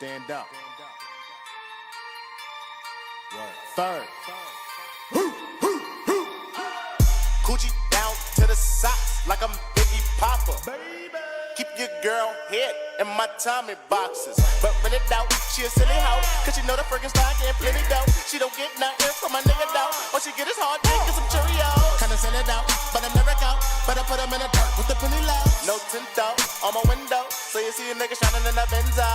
Stand up. Third. Coochie down to the socks like I'm Biggie Popper. Baby. Keep your girl head in my Tommy boxes. But when it out, she a silly hoe. Cause she know the friggin' style getting plenty dough. She don't get nothing from my nigga though. All she get is hard dick and some Cheerios. Kinda send it out, but I'm never out. Better put them in the dirt with the penny low. No tint though, on my window. So you see a nigga shining in the Benzo.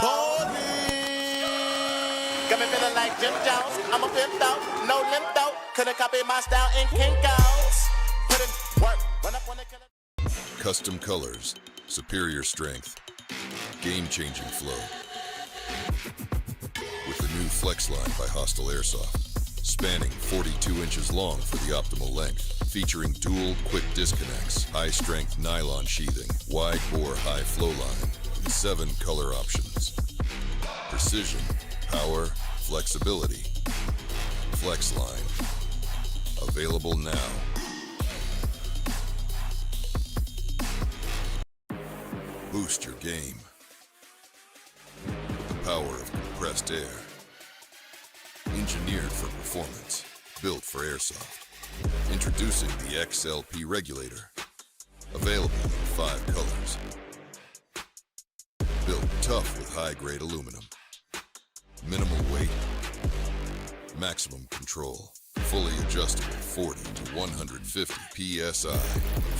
Got me feeling like Jim Jones. I'm a pimp though, no limp though. Couldn't copy my style in Kinko's. Put in work, run up on the killer. Custom colors, superior strength, game-changing flow. With the new Flex line by Hostile Airsoft, spanning 42 inches long for the optimal length, featuring dual quick disconnects, high-strength nylon sheathing, wide-bore high-flow line, and 7 color options. Precision, power, flexibility. Flex line. Available now. Boost your game with the power of compressed air. Engineered for performance, built for airsoft. Introducing the XLP regulator. Available in 5 colors. Built tough with high-grade aluminum. Minimal weight. Maximum control. Fully adjustable 40 to 150 PSI.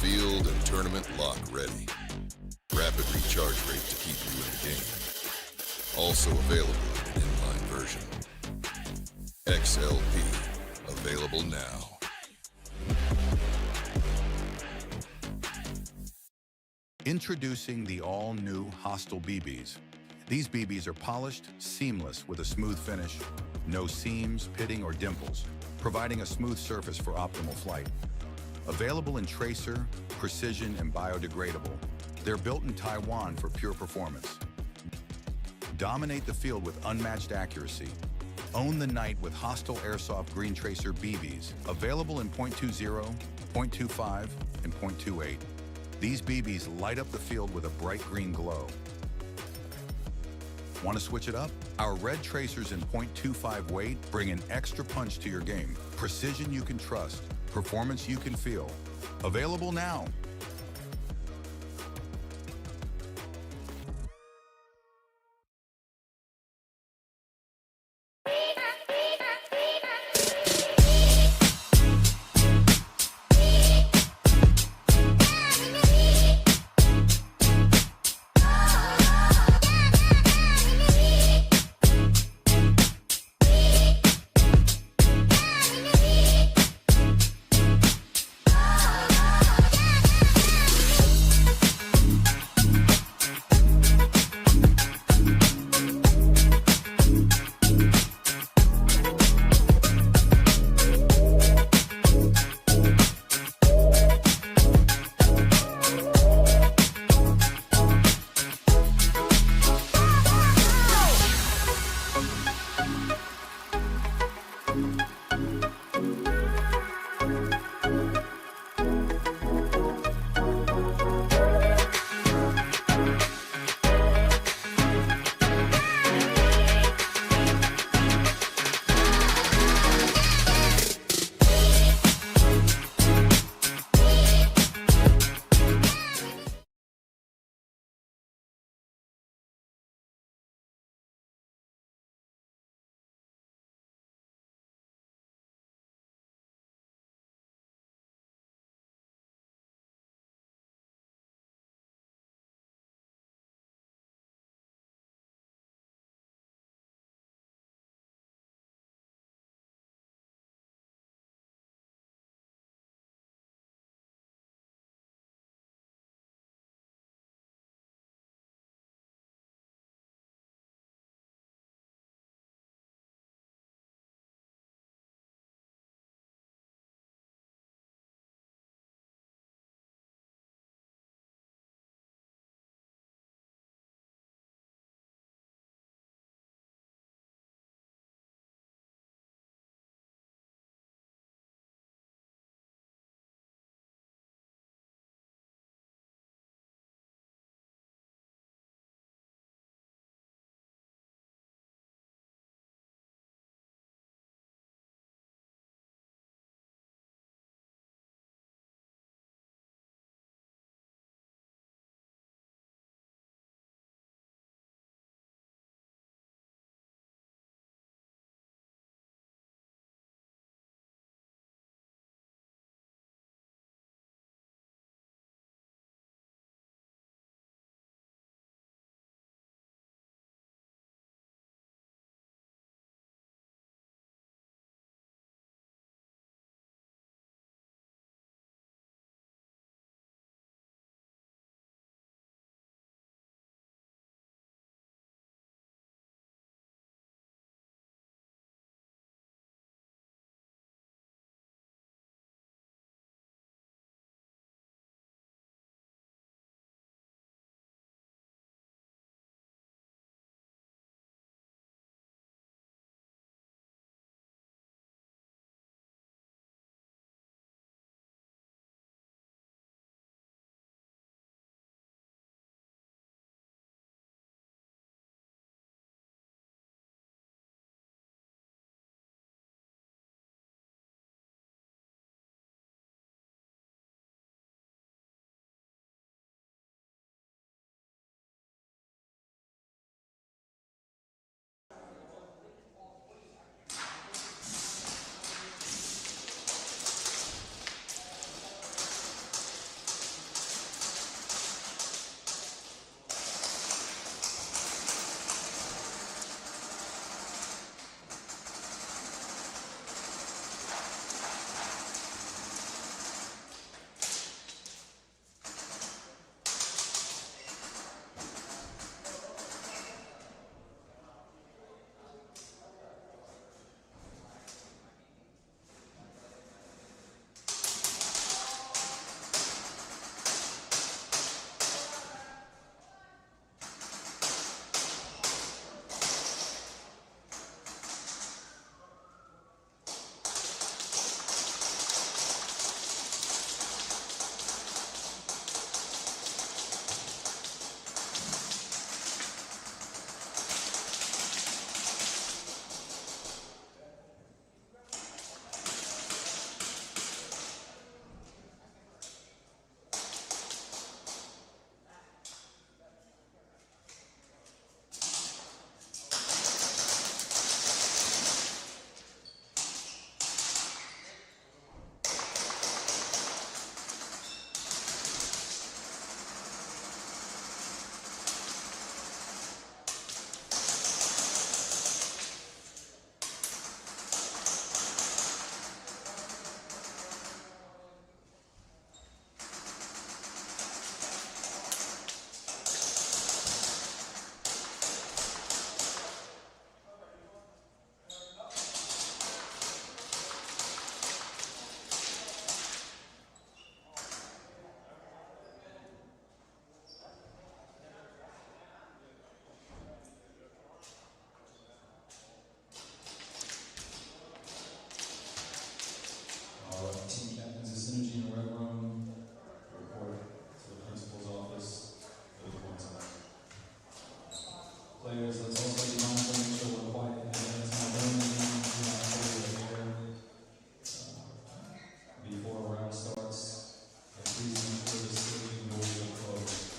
Field and tournament lock ready. Rapid recharge rate to keep you in the game. Also available in an inline version. XLP. Available now. Introducing the all-new Hostile BBs. These BBs are polished, seamless with a smooth finish, no seams, pitting, or dimples, providing a smooth surface for optimal flight. Available in tracer, precision, and biodegradable, they're built in Taiwan for pure performance. Dominate the field with unmatched accuracy. Own the night with Hostile Airsoft Green Tracer BBs, available in .20, .25, and .28. These BBs light up the field with a bright green glow. Want to switch it up? Our red tracers in .25 weight bring an extra punch to your game. Precision you can trust, performance you can feel. Available now. Players, let's also be mindful and make sure we're quiet. And it's not doing anything, before a round starts. And please ensure the stage and doors are closed.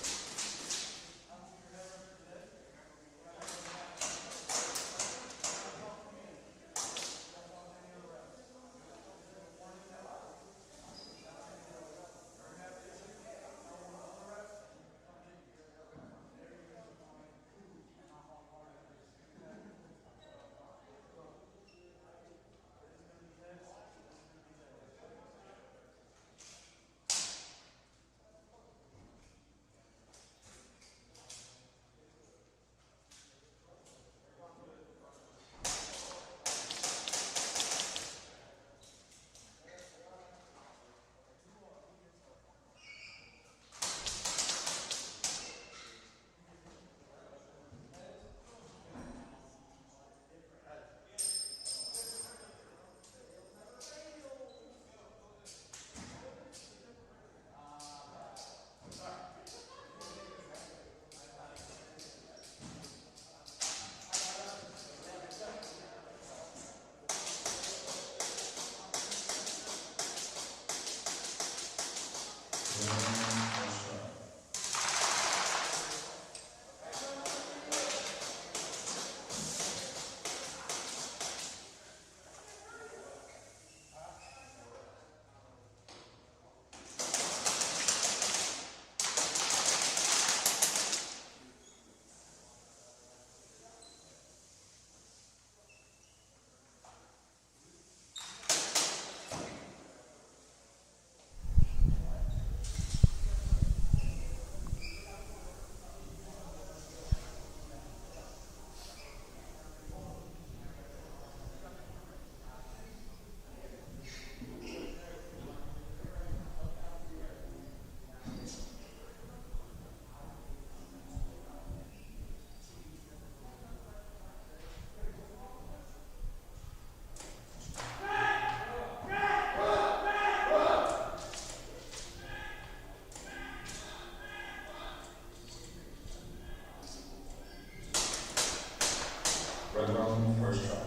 Red Rum, first try.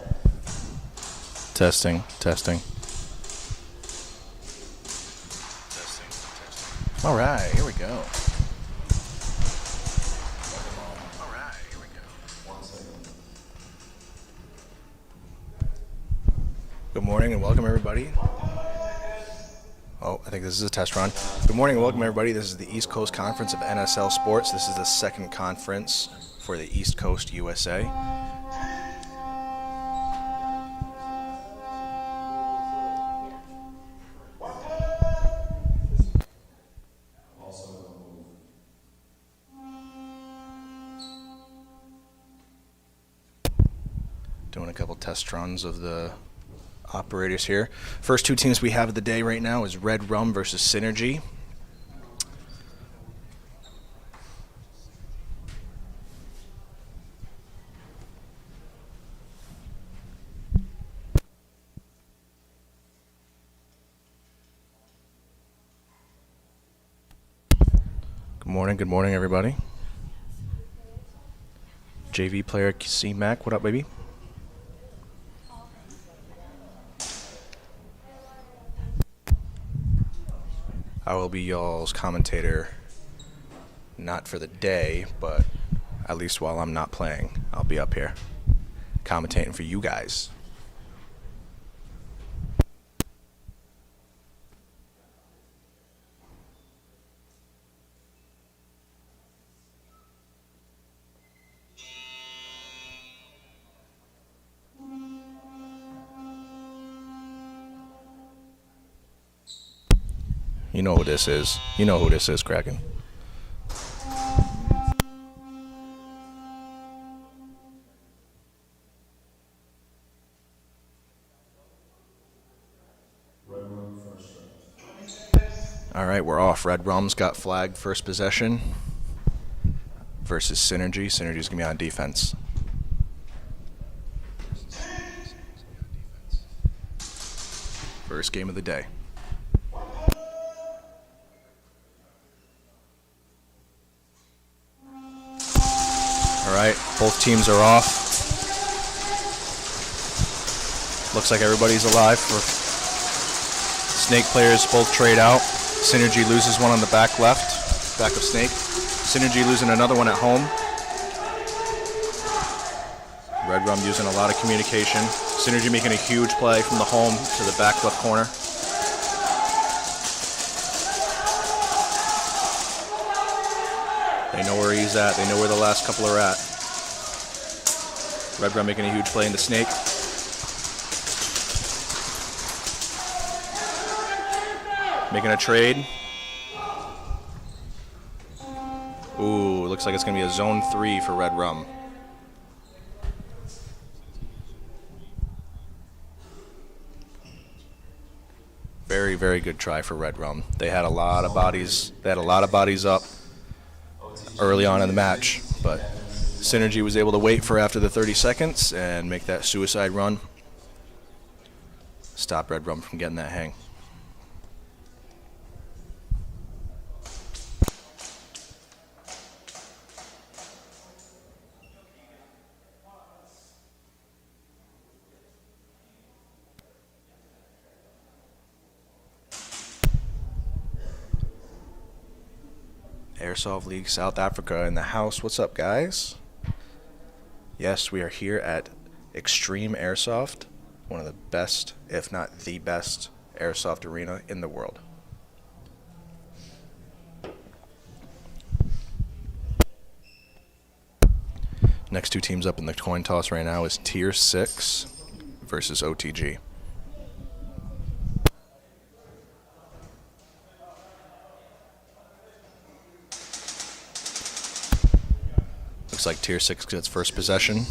Testing. All right, here we go. Good morning and welcome everybody. Oh, I think this is a test run. Good morning and welcome everybody. This is the East Coast Conference of NSL Sports. This is the second conference for the East Coast USA. Doing a couple test runs of the operators here. First two teams we have of the day right now is Red Rum versus Synergy. Good morning everybody. JV player C-Mac, what up baby? I will be y'all's commentator, not for the day, but at least while I'm not playing, I'll be up here commentating for you guys. You know who this is. You know who this is, Kraken. All right, we're off. Red Rum's got flagged first possession versus Synergy. Synergy's going to be on defense. First game of the day. All right, both teams are off. Looks like everybody's alive. For Snake players both trade out. Synergy loses one on the back left, back of Snake. Synergy losing another one at home. Red Rum using a lot of communication. Synergy making a huge play from the home to the back left corner. They know where he's at. They know where the last couple are at. Red Rum making a huge play into Snake. Making a trade. Ooh, looks like it's going to be a zone 3 for Red Rum. Very, very good try for Red Rum. They had a lot of bodies. They had a lot of bodies up early on in the match, but Synergy was able to wait for after the 30 seconds and make that suicide run. Stop Red Rum from getting that hang. Airsoft League South Africa in the house. What's up, guys? Yes, we are here at Extreme Airsoft, one of the best, if not the best, airsoft arena in the world. Next two teams up in the coin toss right now is Tier 6 versus OTG. Looks like Tier 6 gets first possession.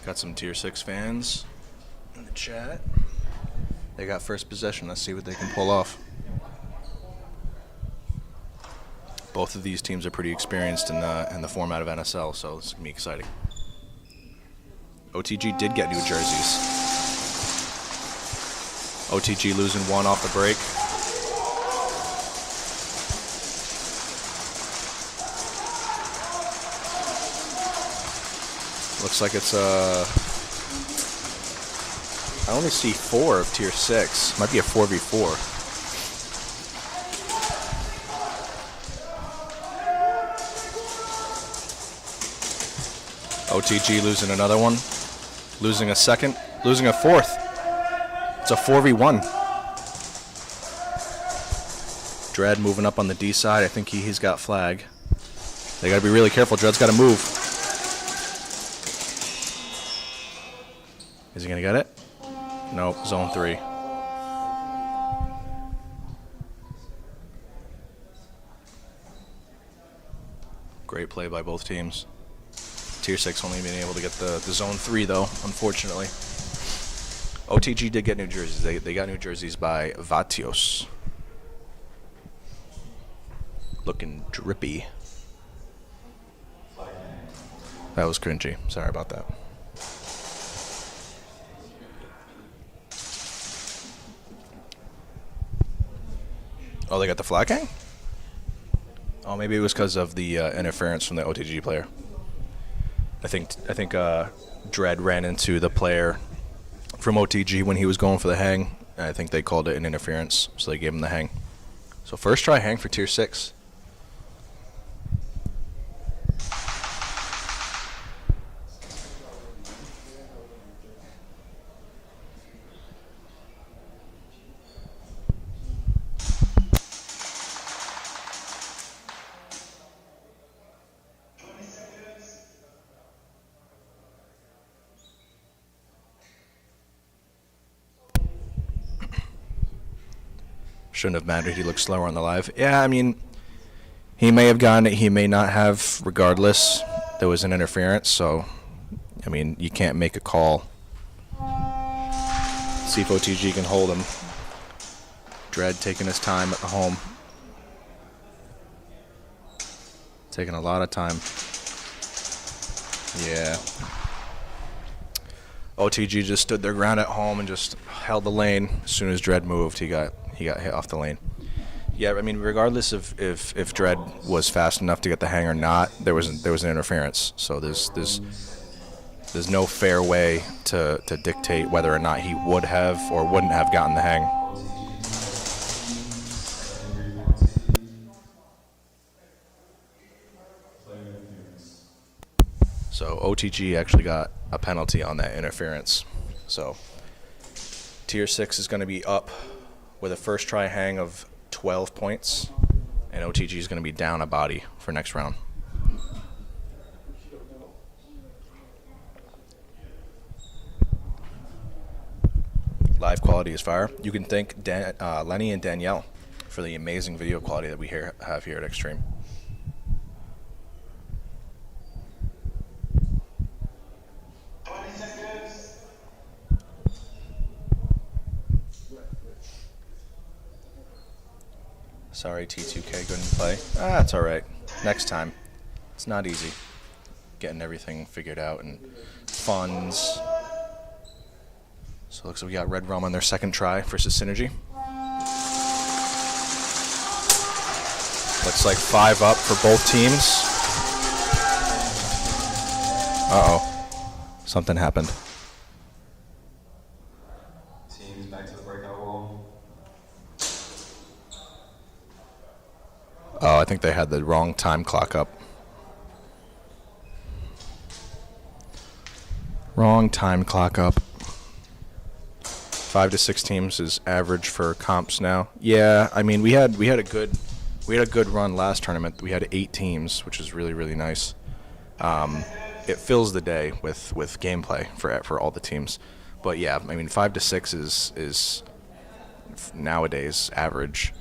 Got some Tier 6 fans in the chat. They got first possession. Let's see what they can pull off. Both of these teams are pretty experienced in the format of NSL, so it's going to be exciting. OTG did get new jerseys. OTG losing one off the break. Looks like it's I only see 4 of Tier 6. Might be a 4v4. OTG losing another one. Losing a second. Losing a fourth. It's a 4v1. Dread moving up on the D side. I think he's got flag. They got to be really careful. Dread's got to move. Is he going to get it? Nope. Zone 3. Great play by both teams. Tier 6 only being able to get the Zone 3, though, unfortunately. OTG did get new jerseys. They got new jerseys by Vatios. Looking drippy. That was cringy. Sorry about that. Oh, they got the flag hang? Oh, maybe it was because of the interference from the OTG player. I think Dread ran into the player from OTG when he was going for the hang. I think they called it an interference, so they gave him the hang. So first try hang for Tier 6. Shouldn't have mattered. He looked slower on the live. Yeah, I mean, he may have gotten it. He may not have. Regardless, there was an interference. So, I mean, you can't make a call. See if OTG can hold him. Dread taking his time at the home. Taking a lot of time. Yeah. OTG just stood their ground at home and just held the lane. As soon as Dread moved, he got hit off the lane. Yeah, I mean, regardless of if Dread was fast enough to get the hang or not, there was an interference. So there's no fair way to dictate whether or not he would have or wouldn't have gotten the hang. So OTG actually got a penalty on that interference. So Tier 6 is going to be up with a first try hang of 12 points, and OTG is going to be down a body for next round. Live quality is fire. You can thank Lenny and Danielle for the amazing video quality that we have here at Extreme. Sorry, T2K couldn't play. It's all right. Next time. It's not easy getting everything figured out and funds. So it looks like we got Red Rum on their second try versus Synergy. Looks like 5 up for both teams. Uh-oh. Something happened. Teams back to the breakout wall. Oh, I think they had the wrong time clock up. Wrong time clock up. 5 to 6 teams is average for comps now. Yeah, I mean we had a good run last tournament. We had 8 teams, which is really nice. It fills the day with gameplay for all the teams. But yeah, I mean 5 to 6 is nowadays average.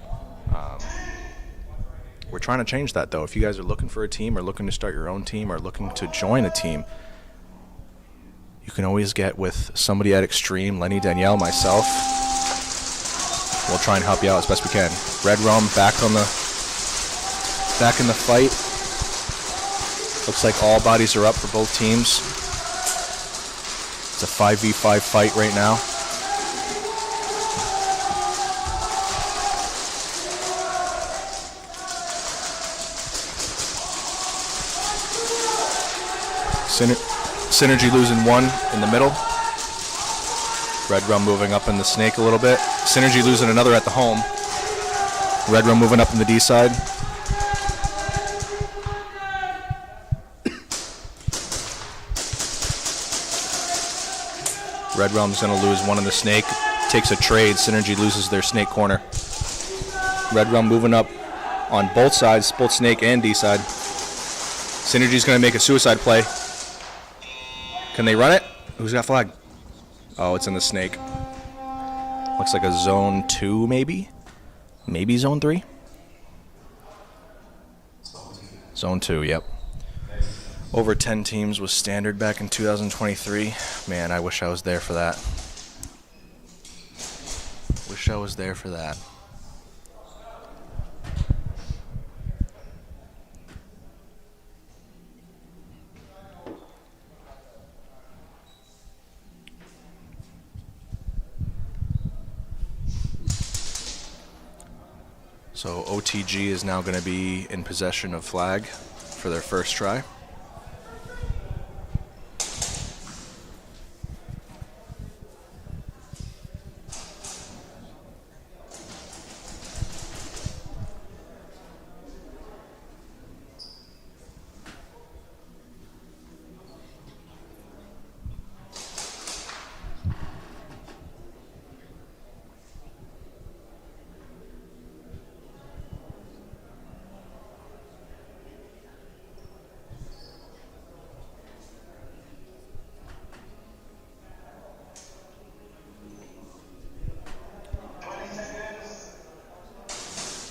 We're trying to change that though. If you guys are looking for a team or looking to start your own team or looking to join a team, you can always get with somebody at Extreme, Lenny, Danielle, myself. We'll try and help you out as best we can. Red Rum back in the fight. Looks like all bodies are up for both teams. It's a 5v5 fight right now. Synergy losing 1 in the middle. Red Rum moving up in the snake a little bit. Synergy losing another at the home. Red Rum moving up in the D side. Red Rum's going to lose 1 in the snake. Takes a trade. Synergy loses their snake corner. Red Rum moving up on both sides, both snake and D side. Synergy's going to make a suicide play. Can they run it? Who's got flag? Oh, it's in the snake. Looks like a zone 2 maybe? Maybe zone 3? Zone 2, yep. Over 10 teams was standard back in 2023. Man, I wish I was there for that. Wish I was there for that. So OTG is now going to be in possession of flag for their first try.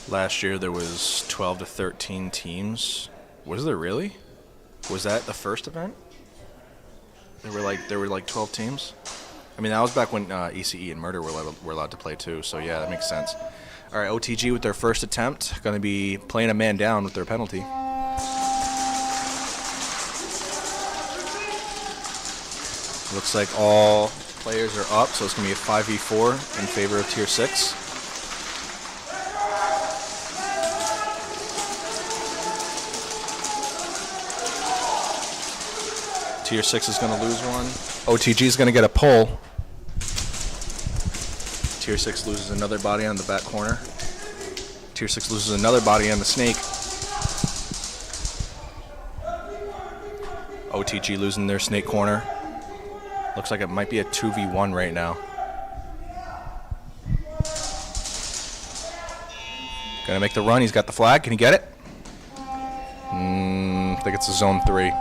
Last year there was 12 to 13 teams. Was there really? Was that the first event? There were like 12 teams. I mean, that was back when ECE and Murder were allowed to play too. So yeah, that makes sense. All right, OTG with their first attempt, going to be playing a man down with their penalty. Looks like all players are up, so it's going to be a 5v4 in favor of Tier 6. Tier 6 is going to lose one. OTG is going to get a pull. Tier 6 loses another body on the back corner. Tier 6 loses another body on the snake. OTG losing their snake corner. Looks like it might be a 2v1 right now. Gonna make the run. He's got the flag. Can he get it? I think it's a zone 3.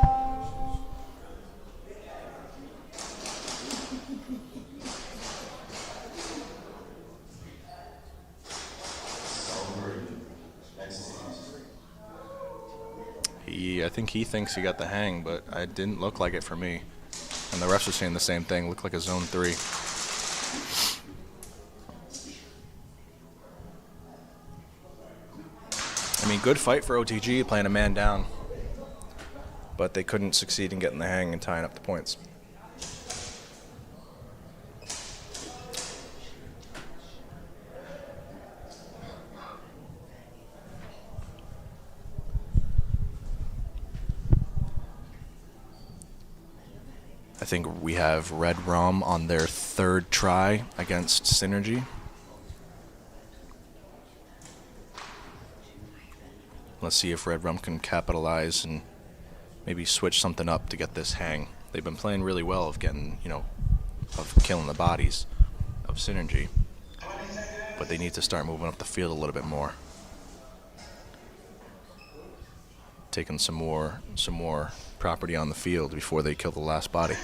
I think he thinks he got the hang, but it didn't look like it for me. And the refs are saying the same thing. Looked like a zone 3. I mean, good fight for OTG, playing a man down. But they couldn't succeed in getting the hang and tying up the points. I think we have Red Rum on their 3rd try against Synergy. Let's see if Red Rum can capitalize and maybe switch something up to get this hang. They've been playing really well of getting, of killing the bodies of Synergy. But they need to start moving up the field a little bit more. Taking some more property on the field before they kill the last body.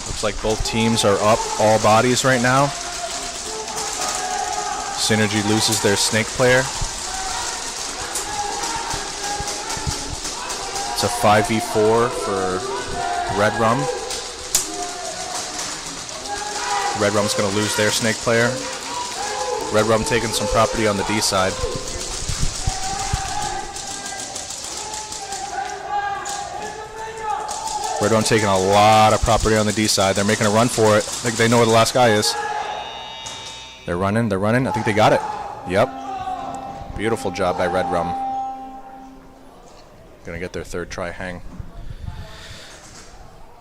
Looks like both teams are up all bodies right now. Synergy loses their snake player. It's a 5v4 for Red Rum. Red Rum's going to lose their snake player. Red Rum taking some property on the D side. Red Rum taking a lot of property on the D side. They're making a run for it. I think they know where the last guy is. They're running. I think they got it. Yep. Beautiful job by Red Rum. Going to get their 3rd try hang.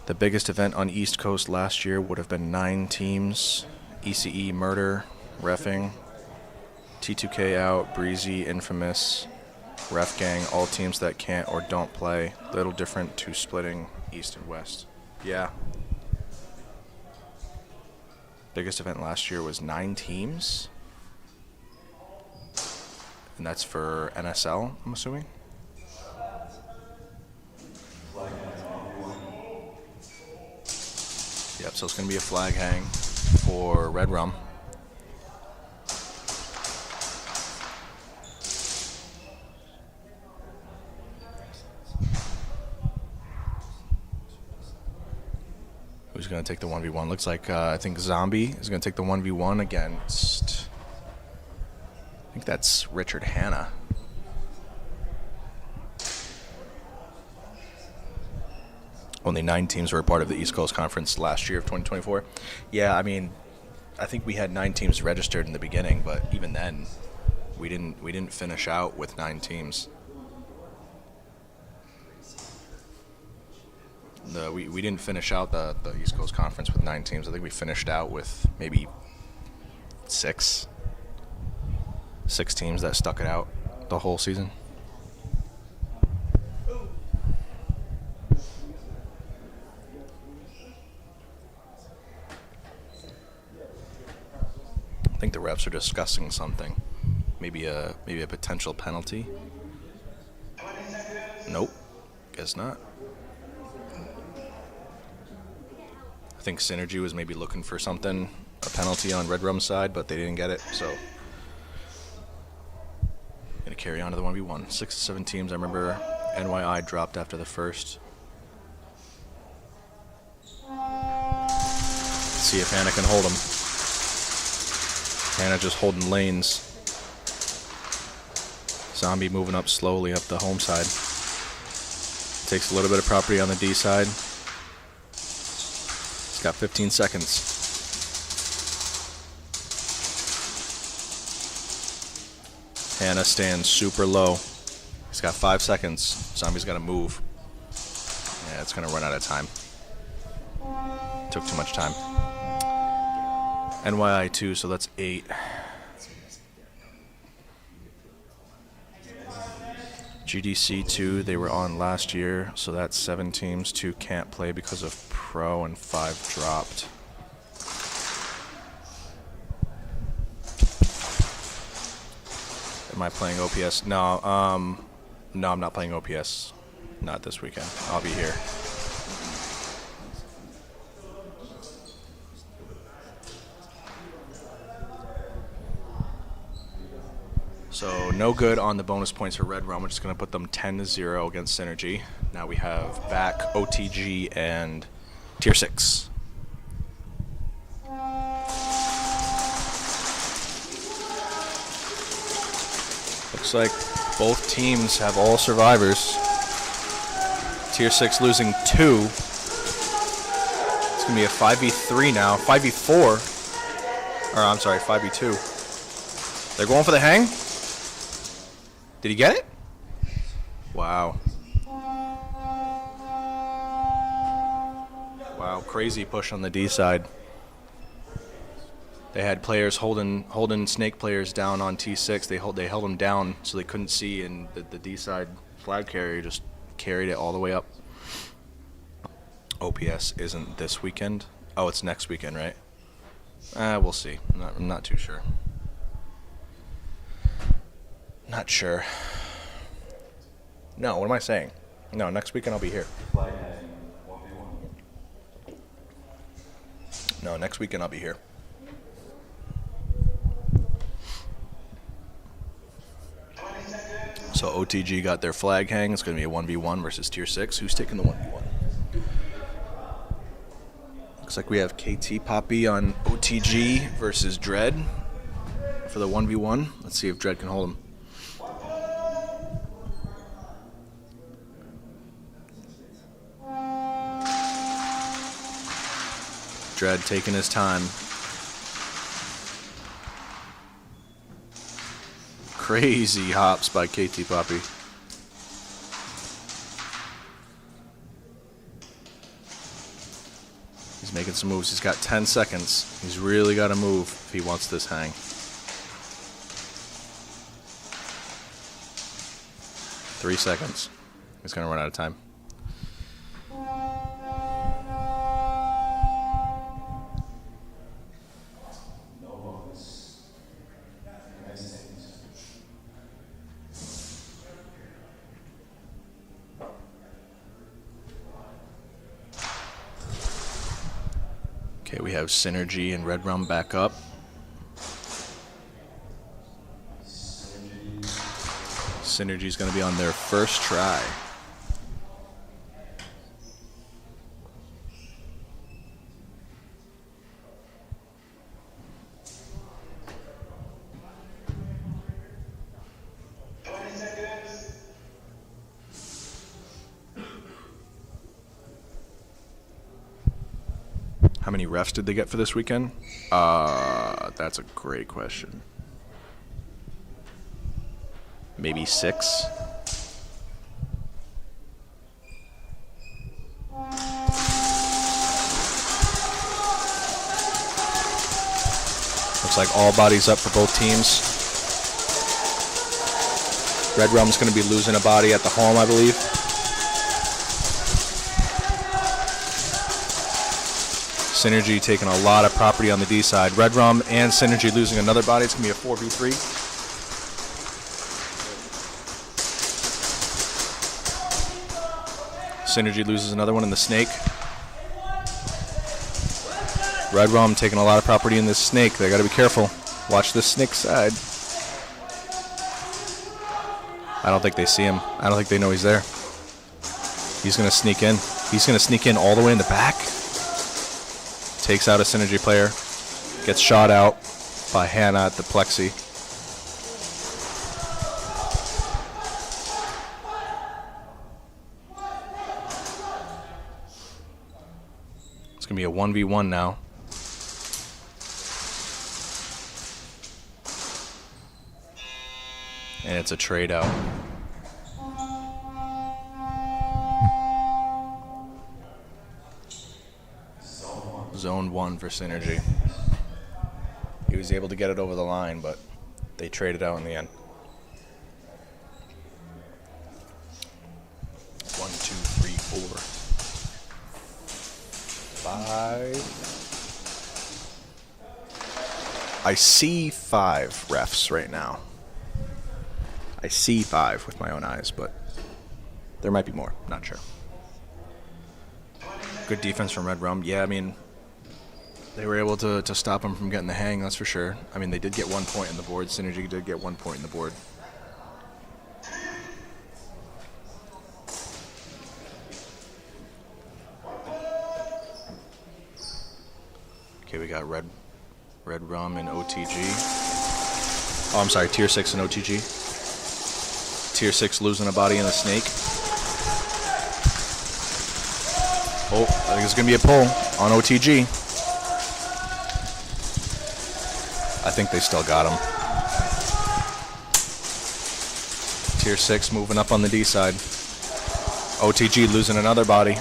The biggest event on East Coast last year would have been 9 teams. ECE, Murder, Reffing, T2K out, Breezy, Infamous, Ref Gang, all teams that can't or don't play. Little different to splitting East and West. Yeah. Biggest event last year was 9 teams. And that's for NSL, I'm assuming. Yep, so it's going to be a flag hang for Red Rum. Who's going to take the 1v1? Looks like, I think Zombie is going to take the 1v1 against, I think that's Richard Hanna. Only 9 teams were a part of the East Coast Conference last year of 2024. Yeah, I mean, I think we had 9 teams registered in the beginning, but even then, we didn't finish out with 9 teams. We didn't finish out the East Coast Conference with 9 teams. I think we finished out with maybe 6 teams that stuck it out the whole season. I think the refs are discussing something. Maybe a potential penalty. Nope. Guess not. I think Synergy was maybe looking for something, a penalty on Red Rum's side, but they didn't get it, so gonna carry on to the 1v1. 6 to 7 teams. I remember NYI dropped after the first. Let's see if Hannah can hold him. Hannah just holding lanes. Zombie moving up slowly up the home side. Takes a little bit of property on the D side. He's got 15 seconds. Hannah stands super low. He's got 5 seconds. Zombie's got to move. Yeah, it's going to run out of time. Took too much time. NYI 2, so that's 8. GDC 2, they were on last year, so that's 7 teams. 2 can't play because of pro and 5 dropped. Am I playing OPS? No, no, I'm not playing OPS. Not this weekend. I'll be here. So no good on the bonus points for Red Rum. We're just going to put them 10-0 against Synergy. Now we have back OTG and Tier 6. Looks like both teams have all survivors. Tier 6 losing 2. It's going to be a 5v3 now. 5v4. Or I'm sorry, 5v2. They're going for the hang? Did he get it? Wow. Wow, crazy push on the D side. They had players holding snake players down on T6. They held them down so they couldn't see, and the D side flag carrier just carried it all the way up. OPS isn't this weekend. Oh, it's next weekend, right? We'll see. I'm not too sure. Not sure. No, what am I saying? No, next weekend I'll be here. No, next weekend I'll be here. So OTG got their flag hang. It's going to be a 1v1 versus Tier 6. Who's taking the 1v1? Looks like we have KT Poppy on OTG versus Dread for the 1v1. Let's see if Dread can hold him. Dread taking his time. Crazy hops by KT Poppy. He's making some moves. He's got 10 seconds. He's really got to move if he wants this hang. 3 seconds. He's going to run out of time. Okay, we have Synergy and Red Rum back up. Synergy's going to be on their first try. How many refs did they get for this weekend? That's a great question. Maybe 6? Looks like all bodies up for both teams. Red Rum's going to be losing a body at the home, I believe. Synergy taking a lot of property on the D side. Red Rum and Synergy losing another body. It's going to be a 4v3. Synergy loses another one in the snake. Red Rum taking a lot of property in this snake. They got to be careful. Watch this snake side. I don't think they see him. I don't think they know he's there. He's going to sneak in. He's going to sneak in all the way in the back. Takes out a Synergy player. Gets shot out. by Hannah at the plexi. It's going to be a 1v1 now. And it's a trade out. Zone 1 for Synergy. He was able to get it over the line, but they traded out in the end. 1, 2, 3, 4, 5. I see 5 refs right now. I see 5 with my own eyes, but there might be more. Not sure. Good defense from Red Rum. Yeah, I mean, they were able to stop him from getting the hang, that's for sure. I mean, they did get 1 point in the board. Synergy did get 1 point in the board. Okay, we got Red Rum and OTG. Oh, I'm sorry, Tier 6 and OTG. Tier 6 losing a body in the snake. Oh, I think it's going to be a pull on OTG. I think they still got him. Tier 6 moving up on the D side. OTG losing another body.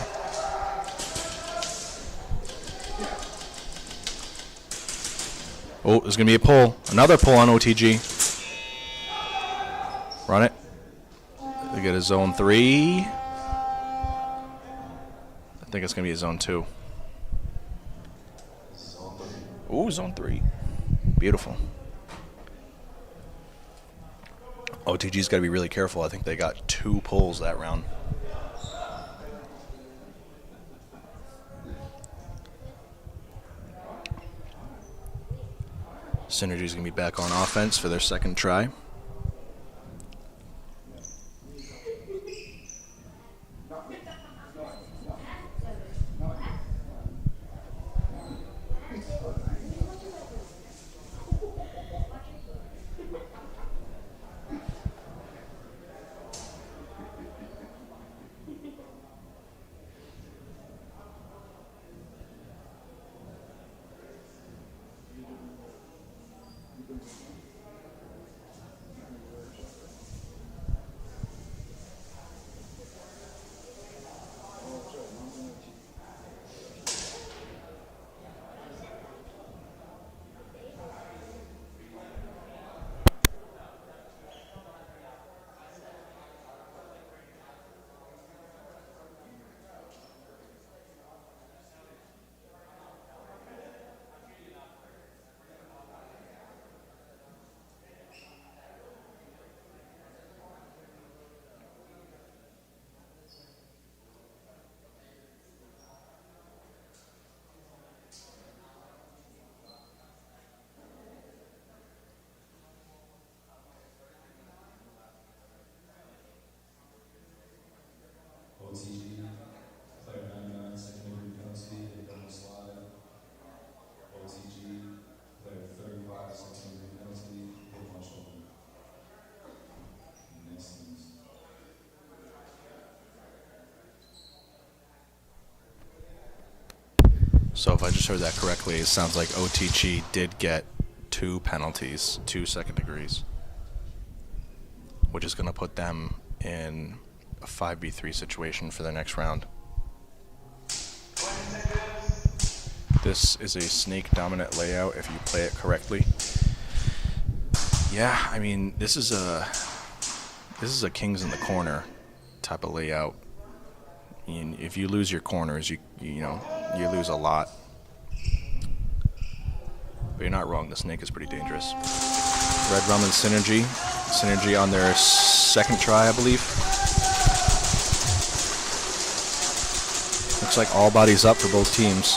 Oh, there's going to be a pull. Another pull on OTG. Run it. They get a zone 3. I think it's going to be a zone 2. Ooh, zone 3. Beautiful. OTG's got to be really careful. I think they got 2 pulls that round. Synergy's going to be back on offense for their second try. OTG, player 99, second degree penalty, hit double slide. OTG, player 35, second degree penalty, hit one shoulder. Next teams. So if I just heard that correctly, it sounds like OTG did get 2 penalties, 2 second degrees, which is going to put them in a 5v3 situation for the next round. This is a snake dominant layout if you play it correctly. Yeah, I mean, this is a kings in the corner type of layout. And if you lose your corners, you lose a lot. But you're not wrong, the snake is pretty dangerous. Red Rum and Synergy. Synergy on their second try, I believe. Looks like all bodies up for both teams.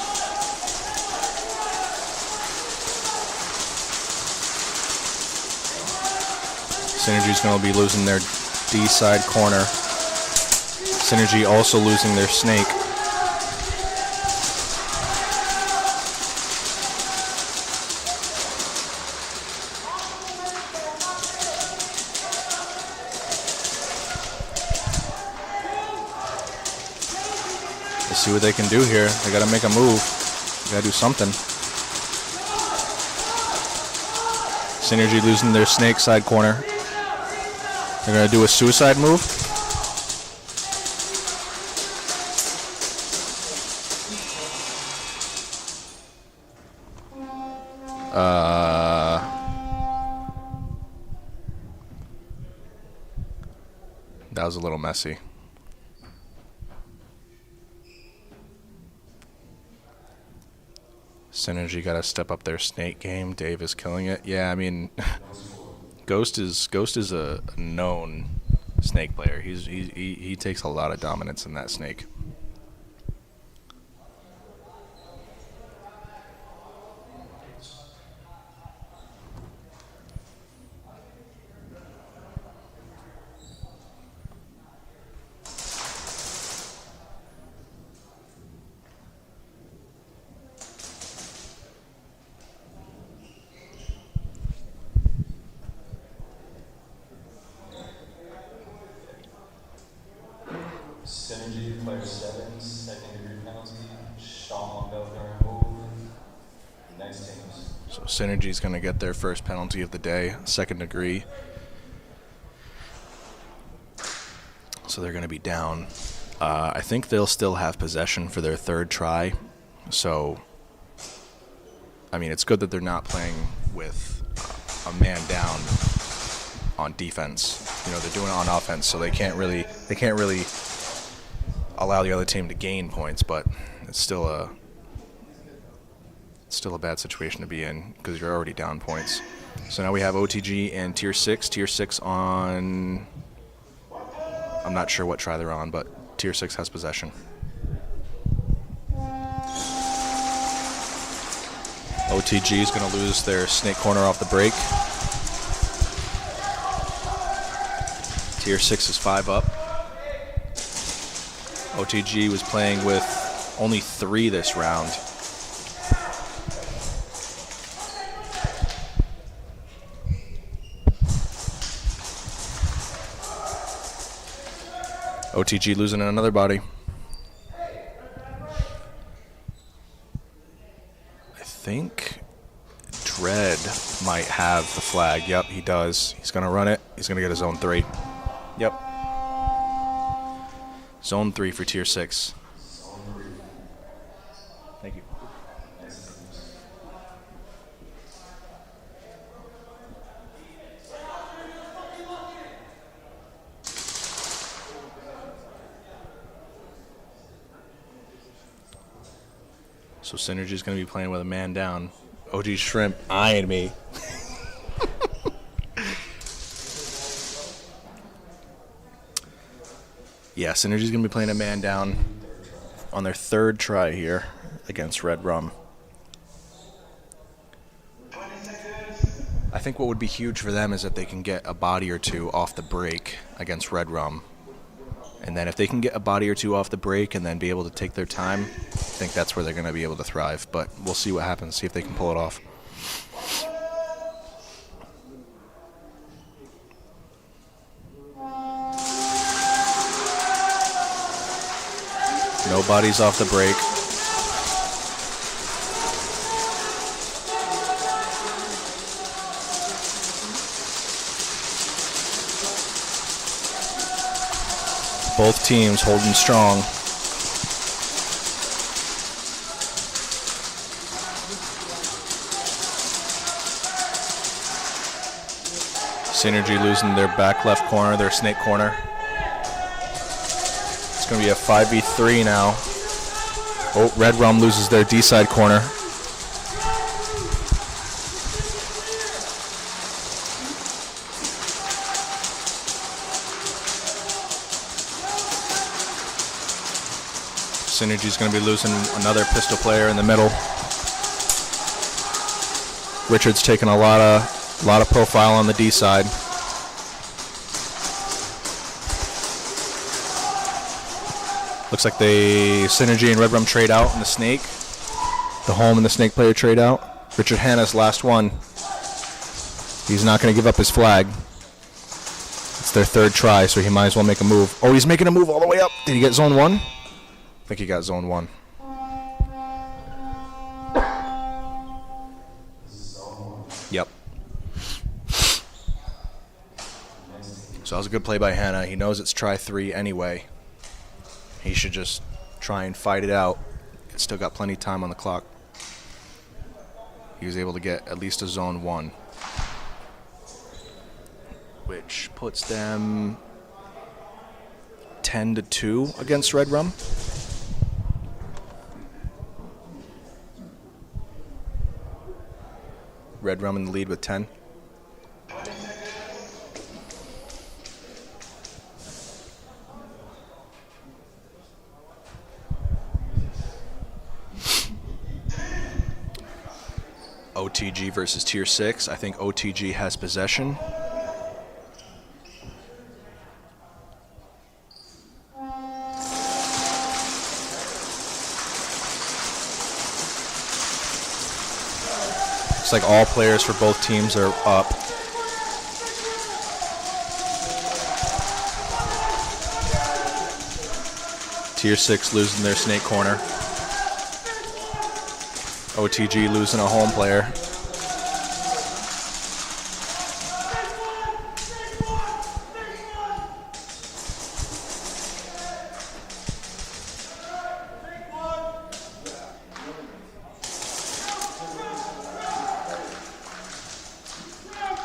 Synergy's going to be losing their D side corner. Synergy also losing their snake. see what they can do here. They got to make a move. They got to do something. Synergy losing their snake side corner. They're going to do a suicide move. That was a little messy. Synergy got to step up their snake game. Dave is killing it. Yeah, I mean, Ghost is a known snake player. He takes a lot of dominance in that snake. Synergy, player 7, second degree penalty, shot on belt during move. Next teams. So Synergy's going to get their first penalty of the day, second degree. So they're going to be down. I think they'll still have possession for their third try. So, I mean, it's good that they're not playing with a man down on defense. You know, they're doing it on offense, so they can't really allow the other team to gain points, but it's still a bad situation to be in because you're already down points. So now we have OTG and Tier 6. Tier 6 on, I'm not sure what try they're on, but Tier 6 has possession. OTG is going to lose their snake corner off the break. Tier 6 is 5 up. OTG was playing with only 3 this round. OTG losing another body. I think Dread might have the flag. Yep, he does. He's going to run it. He's going to get a zone 3. Yep. Zone 3 for Tier 6. Thank you. So Synergy's going to be playing with a man down. OG Shrimp eyeing me. Yeah, Synergy's going to be playing a man down on their third try here against Red Rum. I think what would be huge for them is that they can get a body or 2 off the break against Red Rum. And then if they can get a body or 2 off the break and then be able to take their time, I think that's where they're going to be able to thrive. But we'll see what happens, see if they can pull it off. No bodies off the break. Both teams holding strong. Synergy losing their back left corner, their snake corner. It's going to be a 5v3 now. Oh, Red Rum loses their D-side corner. Synergy's going to be losing another pistol player in the middle. Richard's taking a lot of profile on the D side. Looks like the Synergy and Red Rum trade out in the snake. The home and the snake player trade out. Richard Hanna's last one. He's not going to give up his flag. It's their third try, so he might as well make a move. Oh, he's making a move all the way up. Did he get zone 1? I think he got zone 1. Yep. So that was a good play by Hannah. He knows it's try 3 anyway. He should just try and fight it out. It's still got plenty of time on the clock. He was able to get at least a zone 1, which puts them 10-2 against Red Rum. Red Rum in the lead with 10. OTG versus Tier 6. I think OTG has possession. Looks like all players for both teams are up. Tier 6 losing their snake corner. OTG losing a home player.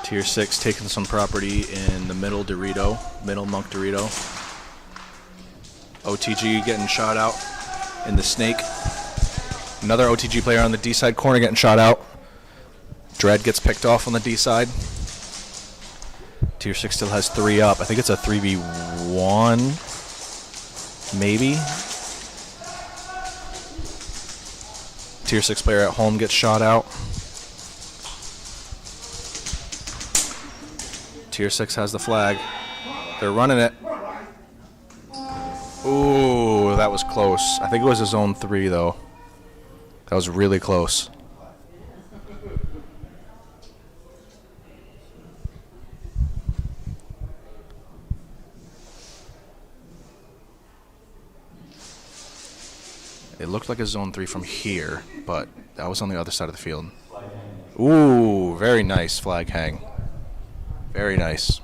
Tier 6 taking some property in the middle monk Dorito. OTG getting shot out in the snake. Another OTG player on the D side corner getting shot out. Dread gets picked off on the D side. Tier 6 still has 3 up. I think it's a 3v1, maybe. Tier 6 player at home gets shot out. Tier 6 has the flag. They're running it. Ooh, that was close. I think it was a zone 3 though. That was really close. It looked like a zone 3 from here, but that was on the other side of the field. Ooh, very nice flag hang. Very nice.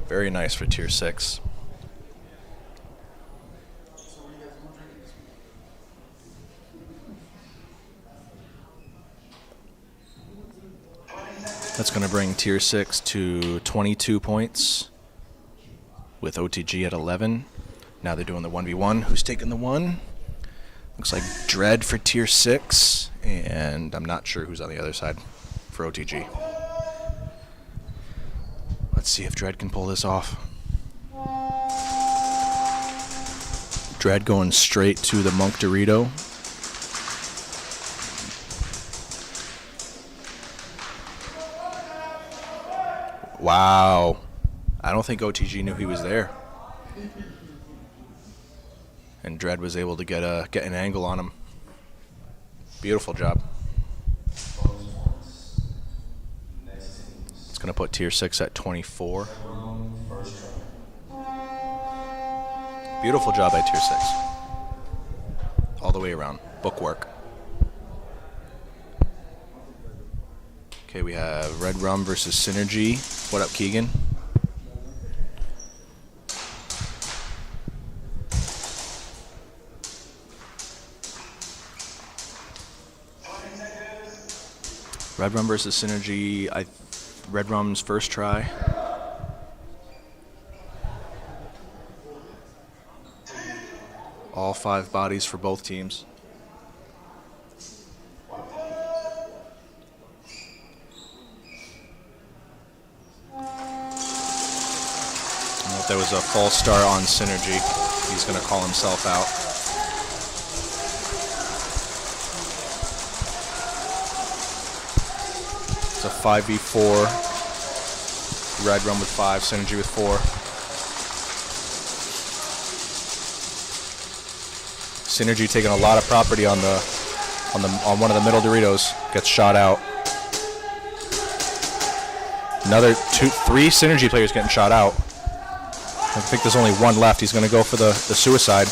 Very nice for Tier 6. That's going to bring Tier 6 to 22 points with OTG at 11. Now they're doing the 1v1. Who's taking the 1? Looks like Dread for Tier 6, and I'm not sure who's on the other side for OTG. Let's see if Dread can pull this off. Dread going straight to the Monk Dorito. Wow. I don't think OTG knew he was there. And Dread was able to get an angle on him. Beautiful job. It's going to put Tier 6 at 24. Beautiful job by Tier 6. All the way around. Bookwork. Okay, we have Red Rum versus Synergy. What up, Keegan? Red Rum versus Synergy. Red Rum's first try. All 5 bodies for both teams. I don't know if there was a false start on Synergy. He's going to call himself out. It's a 5v4. Red Rum with 5, Synergy with 4. Synergy taking a lot of property on one of the middle Doritos. Gets shot out. Another 3 Synergy players getting shot out. I think there's only one left. He's going to go for the suicide.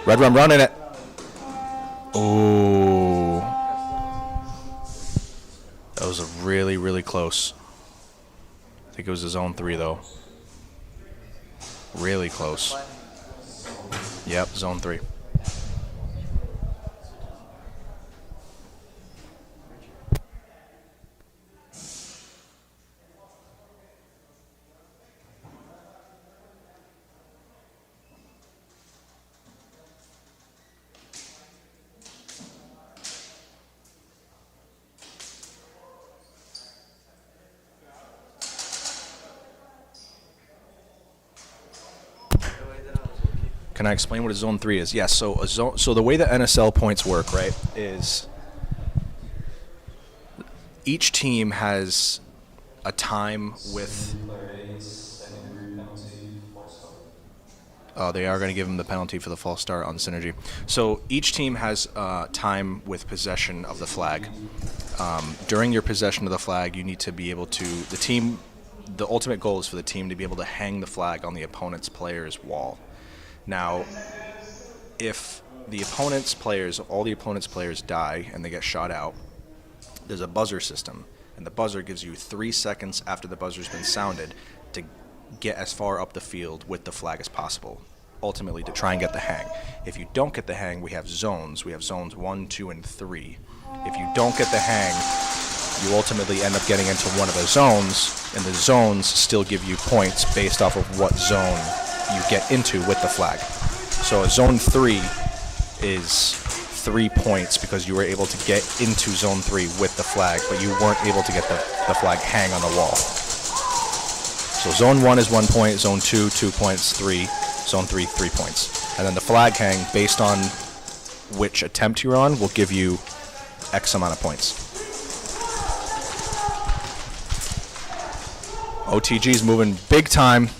Red Rum running it. Ooh. That was a really, really close. I think it was a zone 3, though. Really close. Yep, zone 3. Can I explain what a zone 3 is? Yes. So the way the NSL points work, right, is each team has a time with. Oh, they are going to give him the penalty for the false start on Synergy. So each team has time with possession of the flag. During your possession of the flag, you need to be able to. The ultimate goal is for the team to be able to hang the flag on the opponent's player's wall. Now, if the opponent's players, all the opponent's players die and they get shot out, there's a buzzer system, and the buzzer gives you 3 seconds after the buzzer's been sounded to get as far up the field with the flag as possible, ultimately to try and get the hang. If you don't get the hang, we have zones. We have zones 1, 2, and 3. If you don't get the hang, you ultimately end up getting into one of the zones, and the zones still give you points based off of what zone you get into with the flag. So a zone 3 is 3 points because you were able to get into zone 3 with the flag, but you weren't able to get the flag hang on the wall. So zone 1 is 1 point, zone 2, 2 points, 3, zone 3, 3 points. And then the flag hang, based on which attempt you're on, will give you X amount of points. OTG's moving big time.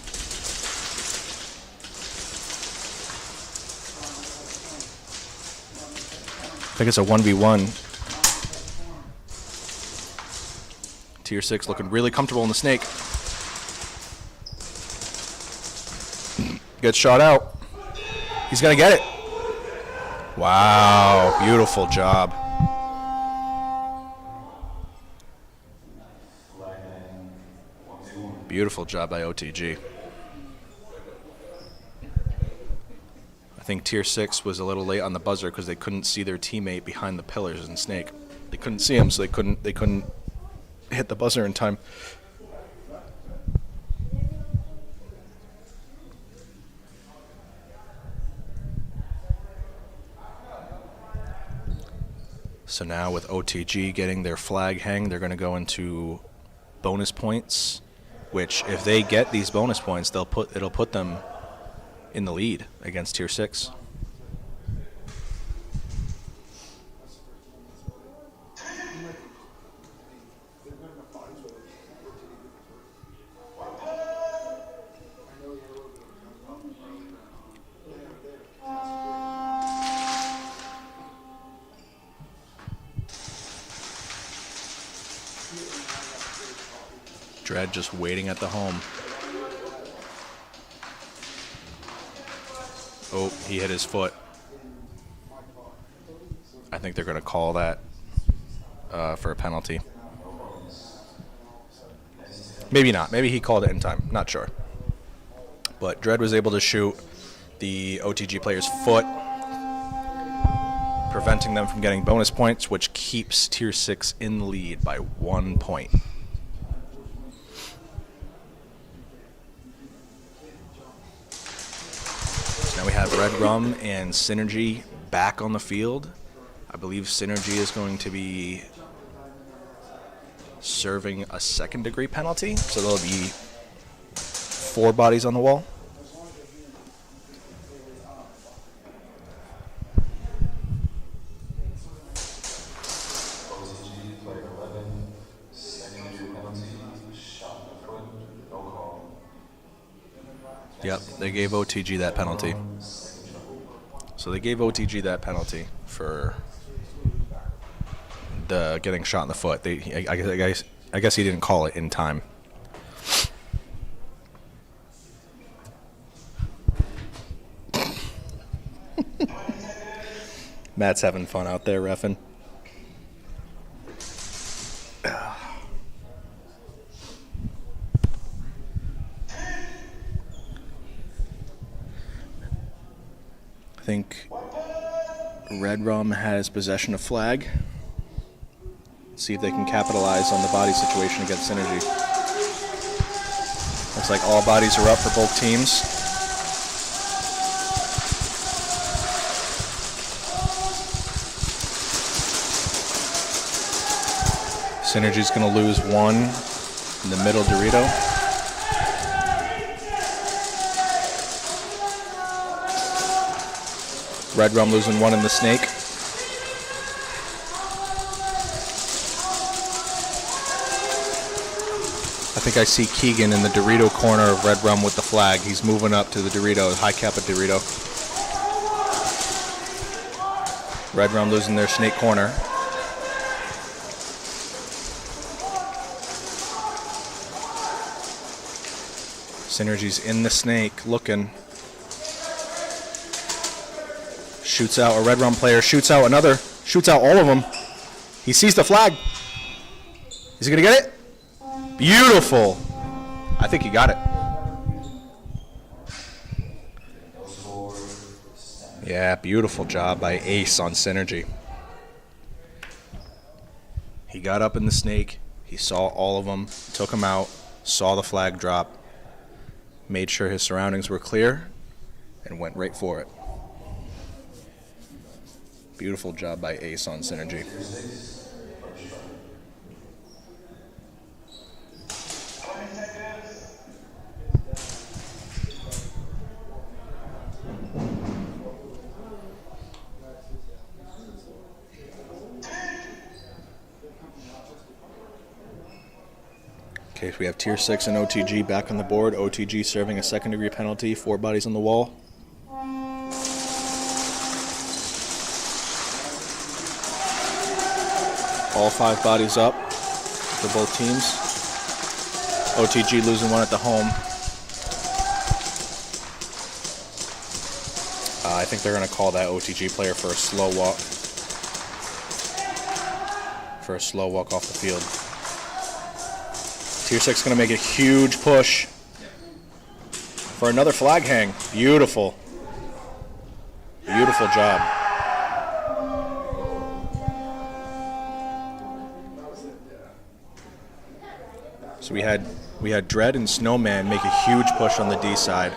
I think it's a 1v1. Tier 6 looking really comfortable in the snake. Gets shot out. He's going to get it. Wow, beautiful job. Beautiful job by OTG. I think Tier 6 was a little late on the buzzer because they couldn't see their teammate behind the pillars in Snake. They couldn't see him, so they couldn't hit the buzzer in time. So now with OTG getting their flag hang, they're going to go into bonus points, which if they get these bonus points, it'll put them in the lead against Tier 6. Dread just waiting at the home. Oh, he hit his foot. I think they're going to call that for a penalty. Maybe not. Maybe he called it in time. Not sure. But Dread was able to shoot the OTG player's foot, preventing them from getting bonus points, which keeps Tier 6 in the lead by 1 point. Now we have Red Rum and Synergy back on the field. I believe Synergy is going to be serving a 2nd degree penalty, so there'll be 4 bodies on the wall. Yep, they gave OTG that penalty. So they gave OTG that penalty for the getting shot in the foot. I guess he didn't call it in time. Matt's having fun out there reffing. I think Red Rum has possession of flag. See if they can capitalize on the body situation against Synergy. Looks like all bodies are up for both teams. Synergy's going to lose one in the middle Dorito. Red Rum losing one in the snake. I think I see Keegan in the Dorito corner of Red Rum with the flag. He's moving up to the Dorito, high Kappa Dorito. Red Rum losing their snake corner. Synergy's in the snake, looking. Shoots out a Red Rum player, shoots out another, shoots out all of them. He sees the flag. Is he gonna get it? Beautiful. I think he got it. Yeah, beautiful job by Ace on Synergy. He got up in the snake, he saw all of them, took them out, saw the flag drop, made sure his surroundings were clear, and went right for it. Beautiful job by Ace on Synergy. Okay, so we have Tier 6 and OTG back on the board. OTG serving a second-degree penalty, 4 bodies on the wall. All 5 bodies up for both teams. OTG losing one at the home. I think they're going to call that OTG player for a slow walk. For a slow walk off the field. Tier 6 going to make a huge push for another flag hang. Beautiful. Beautiful job. So we had Dread and Snowman make a huge push on the D side.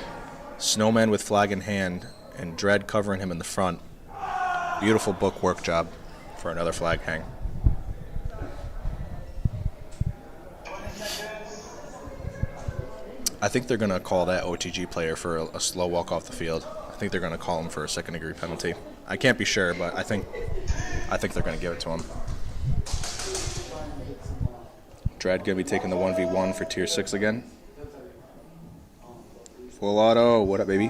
Snowman with flag in hand and Dread covering him in the front. Beautiful book work job for another flag hang. I think they're going to call that OTG player for a slow walk off the field. I think they're going to call him for a second degree penalty. I can't be sure, but I think they're going to give it to him. Dread going to be taking the 1v1 for Tier 6 again. Full auto. What up, baby?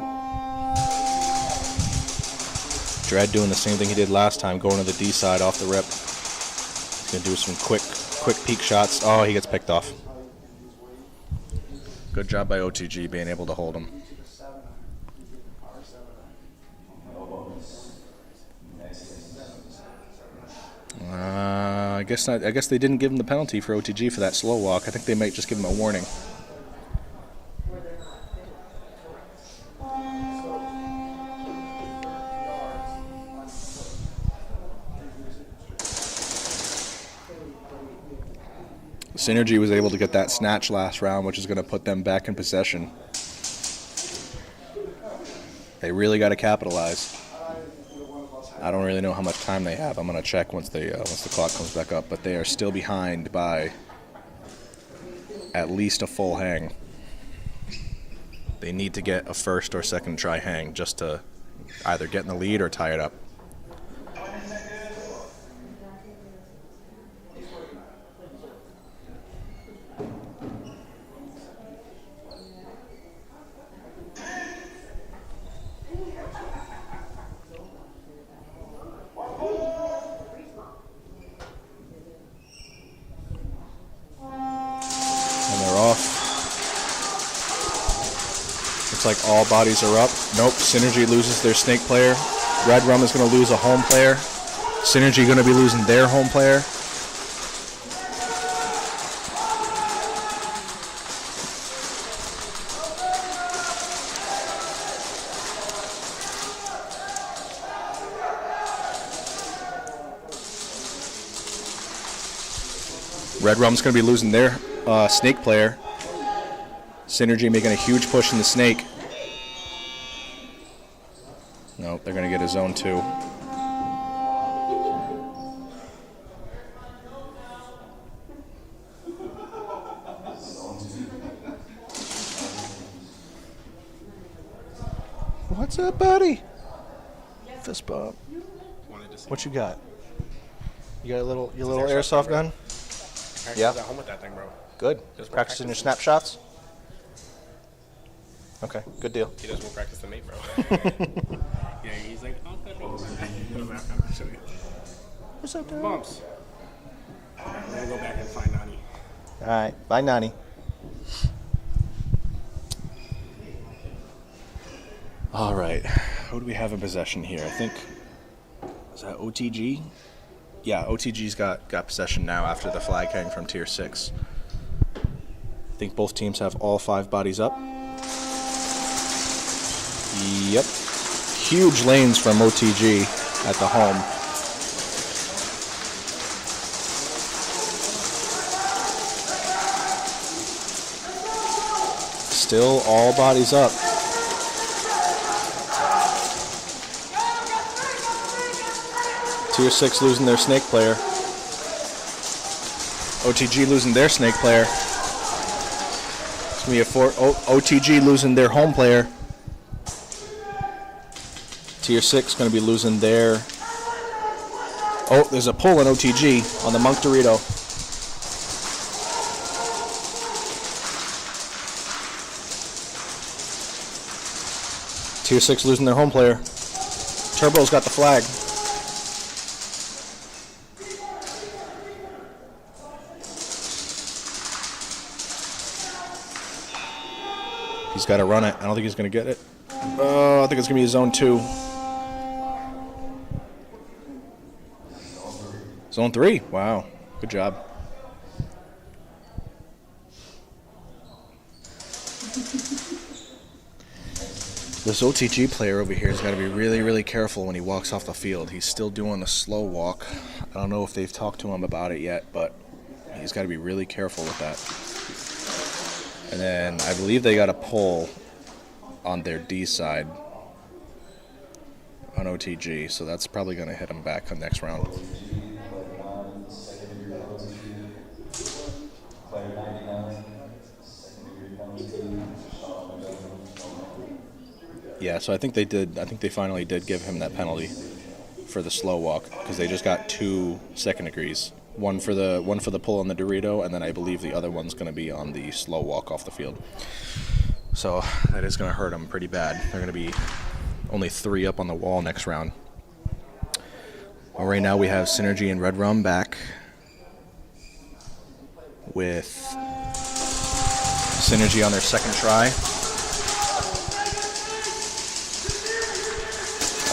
Dread doing the same thing he did last time, going to the D side off the rip. He's going to do some quick peek shots. Oh, he gets picked off. Good job by OTG being able to hold him. I guess not. I guess they didn't give him the penalty for OTG for that slow walk. I think they might just give him a warning. Synergy was able to get that snatch last round, which is going to put them back in possession. They really got to capitalize. I don't really know how much time they have. I'm going to check once the clock comes back up, but they are still behind by at least a full hang. They need to get a first or second try hang just to either get in the lead or tie it up. Looks like all bodies are up. Nope, Synergy loses their snake player. Red Rum is going to lose a home player. Synergy going to be losing their home player. Red Rum's going to be losing their snake player. Synergy making a huge push in the snake. Nope, they're going to get a zone 2. What's up, buddy? Fist bump. What you got? You got your little airsoft gun? Yeah. I was at home with that thing, bro. Good. Just practicing your snapshots? Okay, good deal. He does more practice than me, bro. Yeah, he's like, I'll show you. What's up, dude? Bumps. I'm gonna go back and find Nani. All right, bye, Nani. All right, who do we have in possession here? I think, is that OTG? Yeah, OTG's got possession now after the flag hang from Tier 6. I think both teams have all 5 bodies up. Yep. Huge lanes from OTG at the home. Still all bodies up. Tier 6 losing their snake player. OTG losing their snake player. It's going to be a OTG losing their home player. Tier 6 going to be losing their... Oh, there's a pull on OTG on the Monk Dorito. Tier 6 losing their home player. Turbo's got the flag. He's got to run it. I don't think he's going to get it. Oh, I think it's going to be a zone 2. Zone 3. Wow. Good job. This OTG player over here has got to be really, really careful when he walks off the field. He's still doing a slow walk. I don't know if they've talked to him about it yet, but he's got to be really careful with that. And then I believe they got a pull on their D side on OTG, so that's probably going to hit him back on next round. Yeah, so I think they finally did give him that penalty for the slow walk because they just got 2 second degrees. One for the pull on the Dorito, and then I believe the other one's going to be on the slow walk off the field. So that is going to hurt them pretty bad. They're going to be only 3 up on the wall next round. Well, right now we have Synergy and Red Rum back with Synergy on their second try.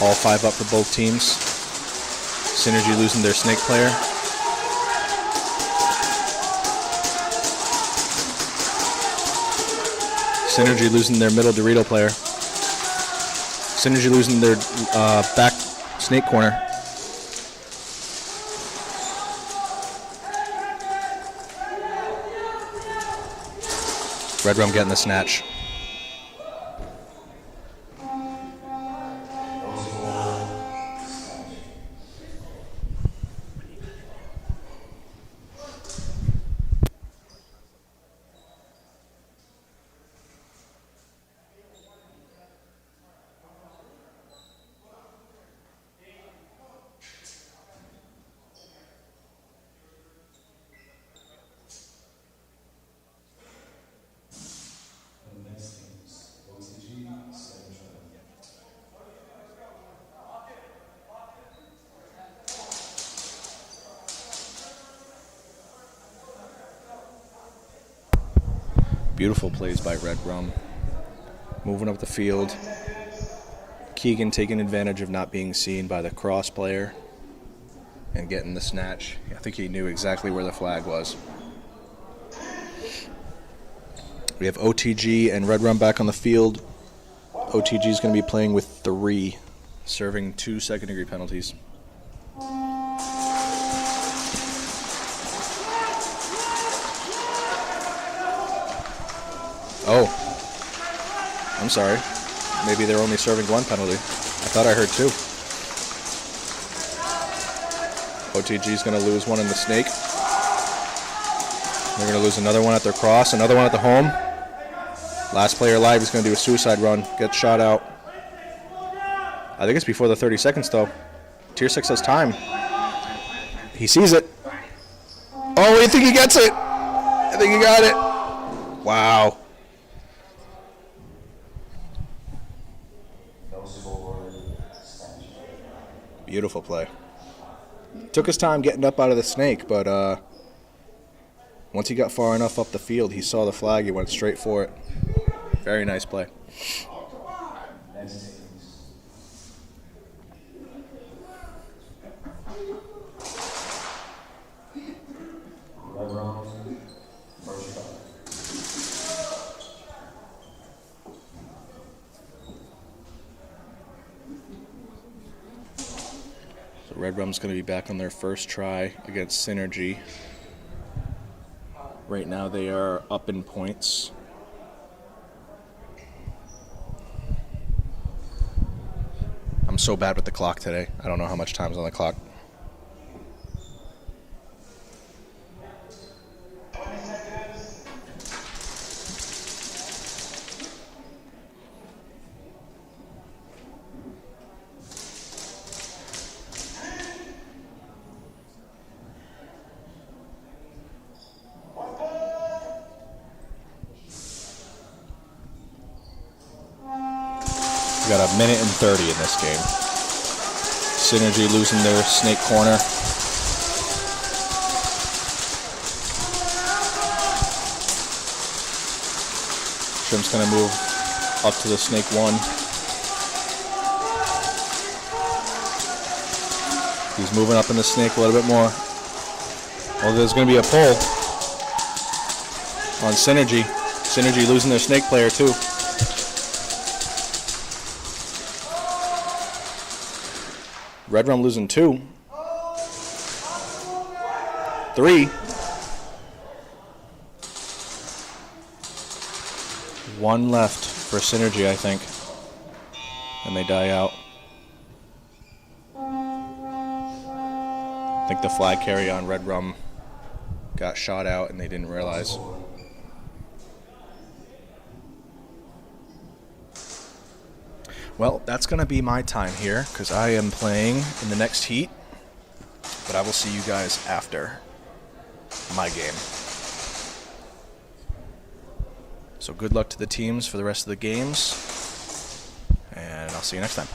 All 5 up for both teams. Synergy losing their snake player. Synergy losing their middle Dorito player. Synergy losing their back snake corner. Red Rum getting the snatch. Beautiful plays by Red Rum. Moving up the field. Keegan taking advantage of not being seen by the cross player and getting the snatch. I think he knew exactly where the flag was. We have OTG and Red Rum back on the field. OTG is going to be playing with 3, serving 2 second-degree penalties. Oh, I'm sorry. Maybe they're only serving 1 penalty. I thought I heard 2. OTG is going to lose 1 in the snake. They're going to lose another 1 at their cross, another 1 at the home. Last player alive is going to do a suicide run, get shot out. I think it's before the 30 seconds, though. Tier 6 has time. He sees it. Oh, I think he gets it. I think he got it. Wow. Beautiful play. Took his time getting up out of the snake, but once he got far enough up the field, he saw the flag, he went straight for it. Very nice play. Red Rum, first try. So Red Rum's going to be back on their first try against Synergy. Right now they are up in points. I'm so bad with the clock today. I don't know how much time's on the clock. We got 1 minute and 30 in this game. Synergy losing their snake corner. Shrimp's going to move up to the snake 1. He's moving up in the snake a little bit more. Well, there's going to be a pull on Synergy. Synergy losing their snake player too. Red Rum losing 2. 3. 1 left for Synergy, I think. And they die out. I think the flag carry on Red Rum got shot out and they didn't realize. Well, that's going to be my time here because I am playing in the next heat, but I will see you guys after my game. So good luck to the teams for the rest of the games, and I'll see you next time.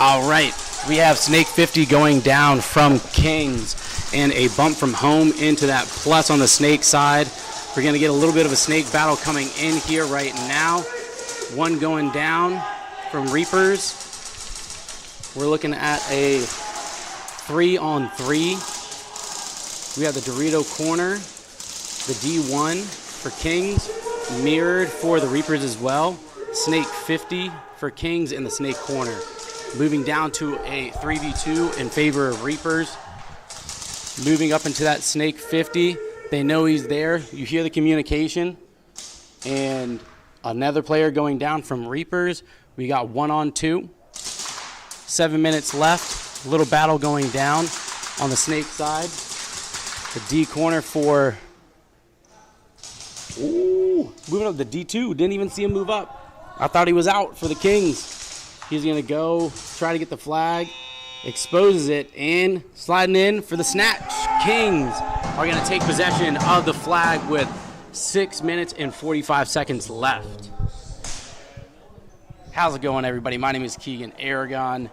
All right, we have Snake 50 going down from Kings and a bump from home into that plus on the Snake side. We're going to get a little bit of a Snake battle coming in here right now. One going down from Reapers. We're looking at a 3-on-3. We have the Dorito corner, the D1 for Kings, mirrored for the Reapers as well. Snake 50 for Kings in the Snake corner. Moving down to a 3v2 in favor of Reapers. Moving up into that Snake 50. They know he's there. You hear the communication. And another player going down from Reapers. We got 1-on-2. 7 minutes left. A little battle going down on the Snake side. The D corner for... Ooh, moving up the D2. Didn't even see him move up. I thought he was out for the Kings. He's going to go try to get the flag, exposes it, and sliding in for the snatch. Kings are going to take possession of the flag with 6 minutes and 45 seconds left. How's it going, everybody? My name is Keegan Aragon.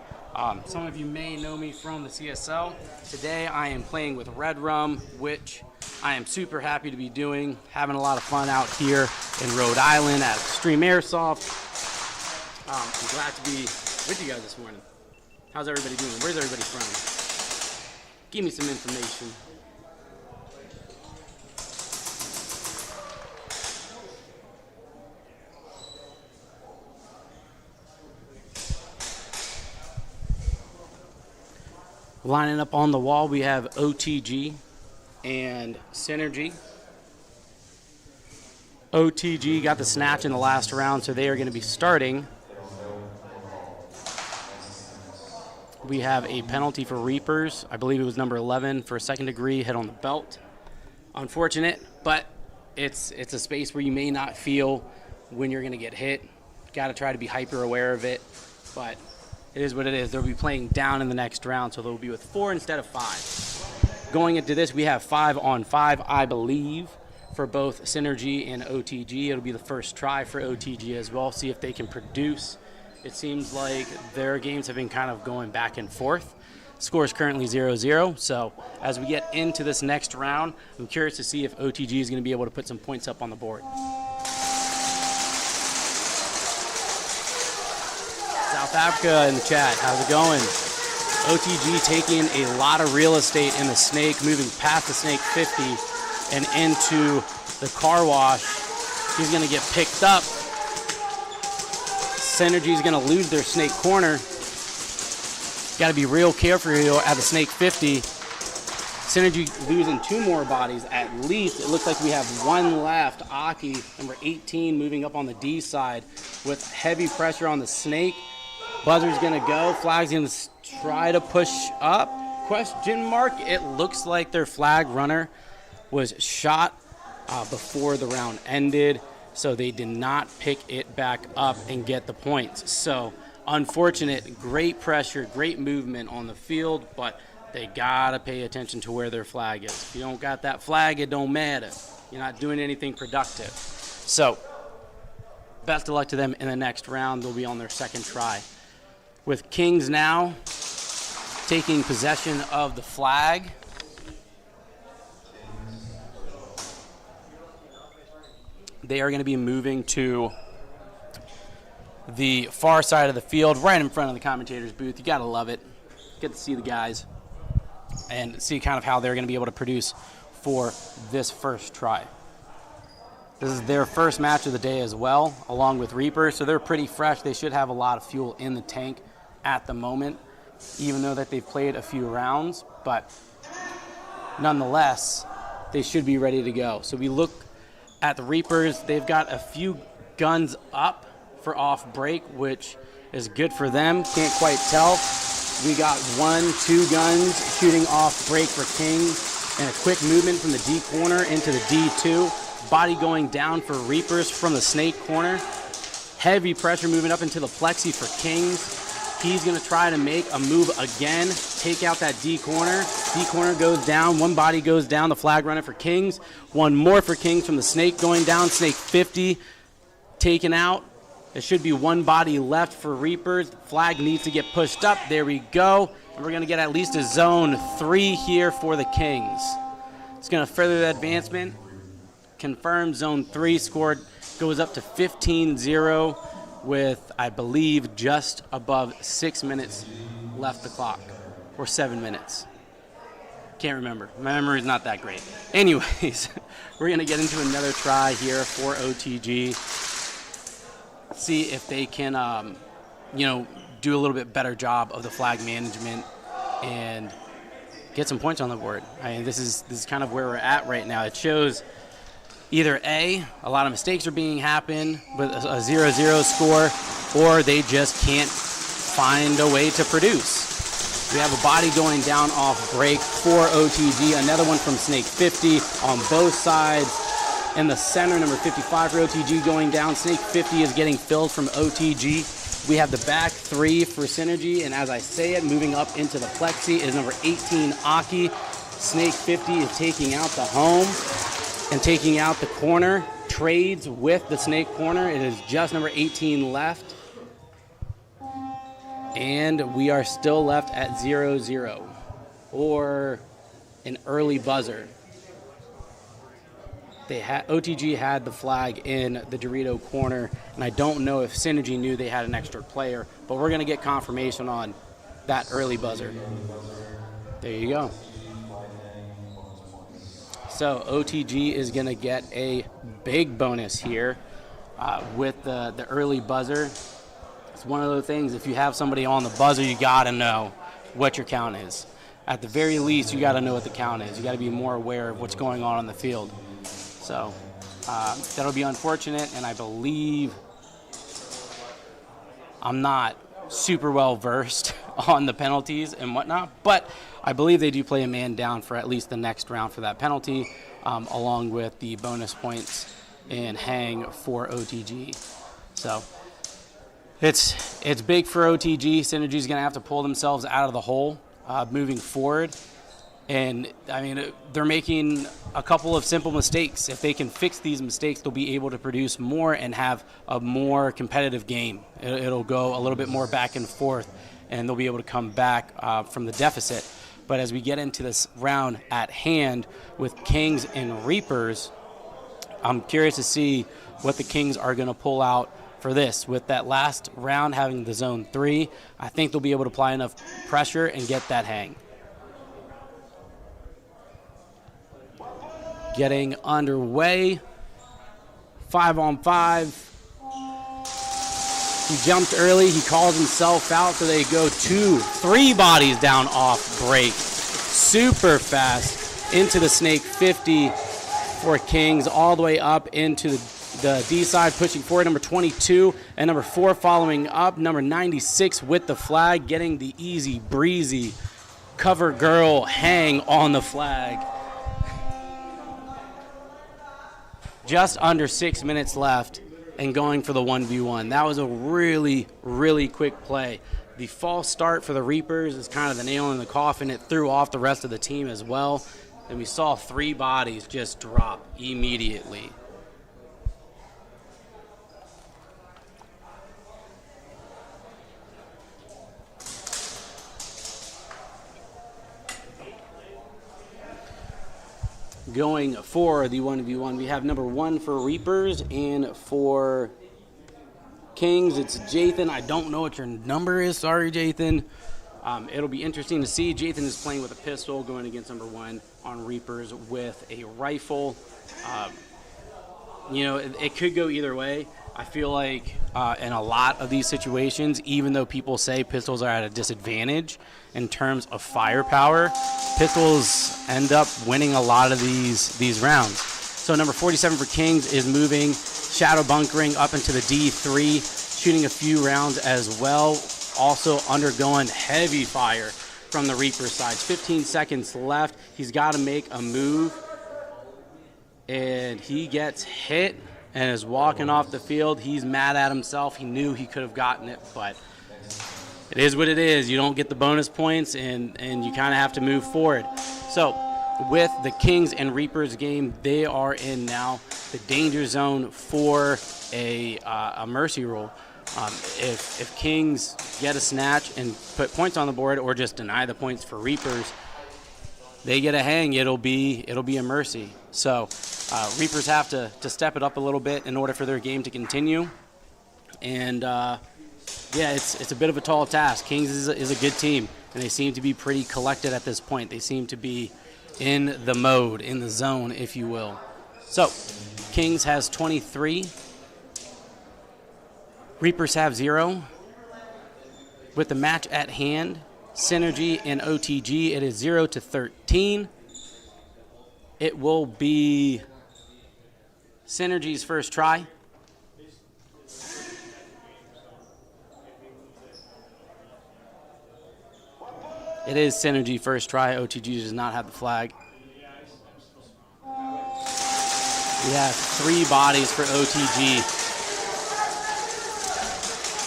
Some of you may know me from the CSL. Today I am playing with Red Rum, which I am super happy to be doing. Having a lot of fun out here in Rhode Island at Extreme Airsoft. I'm glad to be with you guys this morning. How's everybody doing? Where's everybody from? Give me some information. Lining up on the wall, we have OTG and Synergy. OTG got the snatch in the last round, so they are going to be starting. We have a penalty for Reapers. I believe it was number 11 for a second degree hit on the belt. Unfortunate, but it's a space where you may not feel when you're going to get hit. Got to try to be hyper aware of it, but it is what it is. They'll be playing down in the next round, so they'll be with 4 instead of 5. Going into this, we have 5-on-5, I believe, for both Synergy and OTG. It'll be the first try for OTG as well, see if they can produce. It seems like their games have been kind of going back and forth. Score is currently 0-0, so as we get into this next round, I'm curious to see if OTG is going to be able to put some points up on the board. South Africa in the chat, how's it going? OTG taking a lot of real estate in the Snake, moving past the Snake 50 and into the car wash. He's going to get picked up. Synergy's going to lose their Snake corner. Got to be real careful here at the Snake 50. Synergy losing 2 more bodies at least. It looks like we have 1 left. Aki, number 18, moving up on the D side with heavy pressure on the Snake. Buzzer's going to go. Flag's going to try to push up. Question mark. It looks like their flag runner was shot before the round ended, so they did not pick it back up and get the points. So unfortunate, great pressure, great movement on the field, but they gotta pay attention to where their flag is. If you don't got that flag, it don't matter. You're not doing anything productive. So best of luck to them in the next round. They'll be on their second try. With Kings now taking possession of the flag. They are going to be moving to the far side of the field, right in front of the commentator's booth. You got to love it. Get to see the guys and see kind of how they're going to be able to produce for this first try. This is their first match of the day as well, along with Reaper, so they're pretty fresh. They should have a lot of fuel in the tank at the moment, even though that they've played a few rounds, but nonetheless, they should be ready to go. So we look at the Reapers. They've got a few guns up for off break, which is good for them. Can't quite tell. We got 1, 2 guns shooting off break for Kings, and a quick movement from the D corner into the D2. Body going down for Reapers from the Snake corner. Heavy pressure moving up into the plexi for Kings. He's going to try to make a move again, take out that D corner. D corner goes down. 1 body goes down. The flag runner for Kings. 1 more for Kings from the Snake going down. Snake 50 taken out. There should be one body left for Reapers. Flag needs to get pushed up. There we go. And we're going to get at least a zone 3 here for the Kings. It's going to further the advancement. Confirmed zone 3 scored goes up to 15-0 with, I believe, just above 6 minutes left the clock, or 7 minutes. Can't remember. My memory's not that great. Anyways, we're going to get into another try here for OTG. See if they can, do a little bit better job of the flag management and get some points on the board. I mean, this is kind of where we're at right now. It shows either A, a lot of mistakes are being happen with a 0-0 score, or they just can't find a way to produce. We have a body going down off break for OTG, another one from Snake 50 on both sides. In the center, number 55 for OTG going down. Snake 50 is getting filled from OTG. We have the back 3 for Synergy, and as I say it, moving up into the plexi is number 18, Aki. Snake 50 is taking out the home and taking out the corner. Trades with the Snake corner. It is just number 18 left. And we are still left at 0-0, or an early buzzer. OTG had the flag in the Dorito corner, and I don't know if Synergy knew they had an extra player, but we're going to get confirmation on that early buzzer. There you go. So OTG is going to get a big bonus here with the early buzzer. It's one of those things, if you have somebody on the buzzer, you got to know what your count is. At the very least, you got to know what the count is. You got to be more aware of what's going on the field. So that'll be unfortunate, and I believe I'm not super well versed on the penalties and whatnot, but I believe they do play a man down for at least the next round for that penalty, along with the bonus points and hang for OTG. So it's big for OTG. Synergy's going to have to pull themselves out of the hole moving forward. And, I mean, they're making a couple of simple mistakes. If they can fix these mistakes, they'll be able to produce more and have a more competitive game. It'll go a little bit more back and forth, and they'll be able to come back from the deficit. But as we get into this round at hand with Kings and Reapers, I'm curious to see what the Kings are going to pull out for this. With that last round having the zone 3, I think they'll be able to apply enough pressure and get that hang. Getting underway, 5-on-5. He jumped early, he calls himself out, so they go 2-3 bodies down off break. Super fast into the Snake 50 for Kings, all the way up into the D side, pushing forward, number 22, and number 4 following up, number 96 with the flag, getting the easy breezy cover girl hang on the flag. Just under 6 minutes left and going for the 1v1. That was a really, really quick play. The false start for the Reapers is kind of the nail in the coffin. It threw off the rest of the team as well. And we saw 3 bodies just drop immediately. Going for the 1v1, we have number 1 for Reapers, and for Kings, it's Jathan. I don't know what your number is. Sorry, Jathan. It'll be interesting to see. Jathan is playing with a pistol, going against number 1 on Reapers with a rifle. It could go either way. I feel like in a lot of these situations, even though people say pistols are at a disadvantage in terms of firepower, pistols end up winning a lot of these rounds. So number 47 for Kings is moving, shadow bunkering up into the D3, shooting a few rounds as well, also undergoing heavy fire from the Reaper side. 15 seconds left. He's got to make a move, and he gets hit and is walking off the field. He's mad at himself. He knew he could have gotten it, but it is what it is. You don't get the bonus points, and you kind of have to move forward. So with the Kings and Reapers game, they are in now the danger zone for a mercy rule. If Kings get a snatch and put points on the board, or just deny the points for Reapers, they get a hang. It'll be a mercy. So Reapers have to step it up a little bit in order for their game to continue. And it's a bit of a tall task. Kings is a good team, and they seem to be pretty collected at this point. They seem to be in the mode, in the zone, if you will. So Kings has 23. Reapers have 0. With the match at hand, Synergy and OTG, it is 0-13. It will be Synergy's first try. It is Synergy first try. OTG does not have the flag. We have 3 bodies for OTG.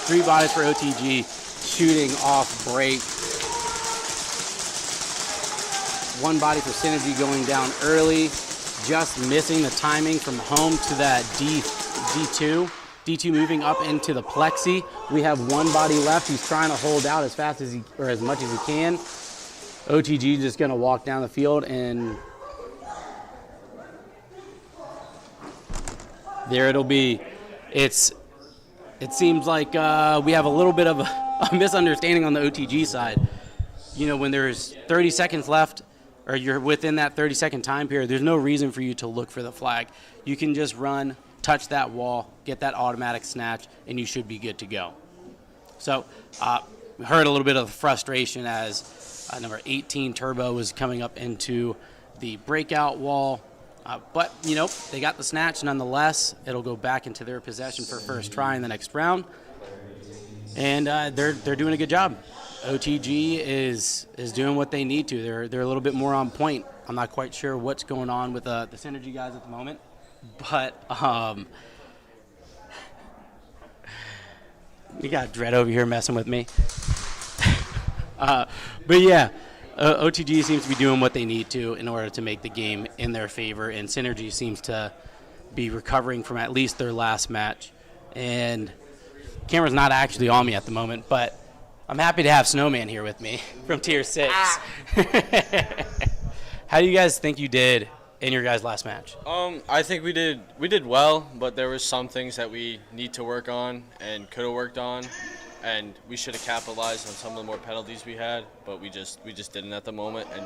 3 bodies for OTG shooting off break. 1 body for Synergy going down early, just missing the timing from home to that D2. D2 moving up into the plexi. We have 1 body left. He's trying to hold out as fast as as much as he can. OTG just going to walk down the field, and there it'll be. It seems like we have a little bit of a misunderstanding on the OTG side. You know, when there's 30 seconds left, or you're within that 30-second time period, there's no reason for you to look for the flag. You can just run, touch that wall, get that automatic snatch, and you should be good to go. So we heard a little bit of frustration as number 18 Turbo was coming up into the breakout wall. But, you know, they got the snatch nonetheless. It'll go back into their possession for first try in the next round. And they're doing a good job. OTG is doing what they need to. They're a little bit more on point. I'm not quite sure what's going on with the Synergy guys at the moment. But you got Dread over here messing with me. But yeah, OTG seems to be doing what they need to in order to make the game in their favor, and Synergy seems to be recovering from at least their last match. And camera's not actually on me at the moment, but I'm happy to have Snowman here with me from Tier 6. How do you guys think you did in your guys' last match? I think we did well, but there were some things that we need to work on and could have worked on, and we should have capitalized on some of the more penalties we had, but we just didn't at the moment. And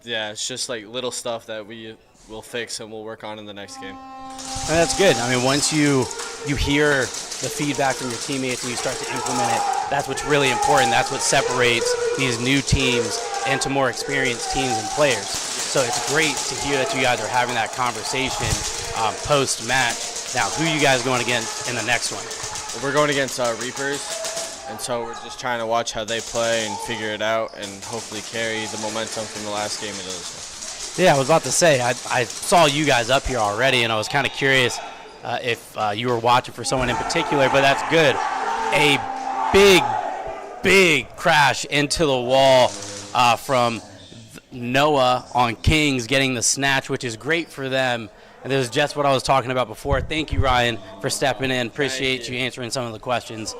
yeah, it's just like little stuff that we will fix and we'll work on in the next game. And that's good. I mean, once you hear the feedback from your teammates and you start to implement it, that's what's really important. That's what separates these new teams into more experienced teams and players. So it's great to hear that you guys are having that conversation post-match. Now, who are you guys going against in the next one? We're going against Reapers, and so we're just trying to watch how they play and figure it out and hopefully carry the momentum from the last game into this one. Yeah, I was about to say, I saw you guys up here already, and I was kind of curious if you were watching for someone in particular, but that's good. A big crash into the wall from Noah on Kings getting the snatch, which is great for them. And this is just what I was talking about before. Thank you, Ryan, for stepping in. Appreciate you answering some of the questions.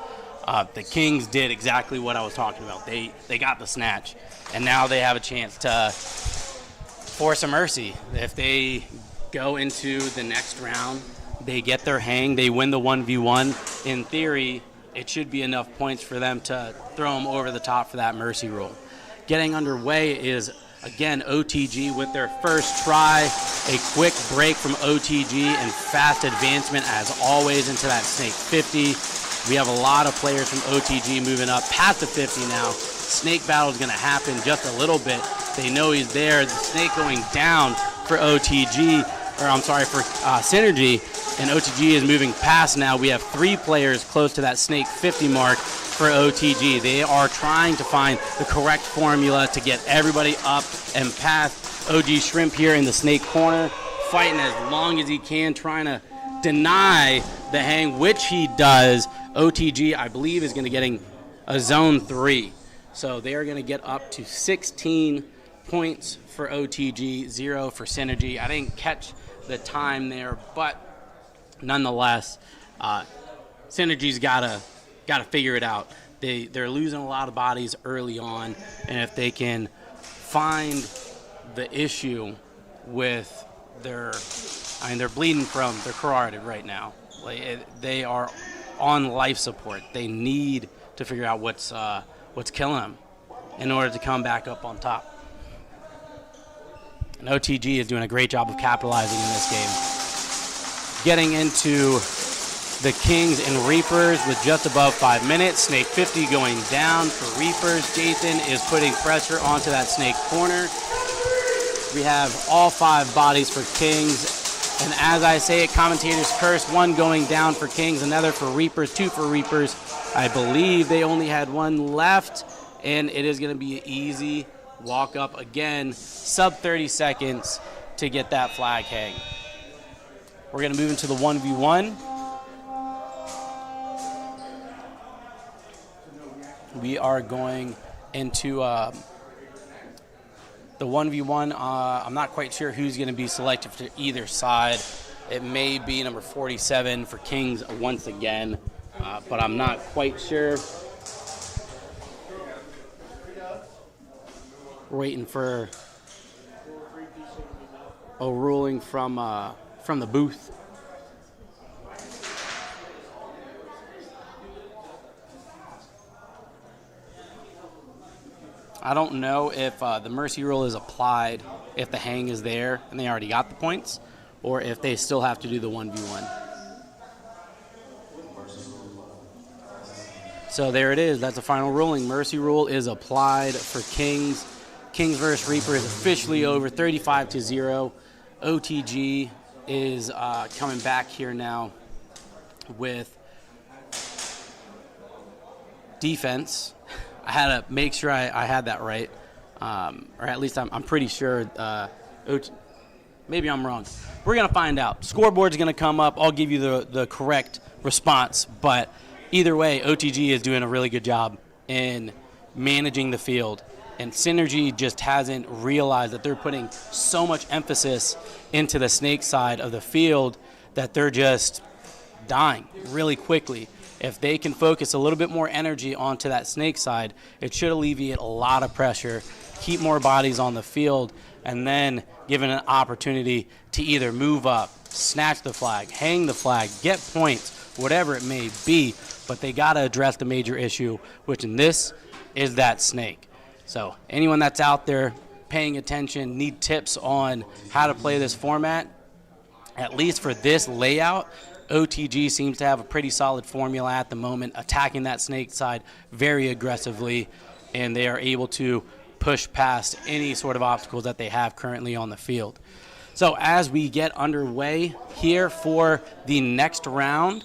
The Kings did exactly what I was talking about. They got the snatch, and now they have a chance to force a mercy. If they go into the next round, they get their hang, they win the 1v1. In theory, it should be enough points for them to throw them over the top for that mercy rule. Getting underway is, again, OTG with their first try. A quick break from OTG and fast advancement, as always, into that Snake 50. We have a lot of players from OTG moving up past the 50 now. Snake battle is going to happen just a little bit. They know he's there. The Snake going down for OTG, or I'm sorry, for Synergy, and OTG is moving past now. We have 3 players close to that Snake 50 mark for OTG. They are trying to find the correct formula to get everybody up and past. OG Shrimp here in the Snake corner, fighting as long as he can, trying to deny the hang, which he does. OTG, I believe, is going to getting a zone 3. So they are going to get up to 16 points for OTG, 0 for Synergy. I didn't catch the time there, but nonetheless, Synergy's gotta figure it out. They're losing a lot of bodies early on, and if they can find the issue with they're bleeding from, they're carotid right now. They are on life support. They need to figure out what's killing them in order to come back up on top. And OTG is doing a great job of capitalizing in this game. Getting into the Kings and Reapers with just above 5 minutes. Snake 50 going down for Reapers. Jason is putting pressure onto that Snake corner. We have all 5 bodies for Kings. And as I say it, commentators curse. 1 going down for Kings, another for Reapers, 2 for Reapers. I believe they only had 1 left, and it is going to be an easy walk up again. Sub 30 seconds to get that flag hang. We're going to move into the 1v1. We are going into the 1v1, I'm not quite sure who's going to be selected for either side. It may be number 47 for Kings once again, but I'm not quite sure. We're waiting for a ruling from the booth. I don't know if the mercy rule is applied if the hang is there and they already got the points, or if they still have to do the 1v1. So there it is. That's the final ruling. Mercy rule is applied for Kings. Kings versus Reaper is officially over, 35-0. OTG is coming back here now with defense. I had to make sure I had that right, or at least I'm pretty sure. Maybe I'm wrong. We're going to find out. Scoreboard's going to come up. I'll give you the correct response, but either way, OTG is doing a really good job in managing the field, and Synergy just hasn't realized that they're putting so much emphasis into the Snake side of the field that they're just dying really quickly. If they can focus a little bit more energy onto that Snake side, it should alleviate a lot of pressure, keep more bodies on the field, and then given an opportunity to either move up, snatch the flag, hang the flag, get points, whatever it may be. But they got to address the major issue, which in this is that Snake. So anyone that's out there paying attention, need tips on how to play this format, at least for this layout, OTG seems to have a pretty solid formula at the moment, attacking that Snake side very aggressively, and they are able to push past any sort of obstacles that they have currently on the field. So as we get underway here for the next round,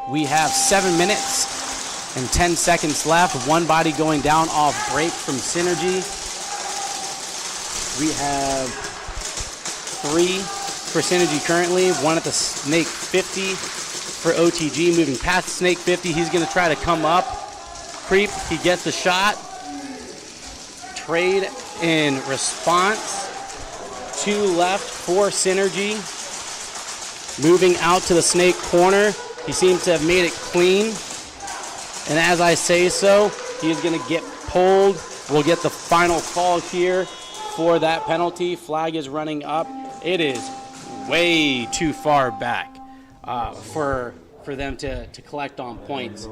we have 7 minutes and 10 seconds left. 1 body going down off break from Synergy. We have 3 for Synergy currently, 1 at the Snake 50 for OTG, moving past Snake 50. He's going to try to come up. Creep, he gets the shot. Trade in response. 2 left for Synergy. Moving out to the Snake corner. He seems to have made it clean. And as I say so, he's going to get pulled. We'll get the final call here for that penalty. Flag is running up. It is way too far back for them to collect on points.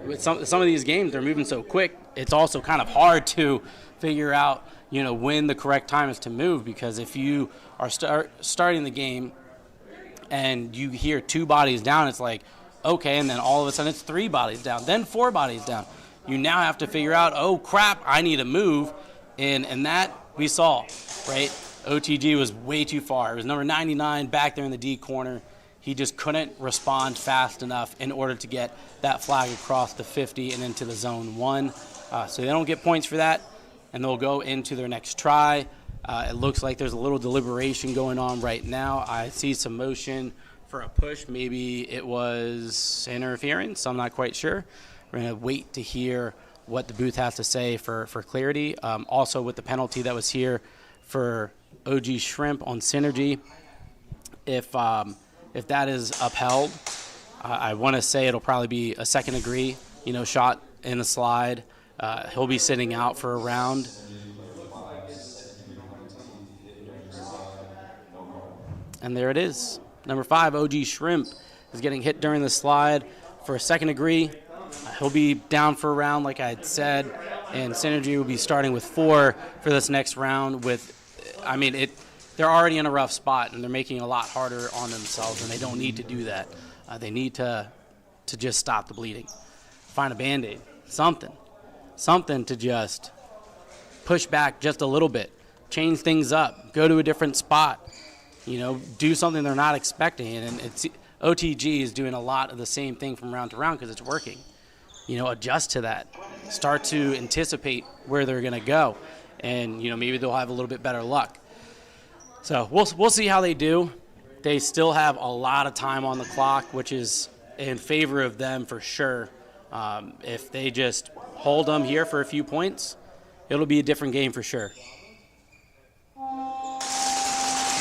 With some of these games, they're moving so quick. It's also kind of hard to figure out, when the correct time is to move, because if you are starting the game and you hear 2 bodies down, it's like, okay, and then all of a sudden it's 3 bodies down, then 4 bodies down. You now have to figure out, oh crap, I need to move, and that we saw, right? OTG was way too far. It was number 99 back there in the D corner. He just couldn't respond fast enough in order to get that flag across the 50 and into the zone 1. So they don't get points for that, and they'll go into their next try. It looks like there's a little deliberation going on right now. I see some motion for a push. Maybe it was interference. I'm not quite sure. We're going to wait to hear what the booth has to say for clarity. Also with the penalty that was here for OG Shrimp on Synergy, if that is upheld, I want to say it'll probably be a second degree, shot in the slide. He'll be sitting out for a round. And there it is. Number 5, OG Shrimp, is getting hit during the slide for a second degree. He'll be down for a round, like I had said, and Synergy will be starting with 4 for this next round. They're already in a rough spot, and they're making it a lot harder on themselves, and they don't need to do that. They need to just stop the bleeding. Find a Band-Aid, something to just push back just a little bit, change things up, go to a different spot, do something they're not expecting. And OTG is doing a lot of the same thing from round to round because it's working. Adjust to that. Start to anticipate where they're going to go, and maybe they'll have a little bit better luck. So we'll see how they do. They still have a lot of time on the clock, which is in favor of them for sure. If they just hold them here for a few points, it'll be a different game for sure.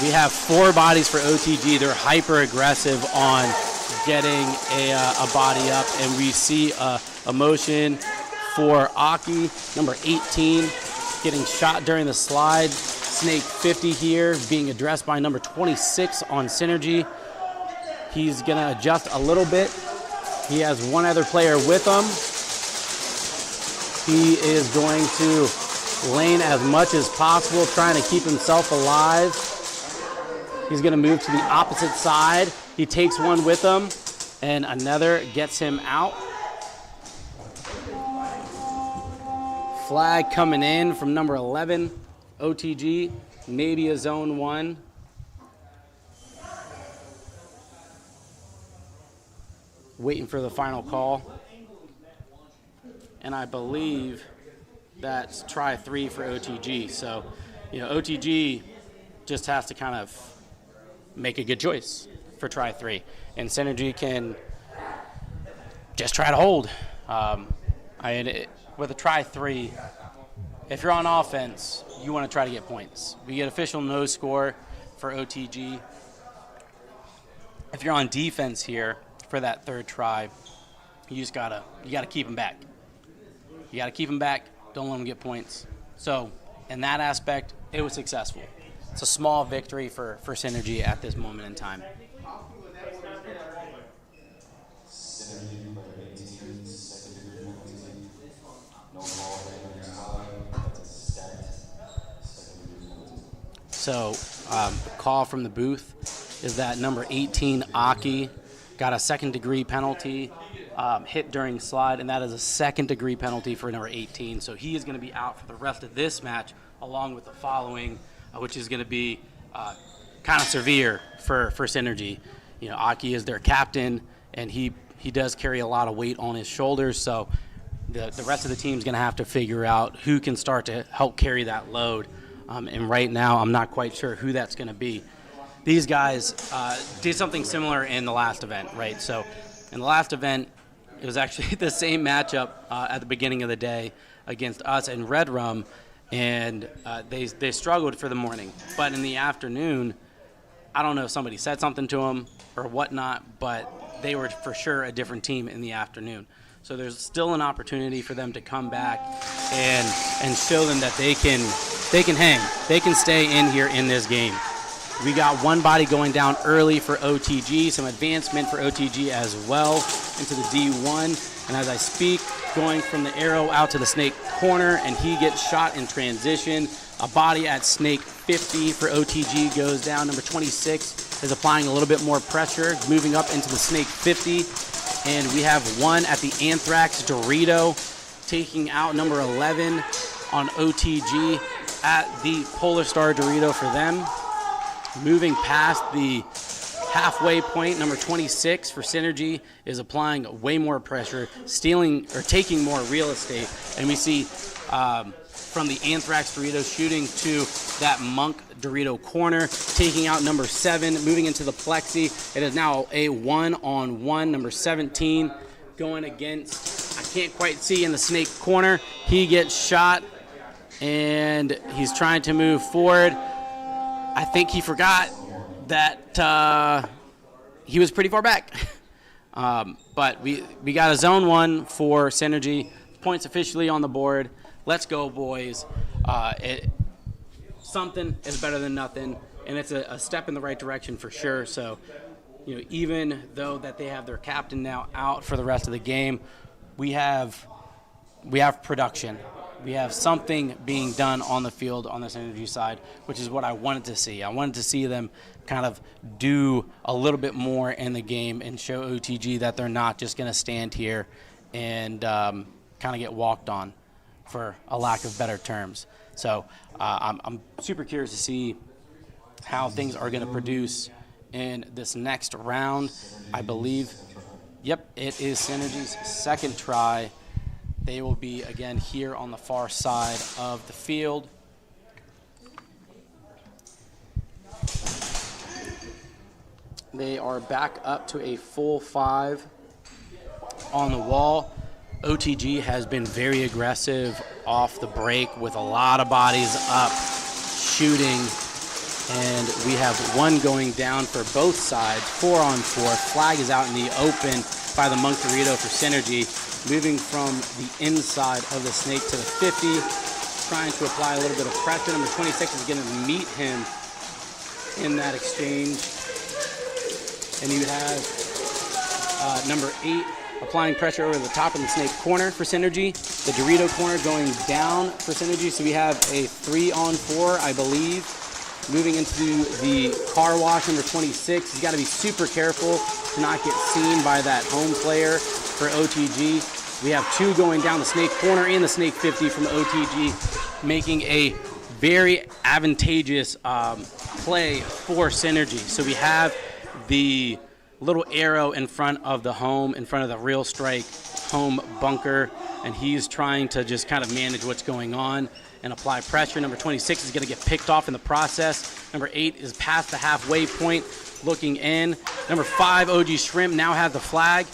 We have 4 bodies for OTG. They're hyper aggressive on getting a body up, and we see a motion for Aki, number 18, getting shot during the slide. Snake 50 here, being addressed by number 26 on Synergy. He's going to adjust a little bit. He has one other player with him. He is going to lane as much as possible, trying to keep himself alive. He's going to move to the opposite side. He takes one with him, and another gets him out. Flag coming in from number 11, OTG, maybe a zone 1. Waiting for the final call. And I believe that's try 3 for OTG. So, OTG just has to kind of make a good choice for try 3. And Synergy can just try to hold. With a try 3, if you're on offense, you want to try to get points. We get official no score for OTG. If you're on defense here for that 3rd try, you gotta keep them back. You gotta keep them back. Don't let them get points. So in that aspect, it was successful. It's a small victory for Synergy at this moment in time. So call from the booth is that number 18, Aki, got a second-degree penalty, hit during slide, and that is a second-degree penalty for number 18. So he is going to be out for the rest of this match, along with the following, which is going to be kind of severe for Synergy. Aki is their captain, and he does carry a lot of weight on his shoulders. So the rest of the team is going to have to figure out who can start to help carry that load. And right now, I'm not quite sure who that's going to be. These guys did something similar in the last event, right? So in the last event, it was actually the same matchup at the beginning of the day against us and Red Rum, and they struggled for the morning. But in the afternoon, I don't know if somebody said something to them or whatnot, but they were for sure a different team in the afternoon. So there's still an opportunity for them to come back and show them that they can hang. They can stay in here in this game. We got one body going down early for OTG, some advancement for OTG as well into the D1. And as I speak, going from the arrow out to the snake corner, and he gets shot in transition. A body at snake 50 for OTG goes down. Number 26 is applying a little bit more pressure, moving up into the snake 50. And we have one at the Anthrax Dorito, taking out number 11 on OTG at the Polar Star Dorito for them. Moving past the halfway point, number 26 for Synergy is applying way more pressure, stealing or taking more real estate. And we see from the Anthrax Dorito shooting to that Monk Dorito corner, taking out number 7, moving into the Plexi. It is now a 1-on-1, number 17 going against can't quite see in the snake corner. He gets shot, and he's trying to move forward. I think he forgot that he was pretty far back. But we got a zone 1 for Synergy. Points officially on the board. Let's go, boys. Something is better than nothing, and it's a step in the right direction for sure. So, even though that they have their captain now out for the rest of the game, we have production. We have something being done on the field on this Synergy side, which is what I wanted to see. I wanted to see them kind of do a little bit more in the game and show OTG that they're not just going to stand here and kind of get walked on, for a lack of better terms. So I'm super curious to see how things are going to produce in this next round. I believe, yep, it is Synergy's second try. They will be, again, here on the far side of the field. They are back up to a full 5 on the wall. OTG has been very aggressive off the break with a lot of bodies up, shooting. And we have one going down for both sides, 4-on-4. Flag is out in the open by the Monk Dorito for Synergy. Moving from the inside of the snake to the 50, trying to apply a little bit of pressure. Number 26 is going to meet him in that exchange. And you have number 8 applying pressure over the top of the snake corner for Synergy. The Dorito corner going down for Synergy. So we have a 3-on-4, I believe. Moving into the car wash, number 26. He's got to be super careful to not get seen by that home player for OTG. We have 2 going down the snake corner and the snake 50 from OTG, making a very advantageous play for Synergy. So we have the little arrow in front of the home, in front of the real strike home bunker, and he's trying to just kind of manage what's going on and apply pressure. Number 26 is going to get picked off in the process. Number 8 is past the halfway point, looking in. Number 5, OG Shrimp, now has the flag.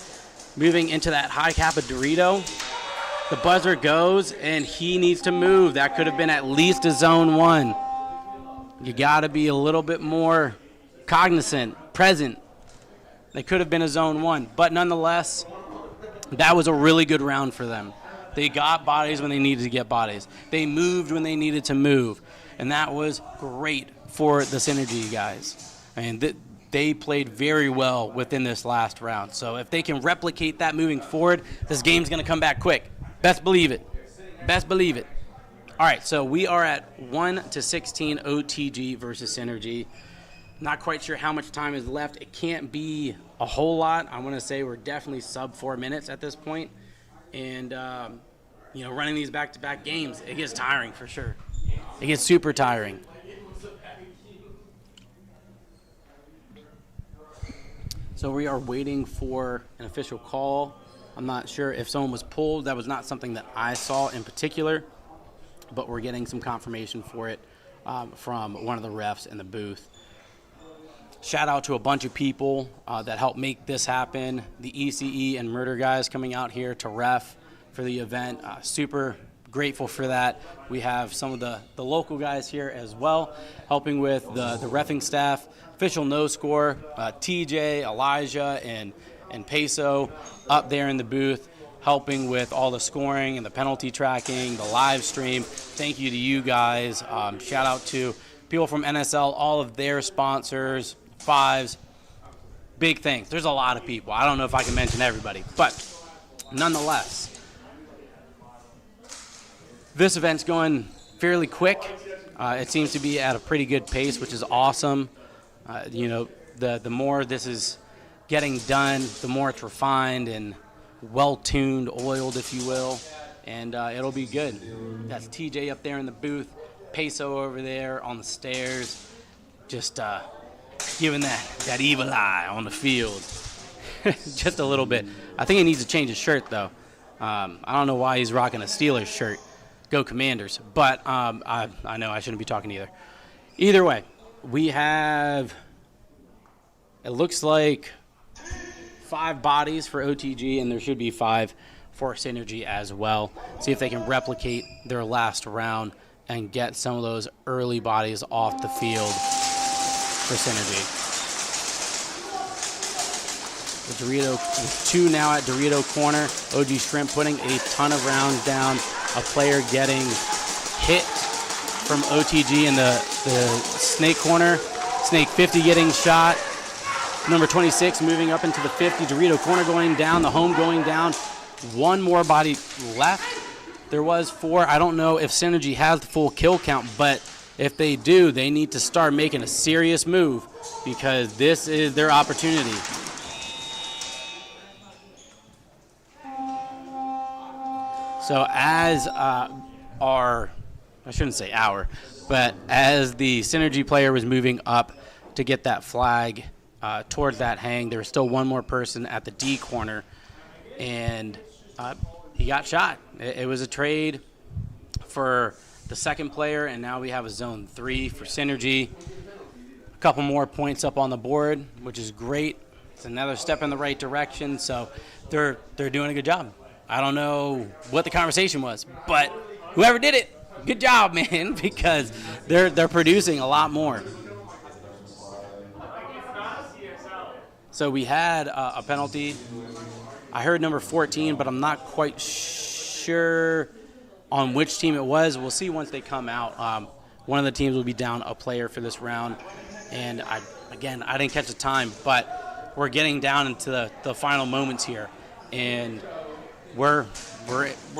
Moving into that high Kappa Dorito. The buzzer goes, and he needs to move. That could have been at least a zone 1. You got to be a little bit more cognizant, present. They could have been a zone 1. But nonetheless, that was a really good round for them. They got bodies when they needed to get bodies. They moved when they needed to move. And that was great for the Synergy guys. And they played very well within this last round. So if they can replicate that moving forward, this game's going to come back quick. Best believe it. Best believe it. All right, so we are at 1-16 OTG versus Synergy. Not quite sure how much time is left. It can't be a whole lot. I want to say we're definitely sub 4 minutes at this point. And, running these back-to-back games, it gets tiring for sure. It gets super tiring. So we are waiting for an official call. I'm not sure if someone was pulled. That was not something that I saw in particular, but we're getting some confirmation for it from one of the refs in the booth. Shout out to a bunch of people that helped make this happen. The ECE and Murder guys coming out here to ref for the event. Super grateful for that. We have some of the local guys here as well, helping with the reffing staff. Official no score, TJ, Elijah, and Peso up there in the booth, helping with all the scoring and the penalty tracking, the live stream. Thank you to you guys. Shout out to people from NSL, all of their sponsors, Fives. Big thanks. There's a lot of people. I don't know if I can mention everybody, but nonetheless, this event's going fairly quick. It seems to be at a pretty good pace, which is awesome. The more this is getting done, the more it's refined and well-tuned, oiled, if you will, and it'll be good. That's TJ up there in the booth, Peso over there on the stairs, just giving that evil eye on the field. Just a little bit. I think he needs to change his shirt, though. I don't know why he's rocking a Steelers shirt. Go Commanders. But I know I shouldn't be talking either. Either way, we have, it looks like 5 bodies for OTG, and there should be 5 for Synergy as well. See if they can replicate their last round and get some of those early bodies off the field for Synergy. The Dorito, with 2 now at Dorito corner. OG Shrimp putting a ton of rounds down. A player getting hit from OTG in the snake corner. Snake 50 getting shot. Number 26 moving up into the 50. Dorito corner going down. The home going down. 1 more body left. There was 4. I don't know if Synergy has the full kill count, but if they do, they need to start making a serious move because this is their opportunity. So as but as the Synergy player was moving up to get that flag towards that hang, there was still 1 more person at the D corner, and he got shot. It was a trade for the second player, and now we have a zone 3 for Synergy. A couple more points up on the board, which is great. It's another step in the right direction, so they're doing a good job. I don't know what the conversation was, but whoever did it, good job, man, because they're producing a lot more. So we had a penalty. I heard number 14, but I'm not quite sure on which team it was. We'll see once they come out. One of the teams will be down a player for this round. And I didn't catch the time, but we're getting down into the final moments here. And we're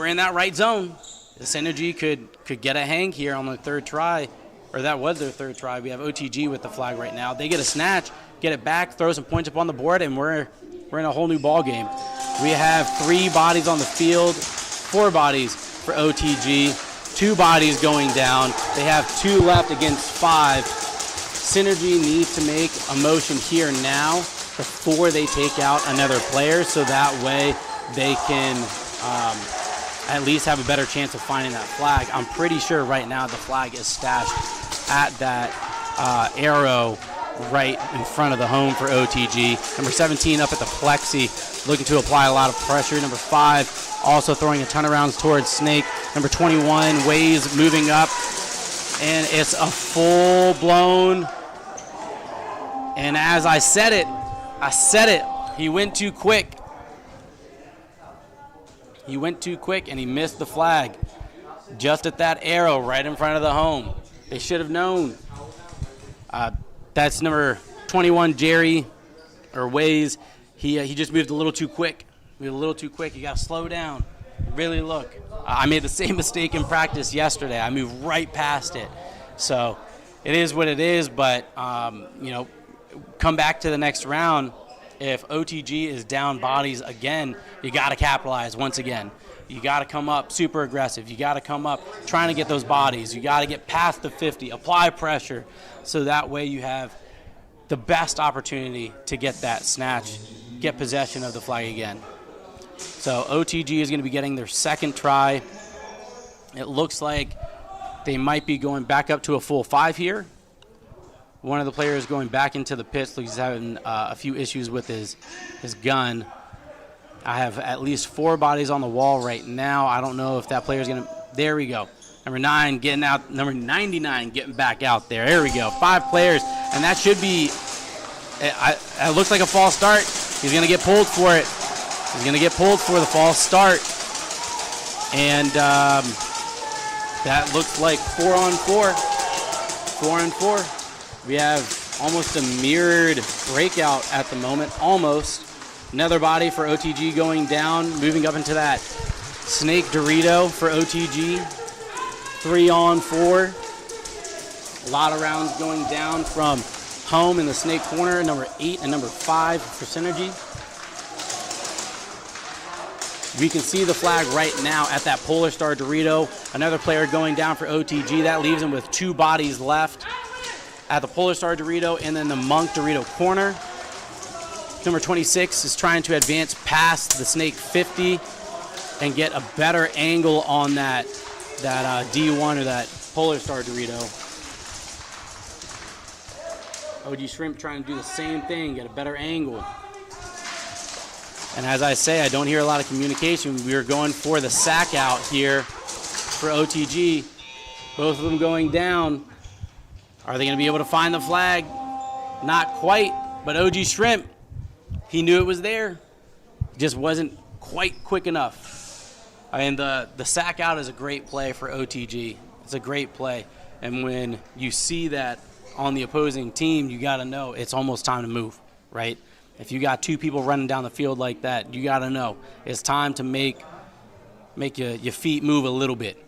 in that right zone. The Synergy could get a hang here on the 3rd try, or that was their 3rd try. We have OTG with the flag right now. They get a snatch, get it back, throw some points up on the board, and we're in a whole new ball game. We have 3 bodies on the field, 4 bodies for OTG, 2 bodies going down. They have 2 left against 5. Synergy needs to make a motion here now before they take out another player, so that way they can at least have a better chance of finding that flag. I'm pretty sure right now the flag is stashed at that arrow right in front of the home for OTG. Number 17 up at the plexi, looking to apply a lot of pressure. Number 5 also throwing a ton of rounds towards Snake. Number 21, Waze moving up, and it's a full-blown, and as I said it, he went too quick. He went too quick, and he missed the flag just at that arrow right in front of the home. They should have known. That's number 21, Jerry, or Waze. He just moved a little too quick. You got to slow down. Really look. I made the same mistake in practice yesterday. I moved right past it. So it is what it is, but, come back to the next round. If OTG is down bodies again, you got to capitalize once again. You got to come up super aggressive. You got to come up trying to get those bodies. You got to get past the 50, apply pressure, so that way you have the best opportunity to get that snatch, get possession of the flag again. So OTG is going to be getting their 2nd try. It looks like they might be going back up to a full 5 here. One of the players going back into the pits. He's having a few issues with his gun. I have at least 4 bodies on the wall right now. I don't know if that player's going to... There we go. Number 9 getting out. Number 99 getting back out there. There we go. 5 players. And that should be... It looks like a false start. He's going to get pulled for it. He's going to get pulled for the false start. And that looks like 4 on 4. 4 on 4. We have almost a mirrored breakout at the moment, almost. Another body for OTG going down, moving up into that Snake Dorito for OTG. 3 on 4. A lot of rounds going down from home in the Snake corner, number 8 and number 5 for Synergy. We can see the flag right now at that Polar Star Dorito. Another player going down for OTG. That leaves him with 2 bodies left at the Polar Star Dorito and then the Monk Dorito corner. Number 26 is trying to advance past the Snake 50 and get a better angle on that D1 or that Polar Star Dorito. OG Shrimp trying to do the same thing, get a better angle. And as I say, I don't hear a lot of communication. We are going for the sack out here for OTG. Both of them going down. Are they going to be able to find the flag? Not quite, but OG Shrimp, he knew it was there. Just wasn't quite quick enough. I mean, the sack out is a great play for OTG. It's a great play. And when you see that on the opposing team, you got to know it's almost time to move, right? If you got two people running down the field like that, you got to know it's time to make your feet move a little bit.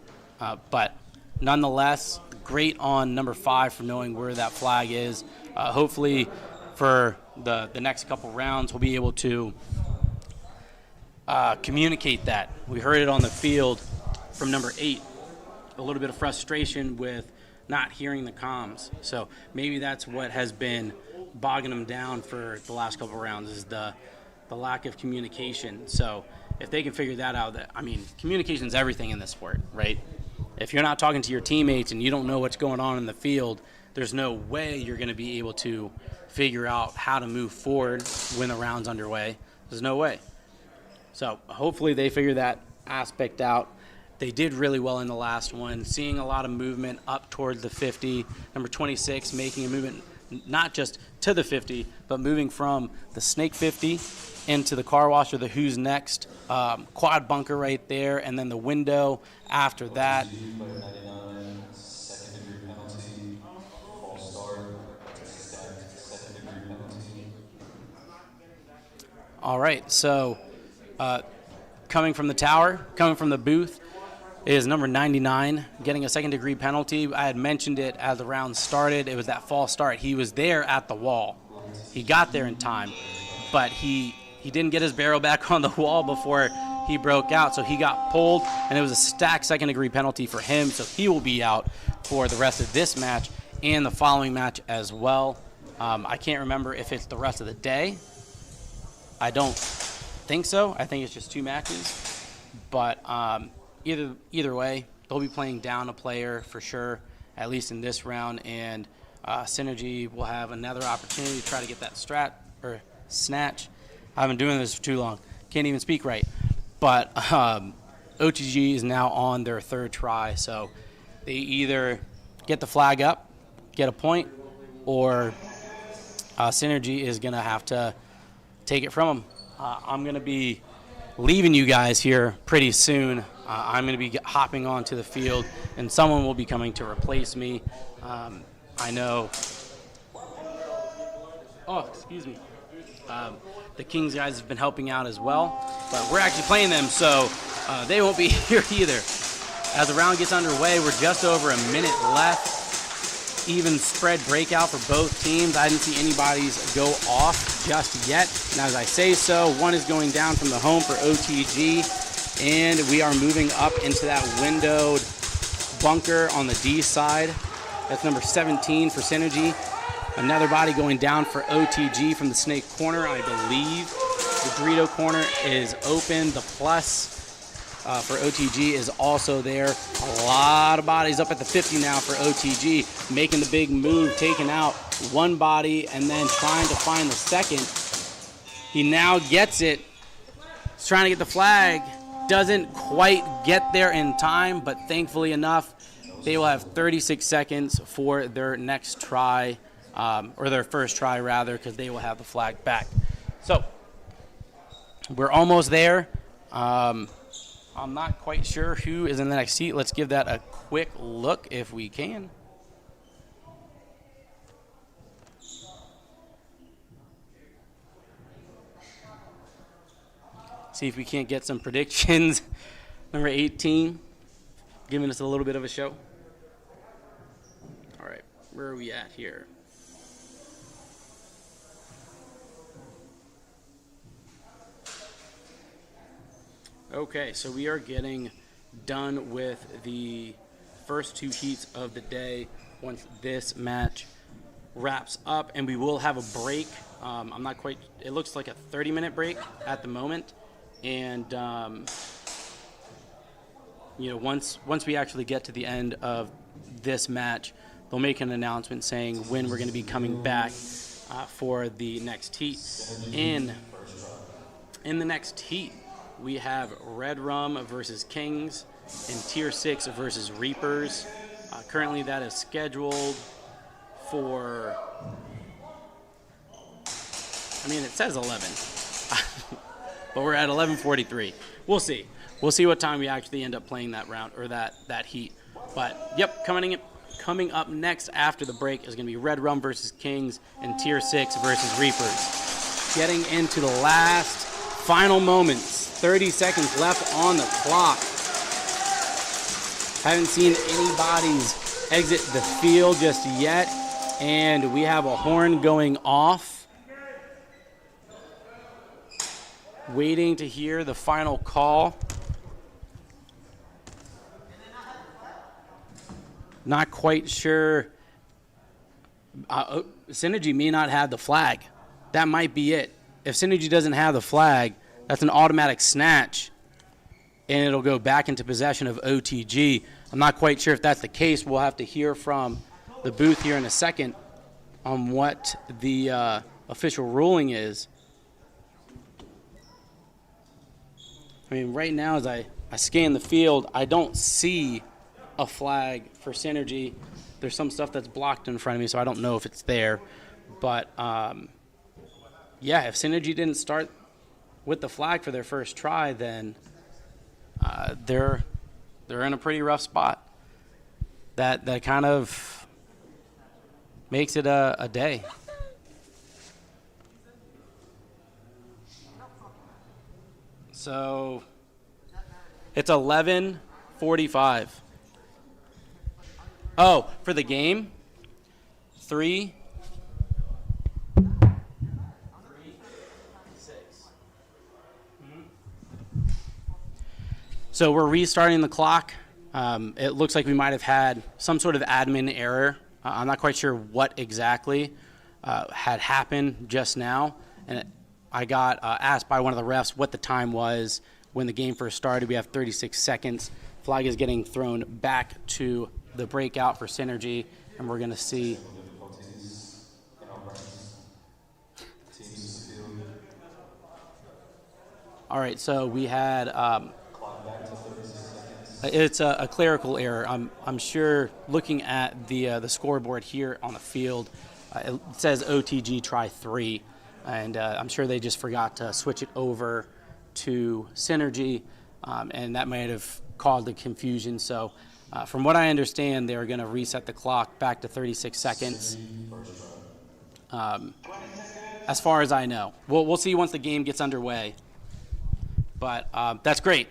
But nonetheless, great on number 5 for knowing where that flag is. Hopefully for the next couple rounds, we'll be able to communicate that. We heard it on the field from number 8, a little bit of frustration with not hearing the comms. So maybe that's what has been bogging them down for the last couple rounds, is the lack of communication. So if they can figure that out, communication is everything in this sport, right? If you're not talking to your teammates and you don't know what's going on in the field, there's no way you're going to be able to figure out how to move forward when the round's underway. There's no way. So hopefully they figure that aspect out. They did really well in the last one, seeing a lot of movement up towards the 50. Number 26 making a movement not just to the 50, but moving from the Snake 50 into the car wash, or the Who's Next quad bunker right there, and then the window after that. All right, so coming from the tower, coming from the booth, is number 99, getting a second-degree penalty. I had mentioned it as the round started. It was that false start. He was there at the wall. He got there in time, but he didn't get his barrel back on the wall before he broke out, so he got pulled, and it was a stacked second-degree penalty for him, so he will be out for the rest of this match and the following match as well. I can't remember if it's the rest of the day. I don't think so. I think it's just 2 matches, but either way, they'll be playing down a player for sure, at least in this round, and Synergy will have another opportunity to try to get that snatch. I've been doing this for too long. Can't even speak right. But OTG is now on their 3rd try, so they either get the flag up, get a point, or Synergy is going to have to take it from them. I'm going to be leaving you guys here pretty soon. I'm going to be hopping onto the field, and someone will be coming to replace me. I know. Oh, excuse me. The Kings guys have been helping out as well, but we're actually playing them, so they won't be here either. As the round gets underway, we're just over a minute left. Even spread breakout for both teams. I didn't see anybody's go off just yet. And as I say so, one is going down from the home for OTG, and we are moving up into that windowed bunker on the D side. That's number 17 for Synergy. Another body going down for OTG from the Snake corner, I believe. The Dorito corner is open. The plus for OTG is also there. A lot of bodies up at the 50 now for OTG, making the big move, taking out one body and then trying to find the second. He now gets it. He's trying to get the flag. Doesn't quite get there in time, but thankfully enough, they will have 36 seconds for their next try, or their first try rather, because they will have the flag back. So we're almost there. I'm not quite sure who is in the next seat. Let's give that a quick look if we can. See if we can't get some predictions. Number 18, giving us a little bit of a show. All right, where are we at here? Okay, so we are getting done with the first 2 heats of the day once this match wraps up, and we will have a break. I'm not quite, it looks like a 30-minute break at the moment, and once we actually get to the end of this match, they'll make an announcement saying when we're going to be coming back for the next heat in In the next heat, we have Red Rum versus Kings and Tier 6 versus Reapers. Currently, that is scheduled for, I mean, it says 11, but we're at 11:43. We'll see. We'll see what time we actually end up playing that round or that heat. But, yep, coming up next after the break is going to be Red Rum versus Kings and Tier 6 versus Reapers. Getting into the last final moments. 30 seconds left on the clock. Haven't seen any bodies exit the field just yet. And we have a horn going off. Waiting to hear the final call. Not quite sure. Synergy may not have the flag. That might be it. If Synergy doesn't have the flag, that's an automatic snatch, and it'll go back into possession of OTG. I'm not quite sure if that's the case. We'll have to hear from the booth here in a second on what the official ruling is. I mean, right now as I scan the field, I don't see a flag for Synergy. There's some stuff that's blocked in front of me, so I don't know if it's there. But, yeah, if Synergy didn't start with the flag for their first try, then they're in a pretty rough spot. That kind of makes it a day. So it's 11:45. Oh, for the game, 3, 6. So we're restarting the clock. It looks like we might have had some sort of admin error. I'm not quite sure what exactly had happened just now. And I got asked by one of the refs what the time was when the game first started. We have 36 seconds. Flag is getting thrown back to the breakout for Synergy, and we're going to see. All right, so we had it's a clerical error. I'm sure looking at the scoreboard here on the field, it says OTG try 3, and I'm sure they just forgot to switch it over to Synergy, and that might have caused the confusion. So from what I understand, they're going to reset the clock back to 36 seconds. As far as I know. We'll see once the game gets underway. But that's great.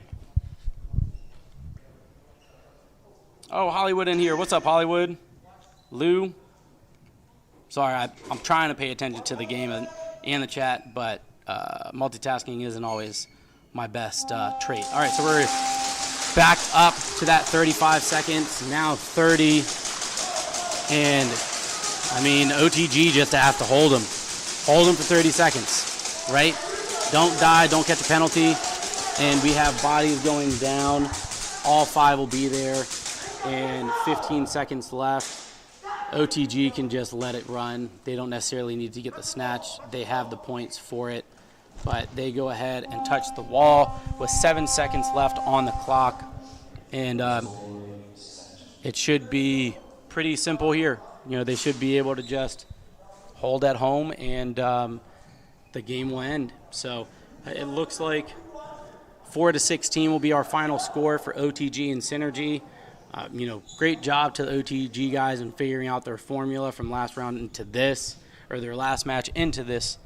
Oh, Hollywood in here. What's up, Hollywood? Lou? Sorry, I'm trying to pay attention to the game and the chat, but multitasking isn't always my best trait. All right, so we're back up to that 35 seconds, now 30. And, I mean, OTG just have to hold them. Hold them for 30 seconds, right? Don't die, don't catch a penalty. And we have bodies going down. All 5 will be there. And 15 seconds left. OTG can just let it run. They don't necessarily need to get the snatch. They have the points for it. But they go ahead and touch the wall with 7 seconds left on the clock. And it should be pretty simple here. You know, they should be able to just hold at home, and the game will end. So it looks like 4-16 will be our final score for OTG and Synergy. You know, great job to the OTG guys in figuring out their formula from last round into this, or their last match into this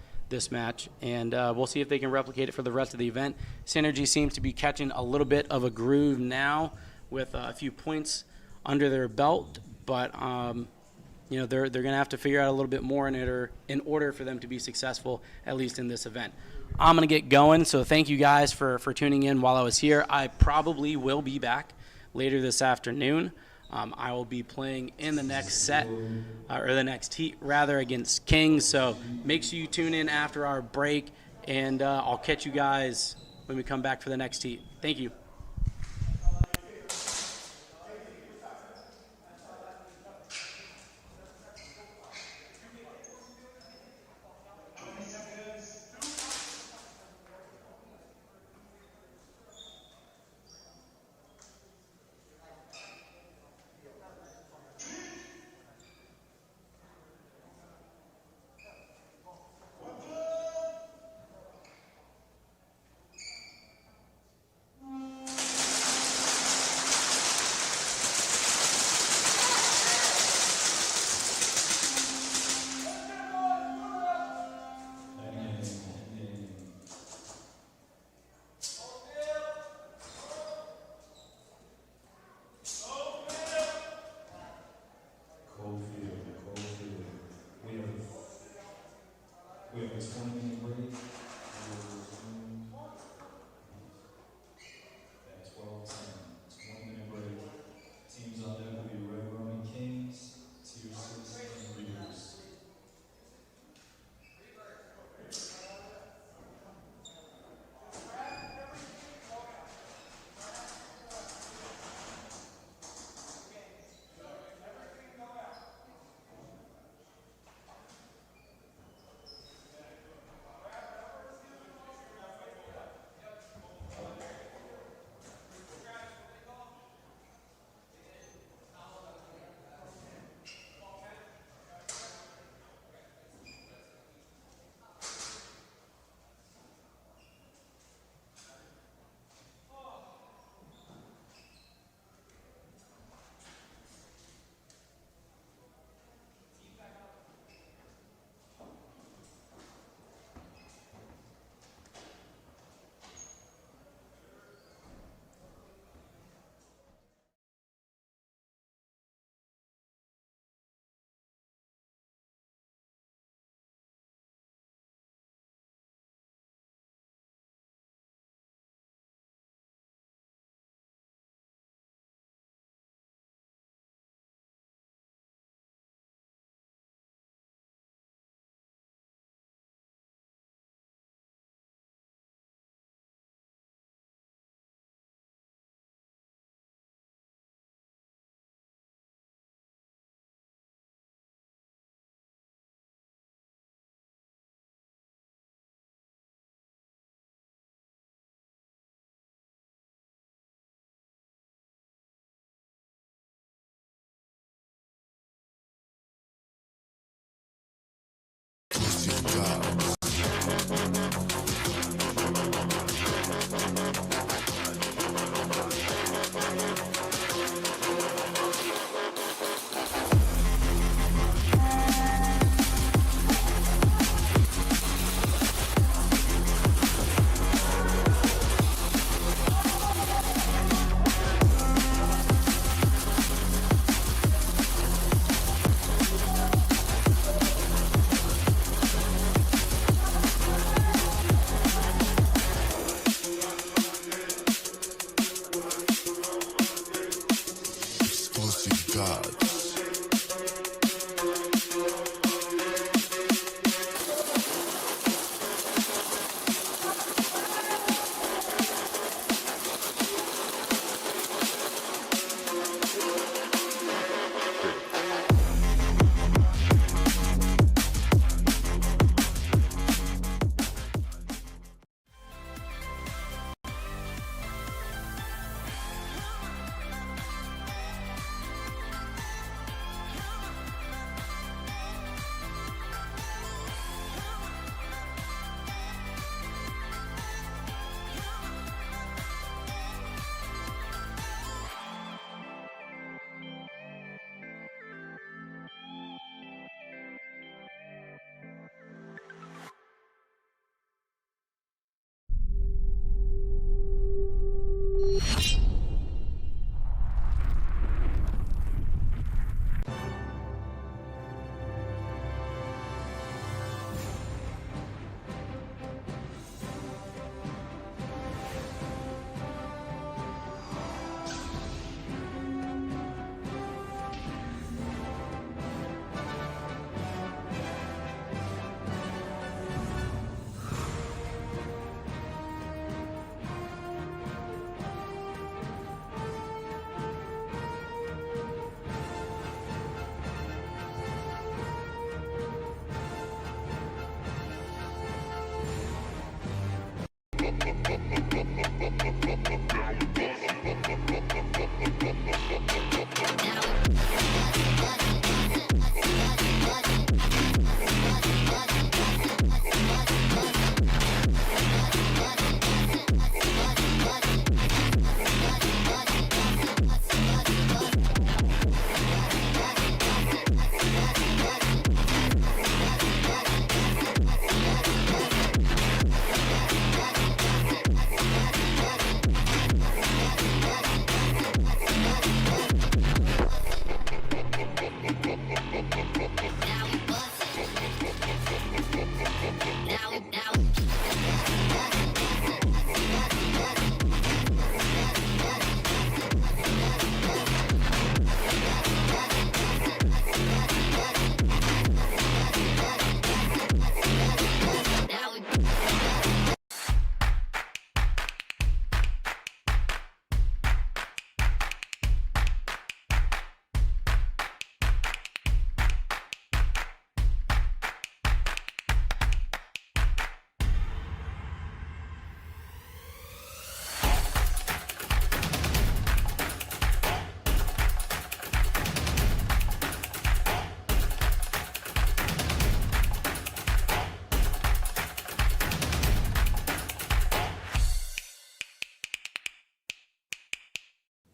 match, and we'll see if they can replicate it for the rest of the event. Synergy seems to be catching a little bit of a groove now with a few points under their belt, but you know, they're going to have to figure out a little bit more in order for them to be successful, at least in this event. I'm going to get going, so thank you guys for tuning in while I was here. I probably will be back later this afternoon. I will be playing in the next set, or the next heat, rather, against Kings. So make sure you tune in after our break, and I'll catch you guys when we come back for the next heat. Thank you. 20-minute break. We'll resume at 12:10. 20-minute break. Teams on deck will be Red Rum and Kings, Tier 6 and Readers.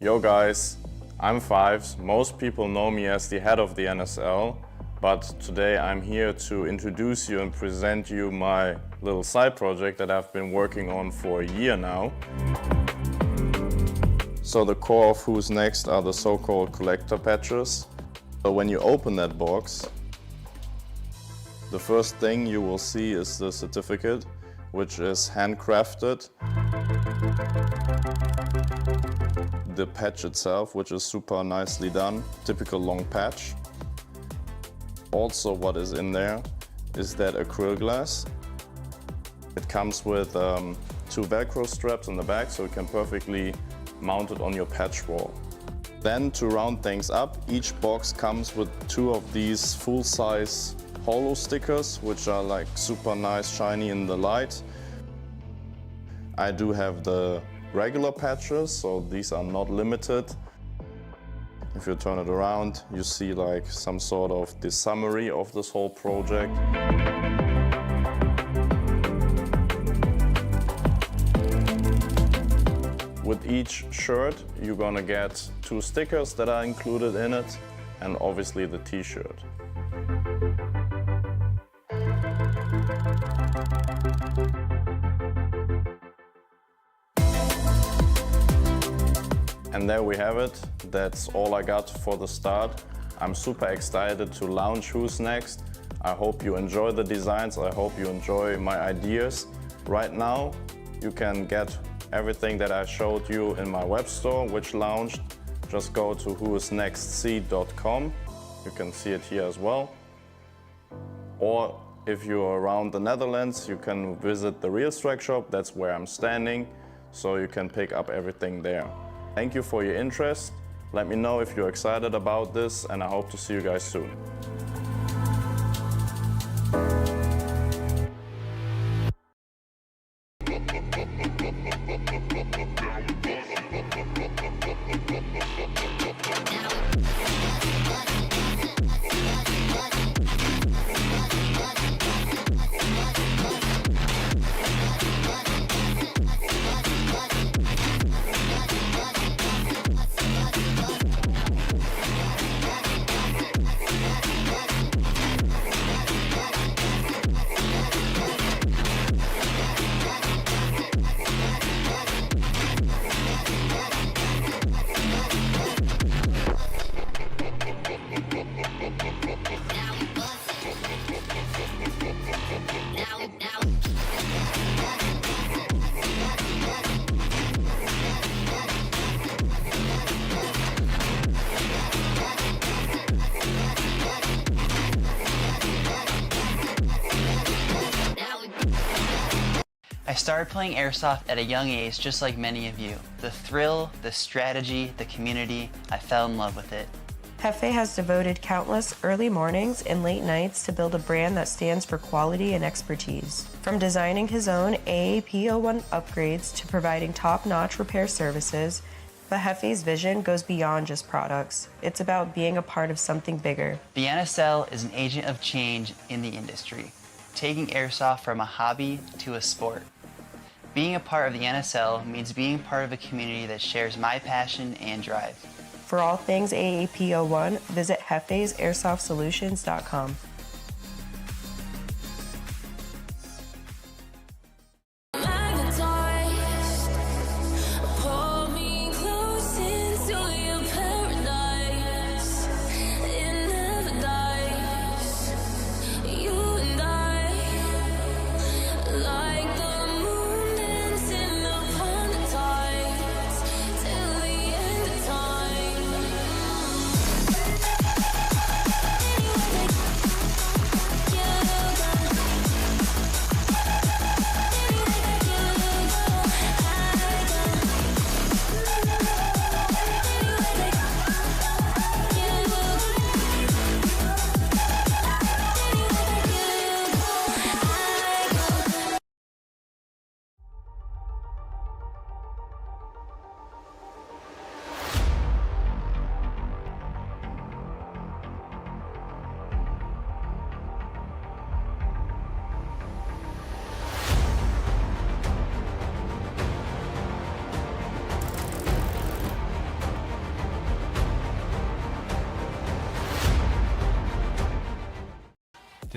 Yo guys, I'm Fives. Most people know me as the head of the NSL, but today I'm here to introduce you and present you my little side project that I've been working on for a year now. So the core of Who's Next are the so-called collector patches. So when you open that box, the first thing you will see is the certificate, which is handcrafted. The patch itself, which is super nicely done, typical long patch. Also what is in there is that acrylic glass. It comes with 2 Velcro straps on the back, so you can perfectly mount it on your patch wall. Then to round things up, each box comes with 2 of these full-size holo stickers, which are like super nice, shiny in the light. I do have the regular patches, so these are not limited. If you turn it around, you see like some sort of the summary of this whole project. With each shirt, you're gonna get 2 stickers that are included in it, and obviously the t-shirt. And there we have it. That's all I got for the start. I'm super excited to launch Who's Next. I hope you enjoy the designs. I hope you enjoy my ideas. Right now, you can get everything that I showed you in my web store, which launched. Just go to whoisnextc.com. You can see it here as well. Or if you're around the Netherlands, you can visit the Real Strike shop. That's where I'm standing, so you can pick up everything there. Thank you for your interest. Let me know if you're excited about this, and I hope to see you guys soon. I started playing Airsoft at a young age, just like many of you. The thrill, the strategy, the community, I fell in love with it. Hefe has devoted countless early mornings and late nights to build a brand that stands for quality and expertise. From designing his own AAP01 upgrades to providing top-notch repair services, but Hefe's vision goes beyond just products. It's about being a part of something bigger. The NSL is an agent of change in the industry, taking Airsoft from a hobby to a sport. Being a part of the NSL means being part of a community that shares my passion and drive. For all things AAP01, visit hefesairsoft.solutions.com.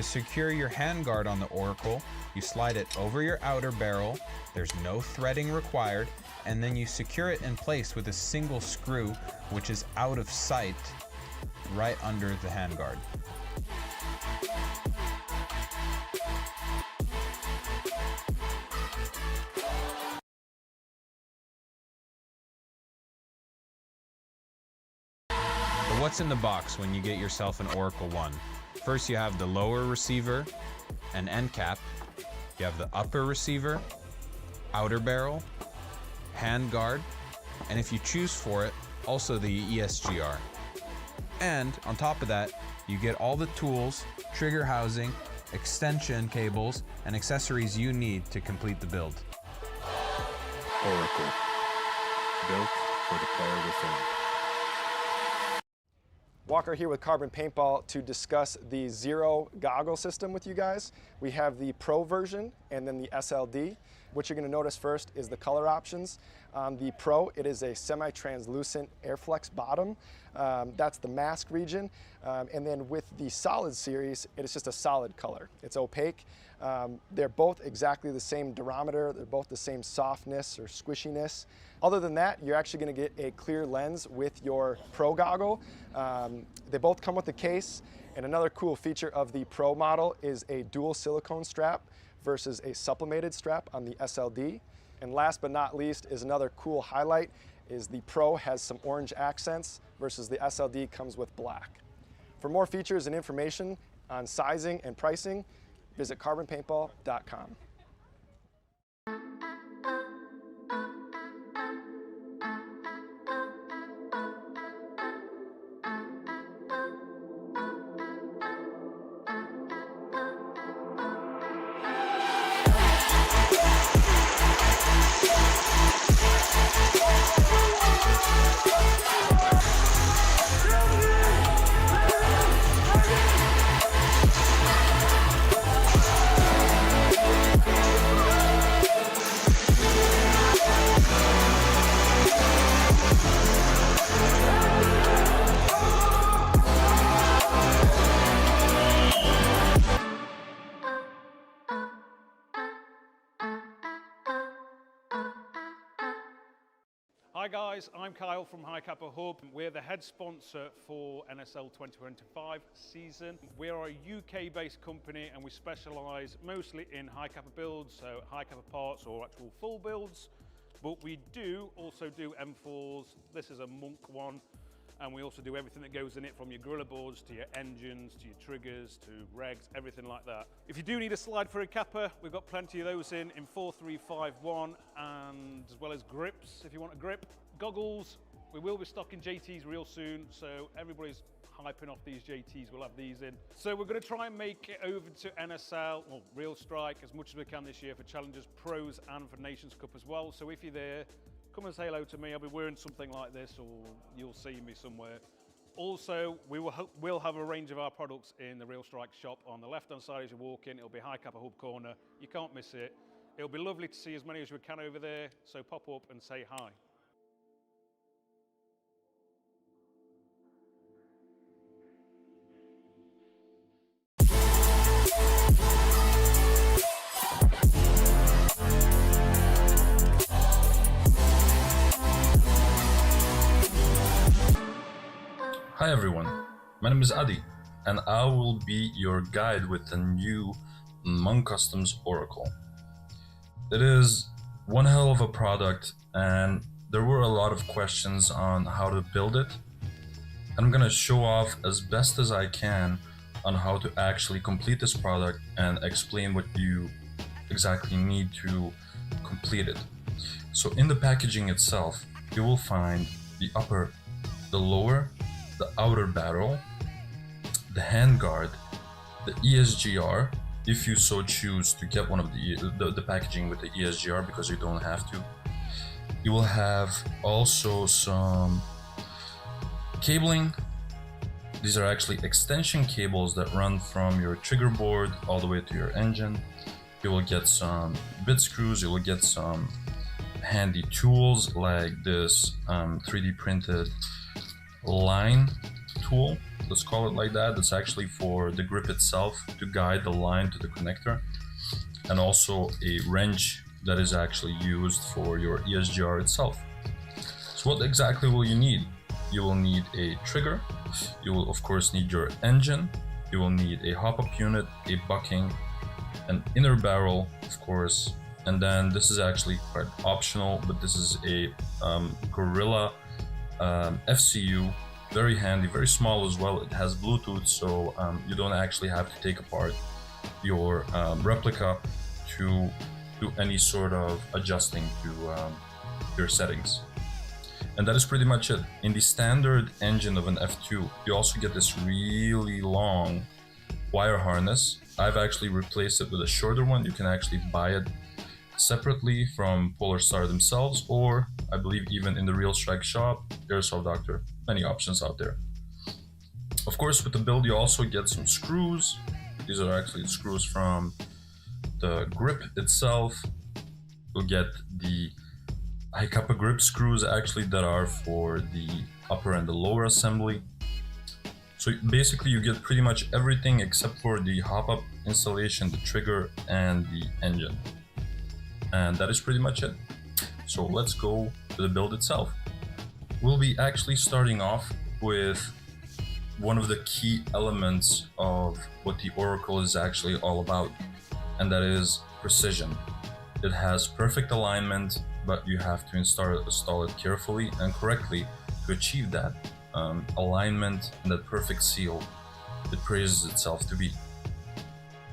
To secure your handguard on the Oracle, you slide it over your outer barrel, there's no threading required, and then you secure it in place with a single screw, which is out of sight, right under the handguard. But what's in the box when you get yourself an Oracle 1? First you have the lower receiver and end cap. You have the upper receiver, outer barrel, hand guard, and if you choose for it, also the ESGR. And on top of that, you get all the tools, trigger housing, extension cables, and accessories you need to complete the build. Oracle, built for the player within. Walker here with Carbon Paintball to discuss the Zero goggle system with you guys. We have the Pro version and then the SLD. What you're going to notice first is the color options. On the Pro, it is a semi-translucent Airflex bottom. That's the mask region. And then with the Solid series, it is just a solid color. It's opaque. They're both exactly the same durometer. They're both the same softness or squishiness. Other than that, you're actually going to get a clear lens with your Pro goggle. They both come with a case. And another cool feature of the Pro model is a dual silicone strap versus a sublimated strap on the SLD. And last but not least is another cool highlight is the Pro has some orange accents versus the SLD comes with black. For more features and information on sizing and pricing, visit carbonpaintball.com. Hi guys, I'm Kyle from Kappa Hub. We're the head sponsor for NSL 2025 season. We are a UK-based company and we specialise mostly in high Kappa builds, so high Kappa parts or actual full builds. But we do also do M4s. This is a Monk one. And we also do everything that goes in it, from your gorilla boards to your engines, to your triggers, to regs, everything like that. If you do need a slide for a Kappa, we've got plenty of those in 4351, and as well as grips, if you want a grip. Goggles, we will be stocking JTs real soon, so everybody's hyping off these JTs, we'll have these in. So we're gonna try and make it over to NSL, or Real Strike, as much as we can this year for Challengers, Pros, and for Nations Cup as well. So if you're there, come and say hello to me. I'll be wearing something like this, or you'll see me somewhere. Also, we'll have a range of our products in the Real Strike shop on the left-hand side as you walk in. It'll be High Kappa Hub corner. You can't miss it. It'll be lovely to see as many as we can over there, so pop up and say hi. Hi everyone, my name is Adi, and I will be your guide with the new Monk Customs Oracle. It is one hell of a product, and there were a lot of questions on how to build it. I'm gonna show off as best as I can on how to actually complete this product and explain what you exactly need to complete it. So in the packaging itself, you will find the upper, the lower, the outer barrel, the handguard, the ESGR, if you so choose to get one of the packaging with the ESGR, because you don't have to. You will have also some cabling. These are actually extension cables that run from your trigger board all the way to your engine. You will get some bit screws, you will get some handy tools like this 3D printed line tool. let's call it like that. That's actually for the grip itself to guide the line to the connector, and also a wrench that is actually used for your ESGR itself. So what exactly will you need? You will need a trigger, you will of course need your engine, you will need a hop-up unit, a bucking, an inner barrel of course, and then this is actually quite optional, but this is a Gorilla FCU, very handy, very small as well. It has Bluetooth, so you don't actually have to take apart your replica to do any sort of adjusting to your settings. And that is pretty much it. In the standard engine of an F2, you also get this really long wire harness. I've actually replaced it with a shorter one. You can actually buy it separately from Polar Star themselves, or I believe even in the Real Strike shop, Airsoft Doctor, many options out there. Of course, with the build, you also get some screws. These are actually screws from the grip itself. You'll get the Kappa grip screws actually that are for the upper and the lower assembly. So basically you get pretty much everything except for the hop-up installation, the trigger, and the engine. And that is pretty much it. So let's go to the build itself. We'll be actually starting off with one of the key elements of what the Oracle is actually all about, and that is precision. It has perfect alignment, but you have to install it carefully and correctly to achieve that alignment and that perfect seal it praises itself to be.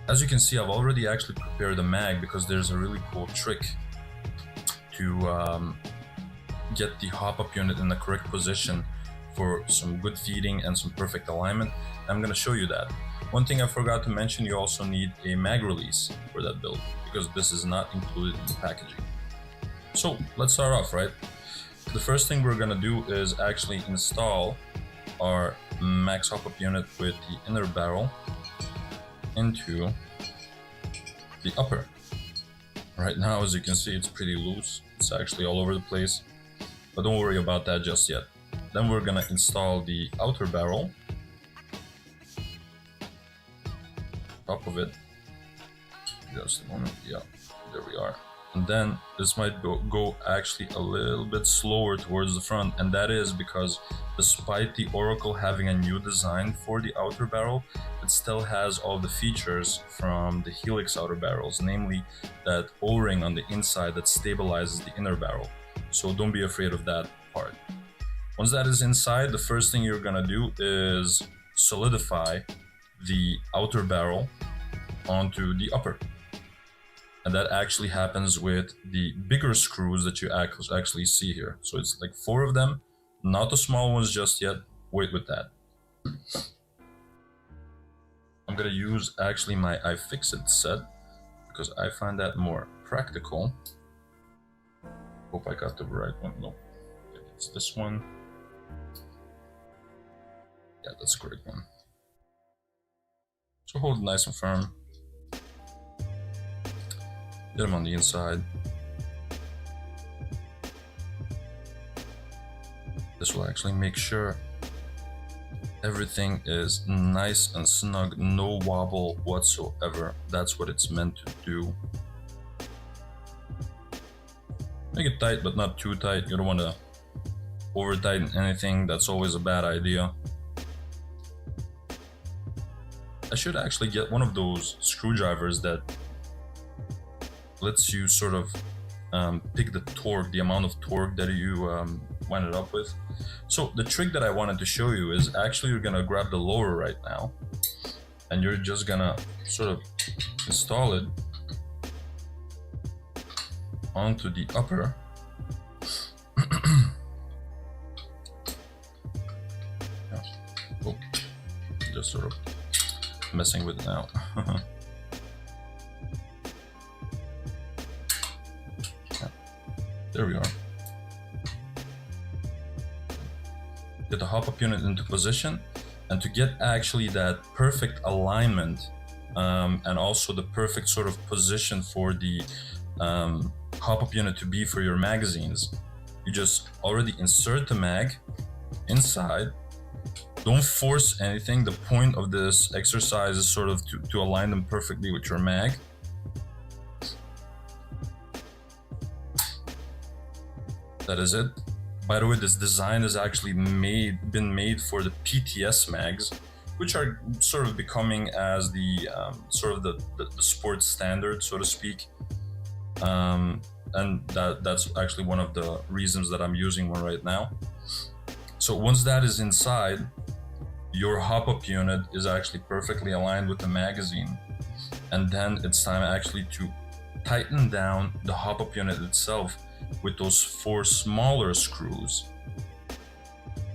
As you can see, I've already actually prepared a mag because there's a really cool trick to get the hop-up unit in the correct position for some good feeding and some perfect alignment. I'm going to show you that. One thing I forgot to mention, you also need a mag release for that build because this is not included in the packaging. So let's start off, right? The first thing we're going to do is actually install our max hop-up unit with the inner barrel into the upper. Right now, as you can see, it's pretty loose. It's actually all over the place, but don't worry about that just yet. Then we're gonna install the outer barrel, top of it. Just a moment, yeah, there we are. And then this might go actually a little bit slower towards the front, and that is because despite the Oracle having a new design for the outer barrel, it still has all the features from the Helix outer barrels, namely that O-ring on the inside that stabilizes the inner barrel. So don't be afraid of that part. Once that is inside, the first thing you're gonna do is solidify the outer barrel onto the upper. And that actually happens with the bigger screws that you actually see here. So it's like 4 of them, not the small ones just yet. Wait with that. I'm gonna use actually my iFixit set because I find that more practical. Hope I got the right one. No, it's this one. Yeah, that's the correct one. So hold it nice and firm. Get them on the inside. This will actually make sure everything is nice and snug, no wobble whatsoever. That's what it's meant to do. Make it tight, but not too tight. You don't want to over tighten anything. That's always a bad idea. I should actually get one of those screwdrivers that lets you sort of pick the torque, the amount of torque that you wind it up with. So the trick that I wanted to show you is actually you're gonna grab the lower right now and you're just gonna sort of install it onto the upper. Oh, just sort of messing with it now. There we are. Get the hop-up unit into position, and to get actually that perfect alignment and also the perfect sort of position for the hop-up unit to be for your magazines, you just already insert the mag inside. Don't force anything. The point of this exercise is sort of to align them perfectly with your mag. That is it. By the way, this design is actually been made for the PTS mags, which are sort of becoming as the sort of the sports standard, so to speak. And that's actually one of the reasons that I'm using one right now. So once that is inside, your hop-up unit is actually perfectly aligned with the magazine. And then it's time actually to tighten down the hop-up unit itself with those 4 smaller screws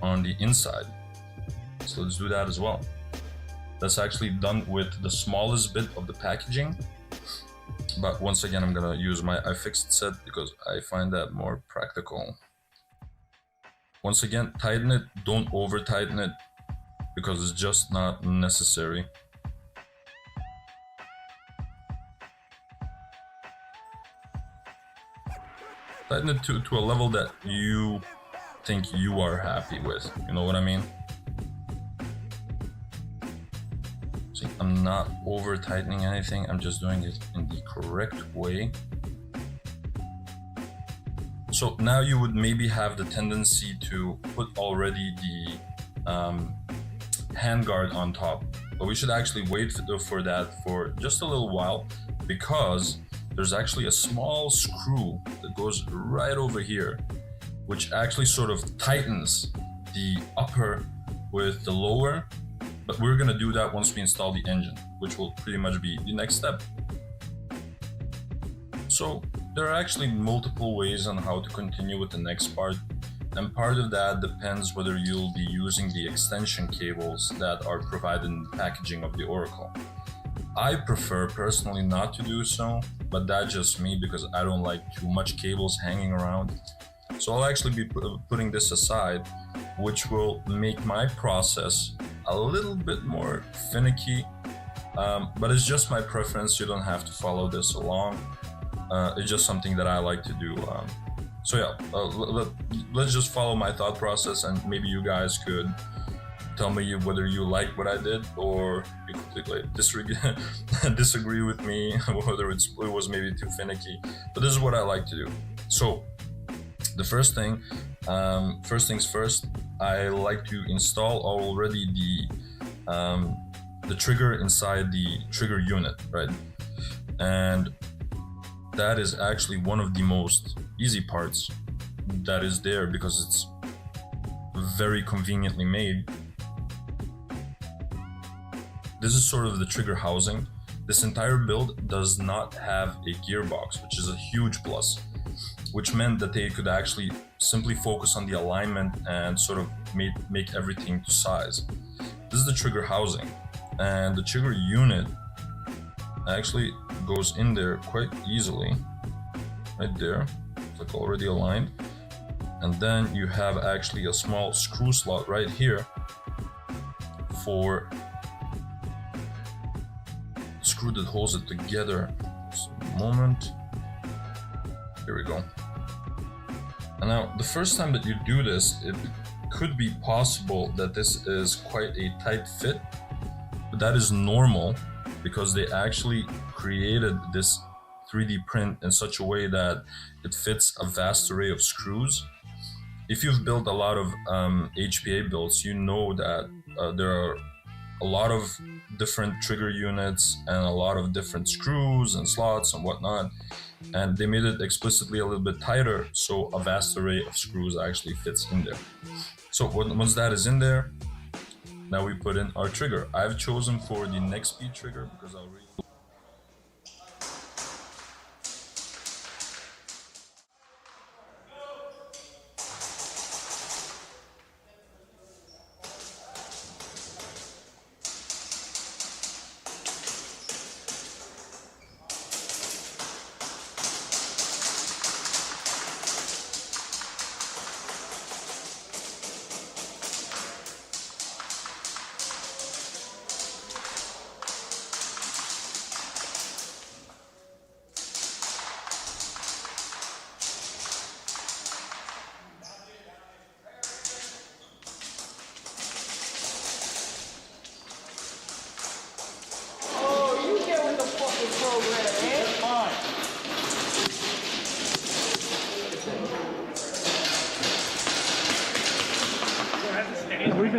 on the inside. So let's do that as well. That's actually done with the smallest bit of the packaging. But once again, I'm gonna use my iFixit set because I find that more practical. Once again, tighten it, don't over tighten it because it's just not necessary. Tighten it to a level that you think you are happy with, you know what I mean? See, I'm not over tightening anything, I'm just doing it in the correct way. So now you would maybe have the tendency to put already the handguard on top, but we should actually wait for that for just a little while because there's actually a small screw that goes right over here, which actually sort of tightens the upper with the lower, but we're gonna do that once we install the engine, which will pretty much be the next step. So there are actually multiple ways on how to continue with the next part, and part of that depends whether you'll be using the extension cables that are provided in the packaging of the Oracle. I prefer personally not to do so, but that's just me because I don't like too much cables hanging around. So I'll actually be putting this aside, which will make my process a little bit more finicky, but it's just my preference. You don't have to follow this along. It's just something that I like to do. So yeah, let's just follow my thought process, and maybe you guys could tell me whether you like what I did or you completely disagree with me, whether it was maybe too finicky. But this is what I like to do. So the first things first, I like to install already the trigger inside the trigger unit, right? And that is actually one of the most easy parts that is there because it's very conveniently made. This is sort of the trigger housing. This entire build does not have a gearbox, which is a huge plus, which meant that they could actually simply focus on the alignment and sort of make everything to size. This is the trigger housing, and the trigger unit actually goes in there quite easily, right there. It's like already aligned. And then you have actually a small screw slot right here for the screw that holds it together. Just a moment. Here we go. And now the first time that you do this, it could be possible that this is quite a tight fit, but that is normal because they actually created this 3D print in such a way that it fits a vast array of screws. If you've built a lot of HPA builds, you know that there are a lot of different trigger units and a lot of different screws and slots and whatnot, and they made it explicitly a little bit tighter so a vast array of screws actually fits in there. So once that is in there, now we put in our trigger. I've chosen for the next speed trigger because I'll read.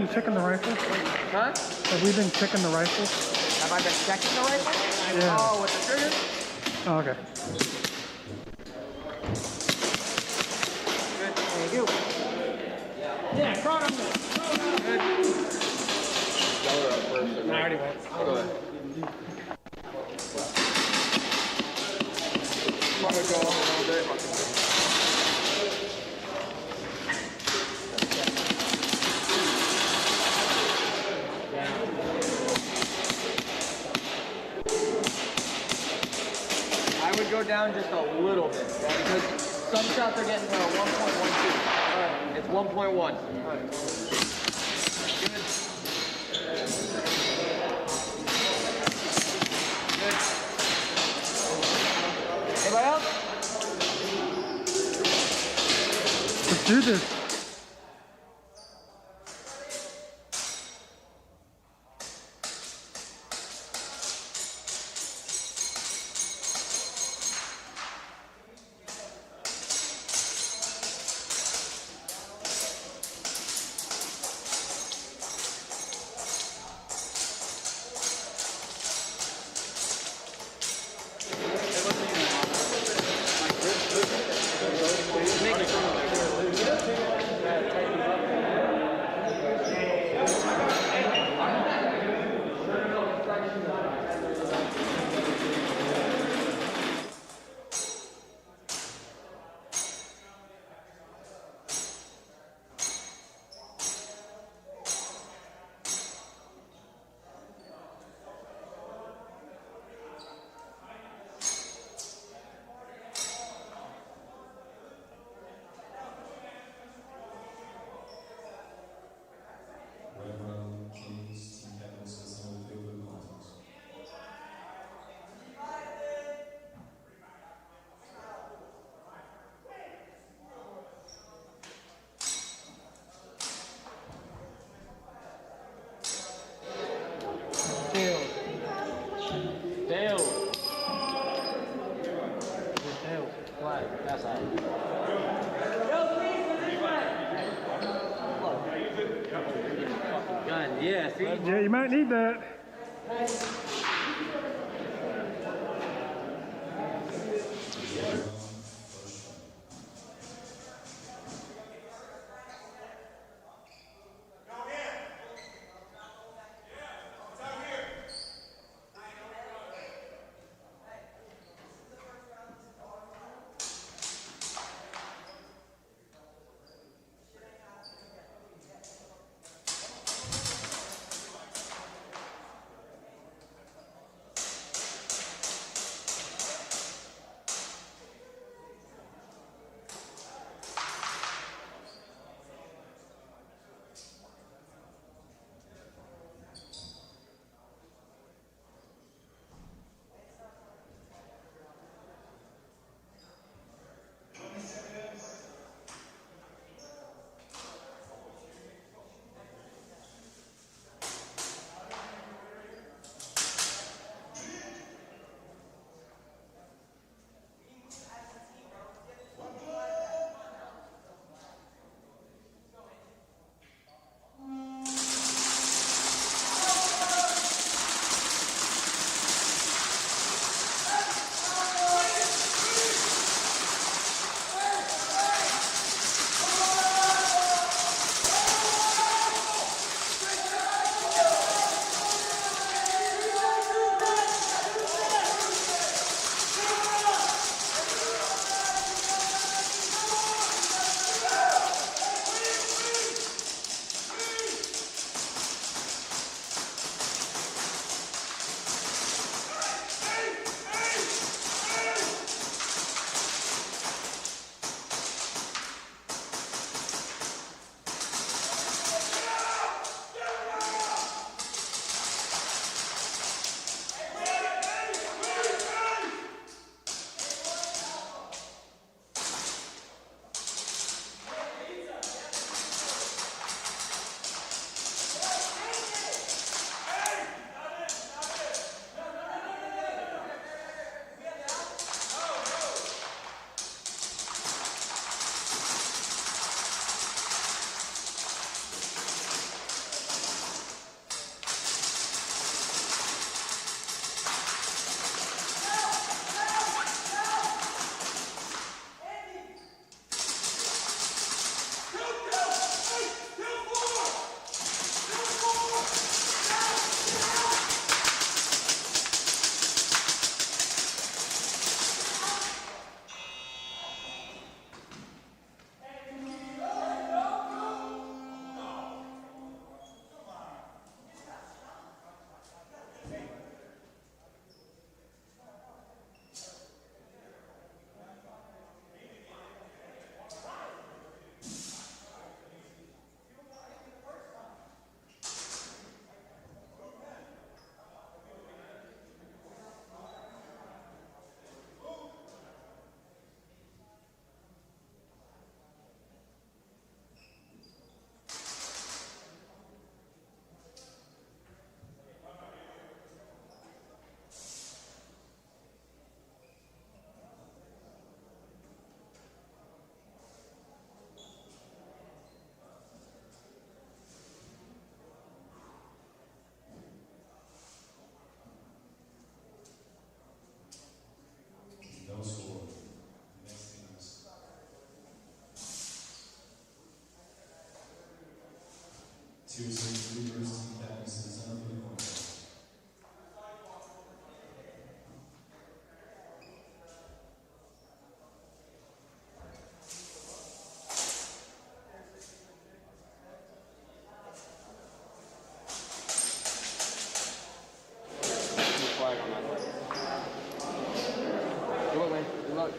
been checking the rifle? Huh? Have we been checking the rifle? Have I been checking the rifle? Yeah. Oh, with the trigger? Oh, okay. Good. Thank you. Yeah, crawl on Good. Lower up first. I already went. Go ahead. I'm gonna go on a little bit. I would go down just a little bit because some shots are getting to 1.12. Alright. It's 1.1. Alright. Good. Good. Anybody else? Let's do this. Red Rum, Kings, Team Captain System, Wakefield, Conference. Tail. Tail. Flat. That's out. Gun. Yeah, see? Yeah, you might need that. Flag on that. Good luck, man. Good luck.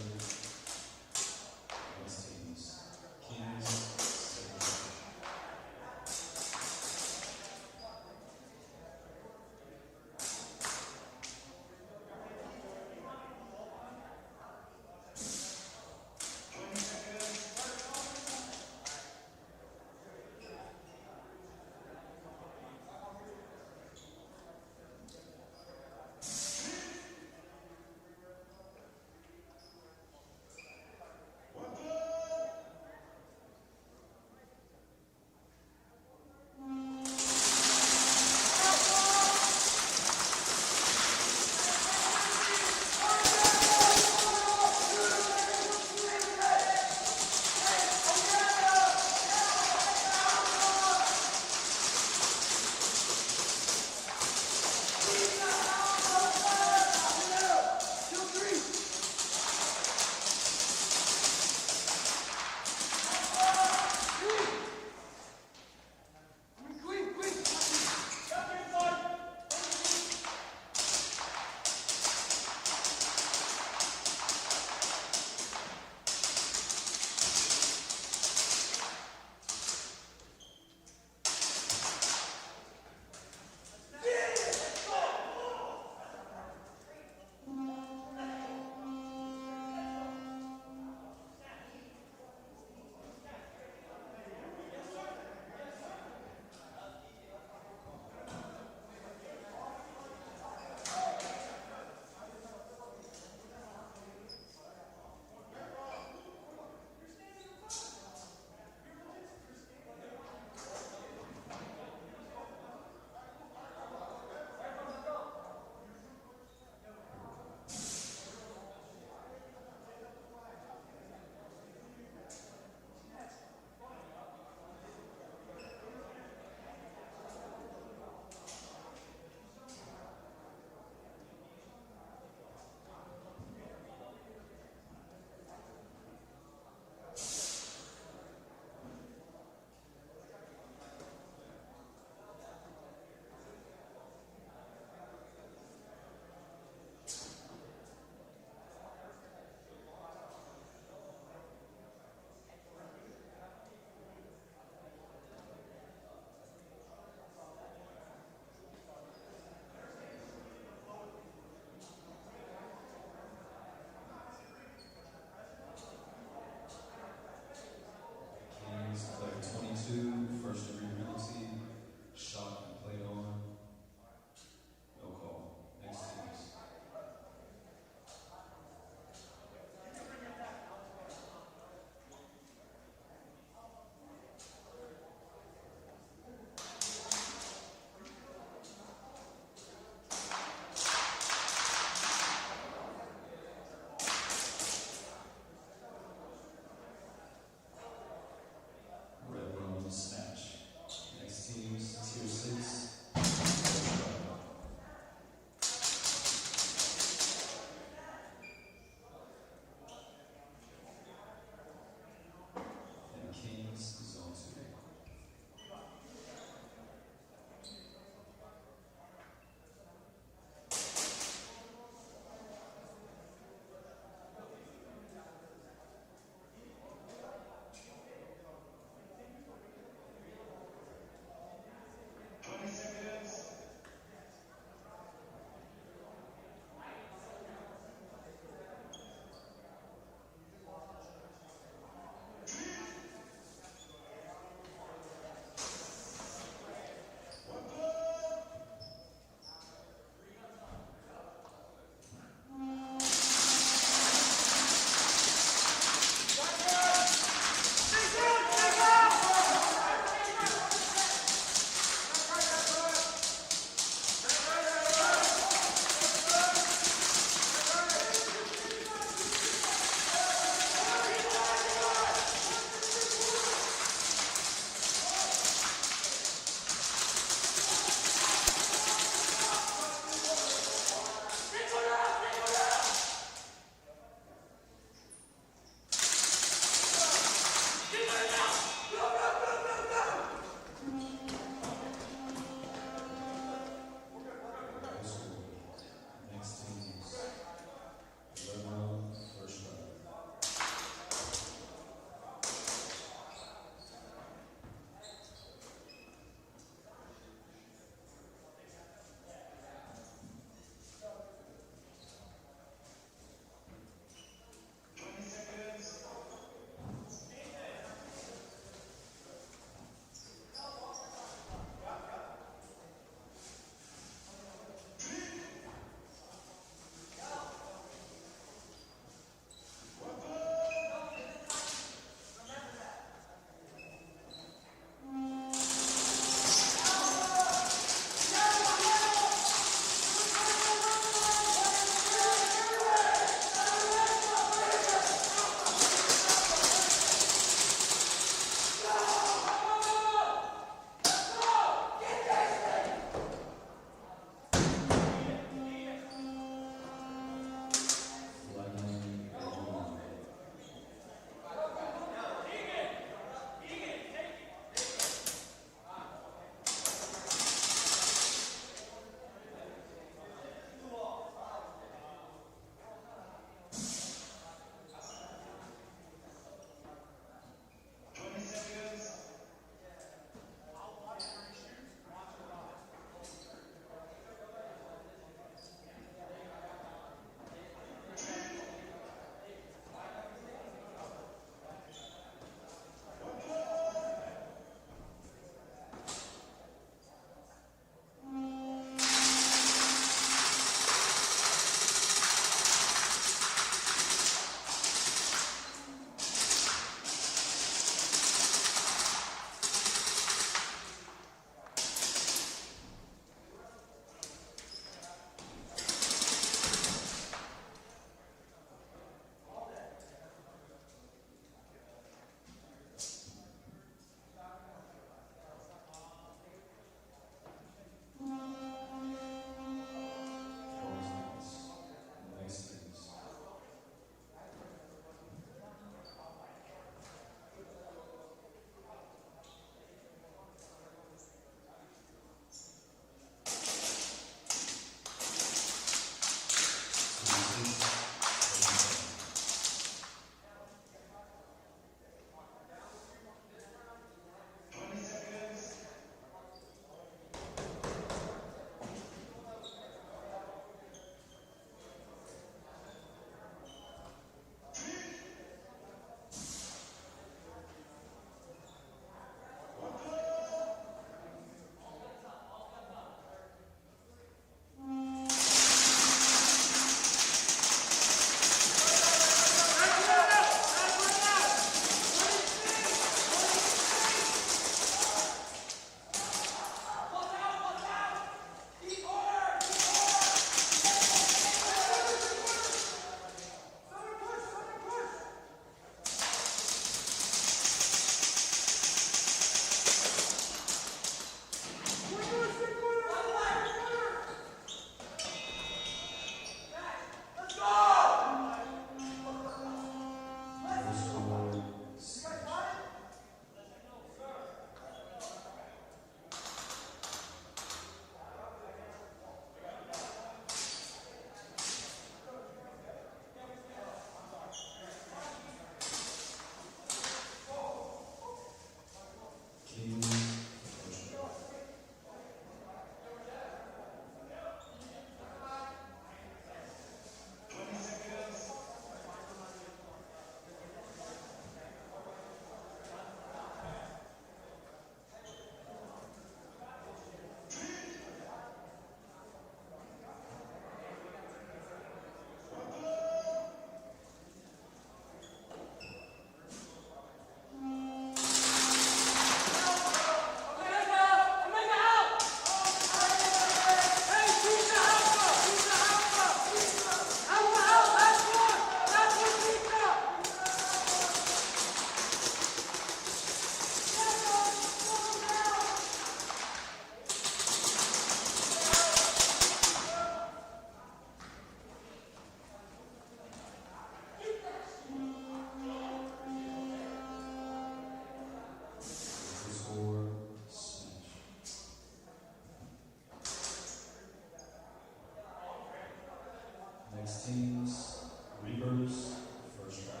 Next teams, Reapers, first round.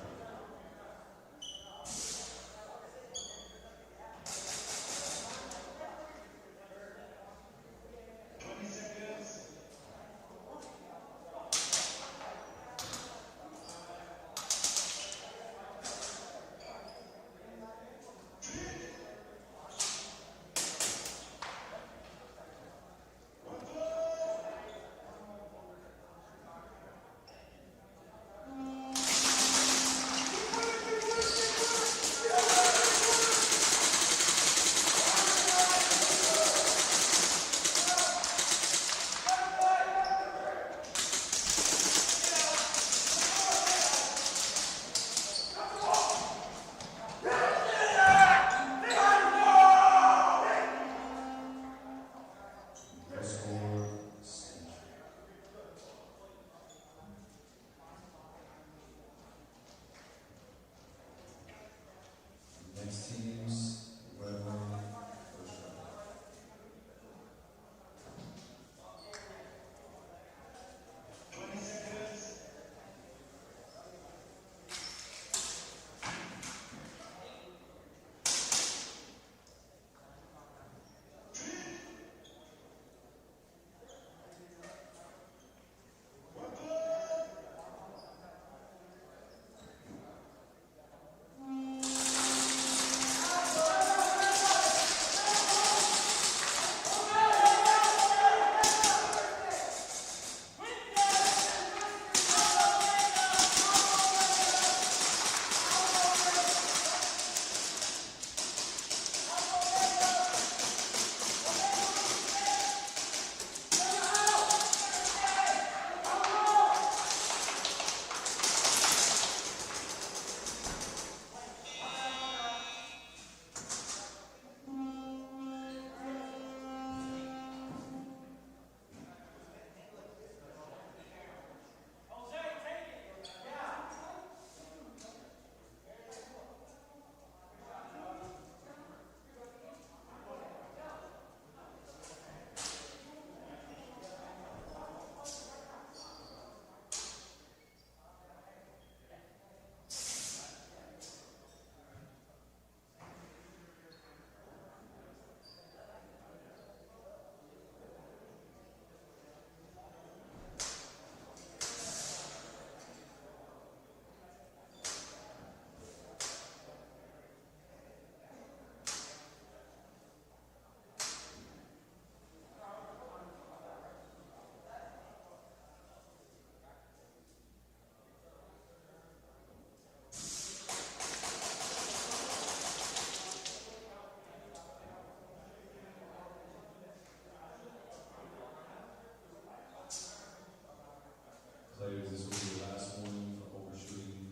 Next teams, Red Rum, first round. Players, this will be the last warning for overshooting.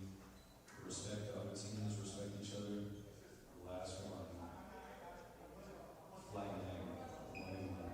Respect the other teams, respect each other. Last one. Flag hang, 1-1.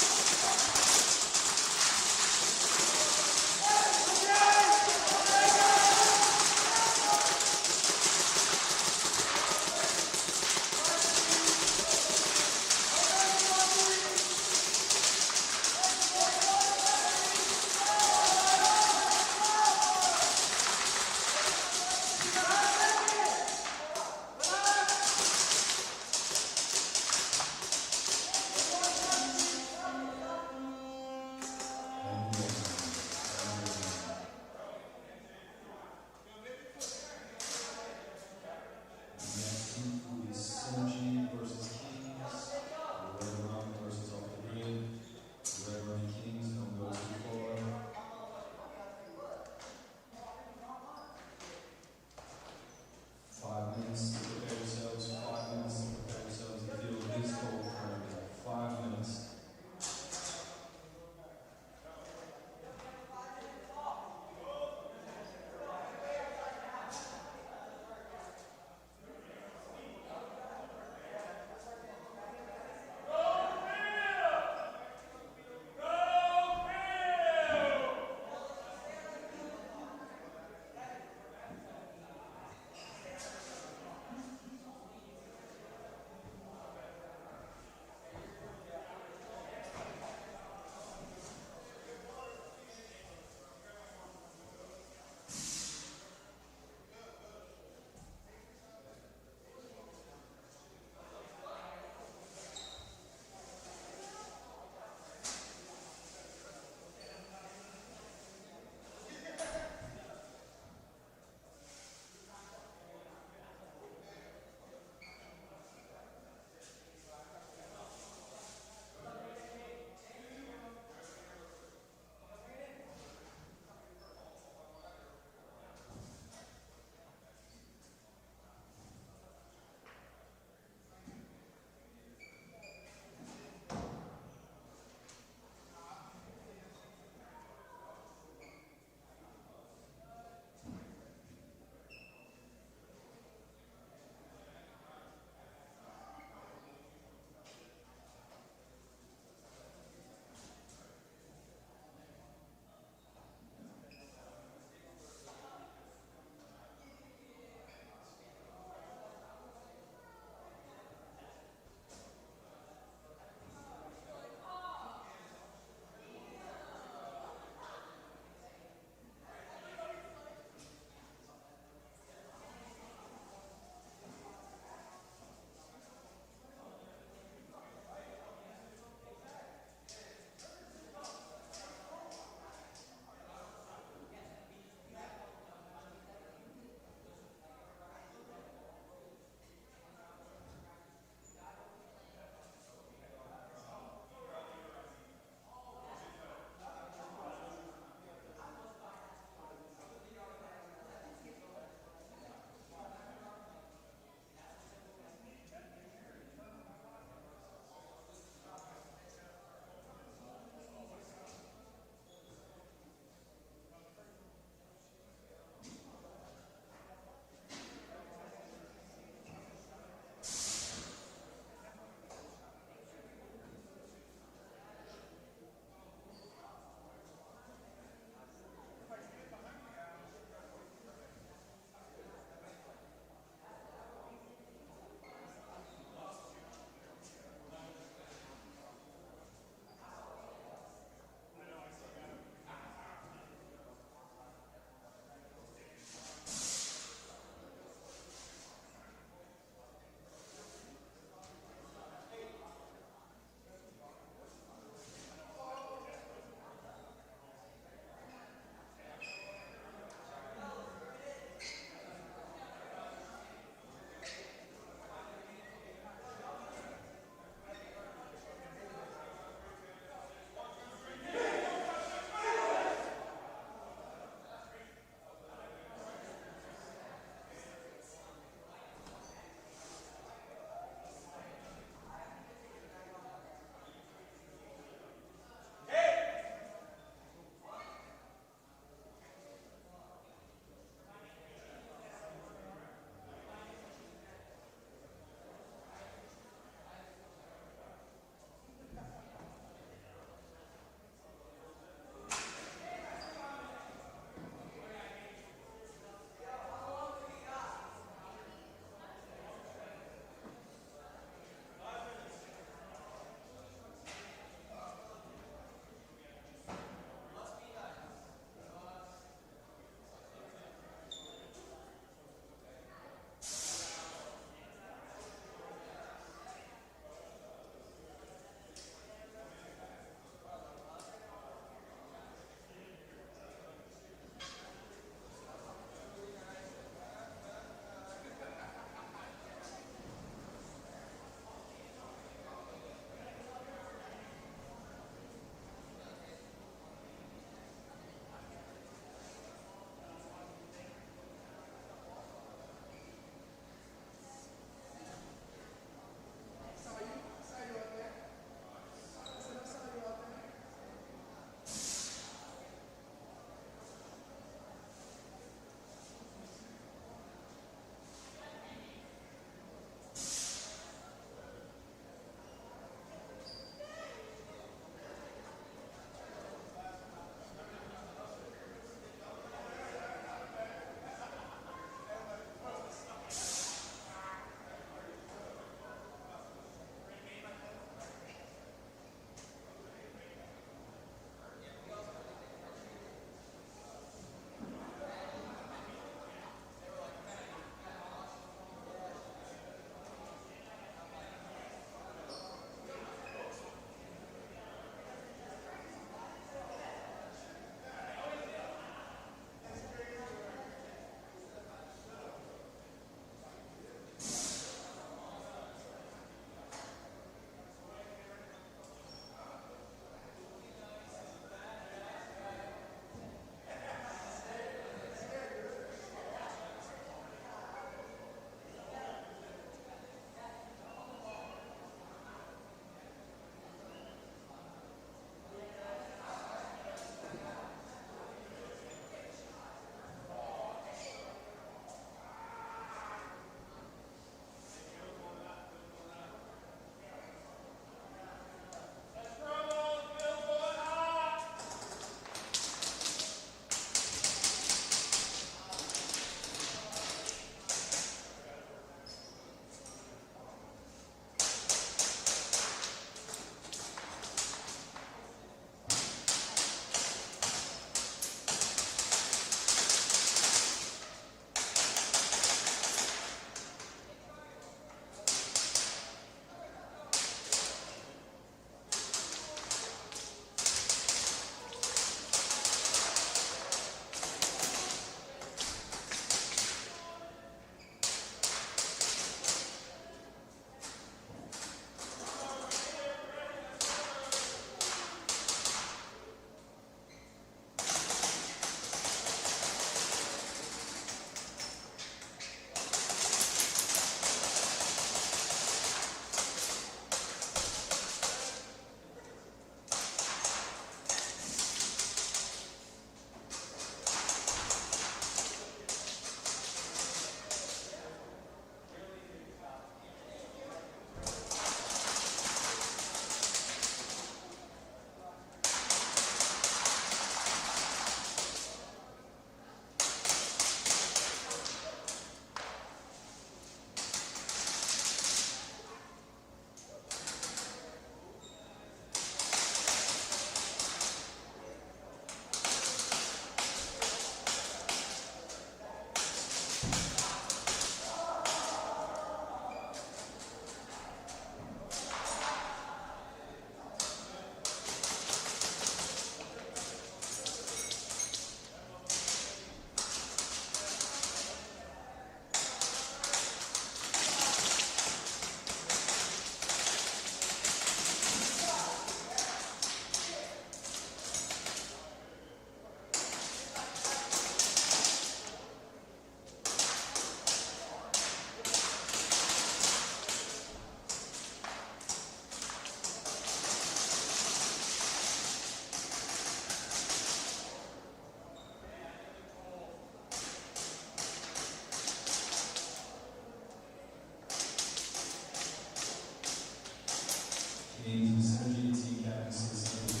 Team Synergy, Team Captain 672.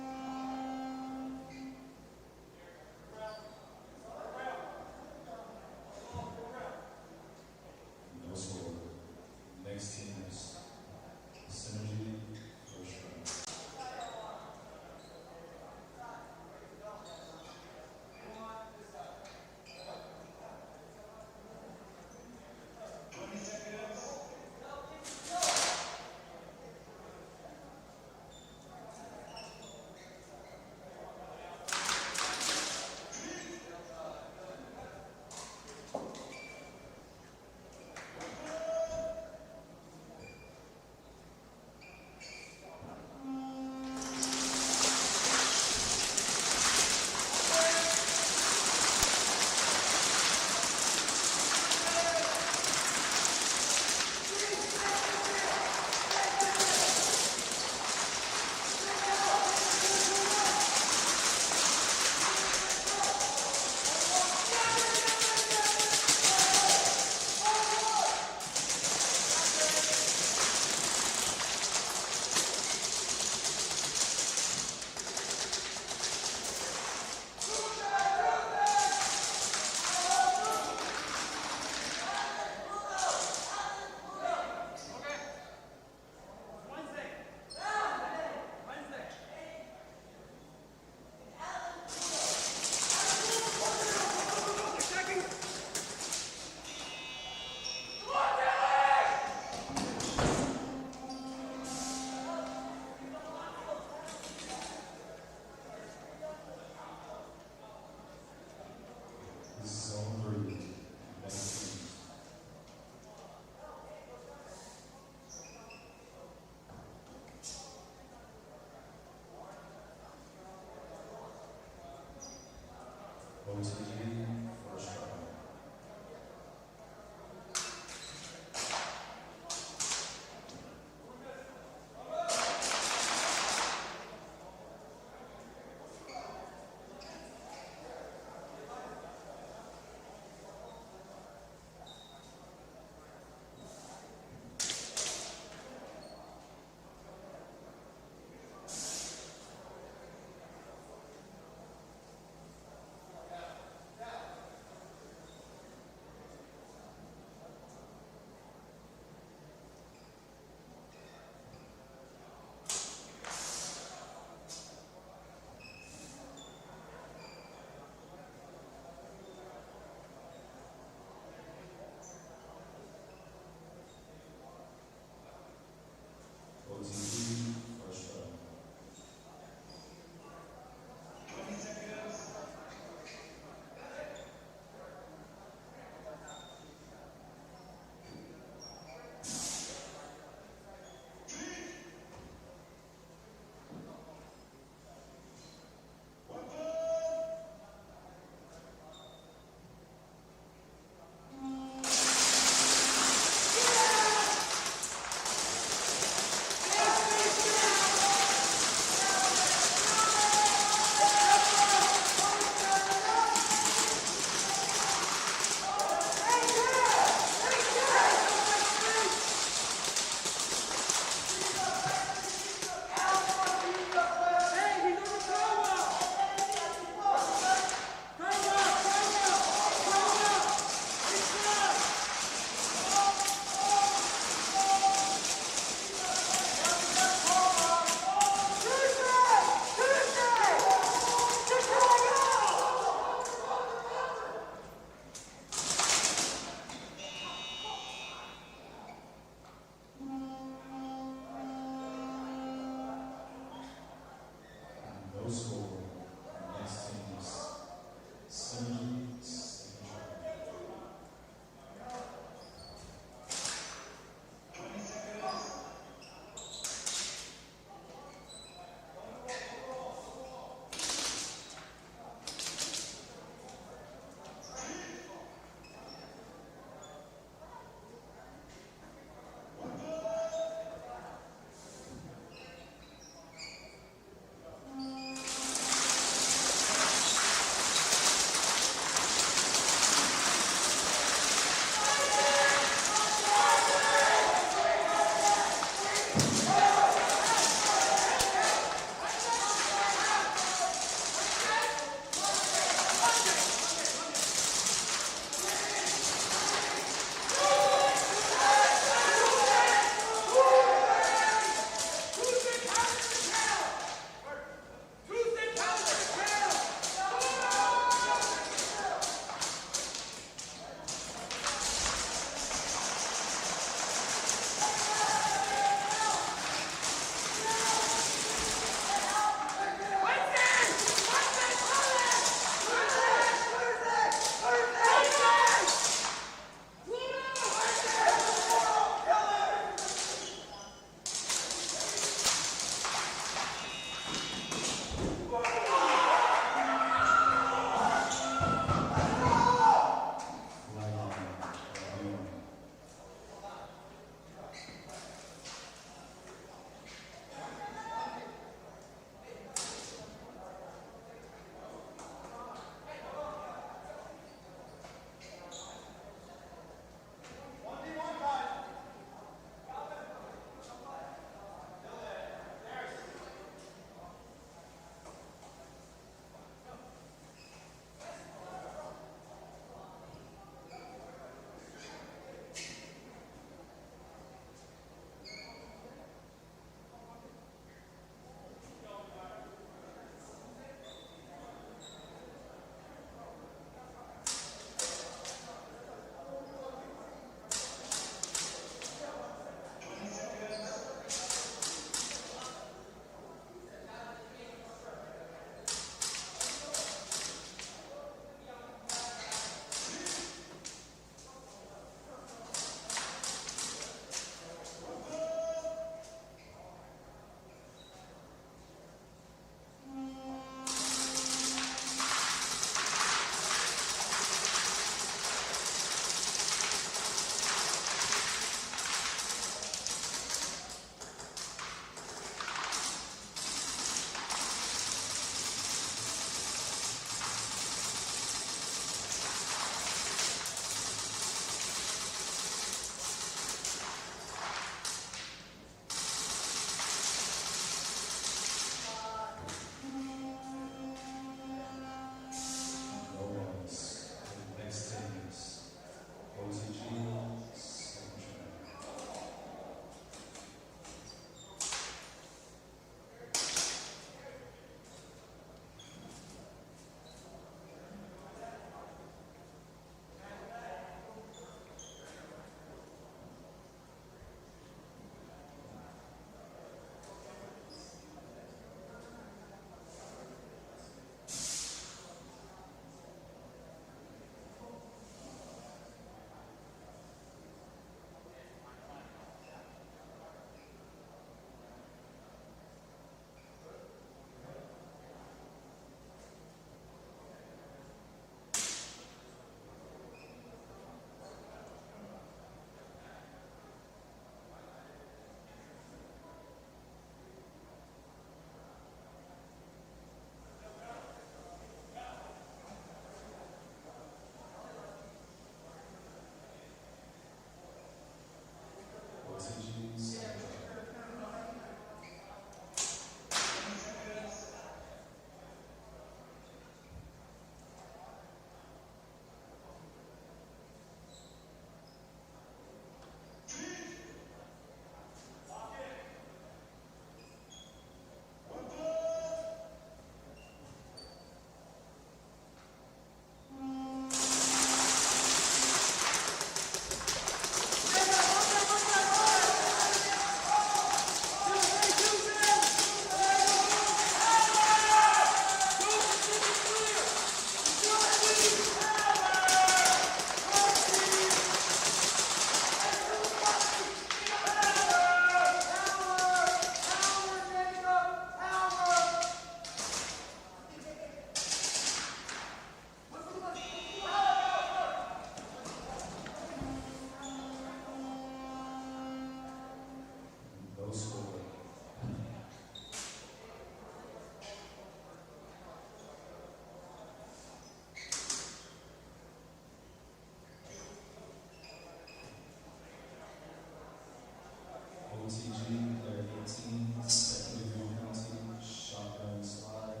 OTG, player 18, second degree penalty, shotgun slide.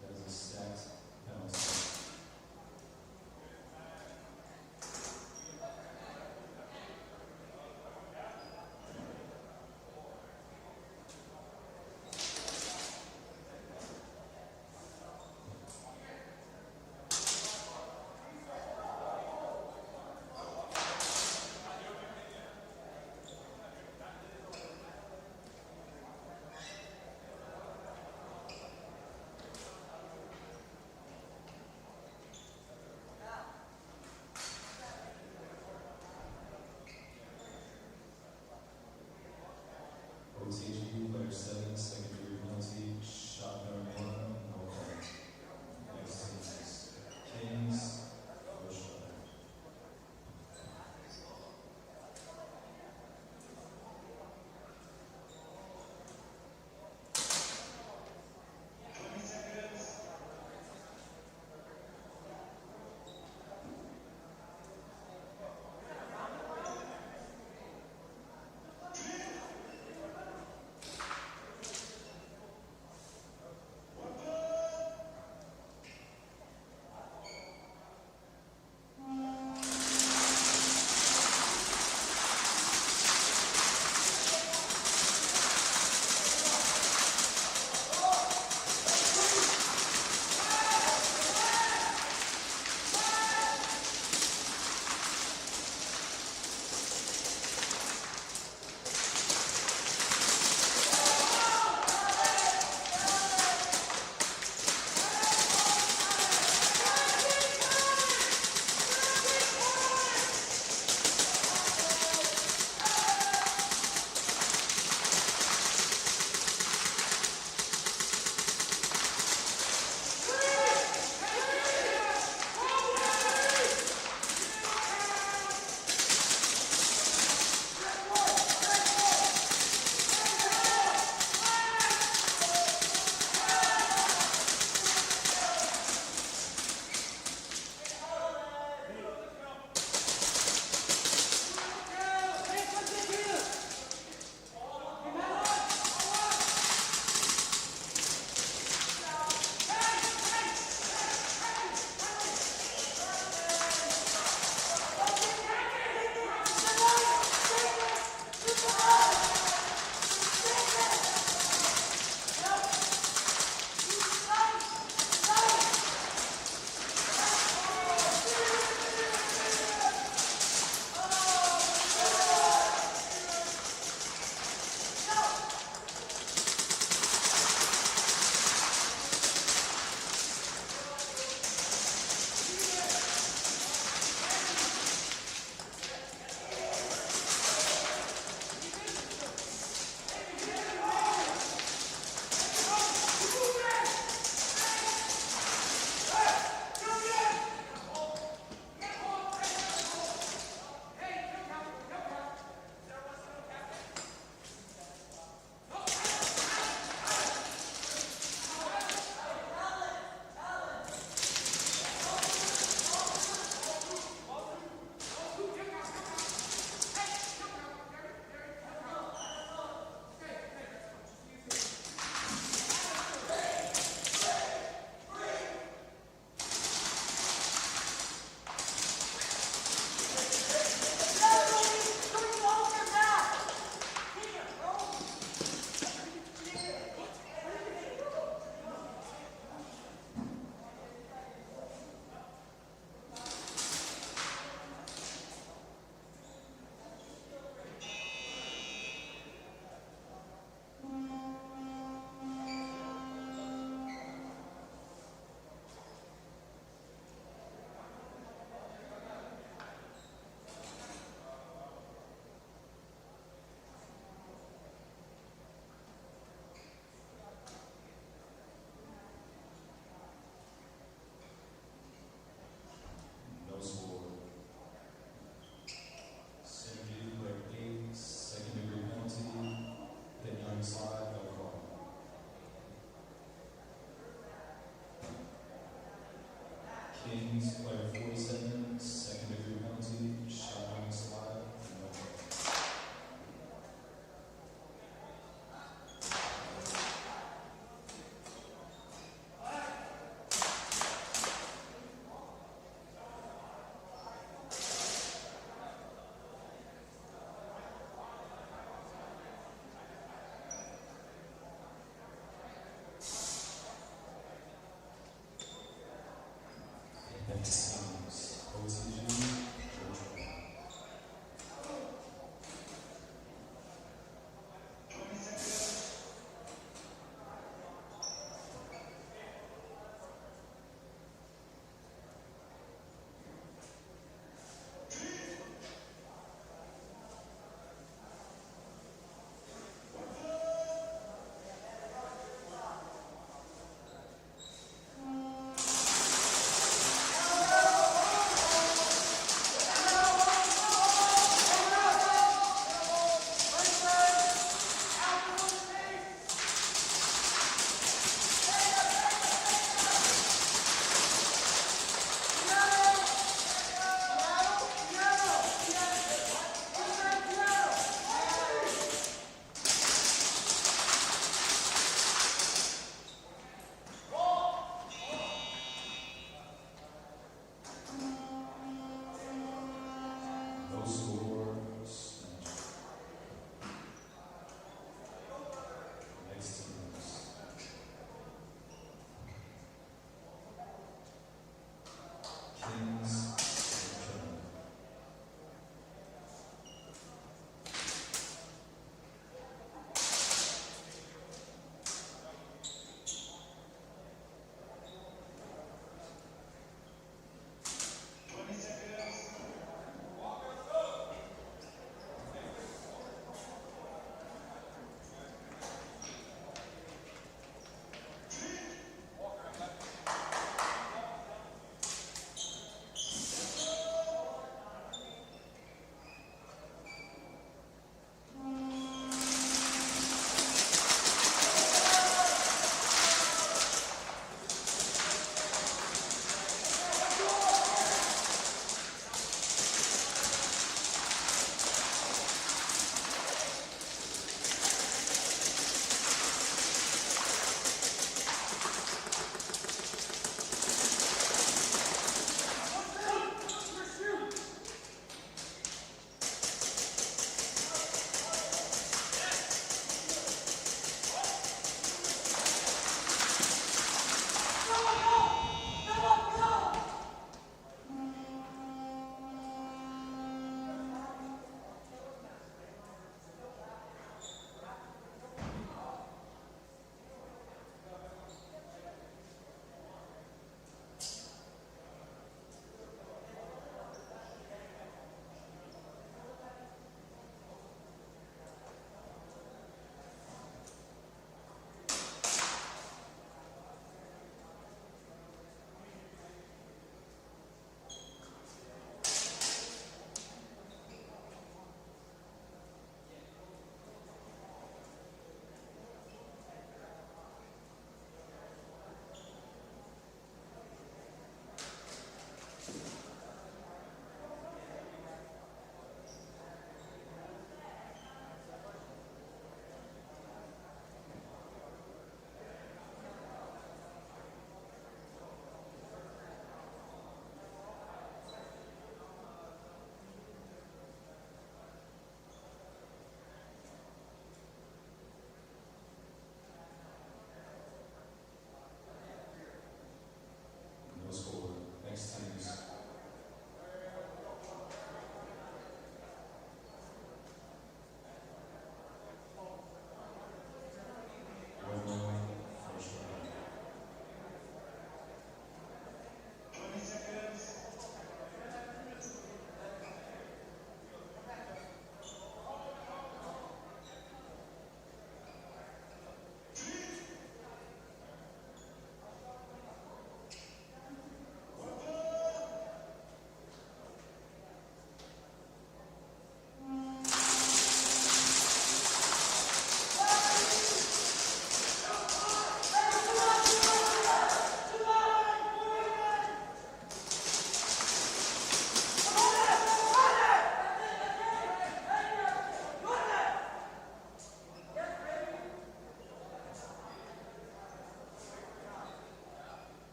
That is a stacked penalty.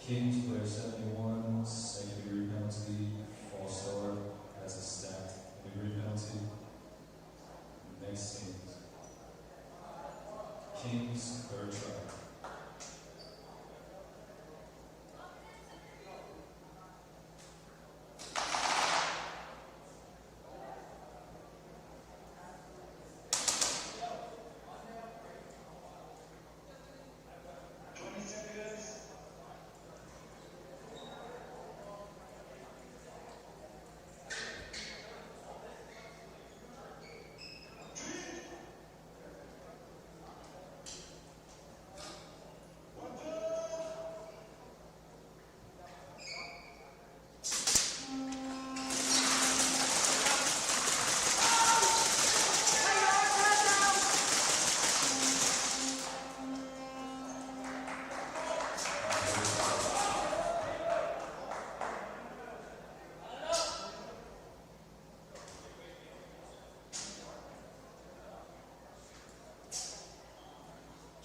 Kings player 71, second degree penalty, false start, has a stacked degree penalty. Next team. Kings, third try.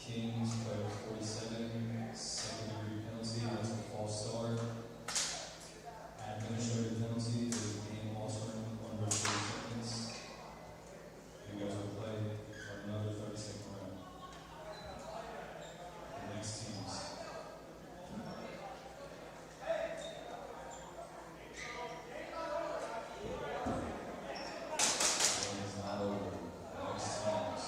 Kings player 47, second degree penalty, that's a false start. Administrative penalty is game altering under 30 seconds. You guys will play for another 30-second round. The next teams. Game is not over. The next teams.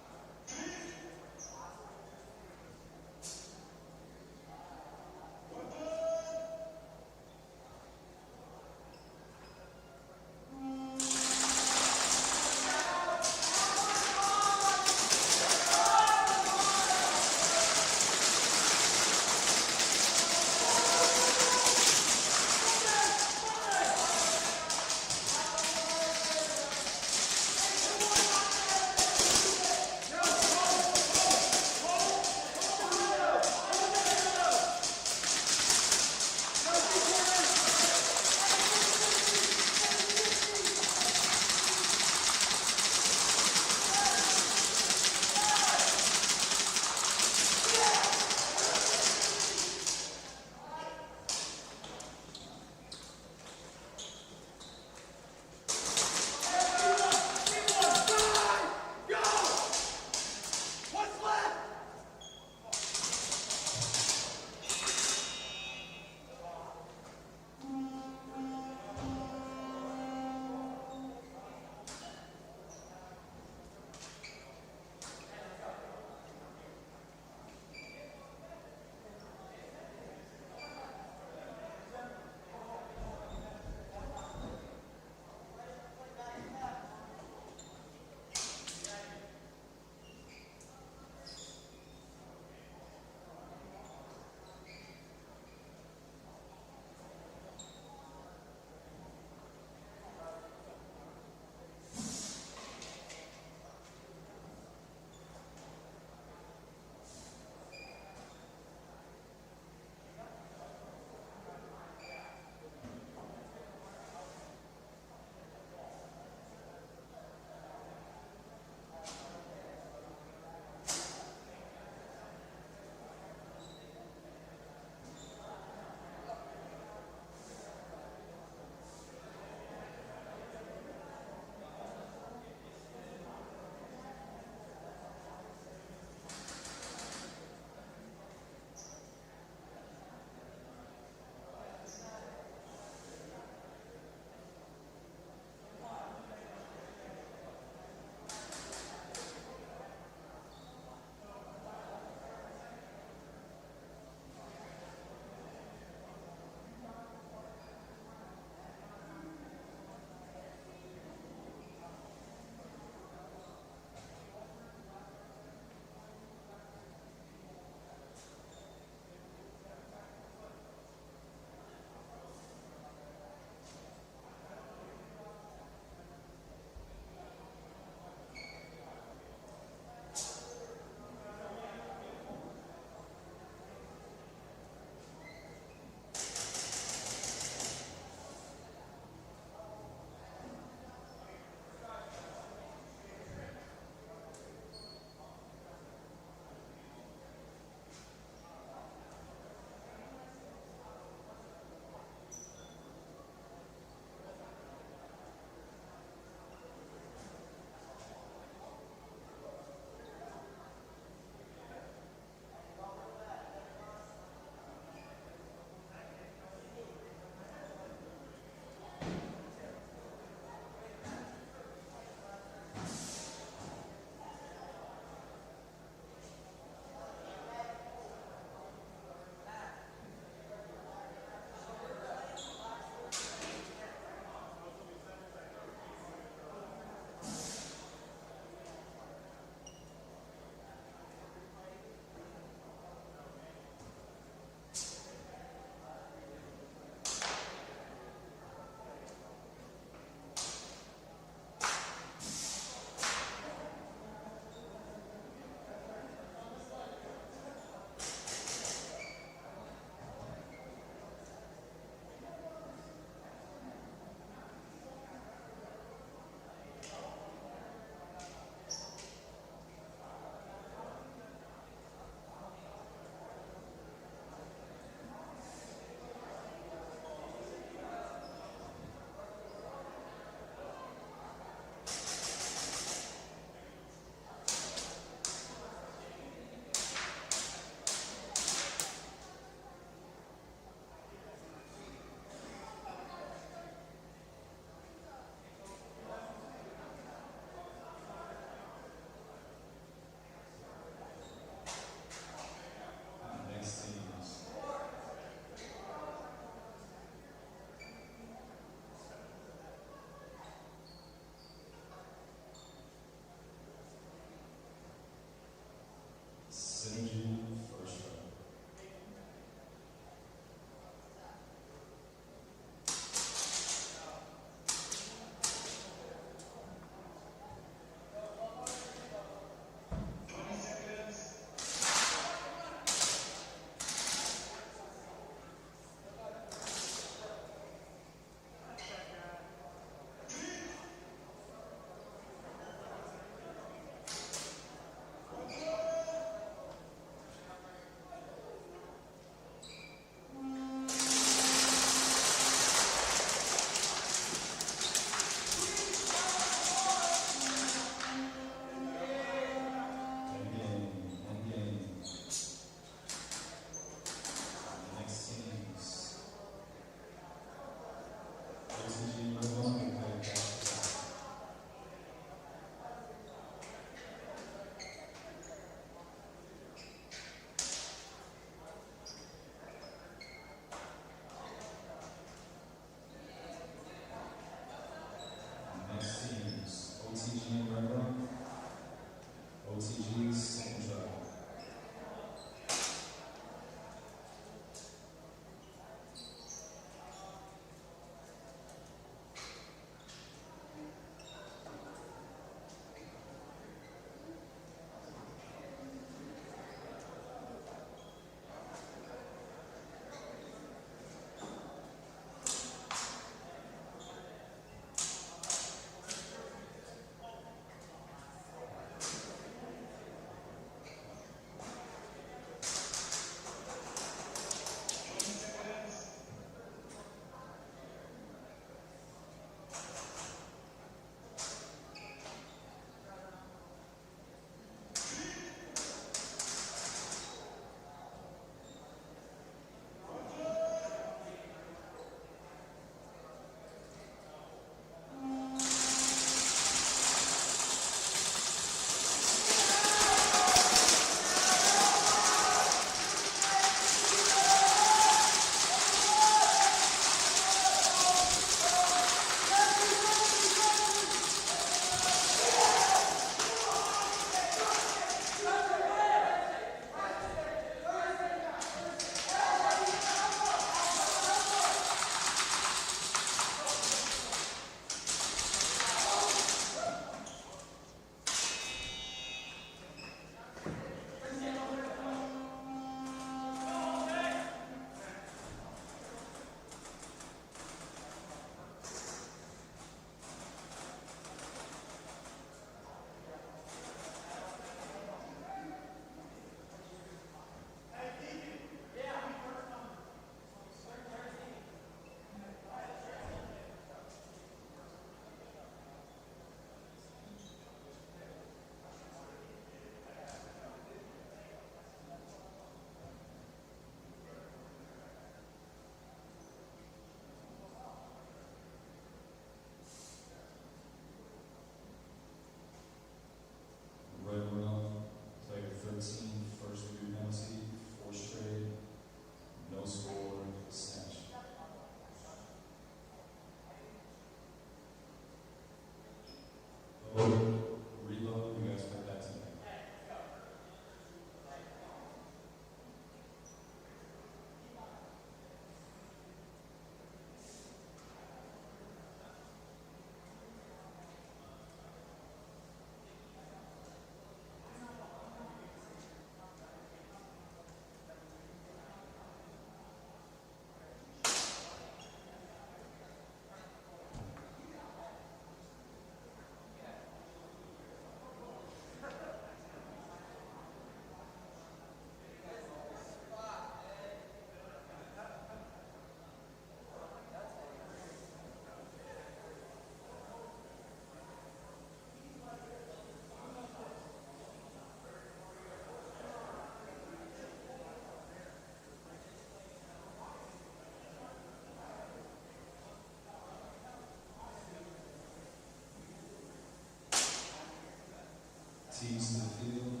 Teams to the field,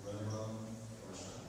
Red Rum, first round.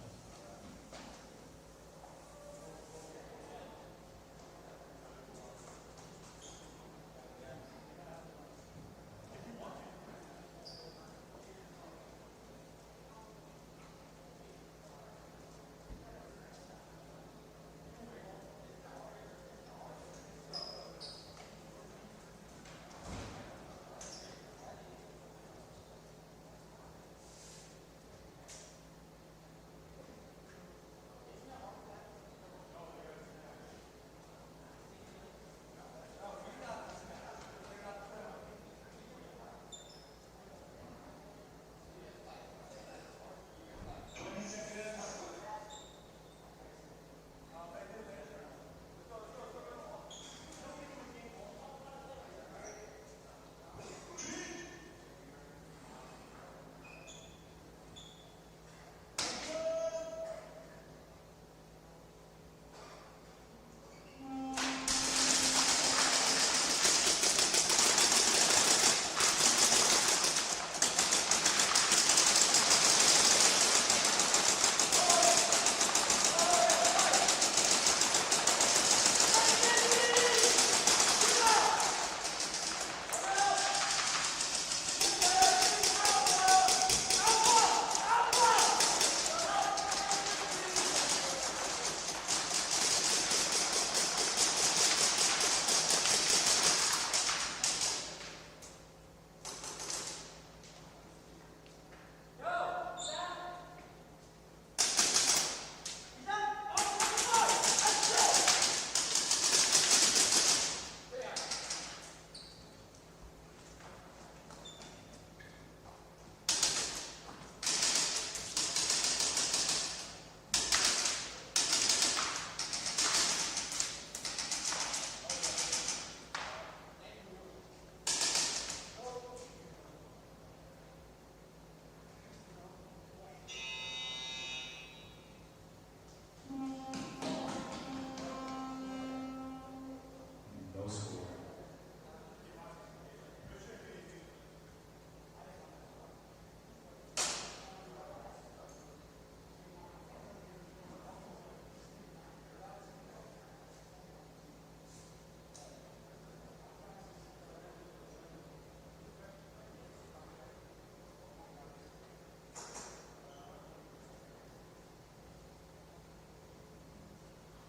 No score.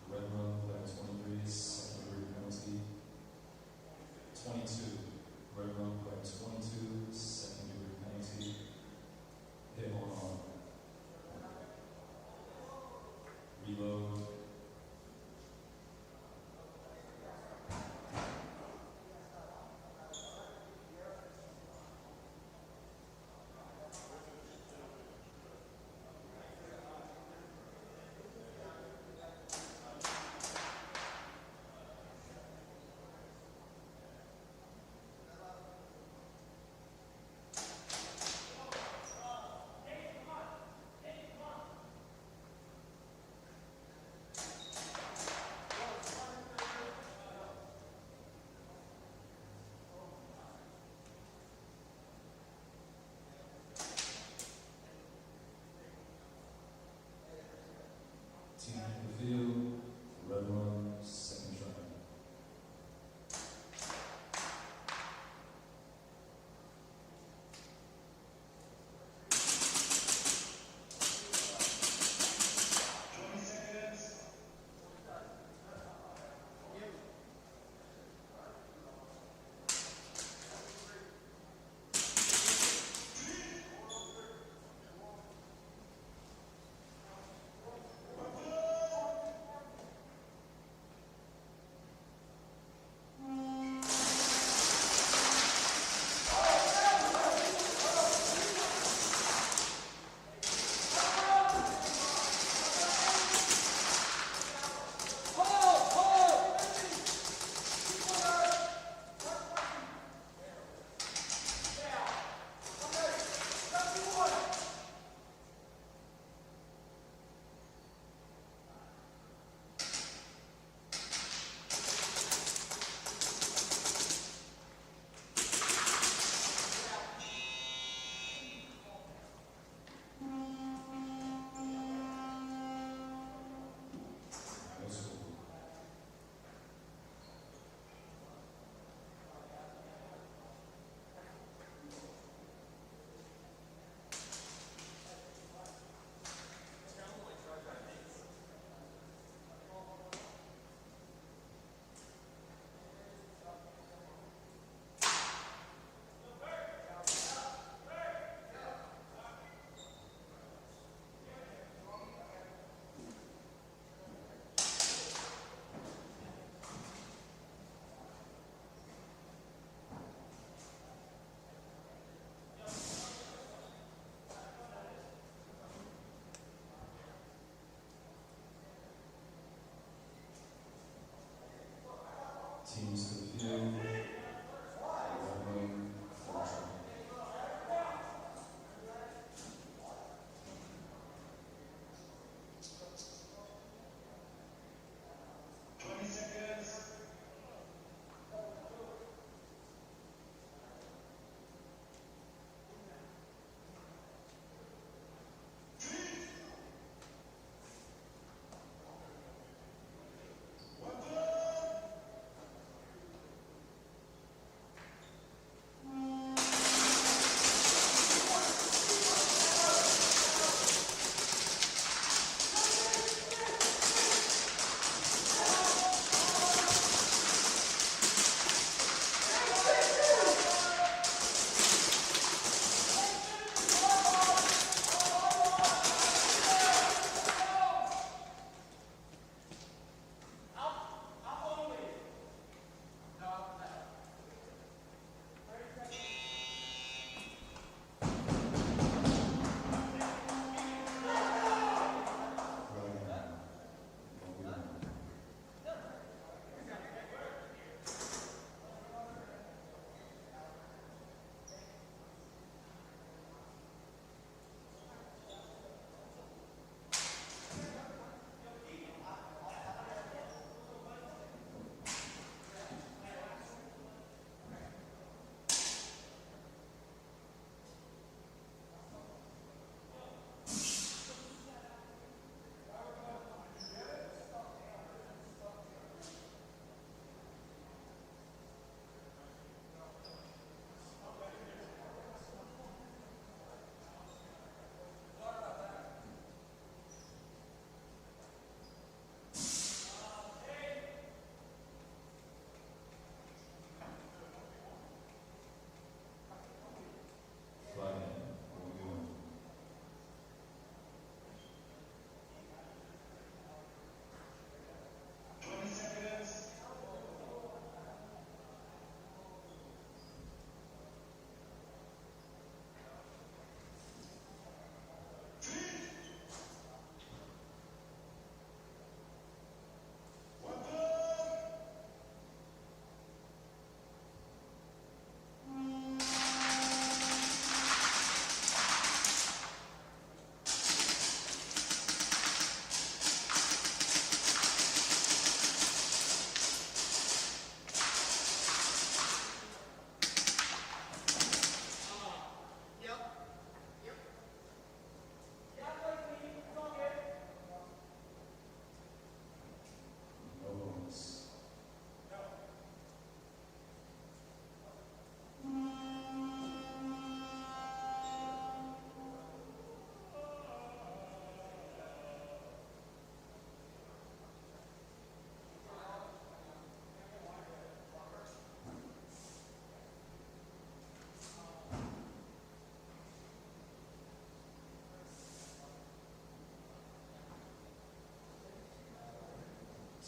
Red Rum, level 23, second degree penalty. 22. Red Rum, level 22, second degree penalty. Hit on arm. Reload.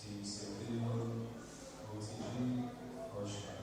Team Wakefield, OTG, Heirsoft.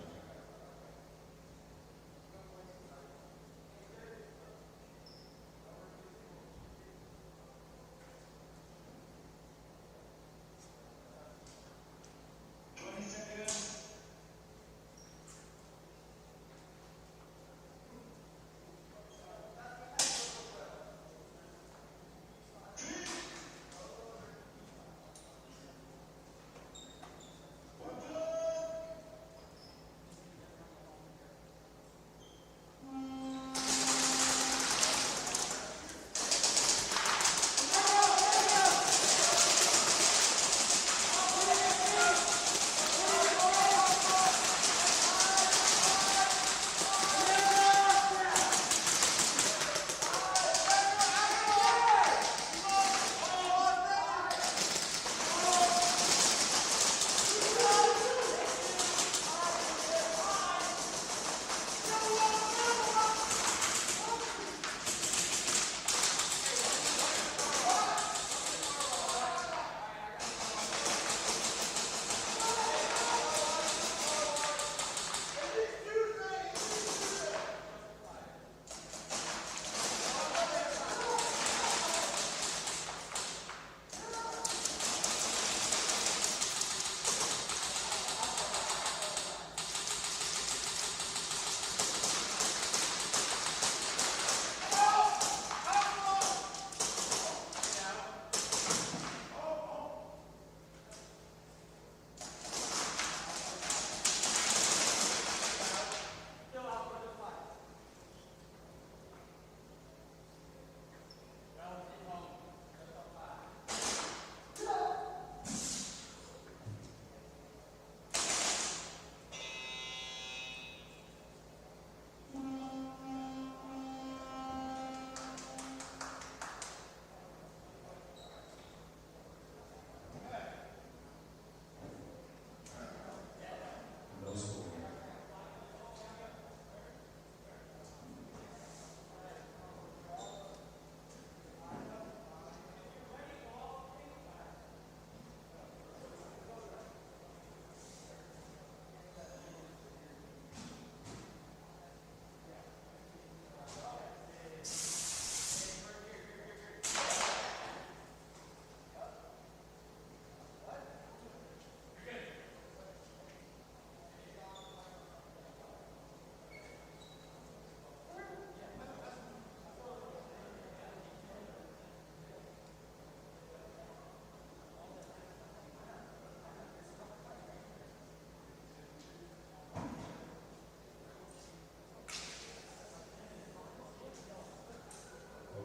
No score.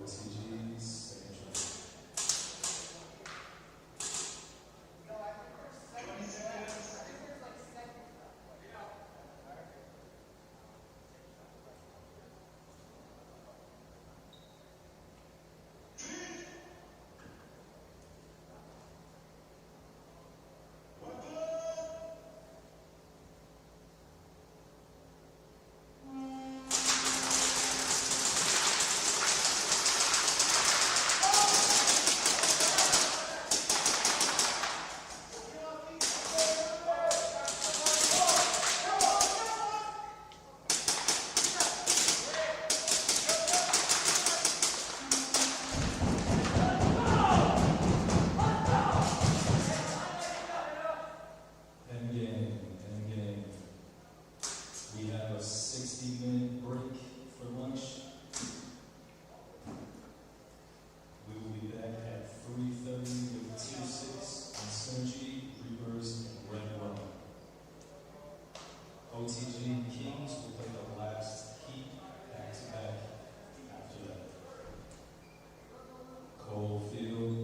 OTG, second try. Endgame. We have a 60-minute break for lunch. We will be back at 3:30 with 2-6 on Synergy, Reapers, and Red Rum. OTG Kings will play the last heat back-to-back after that. Coalfield.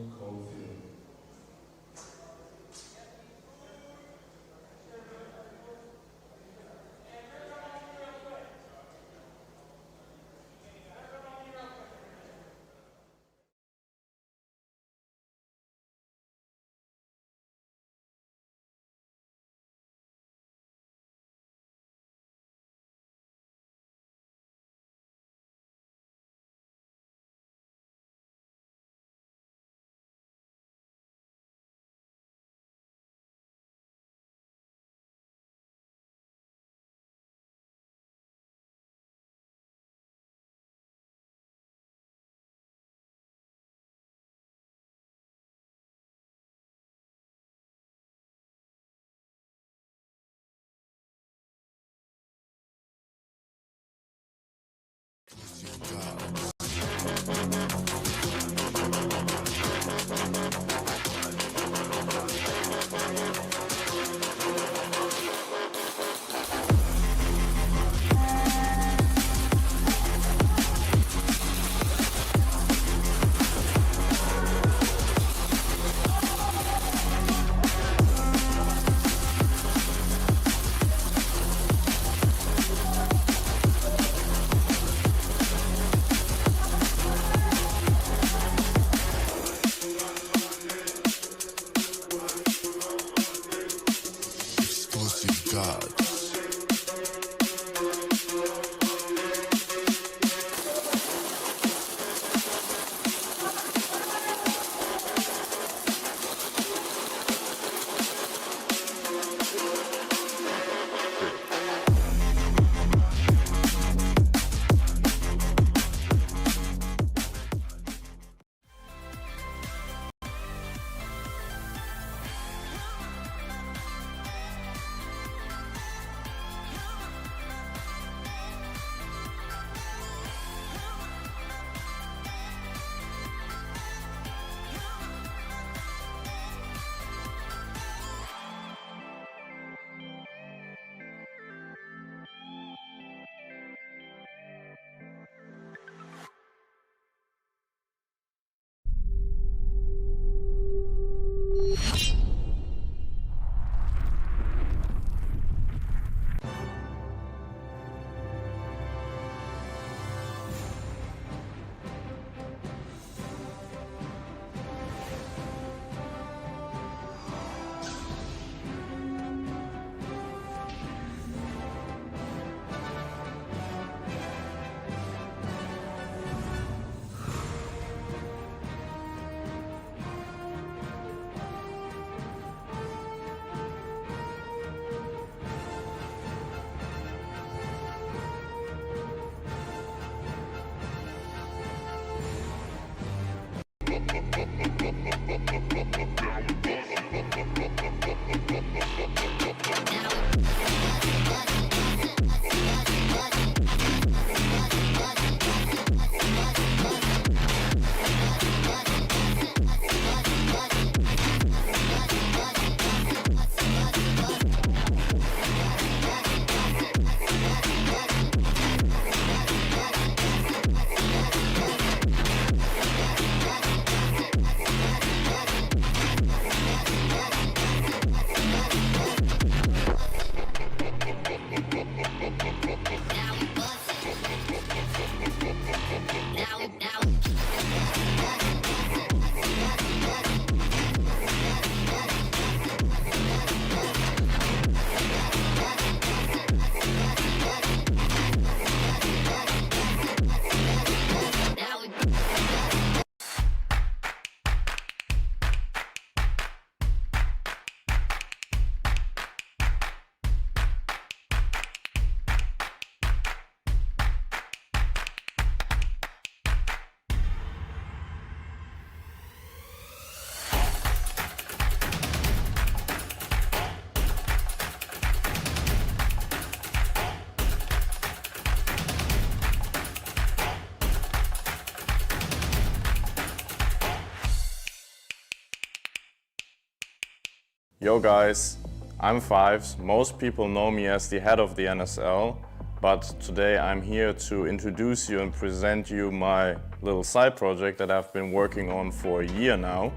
Yo guys, I'm Fives. Most people know me as the head of the NSL, but today I'm here to introduce you and present you my little side project that I've been working on for a year now.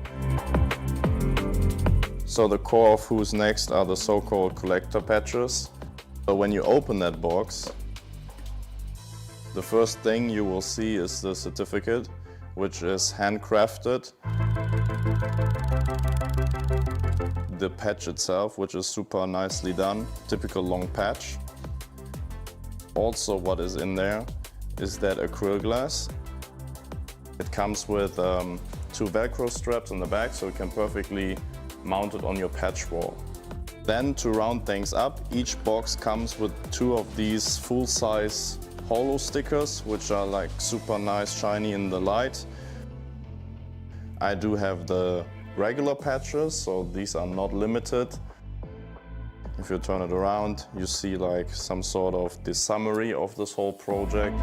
So the core of Who's Next are the so-called collector patches. So when you open that box, the first thing you will see is the certificate, which is handcrafted. The patch itself, which is super nicely done, typical long patch. Also what is in there is that acrylic glass. It comes with 2 Velcro straps on the back, so you can perfectly mount it on your patch wall. Then to round things up, each box comes with 2 of these full-size holo stickers, which are like super nice, shiny in the light. I do have the regular patches, so these are not limited. If you turn it around, you see like some sort of the summary of this whole project.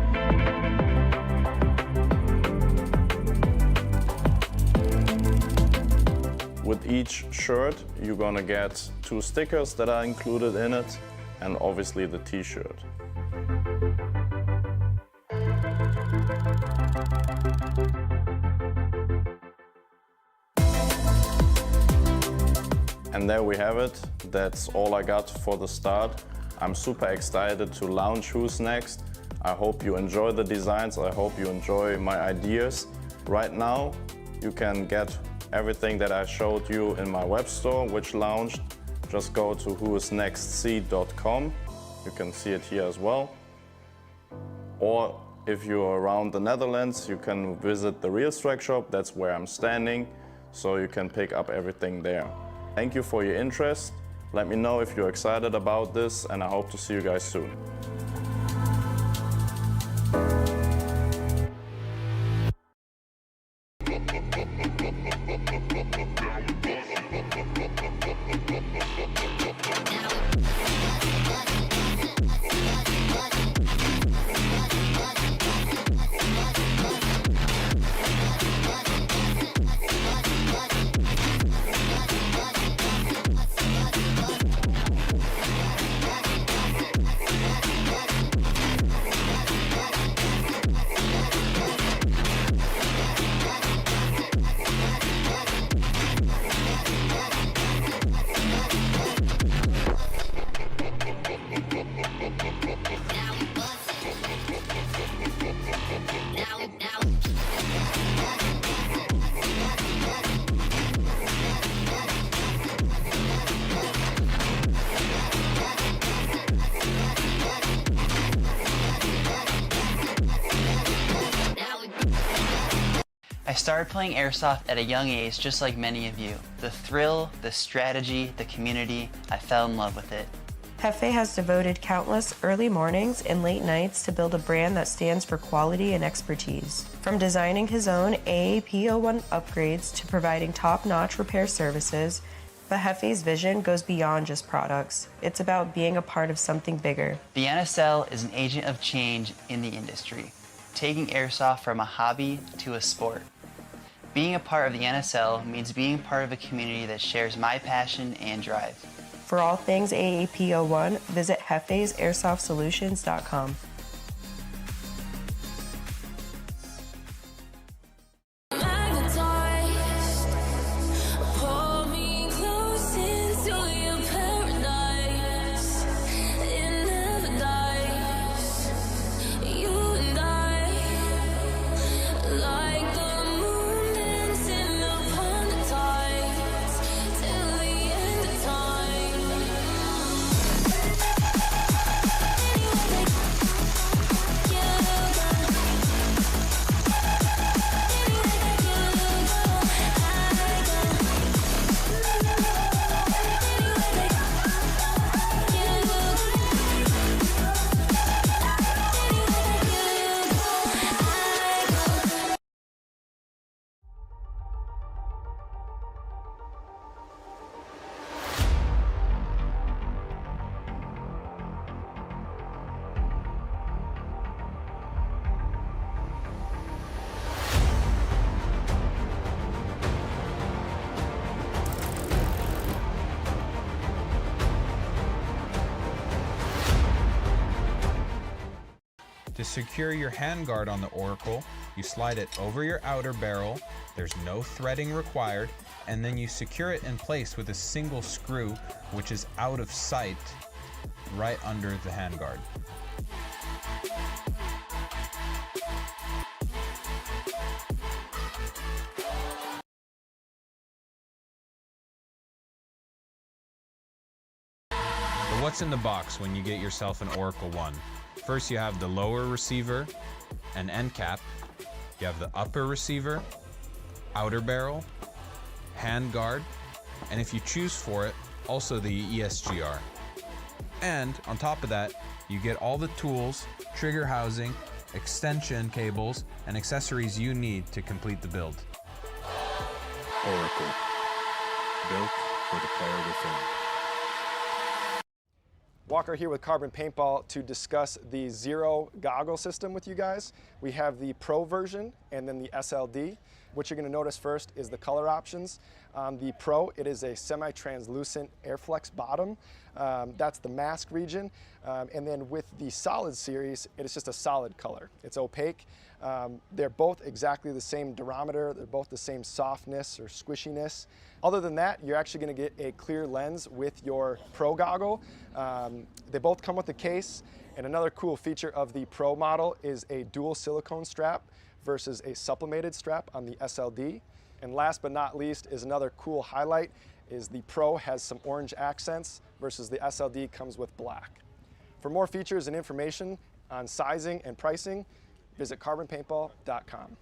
With each shirt, you're gonna get 2 stickers that are included in it, and obviously the t-shirt. And there we have it. That's all I got for the start. I'm super excited to launch Who's Next. I hope you enjoy the designs. I hope you enjoy my ideas. Right now, you can get everything that I showed you in my web store, which launched. Just go to whoisnextc.com. You can see it here as well. Or if you're around the Netherlands, you can visit the Real Strike shop. That's where I'm standing, so you can pick up everything there. Thank you for your interest. Let me know if you're excited about this, and I hope to see you guys soon. I started playing Airsoft at a young age, just like many of you. The thrill, the strategy, the community, I fell in love with it. Hefe has devoted countless early mornings and late nights to build a brand that stands for quality and expertise. From designing his own AAP01 upgrades to providing top-notch repair services, but Hefe's vision goes beyond just products. It's about being a part of something bigger. The NSL is an agent of change in the industry, taking Airsoft from a hobby to a sport. Being a part of the NSL means being part of a community that shares my passion and drive. For all things AAP01, visit hefe'sairsoftsolutions.com. To secure your handguard on the Oracle, you slide it over your outer barrel, there's no threading required, and then you secure it in place with a single screw, which is out of sight, right under the handguard. But what's in the box when you get yourself an Oracle 1? First you have the lower receiver and end cap. You have the upper receiver, outer barrel, handguard, and if you choose for it, also the ESGR. And on top of that, you get all the tools, trigger housing, extension cables, and accessories you need to complete the build. Oracle. Built for the player within. Walker here with Carbon Paintball to discuss the Zero goggle system with you guys. We have the Pro version and then the SLD. What you're going to notice first is the color options. The Pro, it is a semi-translucent Airflex bottom. That's the mask region. And then with the Solid series, it is just a solid color. It's opaque. They're both exactly the same durometer. They're both the same softness or squishiness. Other than that, you're actually going to get a clear lens with your Pro goggle. They both come with a case. And another cool feature of the Pro model is a dual silicone strap versus a sublimated strap on the SLD. And last but not least is another cool highlight is the Pro has some orange accents versus the SLD comes with black. For more features and information on sizing and pricing, visit carbonpaintball.com.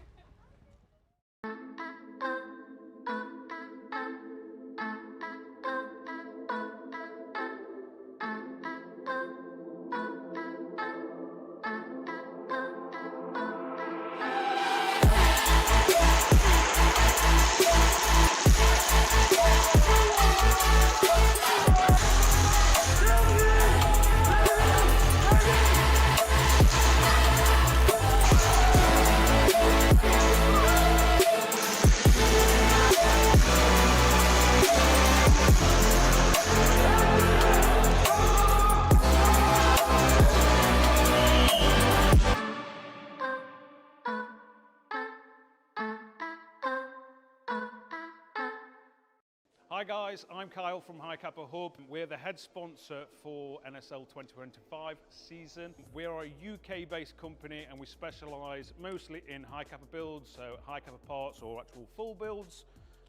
Hi guys, I'm Kyle from Kappa Hub. We're the head sponsor for NSL 2025 season. We're a UK-based company and we specialise mostly in high Kappa builds, so high Kappa parts or actual full builds.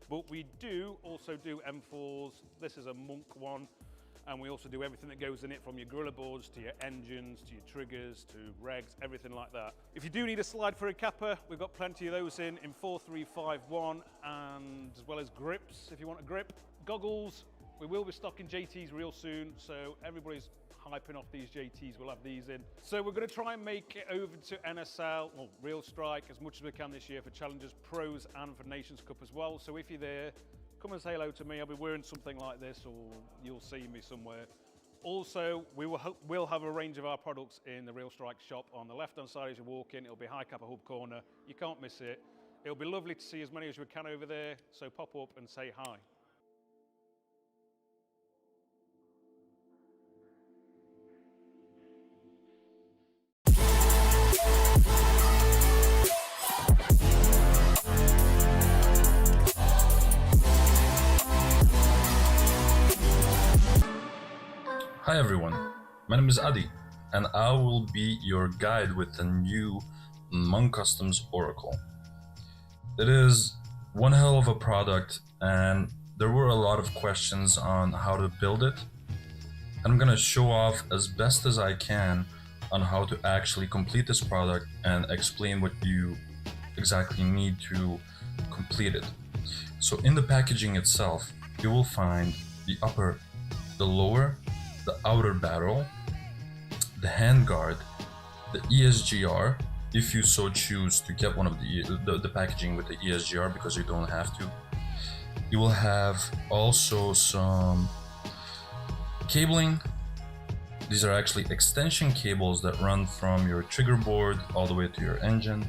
But we do also do M4s. This is a Monk one. And we also do everything that goes in it, from your gorilla boards to your engines, to your triggers, to regs, everything like that. If you do need a slide for a Kappa, we've got plenty of those in 4351, and as well as grips, if you want a grip. Goggles, we will be stocking JTs real soon, so everybody's hyping off these JTs, we'll have these in. So we're gonna try and make it over to NSL, or Real Strike, as much as we can this year for Challengers, Pros, and for Nations Cup as well. So if you're there, come and say hello to me. I'll be wearing something like this, or you'll see me somewhere. Also, we'll have a range of our products in the Real Strike shop on the left-hand side as you walk in. It'll be High Kappa Hub corner. You can't miss it. It'll be lovely to see as many as we can over there, so pop up and say hi. Hi everyone, my name is Adi, and I will be your guide with the new Monk Customs Oracle. It is one hell of a product, and there were a lot of questions on how to build it. I'm gonna show off as best as I can on how to actually complete this product and explain what you exactly need to complete it. So in the packaging itself, you will find the upper, the lower, the outer barrel, the handguard, the ESGR, if you so choose to get one of the packaging with the ESGR, because you don't have to. You will have also some cabling. These are actually extension cables that run from your trigger board all the way to your engine.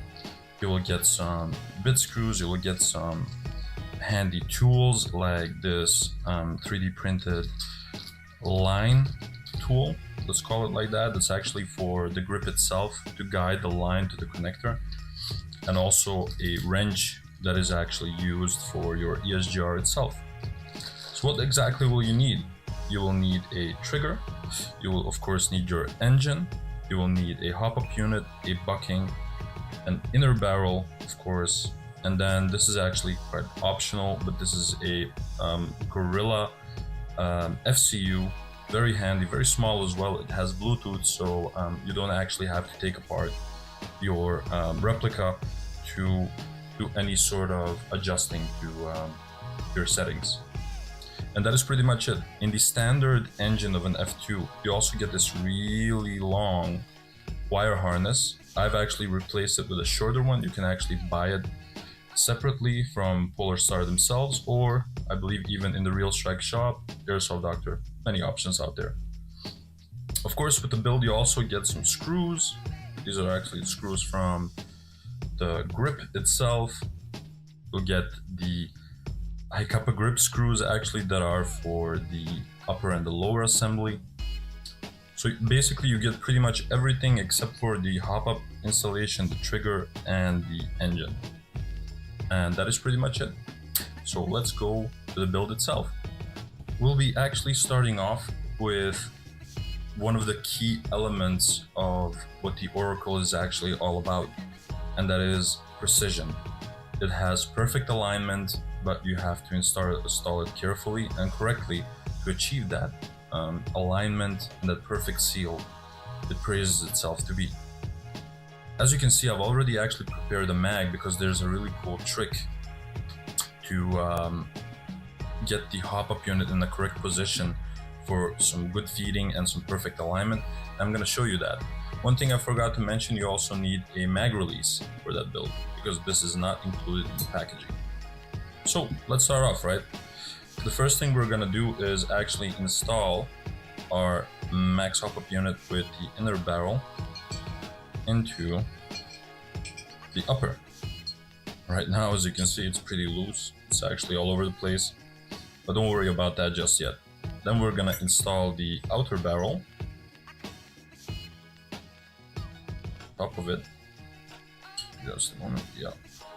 You will get some bit screws, you will get some handy tools like this 3D printed line tool, let's call it like that. That's actually for the grip itself to guide the line to the connector, and also a wrench that is actually used for your ESGR itself. So what exactly will you need? You will need a trigger, you will of course need your engine, you will need a hop-up unit, a bucking, an inner barrel of course, and then this is actually quite optional, but this is a Gorilla FCU, very handy, very small as well. It has Bluetooth, so you don't actually have to take apart your replica to do any sort of adjusting to your settings. And that is pretty much it. In the standard engine of an F2, you also get this really long wire harness. I've actually replaced it with a shorter one. You can actually buy it separately from Polar Star themselves, or I believe even in the Real Strike shop, Airsoft Doctor, many options out there. Of course, with the build, you also get some screws. These are actually screws from the grip itself. You'll get the Kappa grip screws actually that are for the upper and the lower assembly. So basically you get pretty much everything except for the hop-up installation, the trigger, and the engine. And that is pretty much it. So let's go to the build itself. We'll be actually starting off with one of the key elements of what the Oracle is actually all about, and that is precision. It has perfect alignment, but you have to install it carefully and correctly to achieve that alignment and that perfect seal it praises itself to be. As you can see, I've already actually prepared a mag because there's a really cool trick to get the hop-up unit in the correct position for some good feeding and some perfect alignment. I'm going to show you that. One thing I forgot to mention, you also need a mag release for that build because this is not included in the packaging. So let's start off, right? The first thing we're gonna do is actually install our max hop-up unit with the inner barrel into the upper. Right now, as you can see, it's pretty loose. It's actually all over the place, but don't worry about that just yet. Then we're gonna install the outer barrel, top of it. Just a moment, yeah,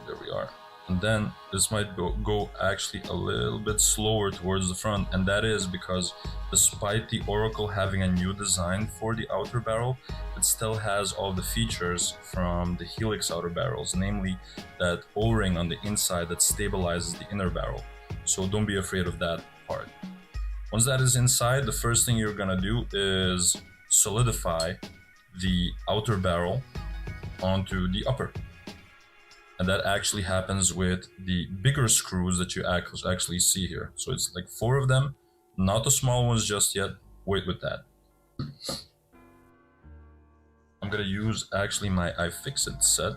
there we are. And then this might go actually a little bit slower towards the front, and that is because despite the Oracle having a new design for the outer barrel, it still has all the features from the Helix outer barrels, namely that O-ring on the inside that stabilizes the inner barrel. So don't be afraid of that part. Once that is inside, the first thing you're gonna do is solidify the outer barrel onto the upper. And that actually happens with the bigger screws that you actually see here. So it's like 4 of them, not the small ones just yet. Wait with that. I'm gonna use actually my iFixit set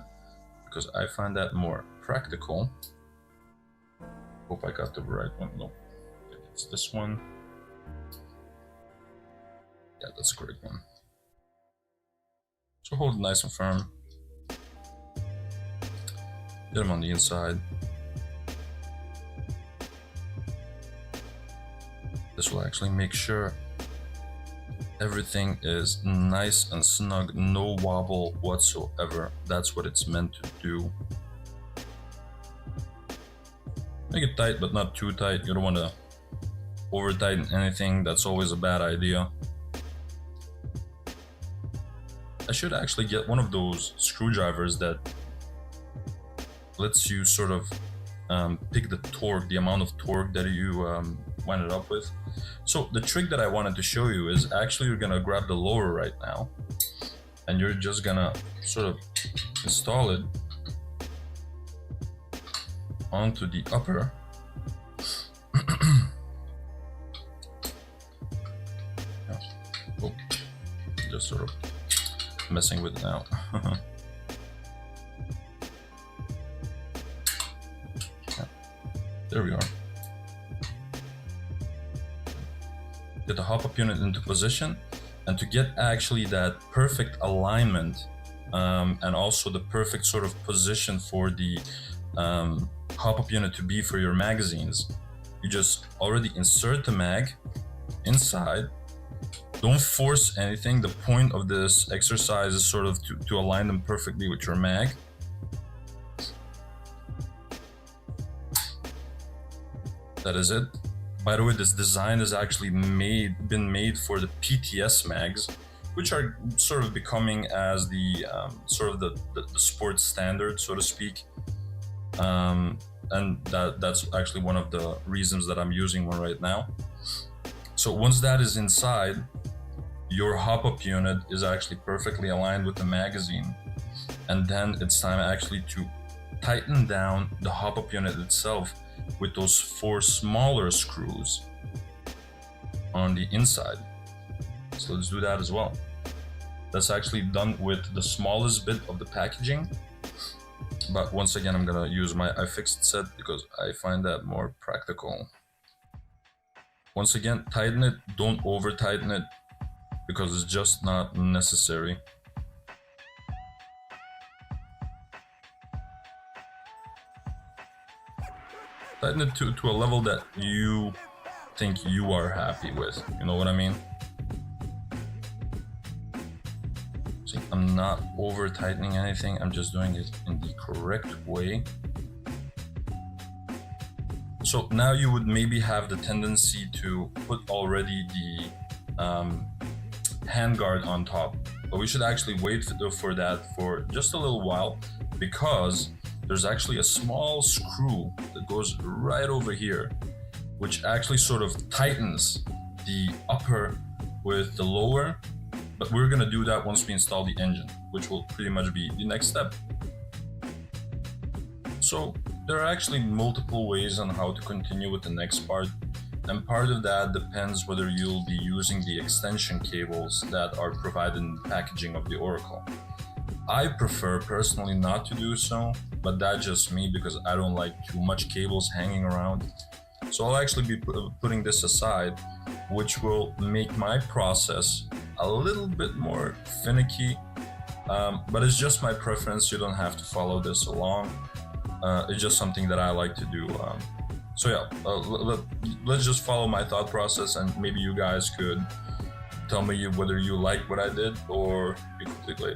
because I find that more practical. Hope I got the right one. No, it's this one. Yeah, that's a great one. So hold it nice and firm. Get them on the inside. This will actually make sure everything is nice and snug, no wobble whatsoever. That's what it's meant to do. Make it tight, but not too tight. You don't want to over tighten anything. That's always a bad idea. I should actually get one of those screwdrivers that lets you sort of pick the torque, the amount of torque that you wind it up with. So the trick that I wanted to show you is actually you're gonna grab the lower right now and you're just gonna sort of install it onto the upper. Oh, just sort of messing with it now. There we are. Get the hop-up unit into position, and to get actually that perfect alignment and also the perfect sort of position for the hop-up unit to be for your magazines, you just already insert the mag inside, Don't force anything. The point of this exercise is sort of to align them perfectly with your mag. That is it. By the way, this design is actually been made for the PTS mags, which are sort of becoming as the sort of the sports standard, so to speak. And that's actually one of the reasons that I'm using one right now. So once that is inside, your hop-up unit is actually perfectly aligned with the magazine. And then it's time actually to tighten down the hop-up unit itself with those 4 smaller screws on the inside. So let's do that as well. That's actually done with the smallest bit of the packaging. But once again, I'm gonna use my iFixit set because I find that more practical. Once again, tighten it, don't over tighten it because it's just not necessary. Tighten it to a level that you think you are happy with, you know what I mean? See, I'm not over tightening anything, I'm just doing it in the correct way. So now you would maybe have the tendency to put already the handguard on top, but we should actually wait for that for just a little while because there's actually a small screw that goes right over here, which actually sort of tightens the upper with the lower, but we're gonna do that once we install the engine, which will pretty much be the next step. So there are actually multiple ways on how to continue with the next part, and part of that depends whether you'll be using the extension cables that are provided in the packaging of the Oracle. I prefer personally not to do so, but that's just me because I don't like too much cables hanging around. So I'll actually be putting this aside, which will make my process a little bit more finicky, but it's just my preference. You don't have to follow this along. It's just something that I like to do. So yeah, let's just follow my thought process, and maybe you guys could tell me whether you like what I did or you completely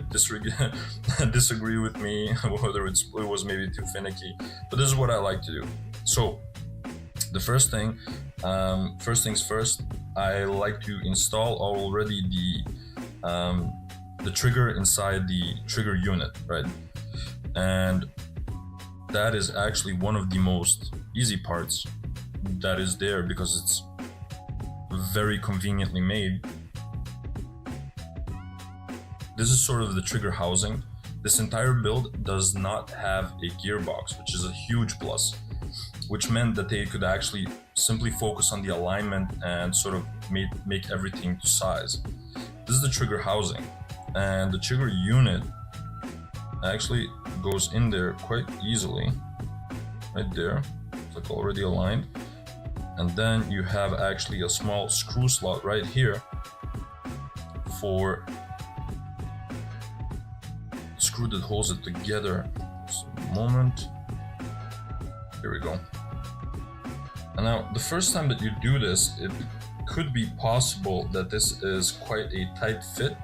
disagree with me, whether it was maybe too finicky. But this is what I like to do. So the first things first, I like to install already the trigger inside the trigger unit, right? And that is actually one of the most easy parts that is there because it's very conveniently made. This is sort of the trigger housing. This entire build does not have a gearbox, which is a huge plus, which meant that they could actually simply focus on the alignment and sort of make everything to size. This is the trigger housing, and the trigger unit actually goes in there quite easily, right there. It's like already aligned. And then you have actually a small screw slot right here for screw that holds it together. Just a moment. Here we go. And now the first time that you do this, it could be possible that this is quite a tight fit,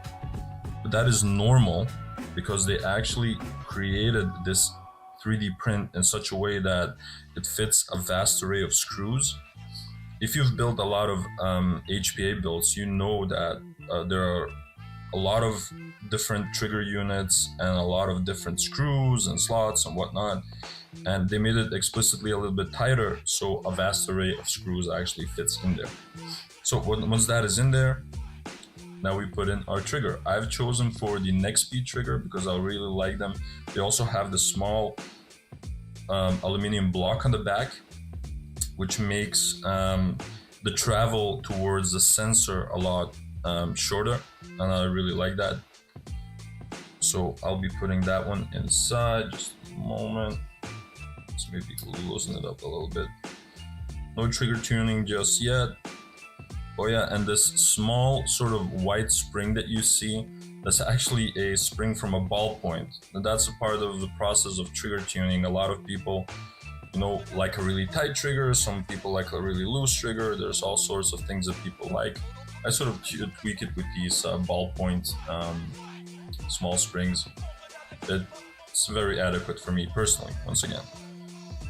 but that is normal because they actually created this 3D print in such a way that it fits a vast array of screws. If you've built a lot of HPA builds, you know that there are a lot of different trigger units and a lot of different screws and slots and whatnot, and they made it explicitly a little bit tighter so a vast array of screws actually fits in there. So once that is in there, now we put in our trigger. I've chosen for the next speed trigger because I really like them. They also have the small aluminum block on the back, which makes the travel towards the sensor a lot shorter, and I really like that. So I'll be putting that one inside. Just a moment. Let's maybe loosen it up a little bit. No trigger tuning just yet. Oh yeah, and this small sort of white spring that you see, that's actually a spring from a ballpoint. And that's a part of the process of trigger tuning. A lot of people, you know, like a really tight trigger. Some people like a really loose trigger. There's all sorts of things that people like. I sort of tweak it with these ballpoint small springs. It's very adequate for me personally, once again.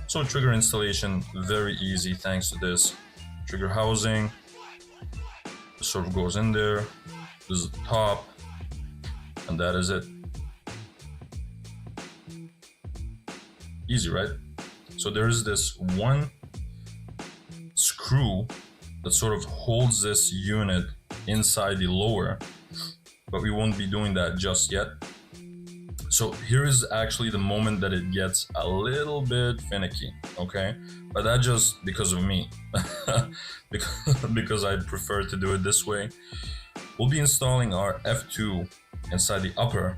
So trigger installation, very easy thanks to this. Trigger housing sort of goes in there. This is the top, and that is it. Easy, right? So there is this one screw that sort of holds this unit inside the lower, but we won't be doing that just yet. So here is actually the moment that it gets a little bit finicky, okay? But that's just because of me, because I prefer to do it this way. We'll be installing our F2 inside the upper,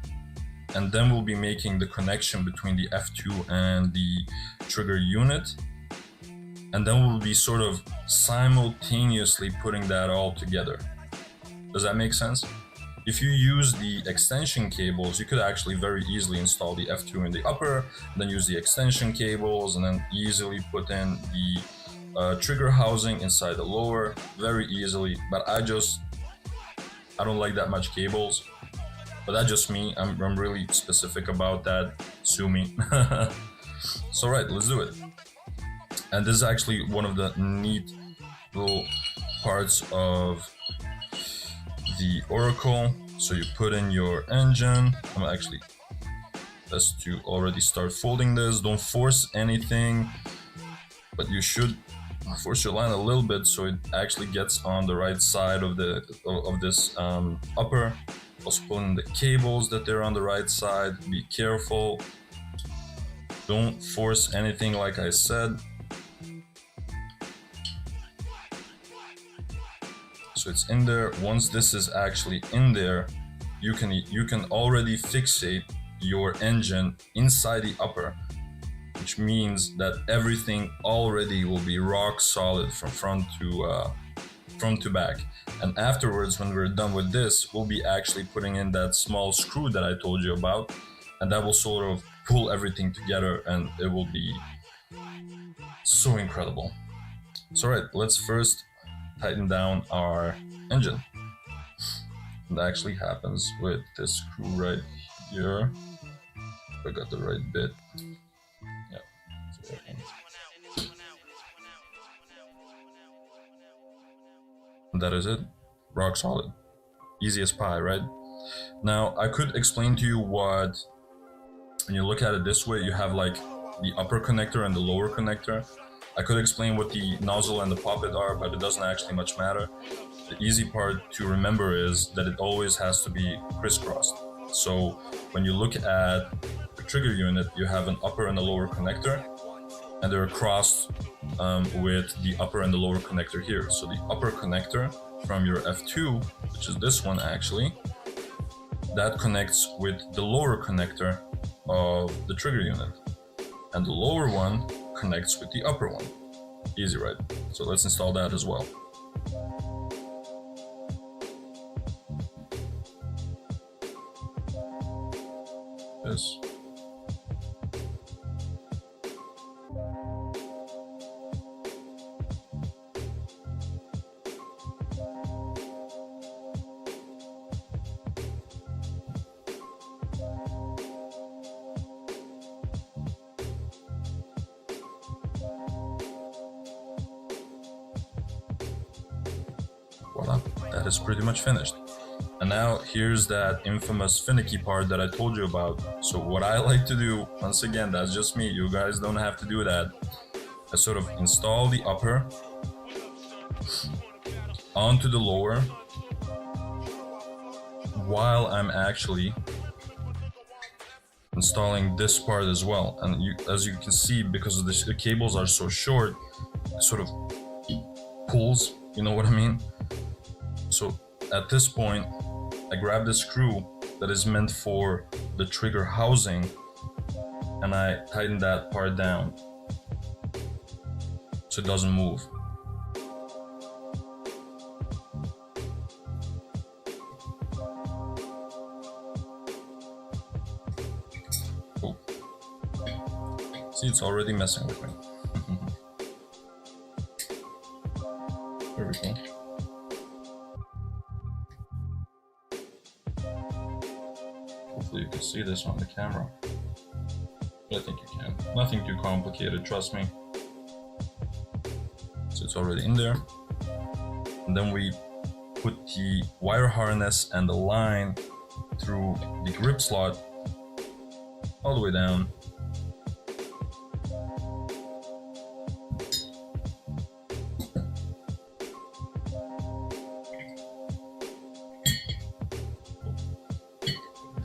and then we'll be making the connection between the F2 and the trigger unit. And then we'll be sort of simultaneously putting that all together. Does that make sense? If you use the extension cables, you could actually very easily install the F2 in the upper, then use the extension cables, and then easily put in the trigger housing inside the lower, very easily. But I don't like that much cables. But that's just me. I'm really specific about that. Sue me. So right, let's do it. And this is actually one of the neat little parts of the Oracle. So you put in your engine. I'm actually best to already start folding this. Don't force anything, but you should force your line a little bit so it actually gets on the right side of this upper. Also pull in the cables that they're on the right side. Be careful. Don't force anything, like I said. So it's in there. Once this is actually in there, you can already fixate your engine inside the upper, which means that everything already will be rock solid from front to back. And afterwards, when we're done with this, we'll be actually putting in that small screw that I told you about, and that will sort of pull everything together, and it will be so incredible. So right, let's first tighten down our engine. And that actually happens with this screw right here. If I got the right bit. Yeah. So, and that is it. Rock solid. Easy as pie, right? Now, I could explain to you what, when you look at it this way, you have like the upper connector and the lower connector. I could explain what the nozzle and the poppet are, but it doesn't actually much matter. The easy part to remember is that it always has to be crisscrossed. So when you look at the trigger unit, you have an upper and a lower connector, and they're crossed with the upper and the lower connector here. So the upper connector from your F2, which is this one actually, that connects with the lower connector of the trigger unit. And the lower one connects with the upper one. Easy, right? So let's install that as well. This. Voila, that is pretty much finished. And now here's that infamous finicky part that I told you about. So what I like to do, once again, that's just me, you guys don't have to do that. I sort of install the upper onto the lower while I'm actually installing this part as well. And as you can see, because the cables are so short, it sort of pulls, you know what I mean? So at this point, I grab the screw that is meant for the trigger housing and I tighten that part down so it doesn't move. Oh. See, it's already messing with me. There we go. Hopefully you can see this on the camera. But I think you can. Nothing too complicated, trust me. So it's already in there. And then we put the wire harness and the line through the grip slot all the way down.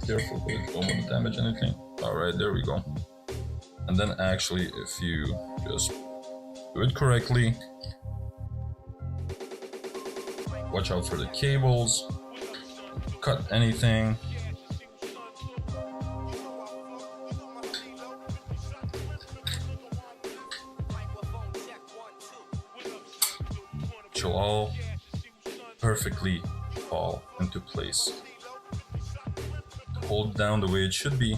Careful, please, don't want to damage anything. Alright, there we go. And then actually, if you just do it correctly, watch out for the cables, cut anything. It will all perfectly fall into place. Hold down the way it should be.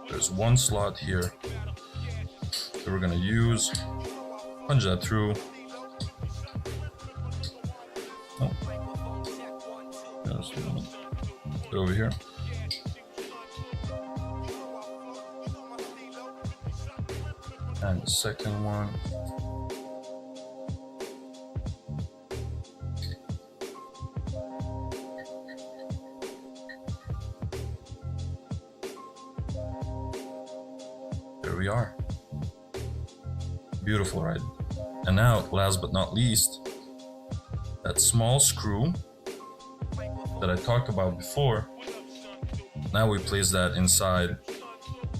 There's one slot here that we're gonna use. Punch that through. Oh. Put it over here. And the second one. There we are. Beautiful, right? And now, last but not least, that small screw that I talked about before, now we place that inside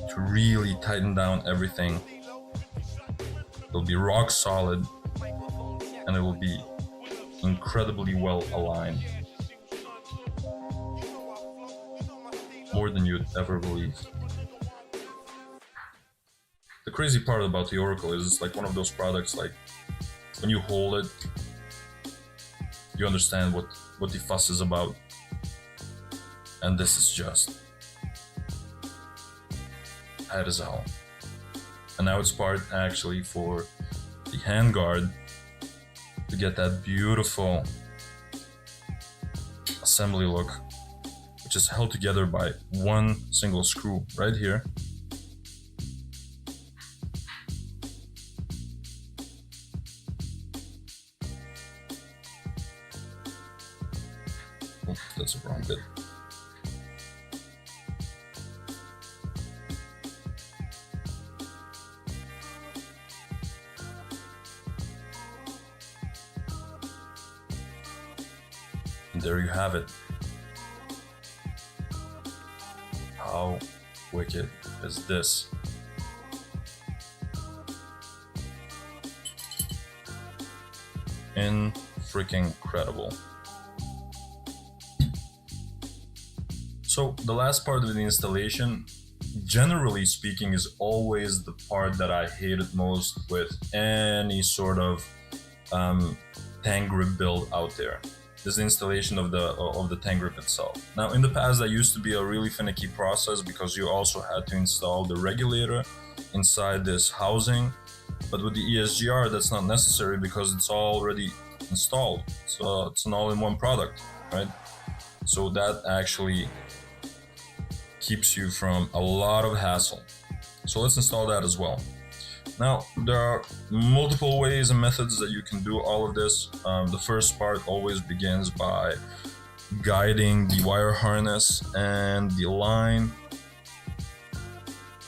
to really tighten down everything. It'll be rock solid and it will be incredibly well aligned. More than you'd ever believe. The crazy part about the Oracle is it's like one of those products, like when you hold it, you understand what the fuss is about. And this is just tight as hell. And now it's part actually for the handguard to get that beautiful assembly look, which is held together by one single screw right here. Oh, that's the wrong bit. And there you have it. How wicked is this? Freaking incredible. So the last part of the installation, generally speaking, is always the part that I hated most with any sort of tank grip build out there. This is the installation of the tank grip itself. Now, in the past, that used to be a really finicky process because you also had to install the regulator inside this housing. But with the ESGR, that's not necessary because it's already installed. So it's an all-in-one product, right? So that actually keeps you from a lot of hassle. So let's install that as well. Now, there are multiple ways and methods that you can do all of this. The first part always begins by guiding the wire harness and the line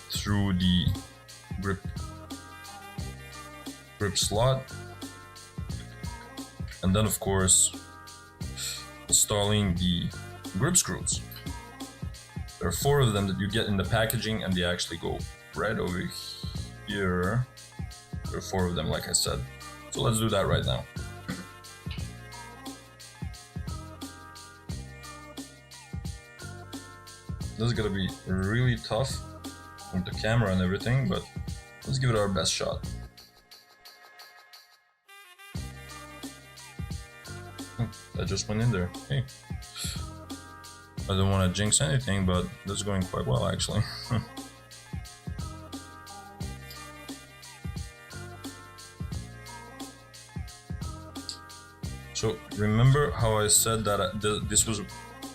through the grip slot. And then, of course, installing the grip screws. There are 4 of them that you get in the packaging and they actually go right over here. There are 4 of them, like I said. So let's do that right now. This is gonna be really tough with the camera and everything, but let's give it our best shot. That just went in there. Hey. I don't want to jinx anything, but this is going quite well actually. So remember how I said that this was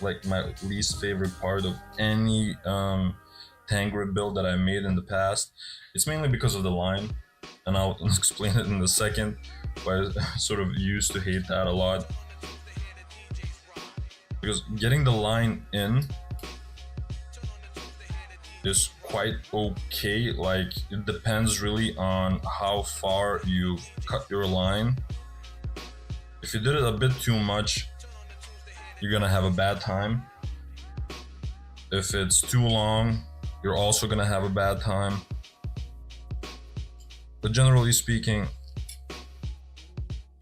like my least favorite part of any tank grip build that I made in the past. It's mainly because of the line, and I'll explain it in a second, but I sort of used to hate that a lot. Because getting the line in is quite okay. Like, it depends really on how far you've cut your line. If you did it a bit too much, you're gonna have a bad time. If it's too long, you're also gonna have a bad time. But generally speaking,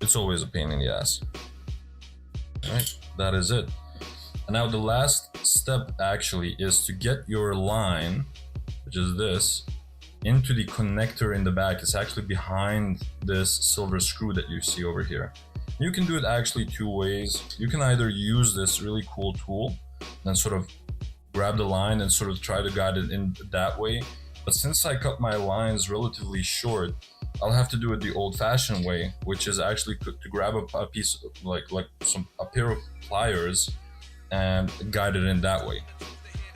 it's always a pain in the ass. Alright, that is it. And now the last step actually is to get your line, which is this, into the connector in the back. It's actually behind this silver screw that you see over here. You can do it actually two ways. You can either use this really cool tool and sort of grab the line and sort of try to guide it in that way. But since I cut my lines relatively short, I'll have to do it the old-fashioned way, which is actually to grab a piece of, a pair of pliers and guide it in that way.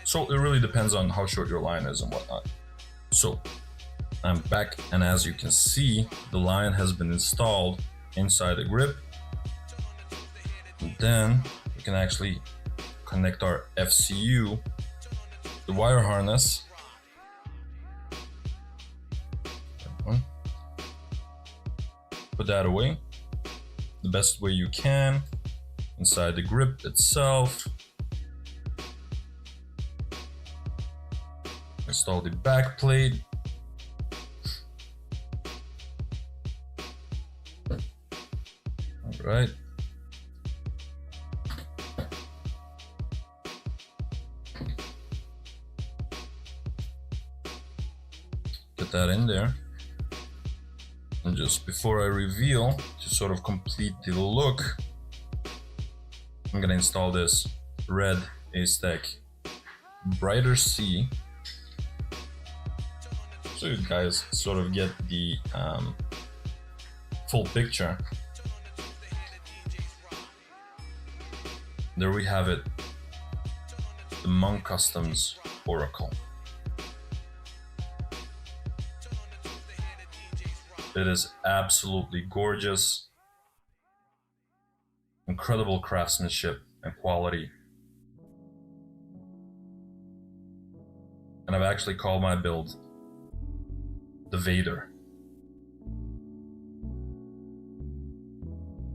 So it really depends on how short your line is and whatnot. So I'm back, and as you can see, the line has been installed inside the grip. And then we can actually connect our FCU, the wire harness. Put that away the best way you can inside the grip itself. Install the back plate. All right. Get that in there. And just before I reveal, to sort of complete the look, I'm gonna install this red A-Stack Brighter C, so you guys sort of get the full picture. There we have it, the Monk Customs Oracle. It is absolutely gorgeous. Incredible craftsmanship and quality. And I've actually called my build the Vader.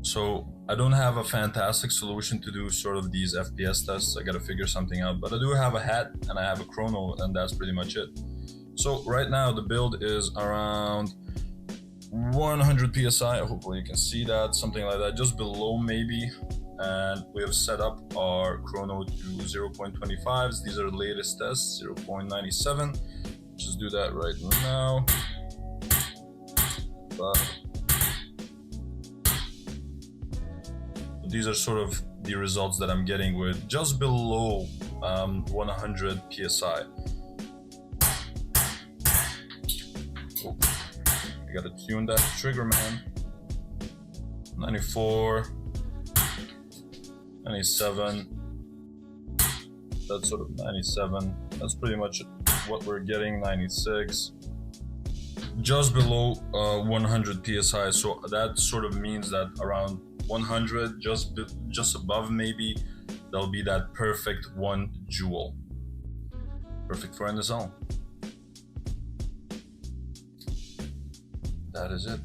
So I don't have a fantastic solution to do sort of these FPS tests. I gotta figure something out, but I do have a hat and I have a chrono, and that's pretty much it. So right now the build is around 100 psi, hopefully you can see that, something like that, just below maybe. And we have set up our chrono to 0.25s. These are the latest tests, 0.97. Just do that right now. But these are sort of the results that I'm getting with just below 100 psi. Oh. I gotta tune that trigger, man. 94, 97, that's sort of 97. That's pretty much what we're getting, 96. Just below 100 psi, so that sort of means that around 100, just above maybe, there'll be that perfect 1 joule. Perfect for NSL. That is it.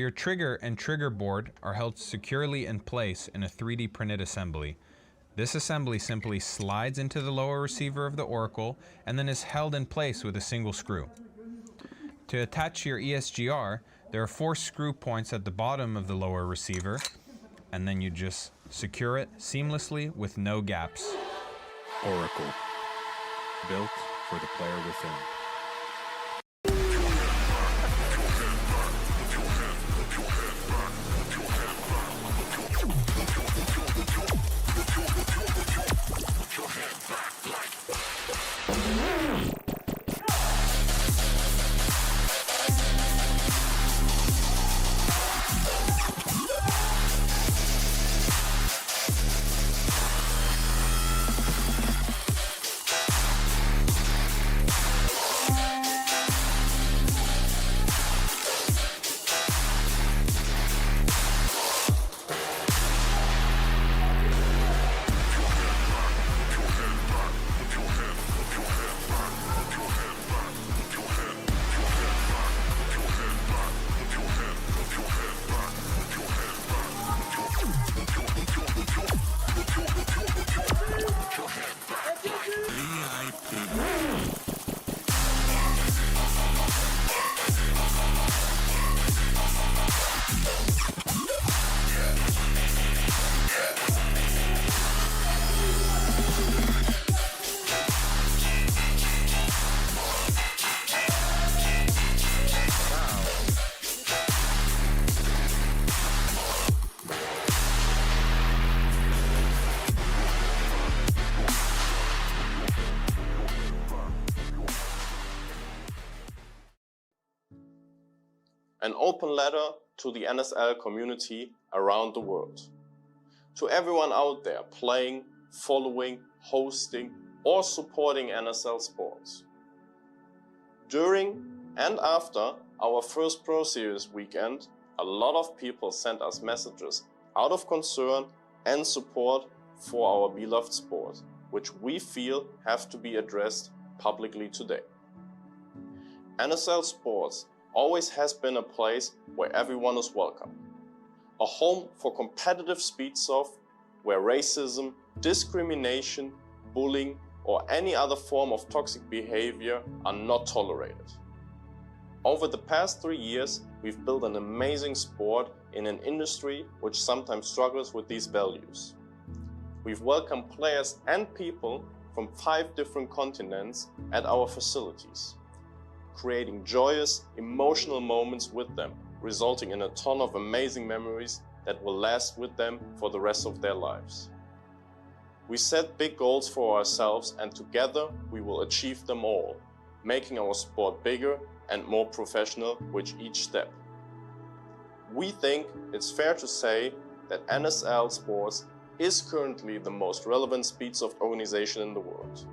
your trigger and trigger board are held securely in place in a 3D printed assembly. This assembly simply slides into the lower receiver of the Oracle and then is held in place with a single screw. To attach your ESGR, there are 4 screw points at the bottom of the lower receiver, and then you just secure it seamlessly with no gaps. Oracle, built for the player within. An open letter to the NSL community around the world. To everyone out there playing, following, hosting, or supporting NSL sports. During and after our first Pro Series weekend, a lot of people sent us messages out of concern and support for our beloved sport, which we feel have to be addressed publicly today. NSL Sports always has been a place where everyone is welcome. A home for competitive speedsoft where racism, discrimination, bullying, or any other form of toxic behavior are not tolerated. Over the past 3 years, we've built an amazing sport in an industry which sometimes struggles with these values. We've welcomed players and people from 5 different continents at our facilities, creating joyous, emotional moments with them, resulting in a ton of amazing memories that will last with them for the rest of their lives. We set big goals for ourselves and together we will achieve them all, making our sport bigger and more professional with each step. We think it's fair to say that NSL Sports is currently the most relevant speedsoft organization in the world.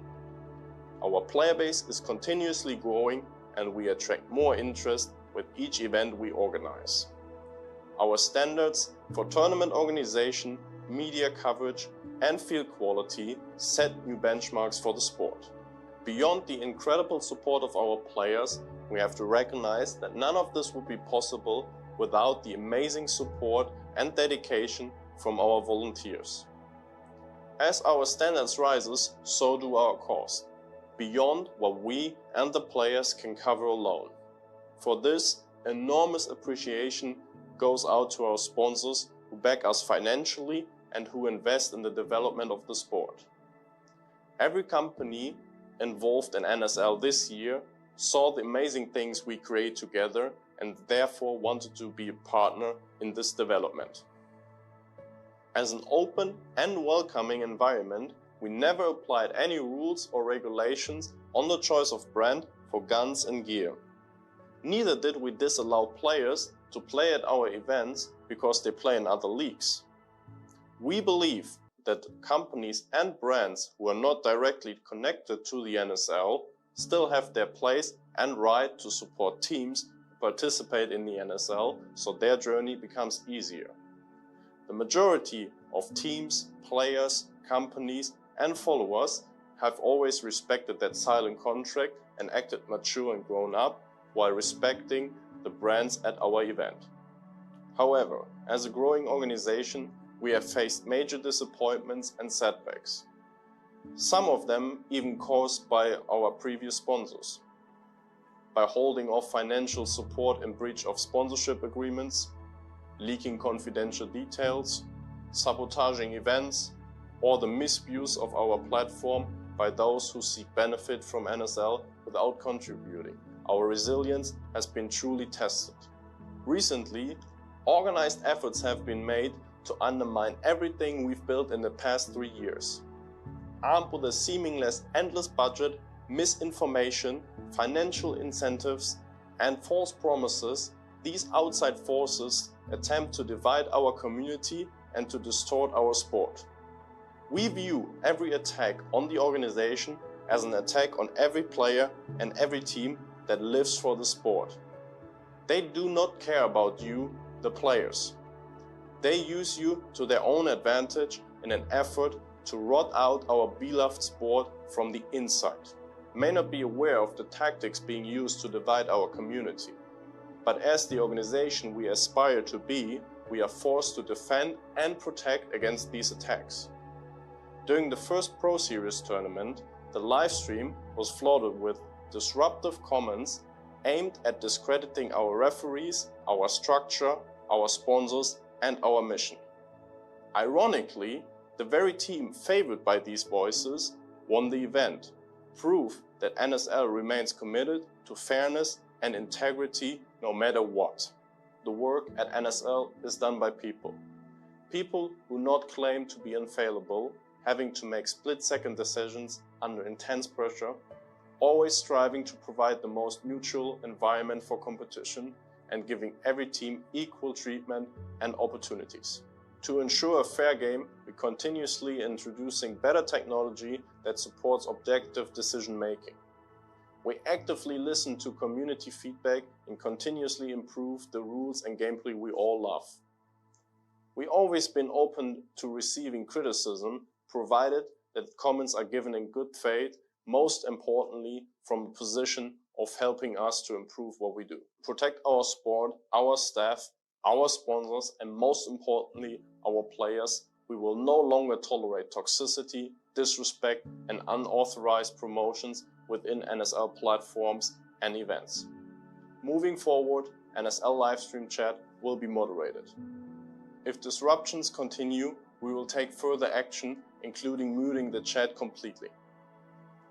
Our player base is continuously growing and we attract more interest with each event we organize. Our standards for tournament organization, media coverage, and field quality set new benchmarks for the sport. Beyond the incredible support of our players, we have to recognize that none of this would be possible without the amazing support and dedication from our volunteers. As our standards rises, so do our costs, beyond what we and the players can cover alone. For this, enormous appreciation goes out to our sponsors who back us financially and who invest in the development of the sport. Every company involved in NSL this year saw the amazing things we create together and therefore wanted to be a partner in this development. As an open and welcoming environment, we never applied any rules or regulations on the choice of brand for guns and gear. Neither did we disallow players to play at our events because they play in other leagues. We believe that companies and brands who are not directly connected to the NSL still have their place and right to support teams who participate in the NSL so their journey becomes easier. The majority of teams, players, companies and followers have always respected that silent contract and acted mature and grown up while respecting the brands at our event. However, as a growing organization, we have faced major disappointments and setbacks. Some of them even caused by our previous sponsors. By holding off financial support in breach of sponsorship agreements, leaking confidential details, sabotaging events, or the misuse of our platform by those who seek benefit from NSL without contributing. Our resilience has been truly tested. Recently, organized efforts have been made to undermine everything we've built in the past 3 years. Armed with a seemingly endless budget, misinformation, financial incentives, and false promises, these outside forces attempt to divide our community and to distort our sport. We view every attack on the organization as an attack on every player and every team that lives for the sport. They do not care about you, the players. They use you to their own advantage in an effort to rot out our beloved sport from the inside. May not be aware of the tactics being used to divide our community, but as the organization we aspire to be, we are forced to defend and protect against these attacks. During the first Pro Series tournament, the live stream was flooded with disruptive comments aimed at discrediting our referees, our structure, our sponsors, and our mission. Ironically, the very team favored by these voices won the event, proof that NSL remains committed to fairness and integrity no matter what. The work at NSL is done by people. People who not claim to be infallible, having to make split-second decisions under intense pressure, always striving to provide the most mutual environment for competition and giving every team equal treatment and opportunities. To ensure a fair game, we're continuously introducing better technology that supports objective decision-making. We actively listen to community feedback and continuously improve the rules and gameplay we all love. We've always been open to receiving criticism, provided that comments are given in good faith, most importantly from a position of helping us to improve what we do. Protect our sport, our staff, our sponsors, and most importantly, our players. We will no longer tolerate toxicity, disrespect, and unauthorized promotions within NSL platforms and events. Moving forward, NSL livestream chat will be moderated. If disruptions continue, we will take further action, including muting the chat completely.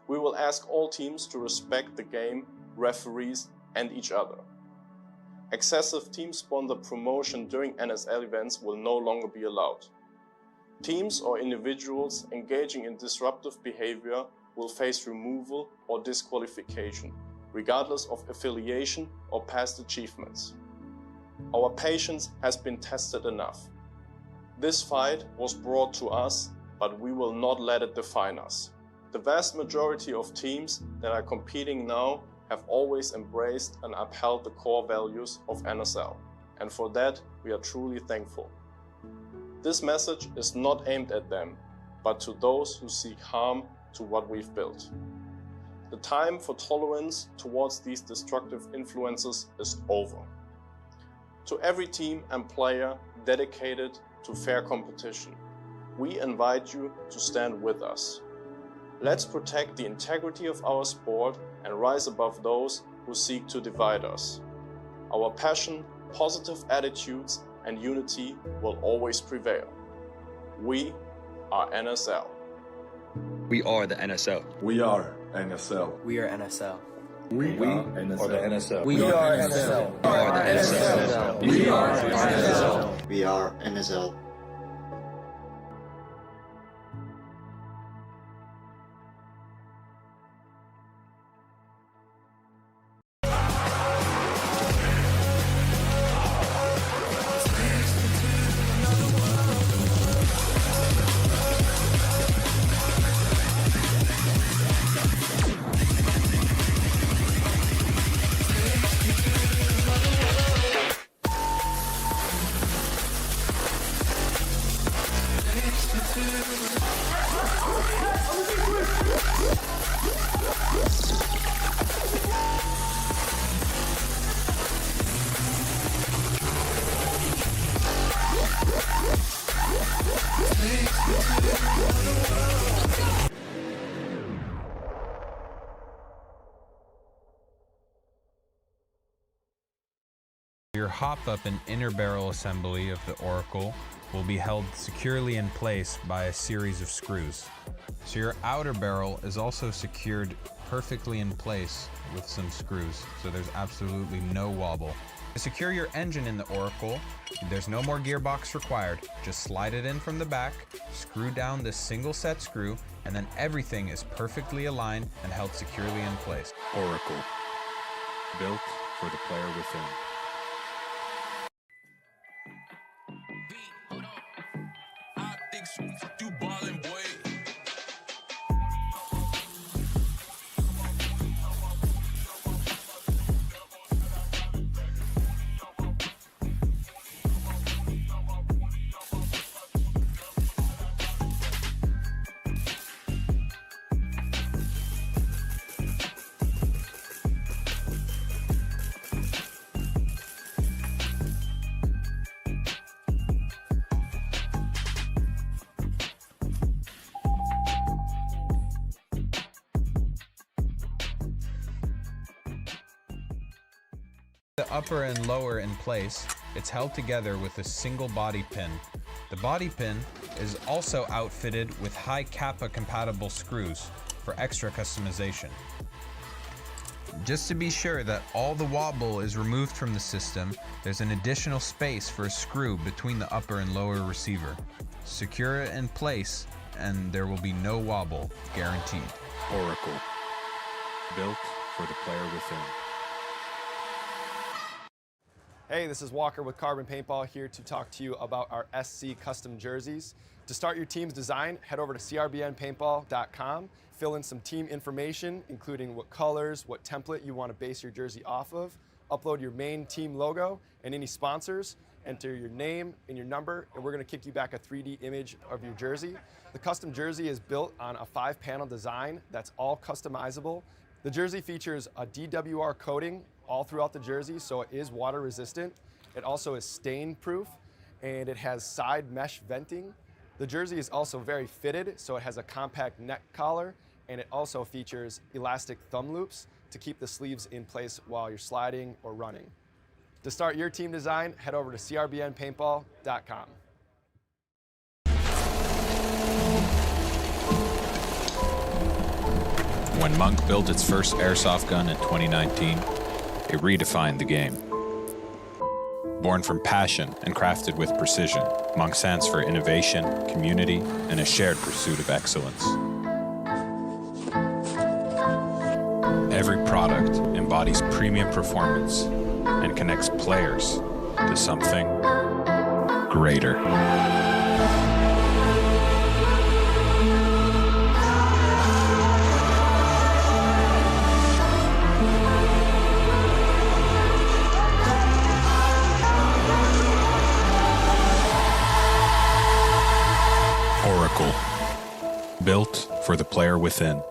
We will ask all teams to respect the game, referees, and each other. Excessive team sponsor promotion during NSL events will no longer be allowed. Teams or individuals engaging in disruptive behavior will face removal or disqualification, regardless of affiliation or past achievements. Our patience has been tested enough. This fight was brought to us, but we will not let it define us. The vast majority of teams that are competing now have always embraced and upheld the core values of NSL, and for that we are truly thankful. This message is not aimed at them, but to those who seek harm to what we've built. The time for tolerance towards these destructive influences is over. To every team and player dedicated to fair competition, we invite you to stand with us. Let's protect the integrity of our sport and rise above those who seek to divide us. Our passion, positive attitudes, and unity will always prevail. We are NSL. We are the NSL. We are NSL. We are NSL. We are the NSL. We are NSL. We are the NSL. We are NSL. We are NSL. your hop-up and inner barrel assembly of the Oracle will be held securely in place by a series of screws. So your outer barrel is also secured perfectly in place with some screws, so there's absolutely no wobble. To secure your engine in the Oracle, there's no more gearbox required. Just slide it in from the back, screw down this single set screw, and then everything is perfectly aligned and held securely in place. Oracle, built for the player within. The upper and lower in place, it's held together with a single body pin. The body pin is also outfitted with high Kappa compatible screws for extra customization. Just to be sure that all the wobble is removed from the system, there's an additional space for a screw between the upper and lower receiver. Secure it in place and there will be no wobble, guaranteed. Oracle, built for the player within. Hey, this is Walker with Carbon Paintball here to talk to you about our SC custom jerseys. To start your team's design, head over to crbnpaintball.com, fill in some team information, including what colors, what template you want to base your jersey off of, upload your main team logo and any sponsors, enter your name and your number, and we're going to kick you back a 3D image of your jersey. The custom jersey is built on a 5-panel design that's all customizable. The jersey features a DWR coating all throughout the jersey, so it is water resistant. It also is stain proof, and it has side mesh venting. The jersey is also very fitted, so it has a compact neck collar, and it also features elastic thumb loops to keep the sleeves in place while you're sliding or running. To start your team design, head over to crbnpaintball.com. When Monk built its first airsoft gun in 2019, it redefined the game. Born from passion and crafted with precision, Monk stands for innovation, community, and a shared pursuit of excellence. Every product embodies premium performance and connects players to something greater. Oracle, built for the player within.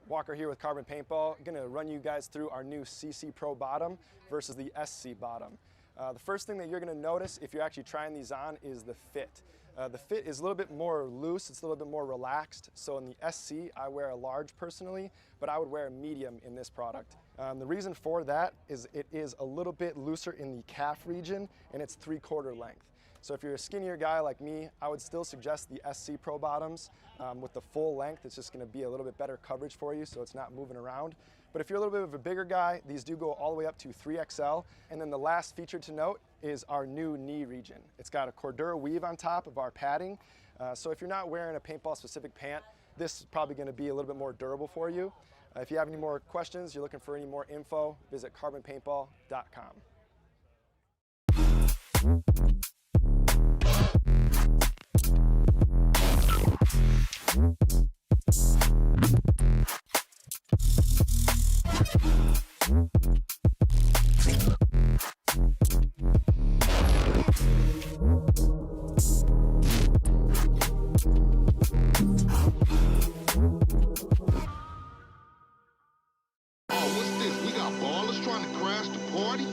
Walker here with Carbon Paintball. I'm going to run you guys through our new CC Pro bottom versus the SC bottom. The first thing that you're going to notice if you're actually trying these on is the fit. The fit is a little bit more loose, it's a little bit more relaxed. So in the SC, I wear a large personally, but I would wear a medium in this product. The reason for that is it is a little bit looser in the calf region and it's 3/4 length. So if you're a skinnier guy like me, I would still suggest the SC Pro bottoms with the full length. It's just going to be a little bit better coverage for you so it's not moving around. But if you're a little bit of a bigger guy, these do go all the way up to 3XL. And then the last feature to note is our new knee region. It's got a Cordura weave on top of our padding. So if you're not wearing a paintball specific pant, this is probably going to be a little bit more durable for you. If you have any more questions, you're looking for any more info, visit carbonpaintball.com. Trying to crash the party?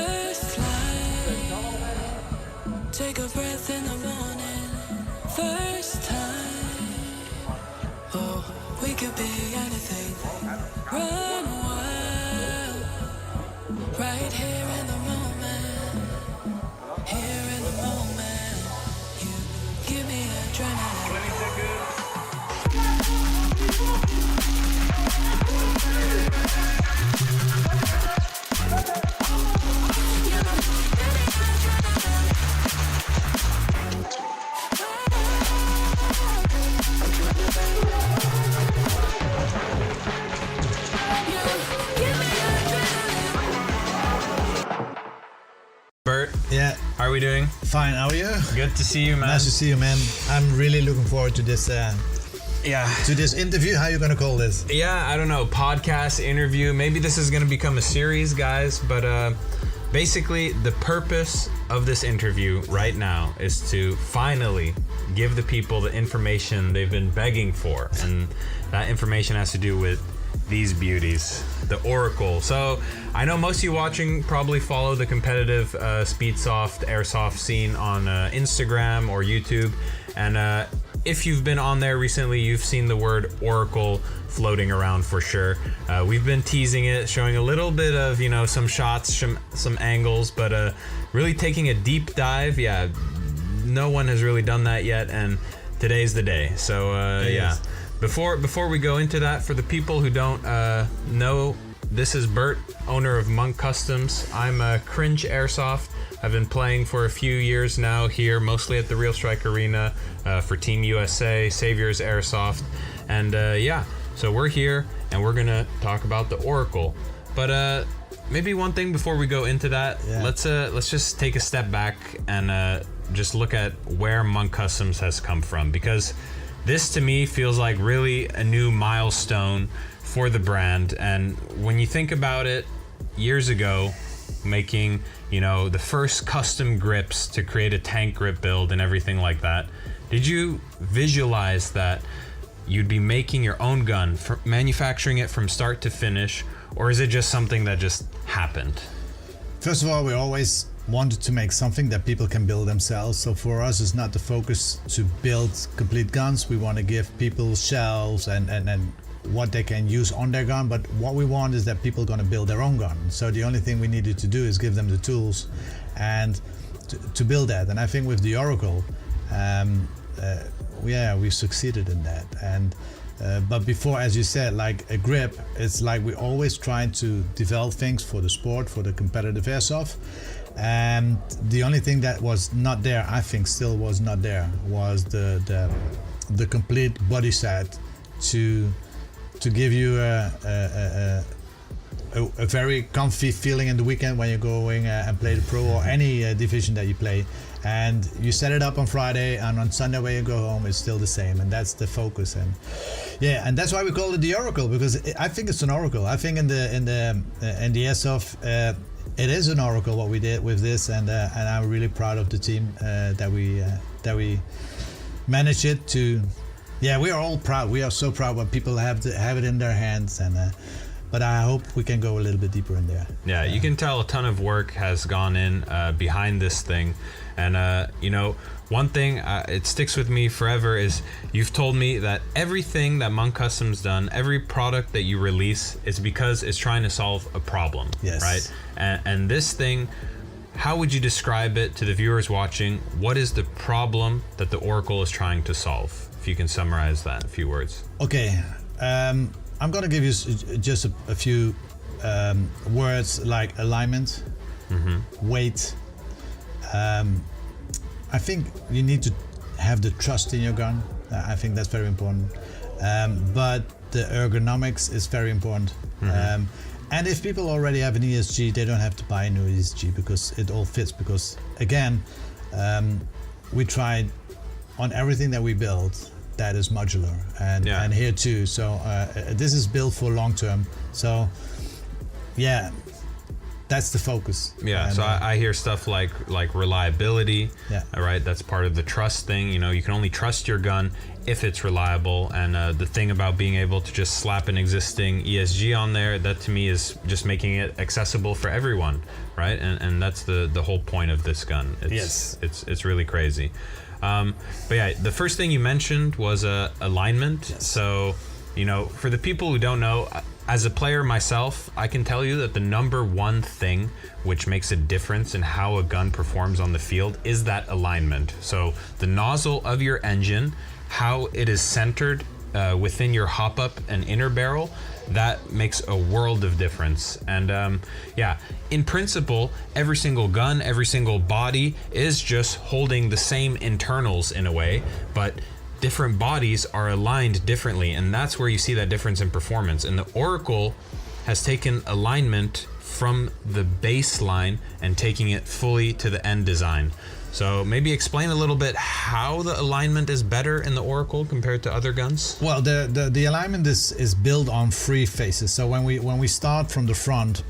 First light, take a breath in the morning. First time, oh, we could be anything. Run wild, right here in the moment. Here in the moment, you give me adrenaline. Bert, yeah, how are we doing? Fine, how are you? Good to see you, man. Nice to see you, man. I'm really looking forward to this. To this interview. How are you gonna call this? Yeah, I don't know. Podcast, interview. Maybe this is gonna become a series, guys. But basically, the purpose of this interview right now is to finally give the people the information they've been begging for, and that information has to do with these beauties, the Oracle. So I know most of you watching probably follow the competitive Speedsoft Airsoft scene on Instagram or YouTube, and if you've been on there recently, you've seen the word Oracle floating around for sure. We've been teasing it, showing a little bit of, you know, some shots, some angles, but really taking a deep dive. Yeah, no one has really done that yet, and today's the day. So yeah. Before we go into that, for the people who don't know, this is Bert, owner of Monk Customs. I'm a Cringe Airsoft. I've been playing for a few years now here, mostly at the Real Strike Arena for Team USA, Saviors Airsoft. And yeah, so we're here and we're gonna talk about the Oracle. But maybe one thing before we go into that, let's just take a step back and just look at where Monk Customs has come from, because this to me feels like really a new milestone for the brand. And when you think about it, years ago, making, you know, the first custom grips to create a tank grip build and everything like that, did you visualize that you'd be making your own gun, manufacturing it from start to finish, or is it just something that just happened? First of all, we always wanted to make something that people can build themselves. So for us, it's not the focus to build complete guns. We want to give people shells and what they can use on their gun, but what we want is that people are going to build their own gun. So the only thing we needed to do is give them the tools and to build that. And I think with the Oracle, we succeeded in that. And but before, as you said, like a grip, it's like we're always trying to develop things for the sport, for the competitive airsoft. And the only thing that was not there, I think still was not there, was the complete body set to give you a very comfy feeling in the weekend when you're going and play the pro or any division that you play. And you set it up on Friday, and on Sunday when you go home, it's still the same, and that's the focus. And yeah, and that's why we call it the Oracle, because I think it's an Oracle. I think in the Airsoft, it is an Oracle what we did with this, and I'm really proud of the team that we managed it to. Yeah, we are all proud. We are so proud when people have it in their hands, and but I hope we can go a little bit deeper in there. Yeah, you can tell a ton of work has gone in behind this thing, and you know, one thing it sticks with me forever is you've told me that everything that Monk Customs done, every product that you release, is because it's trying to solve a problem. Yes. Right. And this thing, how would you describe it to the viewers watching? What is the problem that the Oracle is trying to solve? If you can summarize that in a few words. Okay, I'm gonna give you just a few words like alignment, weight. I think you need to have the trust in your gun. I think that's very important. But the ergonomics is very important. And if people already have an ESG, they don't have to buy a new ESG because it all fits. Because again, we tried on everything that we build that is modular, and here too. So this is built for long term. So yeah, that's the focus. Yeah, And, so I hear stuff like reliability. Yeah. All right, that's part of the trust thing. You know, you can only trust your gun if it's reliable. And the thing about being able to just slap an existing ESG on there, that to me is just making it accessible for everyone, right? And that's the whole point of this gun. It's really crazy. But yeah, the first thing you mentioned was alignment. Yes. So, you know, for the people who don't know, as a player myself, I can tell you that the number one thing which makes a difference in how a gun performs on the field is that alignment. So the nozzle of your engine, how it is centered within your hop up and inner barrel, that makes a world of difference. And yeah, in principle, every single gun, every single body is just holding the same internals in a way, but different bodies are aligned differently, and that's where you see that difference in performance. And the Oracle has taken alignment from the baseline and taking it fully to the end design. So maybe explain a little bit how the alignment is better in the Oracle compared to other guns. Well, the alignment is built on 3 phases. So when we start from the front,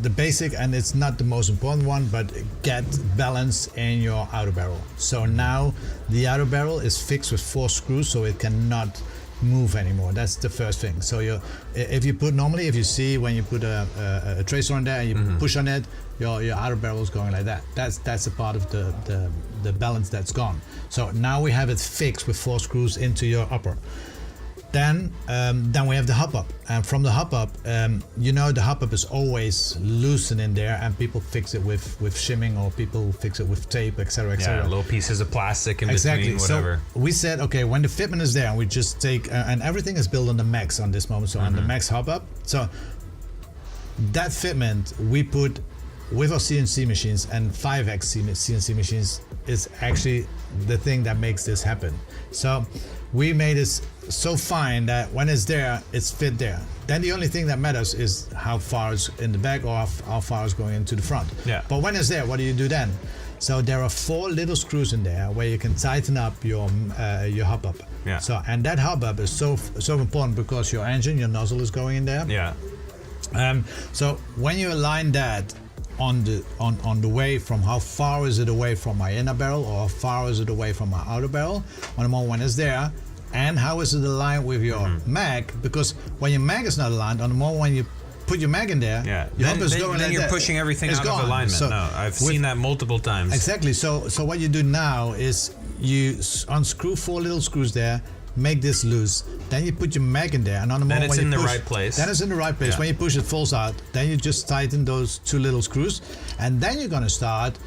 the basic, and it's not the most important one, but get balance in your outer barrel. So now the outer barrel is fixed with 4 screws, so it cannot move anymore. That's the first thing. So if you see when you put a tracer on there and you push on it, your outer barrel is going like that. That's a part of the balance that's gone. So now we have it fixed with 4 screws into your upper. Then we have the hop up, and from the hop up, you know, the hop up is always loosened in there, and people fix it with shimming, or people fix it with tape, etc., etc. Yeah, little pieces of plastic in between, whatever. So we said, okay, when the fitment is there, we just take, and everything is built on the Max on this moment, so on the Max hop up. So that fitment we put with our CNC machines, and 5X CNC machines is actually the thing that makes this happen. So we made this so fine that when it's there, it's fit there. Then the only thing that matters is how far it's in the back, or how far it's going into the front. Yeah. But when it's there, what do you do then? So there are 4 little screws in there where you can tighten up your hop up. Yeah. So, and that hop up is so important because your engine, your nozzle is going in there. Yeah. So when you align that on the way from how far is it away from my inner barrel, or how far is it away from my outer barrel, on the moment when it's there, and how is it aligned with your mag, because when your mag is not aligned, on the moment when you put your mag in there, your hop is going then like you're that. pushing everything It's out gone. of alignment. So No, I've seen that multiple times. Exactly. So what you do now is you unscrew 4 little screws there, make this loose, then you put your mag in there, and on the moment it's when in you the push, right place. Then it's in the right place. Yeah. When you push, it falls out. Then you just tighten those 2 little screws, and then you're gonna start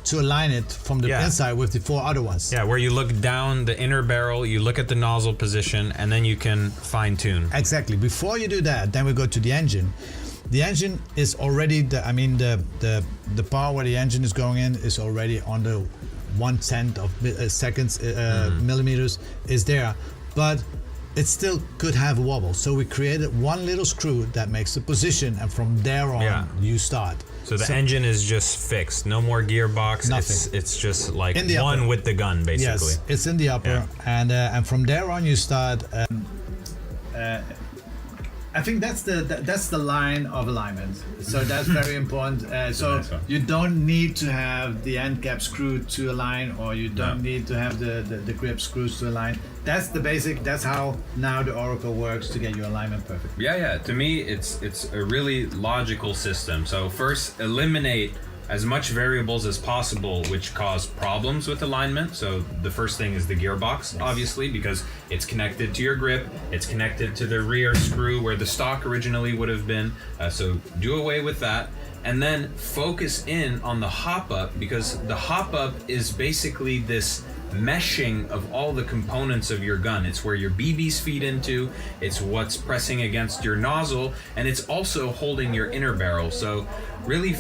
to align it from the inside with the 4 other ones. Yeah, where you look down the inner barrel, you look at the nozzle position, and then you can fine tune. Exactly. Before you do that, then we go to the engine. The engine is already the part where the engine is going in is already on the 1/10 of seconds millimeters is there, but it still could have a wobble. So we created 1 little screw that makes the position, and from there on you start. So the engine is just fixed. No more gearbox. Nothing. It's just like In the one upper. with the gun, basically. Yes, it's in the upper, and from there on you start. I think that's the line of alignment. So that's very important. So you don't need to have the end cap screw to align, or you don't need to have the grip screws to align. That's the basic. That's how now the Oracle works to get your alignment perfect. Yeah. To me, it's a really logical system. So first, eliminate as much variables as possible which cause problems with alignment. So the first thing is the gearbox, obviously, because it's connected to your grip, it's connected to the rear screw where the stock originally would have been. So do away with that. And then focus in on the hop up, because the hop up is basically this meshing of all the components of your gun. It's where your BBs feed into, it's what's pressing against your nozzle, and it's also holding your inner barrel. So really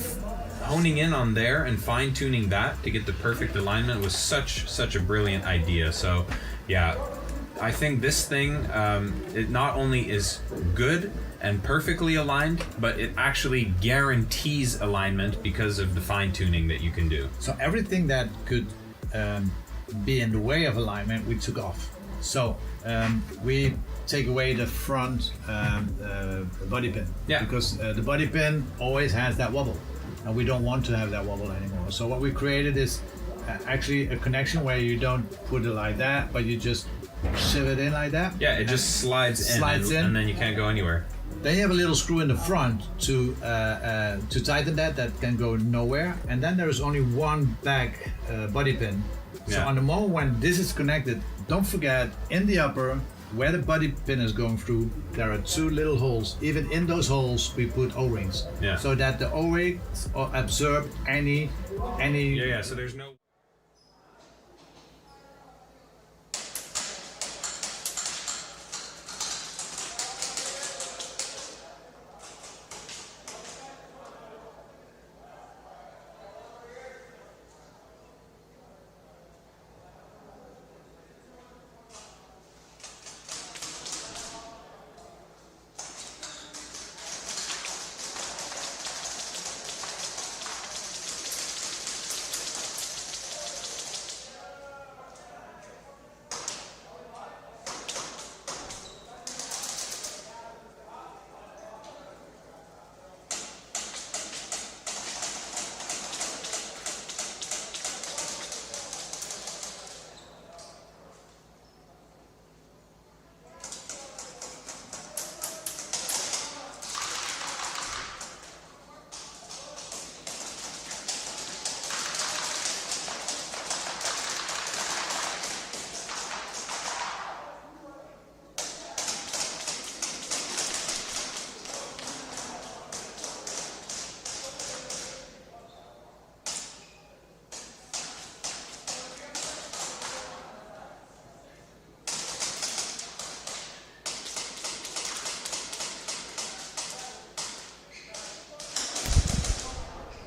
honing in on there and fine-tuning that to get the perfect alignment was such a brilliant idea. So yeah, I think this thing, it not only is good and perfectly aligned, but it actually guarantees alignment because of the fine-tuning that you can do. So everything that could be in the way of alignment, we took off. So we take away the front body pin. Yeah. Because the body pin always has that wobble, and we don't want to have that wobble anymore. So what we created is actually a connection where you don't put it like that, but you just shove it in like that. Yeah, it just slides in, and then you can't go anywhere. Then you have a little screw in the front to tighten that can go nowhere, and then there is only one back body pin. So Yeah. on the moment when this is connected, don't forget in the upper where the body pin is going through, there are two little holes. Even in those holes, we put O-rings, Yeah. so that the O-rings absorb any. Yeah. So there's no.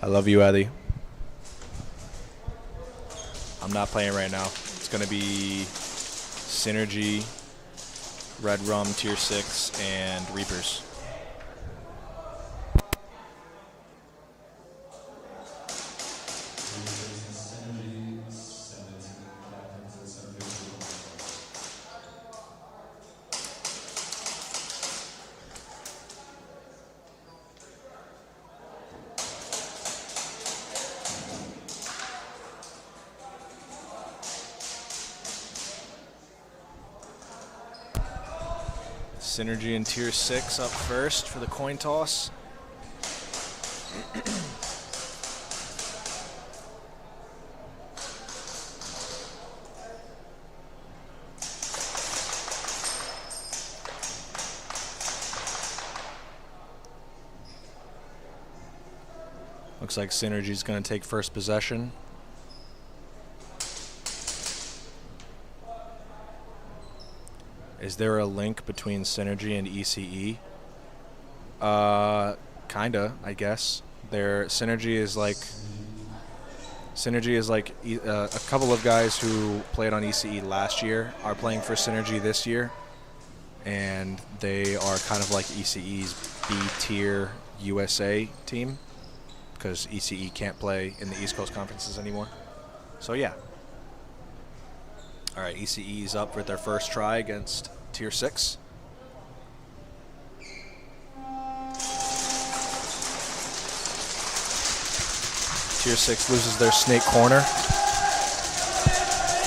I love you, Eddie. I'm not playing right now. It's going to be Synergy, Red Rum, Tier 6, and Reapers. Synergy in Tier 6 up first for the coin toss. Looks like Synergy's going to take first possession. Is there a link between Synergy and ECE? Kinda, I guess. Synergy is like a couple of guys who played on ECE last year are playing for Synergy this year, and they are kind of like ECE's B tier USA team because ECE can't play in the East Coast conferences anymore. So yeah. All right, ECE is up with their first try against Tier 6. Tier 6 loses their snake corner.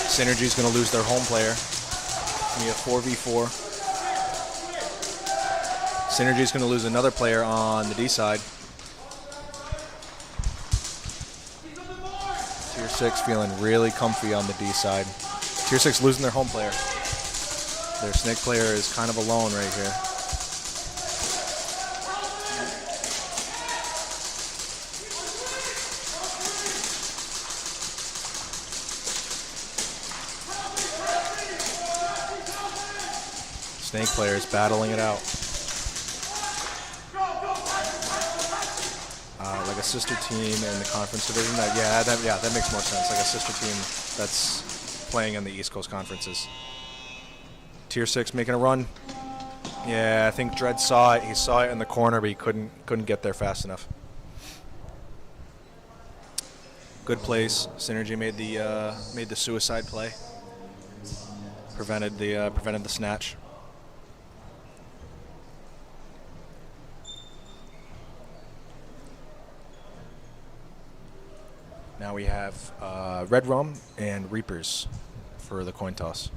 Synergy's going to lose their home player. It's going to be a 4v4. Synergy's going to lose another player on the D side. Tier 6 feeling really comfy on the D side. Tier 6 losing their home player. Their snake player is kind of alone right here. Snake player is battling it out. Like a sister team in the conference division. That makes more sense. Like a sister team that's playing in the East Coast conferences. Tier 6 making a run. Yeah, I think Dredd saw it. He saw it in the corner, but he couldn't get there fast enough. Good plays. Synergy made the suicide play. Prevented the snatch. Now we have Red Rum and Reapers for the coin toss.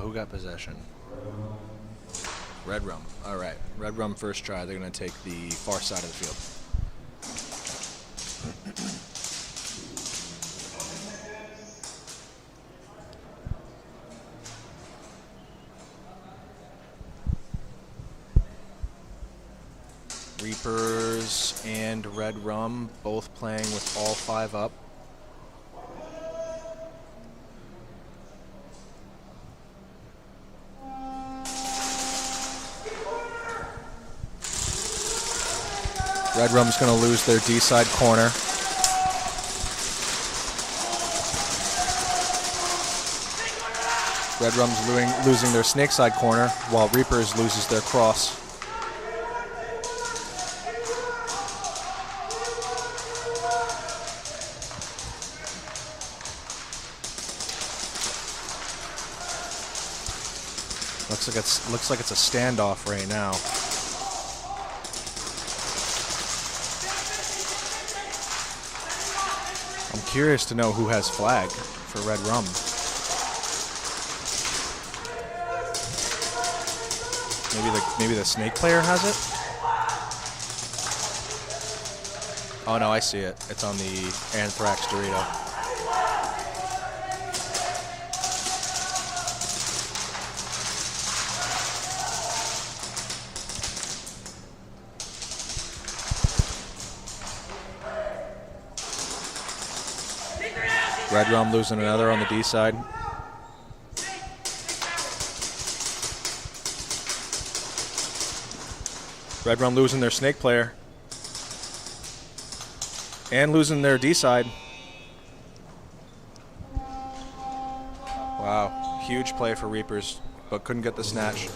Who got possession? Red Rum. All right. Red Rum first try. They're going to take the far side of the field. Reapers and Red Rum both playing with all 5 up. Red Rum's going to lose their D-side corner. Red Rum's losing their snake side corner, while Reapers loses their cross. Looks like it's a standoff right now. I'm curious to know who has flag for Red Rum. Maybe the snake player has it? Oh no, I see it. It's on the Anthrax Dorito. Red Rum losing another on the D side. Red Rum losing their snake player. And losing their D side. Wow, huge play for Reapers, but couldn't get the snatch.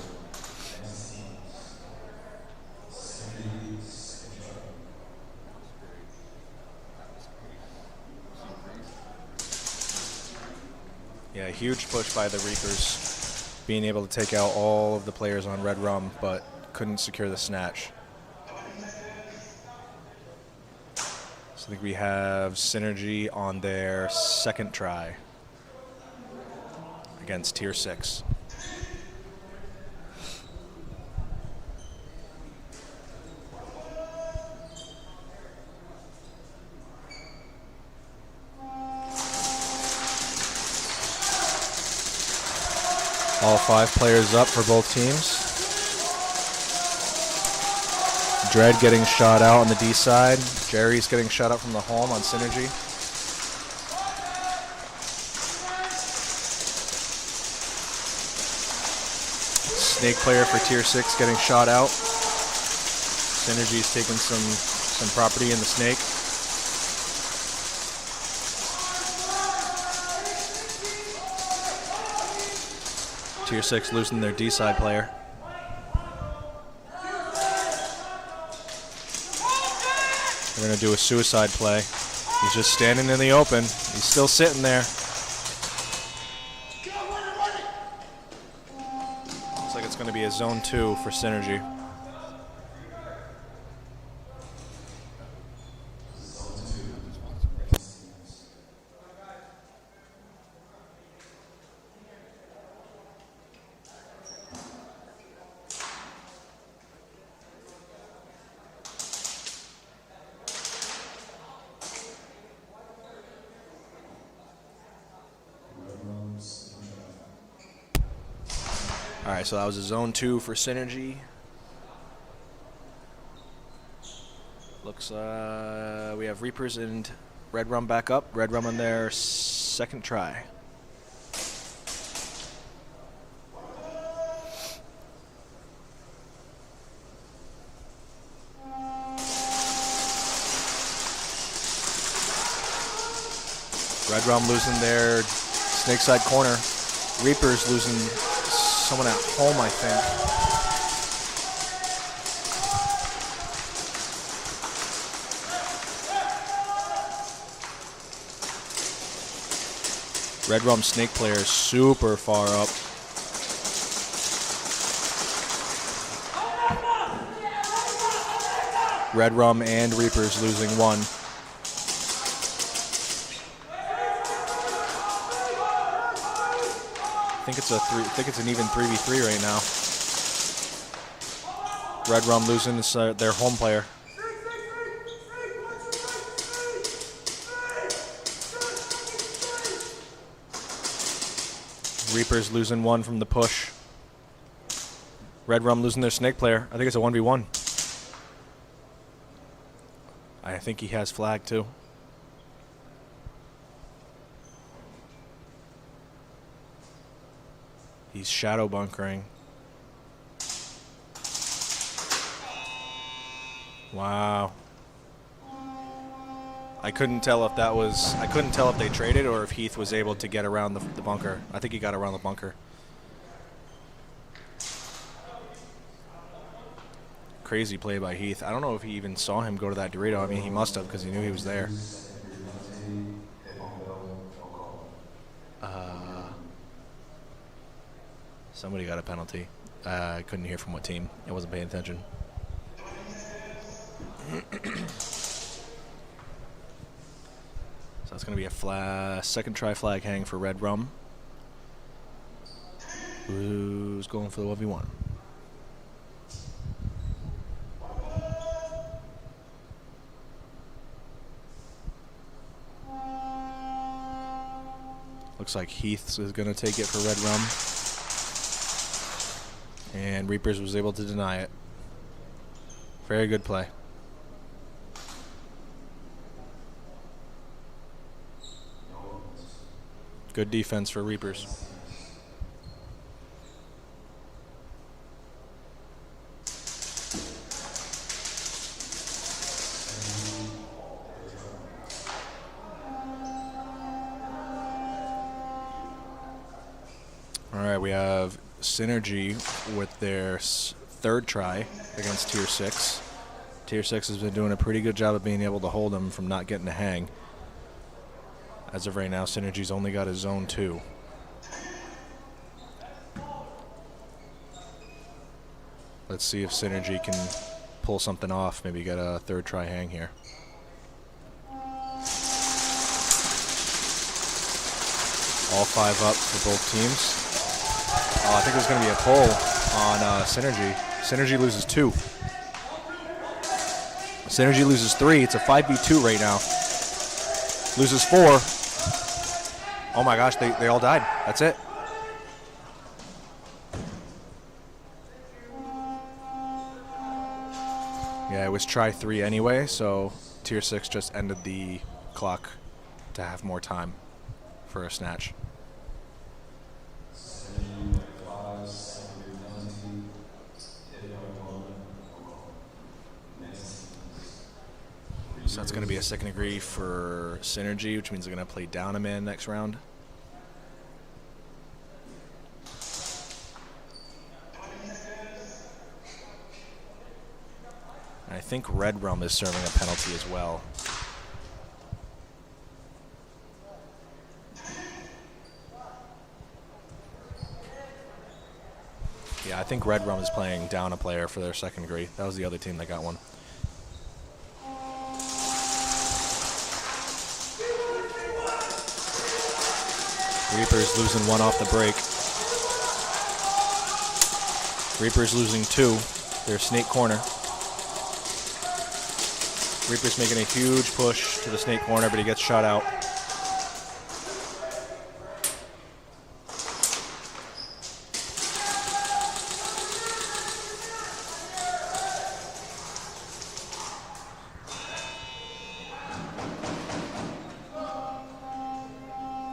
Yeah, huge push by the Reapers, being able to take out all of the players on Red Rum, but couldn't secure the snatch. So I think we have Synergy on their second try against Tier 6. All 5 players up for both teams. Dread getting shot out on the D side. Jerry's getting shot out from the home on Synergy. Snake player for Tier 6 getting shot out. Synergy's taking some property in the snake. Tier 6 losing their D side player. They're going to do a suicide play. He's just standing in the open. He's still sitting there. Looks like it's going to be a zone 2 for Synergy. All right, so that was a zone 2 for Synergy. Looks we have Reapers and Red Rum back up. Red Rum on their second try. Red Rum losing their snake side corner. Reapers losing someone at home, I think. Red Rum snake player is super far up. Red Rum and Reapers losing one. I think it's an even 3v3 right now. Red Rum losing their home player. Reapers losing one from the push. Red Rum losing their snake player. I think it's a 1v1. I think he has flag too. He's shadow bunkering. Wow. I couldn't tell if they traded or if Heath was able to get around the bunker. I think he got around the bunker. Crazy play by Heath. I don't know if he even saw him go to that Dorito. I mean, he must have because he knew he was there. Somebody got a penalty. I couldn't hear from what team. I wasn't paying attention. So that's going to be a second try flag hang for Red Rum. Who's going for the 1v1? Looks like Heath is going to take it for Red Rum. And Reapers was able to deny it. Very good play. Good defense for Reapers. All right, we have Synergy with their third try against Tier 6. Tier 6 has been doing a pretty good job of being able to hold them from not getting a hang. As of right now, Synergy's only got a zone 2. Let's see if Synergy can pull something off, maybe get a third try hang here. All 5 up for both teams. Oh, I think there's going to be a pull on Synergy. Synergy loses 2. Synergy loses 3. It's a 5v2 right now. Loses 4. Oh my gosh, they all died. That's it. Yeah, it was try 3 anyway, so Tier 6 just ended the clock to have more time for a snatch. So that's going to be a second degree for Synergy, which means they're going to play down a man next round. And I think Red Rum is serving a penalty as well. Yeah, I think Red Rum is playing down a player for their second degree. That was the other team that got one. Reapers losing 1 off the break. Reapers losing 2. They're snake corner. Reapers making a huge push to the snake corner, but he gets shot out.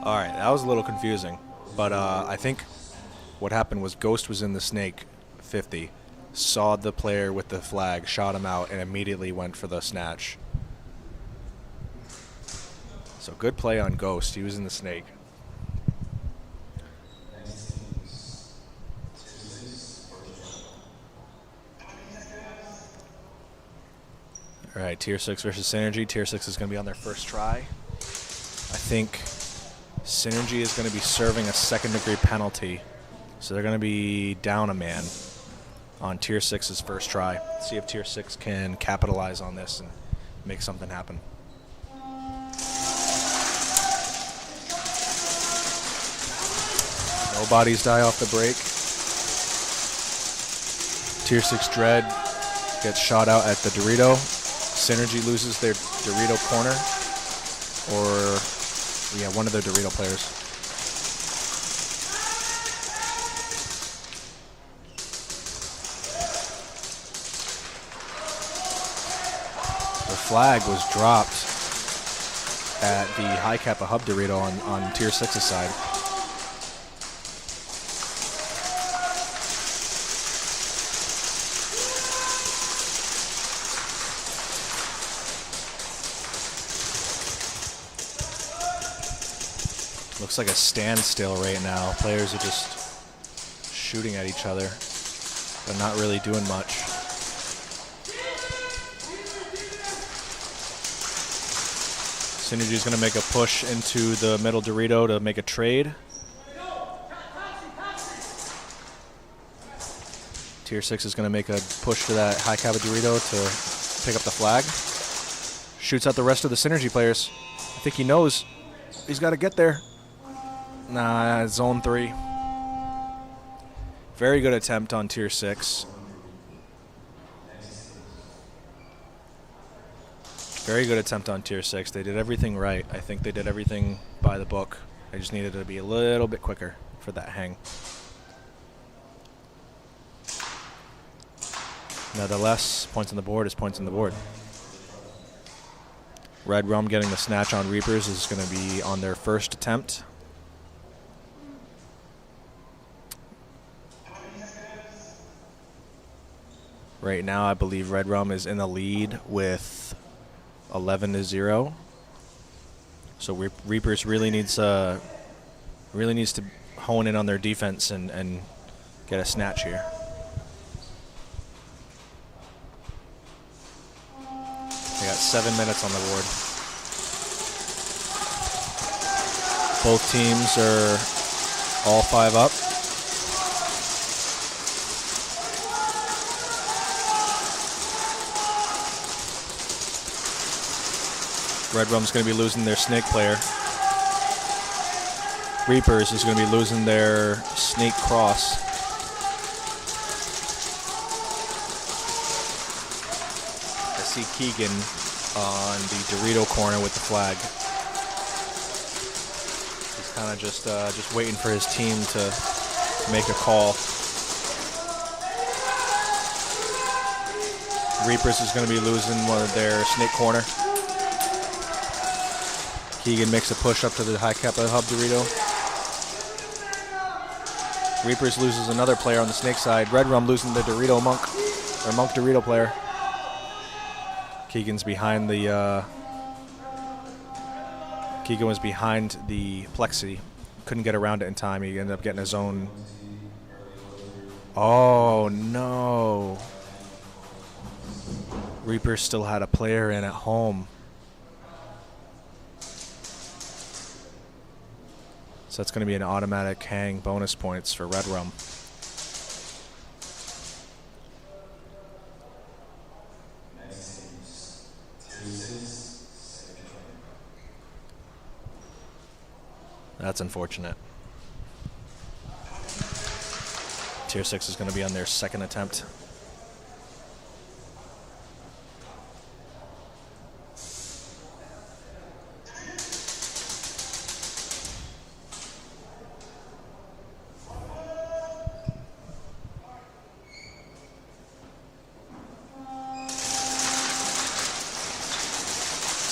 All right, that was a little confusing, but I think what happened was Ghost was in the snake 50, saw the player with the flag, shot him out, and immediately went for the snatch. So good play on Ghost. He was in the snake. All right, Tier 6 versus Synergy. Tier 6 is going to be on their first try. I think Synergy is going to be serving a second-degree penalty. So they're going to be down a man on Tier 6's first try. See if Tier 6 can capitalize on this and make something happen. No bodies die off the break. Tier 6 Dread gets shot out at the Dorito. Synergy loses their Dorito corner. Or, yeah, one of their Dorito players. The flag was dropped at the high Kappa Hub Dorito on Tier 6's side. Looks like a standstill right now. Players are just shooting at each other, but not really doing much. Synergy is going to make a push into the middle Dorito to make a trade. Tier 6 is going to make a push to that high Kappa Dorito to pick up the flag. Shoots out the rest of the Synergy players. I think he knows he's got to get there. Nah, zone 3. Very good attempt on Tier 6. Very good attempt on Tier 6. They did everything right. I think they did everything by the book. I just needed to be a little bit quicker for that hang. Nevertheless, points on the board is points on the board. Red Rum getting the snatch on Reapers is going to be on their first attempt. Right now, I believe Red Rum is in the lead with 11-0. So Reapers really needs to hone in on their defense and get a snatch here. They got 7 minutes on the board. Both teams are all 5 up. Red Rum's going to be losing their snake player. Reapers is going to be losing their snake cross. I see Keegan on the Dorito corner with the flag. He's kind of just waiting for his team to make a call. Reapers is going to be losing one of their snake corner. Keegan makes a push up to the high Kappa Hub Dorito. Reapers loses another player on the snake side. Red Rum losing the Dorito Monk, or Monk Dorito player. Keegan's behind the, Keegan was behind the plexi. Couldn't get around it in time. He ended up getting his own. Oh no. Reapers still had a player in at home. So that's going to be an automatic hang bonus points for Red Rum. That's unfortunate. Tier 6 is going to be on their second attempt.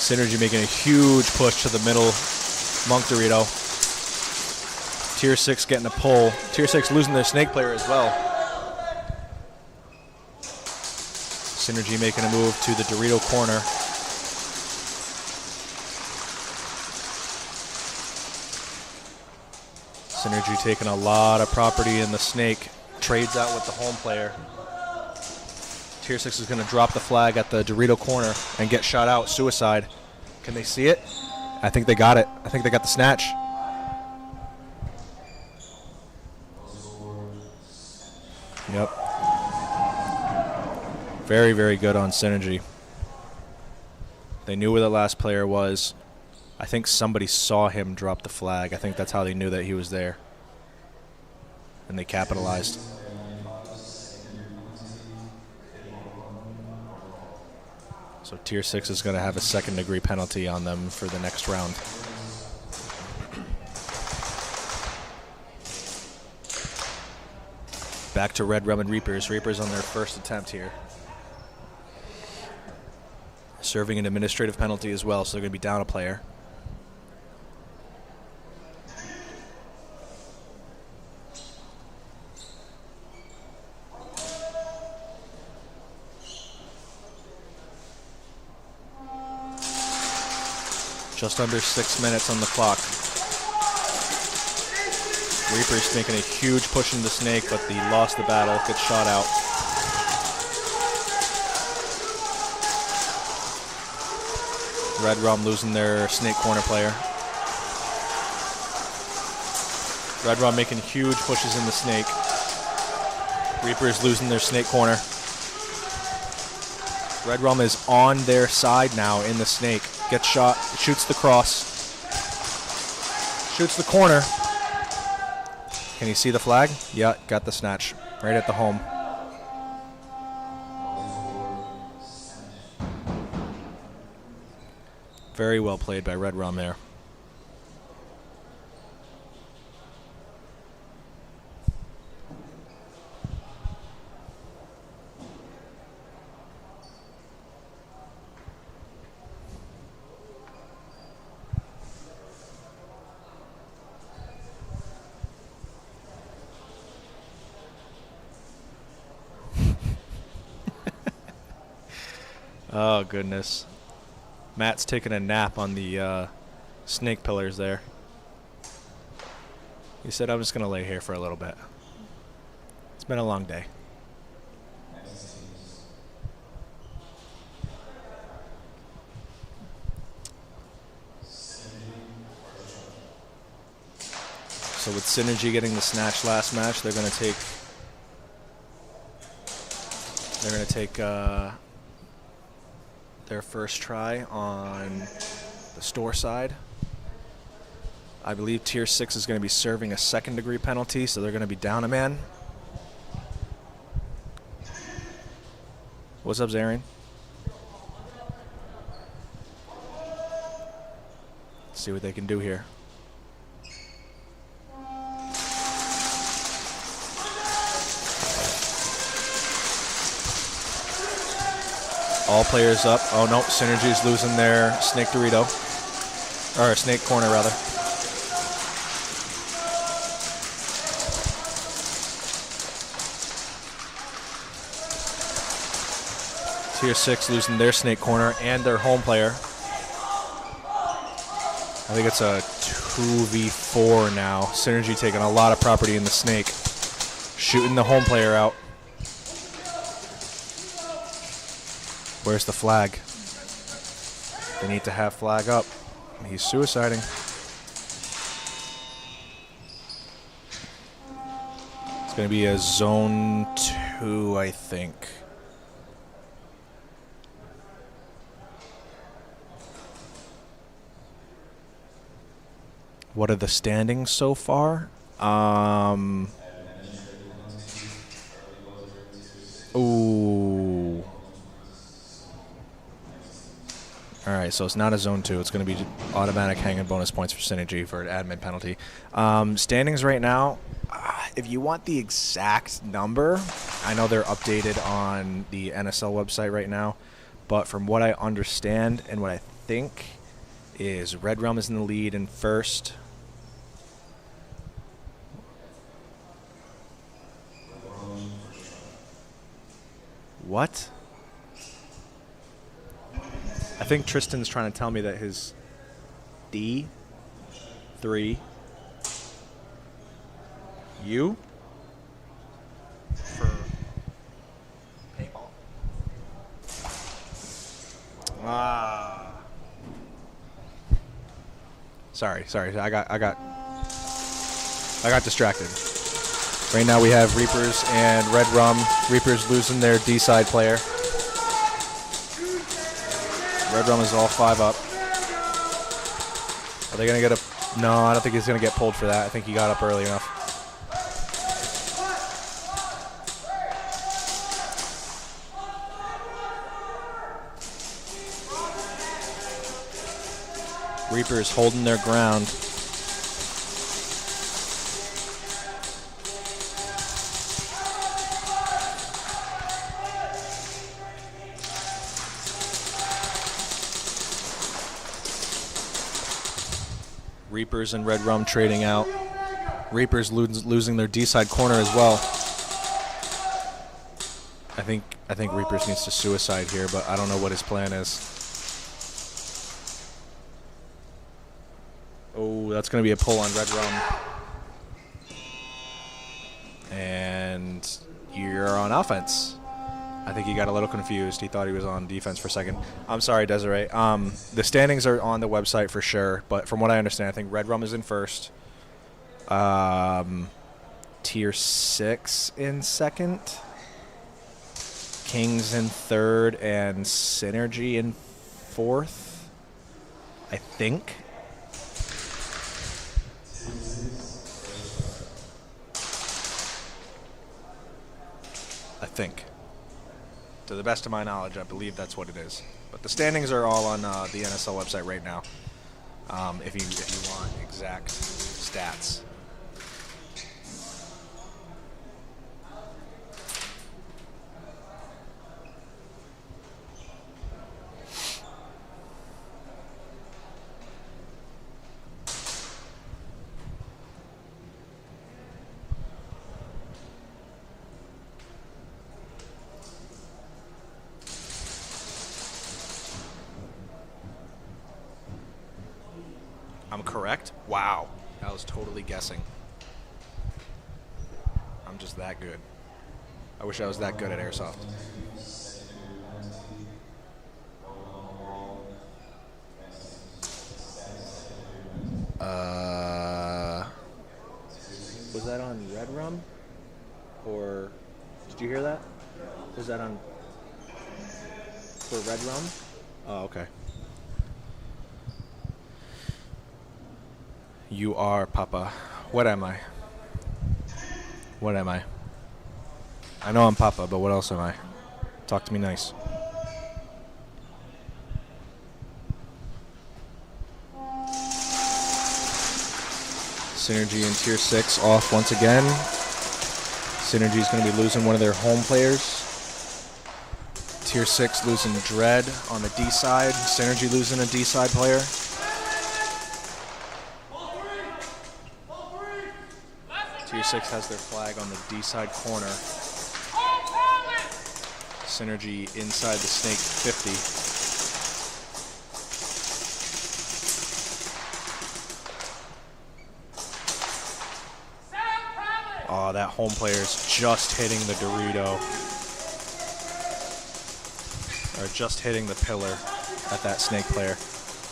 Synergy making a huge push to the middle Monk Dorito. Tier 6 getting a pull. Tier 6 losing their snake player as well. Synergy making a move to the Dorito corner. Synergy taking a lot of property in the snake. Trades out with the home player. Tier 6 is going to drop the flag at the Dorito corner and get shot out. Suicide. Can they see it? I think they got it. I think they got the snatch. Yep. Very, very good on Synergy. They knew where the last player was. I think somebody saw him drop the flag. I think that's how they knew that he was there. And they capitalized. So Tier 6 is going to have a second-degree penalty on them for the next round. Back to Red Rum and Reapers. Reapers on their first attempt here. Serving an administrative penalty as well, so they're going to be down a player. Just under 6 minutes on the clock. Reaper's making a huge push into Snake, but he lost the battle, gets shot out. Red Rum losing their Snake corner player. Red Rum making huge pushes in the Snake. Reapers losing their Snake corner. Red Rum is on their side now in the Snake. Gets shot, shoots the cross. Shoots the corner. Can you see the flag? Yeah, got the snatch. Right at the home. Very well played by Red Rum there. Oh, goodness. Matt's taking a nap on the snake pillars there. He said, I'm just going to lay here for a little bit. It's been a long day. So with Synergy getting the snatch last match, they're going to take their first try on the store side. I believe Tier 6 is going to be serving a second-degree penalty, so they're going to be down a man. What's up, Zarian? Let's see what they can do here. All players up. Oh no, Synergy's losing their Snake Dorito. Or Snake Corner, rather. Tier 6 losing their Snake Corner and their home player. I think it's a 2v4 now. Synergy taking a lot of property in the Snake. Shooting the home player out. Where's the flag? They need to have flag up. He's suiciding. It's going to be a zone 2, I think. What are the standings so far? Ooh. All right, so it's not a zone 2. It's going to be automatic hanging bonus points for Synergy for an admin penalty. Standings right now, if you want the exact number, I know they're updated on the NSL website right now, but from what I understand and what I think is Red Rum is in the lead in first. What? I think Tristan's trying to tell me that his D3 You? For paintball. Ah. Sorry. I got distracted. Right now we have Reapers and Red Rum. Reapers losing their D-side player. Red Rum is all 5 up. Are they going to get a... No, I don't think he's going to get pulled for that. I think he got up early enough. Reapers holding their ground. Reapers and Red Rum trading out. Reapers losing their D-side corner as well. I think Reapers needs to suicide here, but I don't know what his plan is. Oh, that's going to be a pull on Red Rum. And you're on offense. I think he got a little confused. He thought he was on defense for a second. I'm sorry, Desiree. The standings are on the website for sure, but from what I understand, I think Red Rum is in first. Tier 6 in second. Kings in third, and Synergy in fourth, I think. To the best of my knowledge, I believe that's what it is. But the standings are all on the NSL website right now. If you want exact stats. I'm correct? Wow. I was totally guessing. I'm just that good. I wish I was that good at Airsoft. Was that on Red Rum? Or did you hear that? Was that on for Red Rum? Oh, okay. You are Papa. What am I? What am I? I know I'm Papa, but what else am I? Talk to me nice. Synergy in Tier 6 off once again. Synergy's going to be losing one of their home players. Tier 6 losing Dread on the D side. Synergy losing a D side player. Tier 6 has their flag on the D side corner. Synergy inside the Snake 50. Oh, that home player's just hitting the Dorito. Or just hitting the pillar at that Snake player.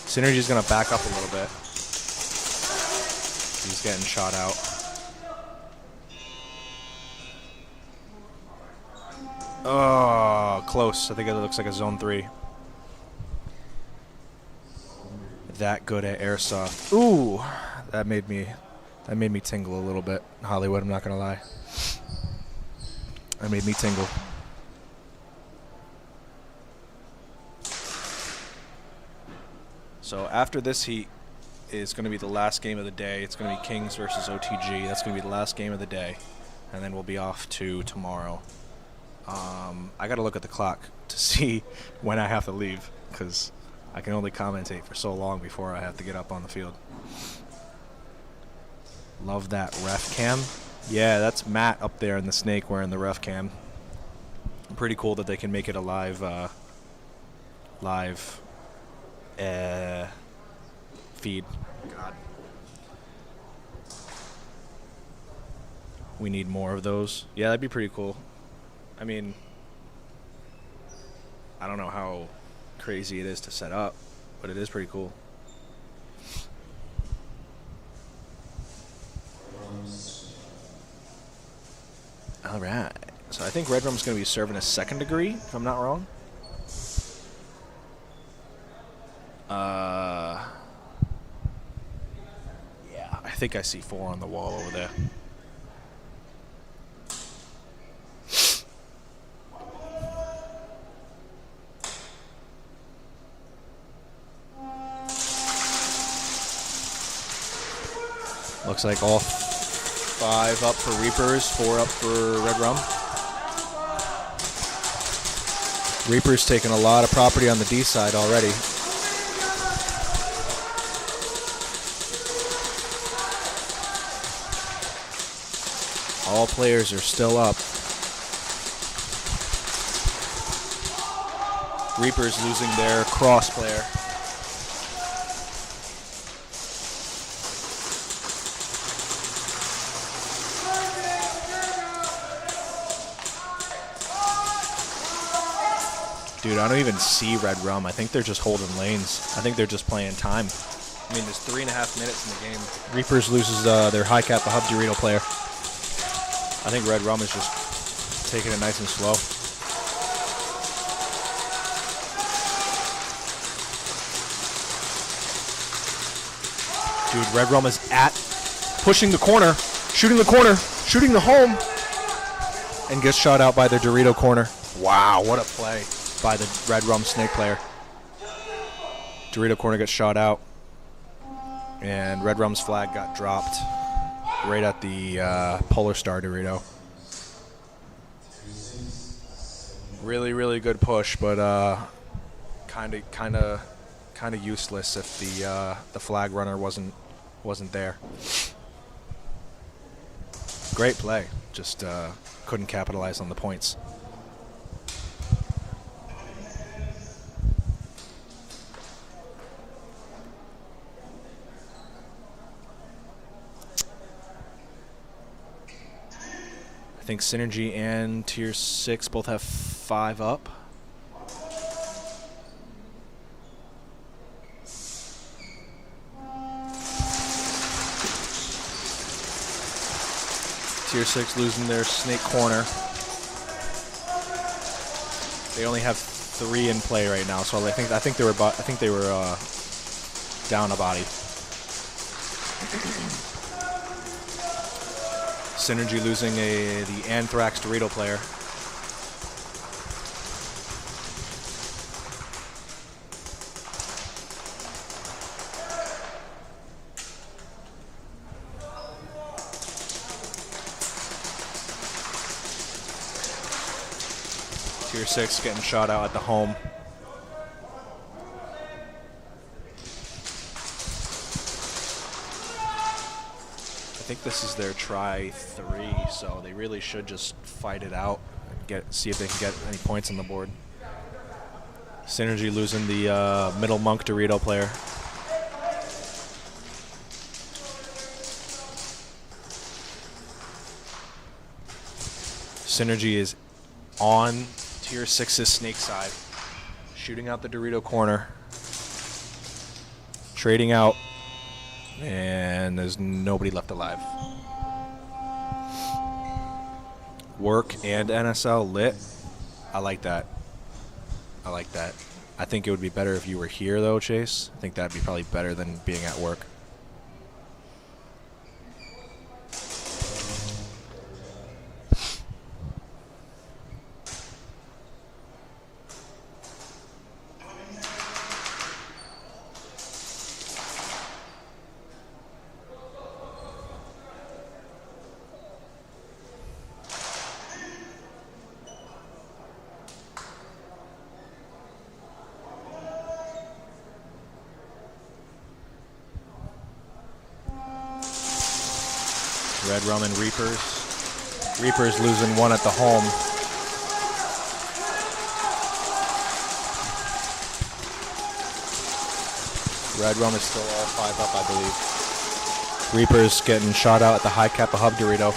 Synergy's going to back up a little bit. He's getting shot out. Oh, close. I think it looks like a Zone 3. That good at Airsoft. Ooh, that made me tingle a little bit, Hollywood, I'm not going to lie. That made me tingle. So after this heat is going to be the last game of the day. It's going to be Kings versus OTG. That's going to be the last game of the day. And then we'll be off to tomorrow. I got to look at the clock to see when I have to leave, because I can only commentate for so long before I have to get up on the field. Love that ref cam. Yeah, that's Matt up there in the Snake wearing the ref cam. Pretty cool that they can make it a live feed. God. we need more of those. Yeah, that'd be pretty cool. I mean, I don't know how crazy it is to set up, but it is pretty cool. All right. So I think Red Rum's going to be serving a second degree, if I'm not wrong. Yeah, I think I see 4 on the wall over there. Looks like all 5 up for Reapers, 4 up for Red Rum. Reapers taking a lot of property on the D side already. All players are still up. Reapers losing their cross player. Dude, I don't even see Red Rum. I think they're just holding lanes. I think they're just playing time. I mean, there's 3.5 minutes in the game. Reapers loses their high Kappa Hub Dorito player. I think Red Rum is just taking it nice and slow. Dude, Red Rum is pushing the corner, shooting the home, and gets shot out by the Dorito corner. Wow, what a play by the Red Rum Snake player. Dorito corner gets shot out, and Red Rum's flag got dropped right at the Polar Star Dorito. Really, really good push, but kind of useless if the flag runner wasn't there. Great play, just couldn't capitalize on the points. I think Synergy and Tier 6 both have 5 up. Tier 6 losing their Snake corner. They only have 3 in play right now, so I think they were down a body. Synergy losing the Anthrax Dorito player. Tier 6 getting shot out at the home. I think this is their try 3, so they really should just fight it out and see if they can get any points on the board. Synergy losing the middle Monk Dorito player. Synergy is on Tier 6's Snake side, shooting out the Dorito corner, trading out, and there's nobody left alive. Work and NSL lit. I like that. I think it would be better if you were here, though, Chase. I think that'd be probably better than being at work. Red Rum and Reapers. Reapers losing 1 at the home. Red Rum is still all 5 up, I believe. Reapers getting shot out at the high Kappa Hub Dorito.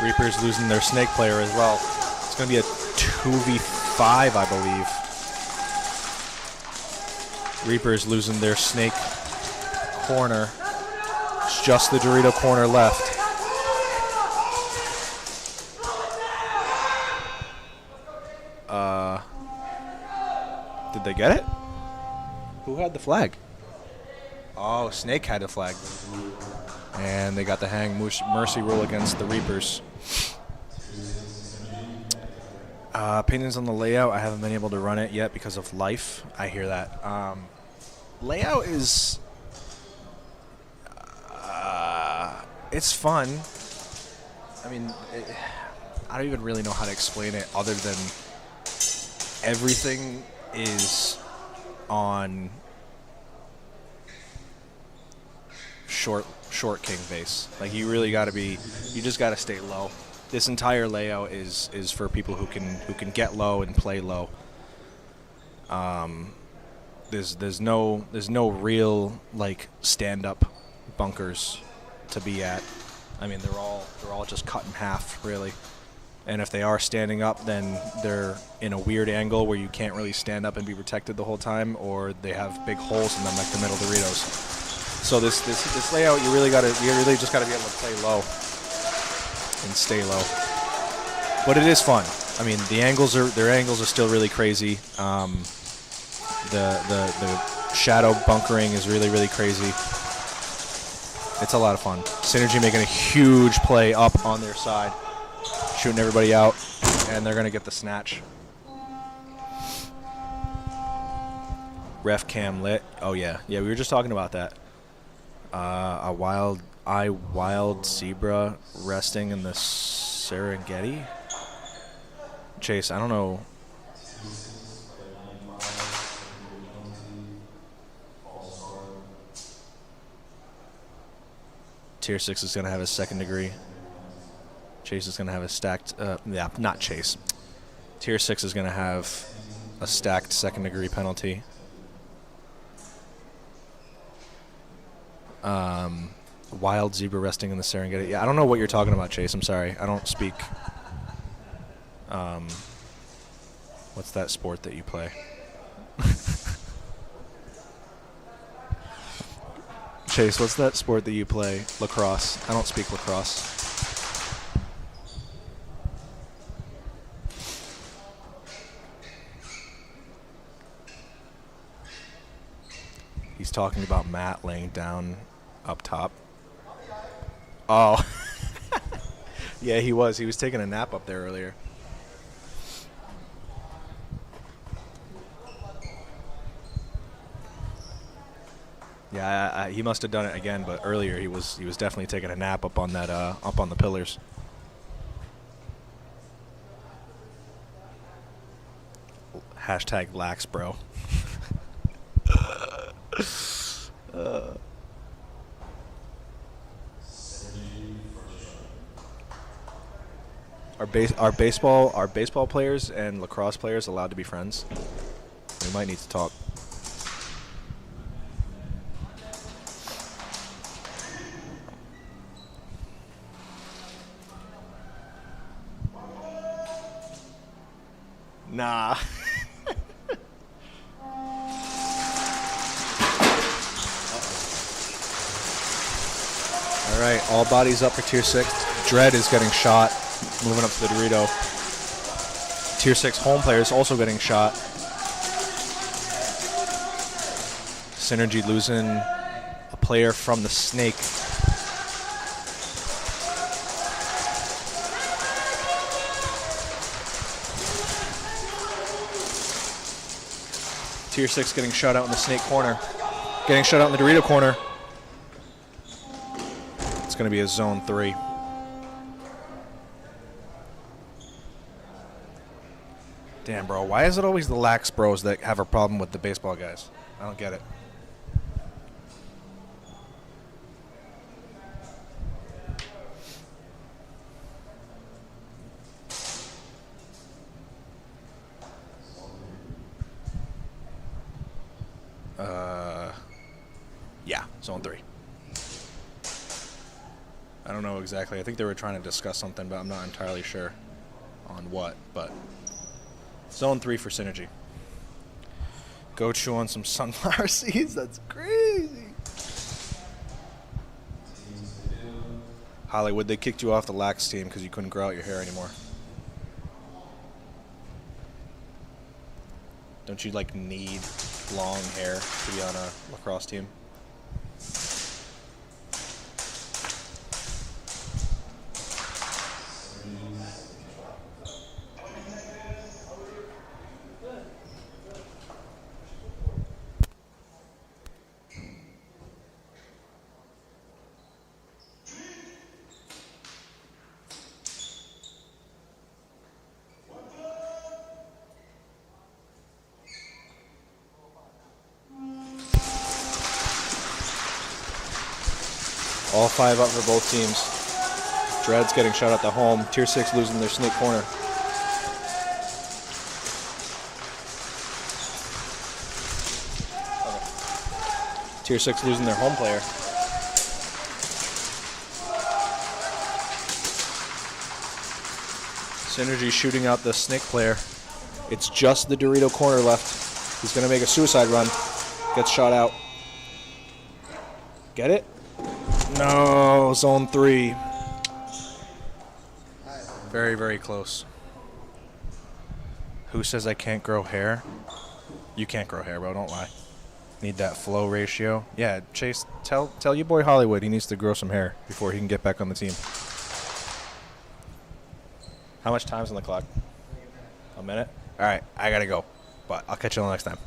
Reapers losing their snake player as well. It's going to be a 2v5, I believe. Reapers losing their snake corner. It's just the Dorito corner left. Did they get it? Who had the flag? Oh, Snake had the flag. And they got the hang mercy rule against the Reapers. Opinions on the layout. I haven't been able to run it yet because of life. I hear that. Layout is... it's fun. I mean, I don't even really know how to explain it other than everything is on short king base. Like, you really got to be, you just got to stay low. This entire layout is for people who can get low and play low. There's no real like stand up bunkers to be at. I mean, they're all just cut in half, really. And if they are standing up, then they're in a weird angle where you can't really stand up and be protected the whole time, or they have big holes in them like the middle Doritos. So this layout, you really just gotta be able to play low and stay low. But it is fun. I mean, their angles are still really crazy. The shadow bunkering is really crazy. It's a lot of fun. Synergy making a huge play up on their side, shooting everybody out, and they're gonna get the snatch. Ref cam lit. Oh yeah, we were just talking about that. A wild zebra resting in the Serengeti. Chase, I don't know. Tier 6 is going to have a second degree. Chase is going to have a stacked... not Chase. Tier 6 is going to have a stacked second degree penalty. Wild zebra resting in the Serengeti. Yeah, I don't know what you're talking about, Chase. I'm sorry. I don't speak... what's that sport that you play? Chase, what's that sport that you play? Lacrosse. I don't speak lacrosse. He's talking about Matt laying down up top. Oh. Yeah, he was. He was taking a nap up there earlier. Yeah, he must have done it again, but earlier he was definitely taking a nap up on that up on the pillars. Hashtag lax, bro. Are baseball players and lacrosse players allowed to be friends? We might need to talk. Nah. All right, all bodies up for Tier 6. Dread is getting shot, moving up to the Dorito. Tier 6 home player is also getting shot. Synergy losing a player from the Snake. Tier 6 getting shot out in the Snake corner. Getting shot out in the Dorito corner. It's going to be a zone 3. Damn, bro. Why is it always the lax bros that have a problem with the baseball guys? I don't get it. Yeah, zone 3. I don't know exactly. I think they were trying to discuss something, but I'm not entirely sure on what. But zone 3 for Synergy. Go chew on some sunflower seeds. That's crazy. Hollywood, they kicked you off the lax team because you couldn't grow out your hair anymore. Don't you, like, need long hair to be on a lacrosse team? All 5 up for both teams. Dread's getting shot at the home. Tier 6 losing their snake corner. Tier 6 losing their home player. Synergy shooting out the snake player. It's just the Dorito corner left. He's going to make a suicide run. Gets shot out. Get it? No, zone 3. Very, very close. Who says I can't grow hair? You can't grow hair, bro. Don't lie. Need that flow ratio. Yeah, Chase, tell your boy Hollywood he needs to grow some hair before he can get back on the team. How much time's on the clock? A minute? All right, I got to go. But I'll catch you all next time.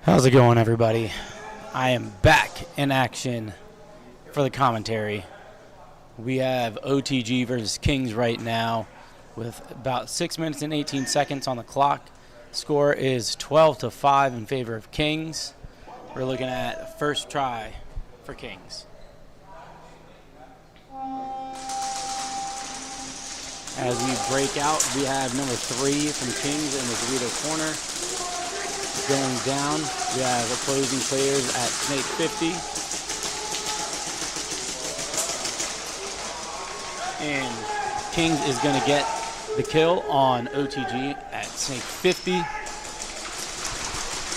How's it going, everybody? I am back in action for the commentary. We have OTG versus Kings right now with about 6 minutes and 18 seconds on the clock. Score is 12-5 in favor of Kings. We're looking at first try for Kings. As we break out, we have number 3 from Kings in the Dorito corner. Going down, we have opposing players at Snake 50. And Kings is going to get the kill on OTG at Snake 50.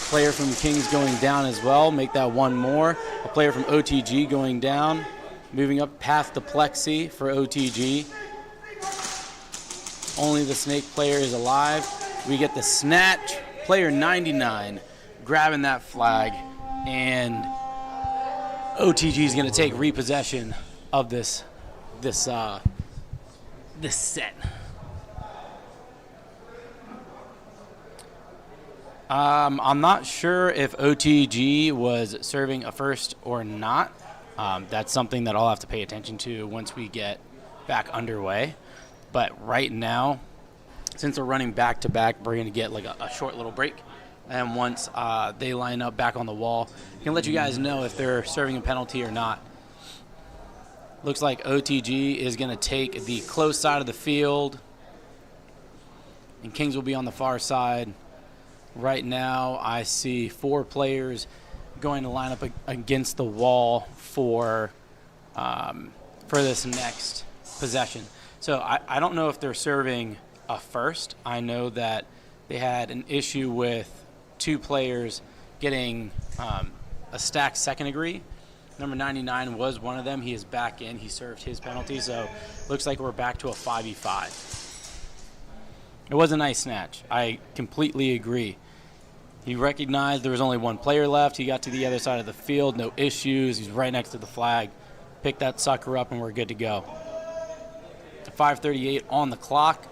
Player from Kings going down as well, make that one more. A player from OTG going down, moving up past the plexi for OTG. Only the Snake player is alive. We get the snatch. Player 99 grabbing that flag, and OTG is going to take repossession of this set. I'm not sure if OTG was serving a first or not. That's something that I'll have to pay attention to once we get back underway. But right now, since we're running back-to-back, we're going to get like a short little break. And once they line up back on the wall, I can let you guys know if they're serving a penalty or not. Looks like OTG is going to take the close side of the field, and Kings will be on the far side. Right now, I see 4 players going to line up against the wall for this next possession. So I don't know if they're serving a first. I know that they had an issue with 2 players getting a stacked second degree. Number 99 was one of them. He is back in. He served his penalty, so looks like we're back to a 5v5. It was a nice snatch. I completely agree. He recognized there was only 1 player left. He got to the other side of the field, no issues. He's right next to the flag. Pick that sucker up, and we're good to go. 5:38 on the clock.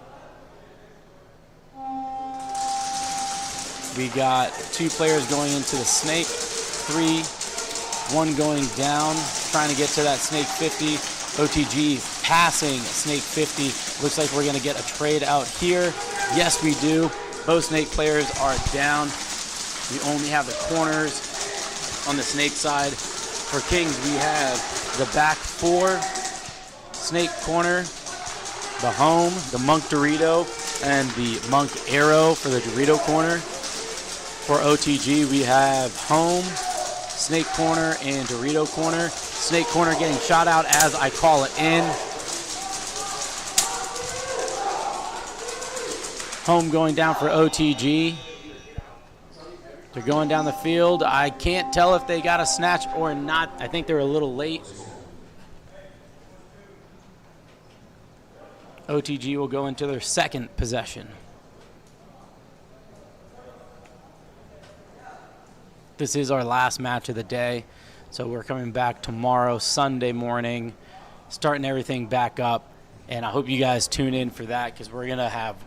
We got 2 players going into the Snake, 3, 1 going down, trying to get to that Snake 50. OTG passing Snake 50. Looks like we're going to get a trade out here. Yes, we do. Both Snake players are down. We only have the corners on the Snake side. For Kings, we have the back 4, Snake corner, the home, the Monk Dorito, and the Monk Arrow for the Dorito corner. For OTG, we have home, Snake corner, and Dorito corner. Snake corner getting shot out as I call it in. Home going down for OTG. They're going down the field. I can't tell if they got a snatch or not. I think they're a little late. OTG will go into their second possession. This is our last match of the day, so we're coming back tomorrow, Sunday morning, starting everything back up, and I hope you guys tune in for that because we're going to have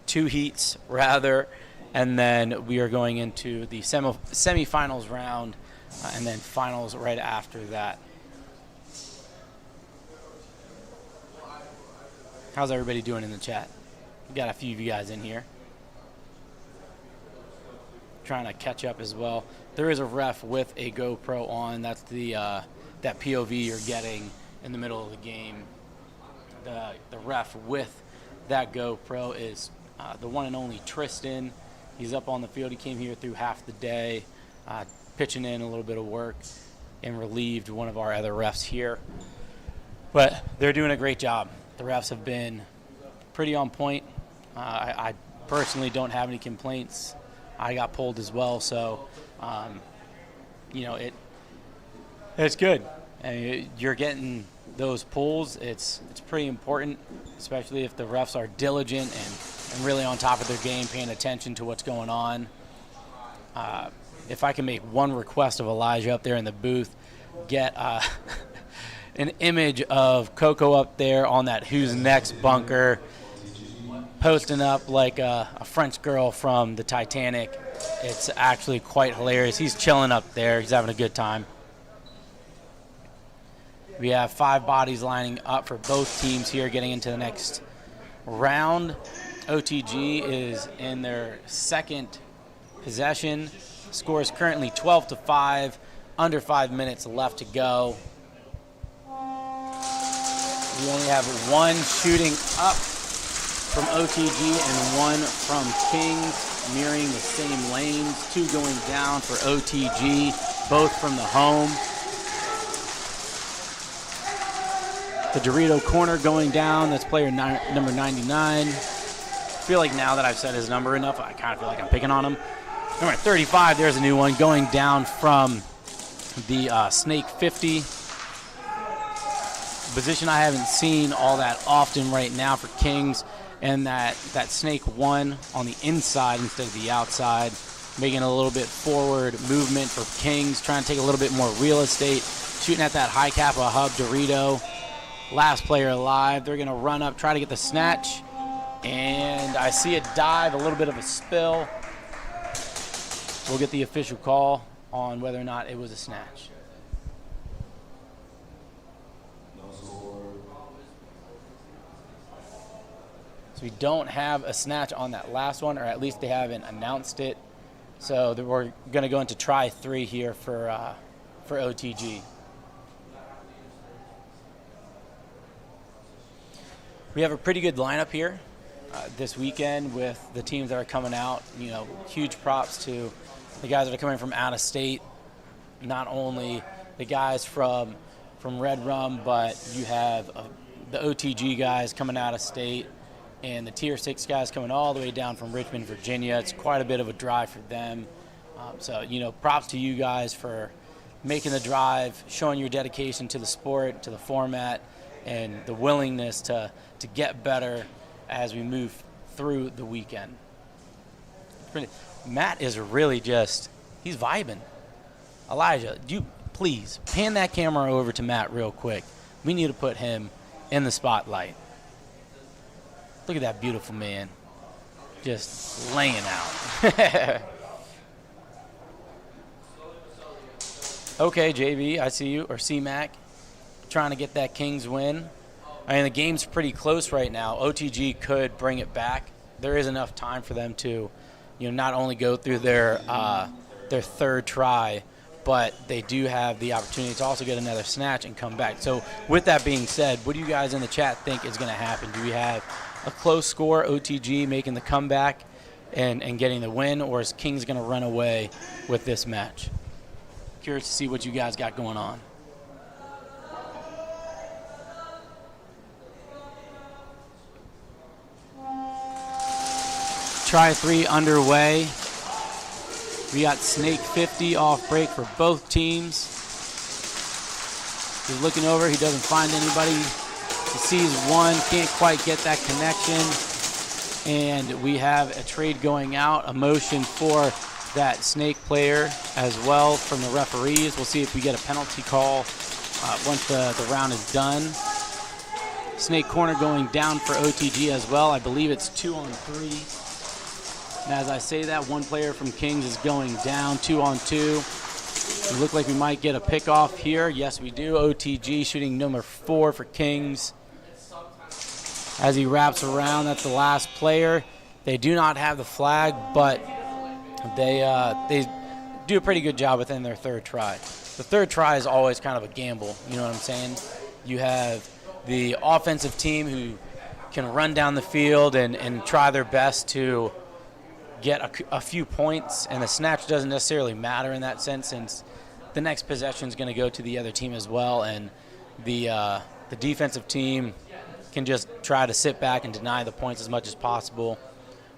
2 heats, rather, and then we are going into the semifinals round and then finals right after that. How's everybody doing in the chat? We got a few of you guys in here. Trying to catch up as well. There is a ref with a GoPro on. That's the that POV you're getting in the middle of the game. The ref with that GoPro is the one and only Tristan. He's up on the field. He came here through half the day, pitching in a little bit of work and relieved one of our other refs here. But they're doing a great job. The refs have been pretty on point. I personally don't have any complaints. I got pulled as well, so it's good. And you're getting those pulls. It's pretty important, especially if the refs are diligent and really on top of their game, paying attention to what's going on. If I can make one request of Elijah up there in the booth, get an image of Coco up there on that Who's Next bunker, posting up like a French girl from the Titanic. It's actually quite hilarious. He's chilling up there. He's having a good time. We have 5 bodies lining up for both teams here getting into the next round. OTG is in their second possession. Score is currently 12-5, under 5 minutes left to go. We only have 1 shooting up from OTG and 1 from Kings, mirroring the same lanes. 2 going down for OTG, both from the home. The Dorito corner going down. That's player number 99. I feel like now that I've said his number enough, I kind of feel like I'm picking on him. Number 35, there's a new one going down from the Snake 50. Position I haven't seen all that often right now for Kings, and that Snake 1 on the inside instead of the outside, making a little bit forward movement for Kings, trying to take a little bit more real estate, shooting at that high Kappa Hub Dorito. Last player alive. They're going to run up, try to get the snatch, and I see it dive, a little bit of a spill. We'll get the official call on whether or not it was a snatch. So we don't have a snatch on that last one, or at least they haven't announced it. So we're going to go into try 3 here for OTG. We have a pretty good lineup here this weekend with the teams that are coming out. You know, huge props to the guys that are coming from out of state. Not only the guys from Red Rum, but you have the OTG guys coming out of state and the Tier 6 guys coming all the way down from Richmond, Virginia. It's quite a bit of a drive for them. So, you know, props to you guys for making the drive, showing your dedication to the sport, to the format, and the willingness to get better as we move through the weekend. Matt is really just, he's vibing. Elijah, you please pan that camera over to Matt real quick. We need to put him in the spotlight. Look at that beautiful man, just laying out. Okay, JB, I see you, or C-Mac, trying to get that Kings win. I mean, the game's pretty close right now. OTG could bring it back. There is enough time for them to, you know, not only go through their third try, but they do have the opportunity to also get another snatch and come back. So with that being said, what do you guys in the chat think is going to happen? Do we have a close score, OTG making the comeback and getting the win, or is Kings going to run away with this match? Curious to see what you guys got going on. Try 3 underway. We got Snake 50 off break for both teams. He's looking over. He doesn't find anybody. He sees one. Can't quite get that connection. And we have a trade going out. A motion for that Snake player as well from the referees. We'll see if we get a penalty call once the round is done. Snake corner going down for OTG as well. I believe it's 2-on-3. And as I say that, one player from Kings is going down, 2-on-2. We look like we might get a pick-off here. Yes, we do. OTG shooting number 4 for Kings. As he wraps around, that's the last player. They do not have the flag, but they do a pretty good job within their third try. The third try is always kind of a gamble, you know what I'm saying? You have the offensive team who can run down the field and try their best to get a few points, and the snatch doesn't necessarily matter in that sense, since the next possession is going to go to the other team as well, and the defensive team can just try to sit back and deny the points as much as possible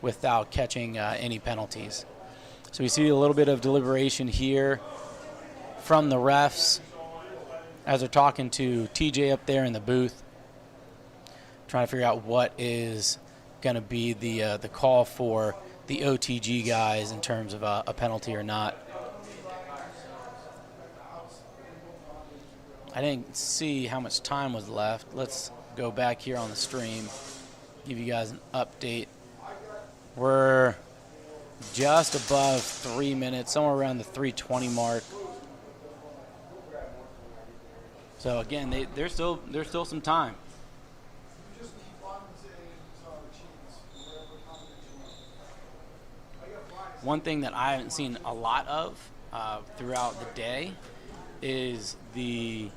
without catching any penalties. So we see a little bit of deliberation here from the refs as they're talking to TJ up there in the booth, trying to figure out what is going to be the call for the OTG guys in terms of a penalty or not. I didn't see how much time was left. Let's go back here on the stream, give you guys an update. We're just above 3 minutes, somewhere around the 3:20 mark. So again, there's still some time. One thing that I haven't seen a lot of throughout the day is the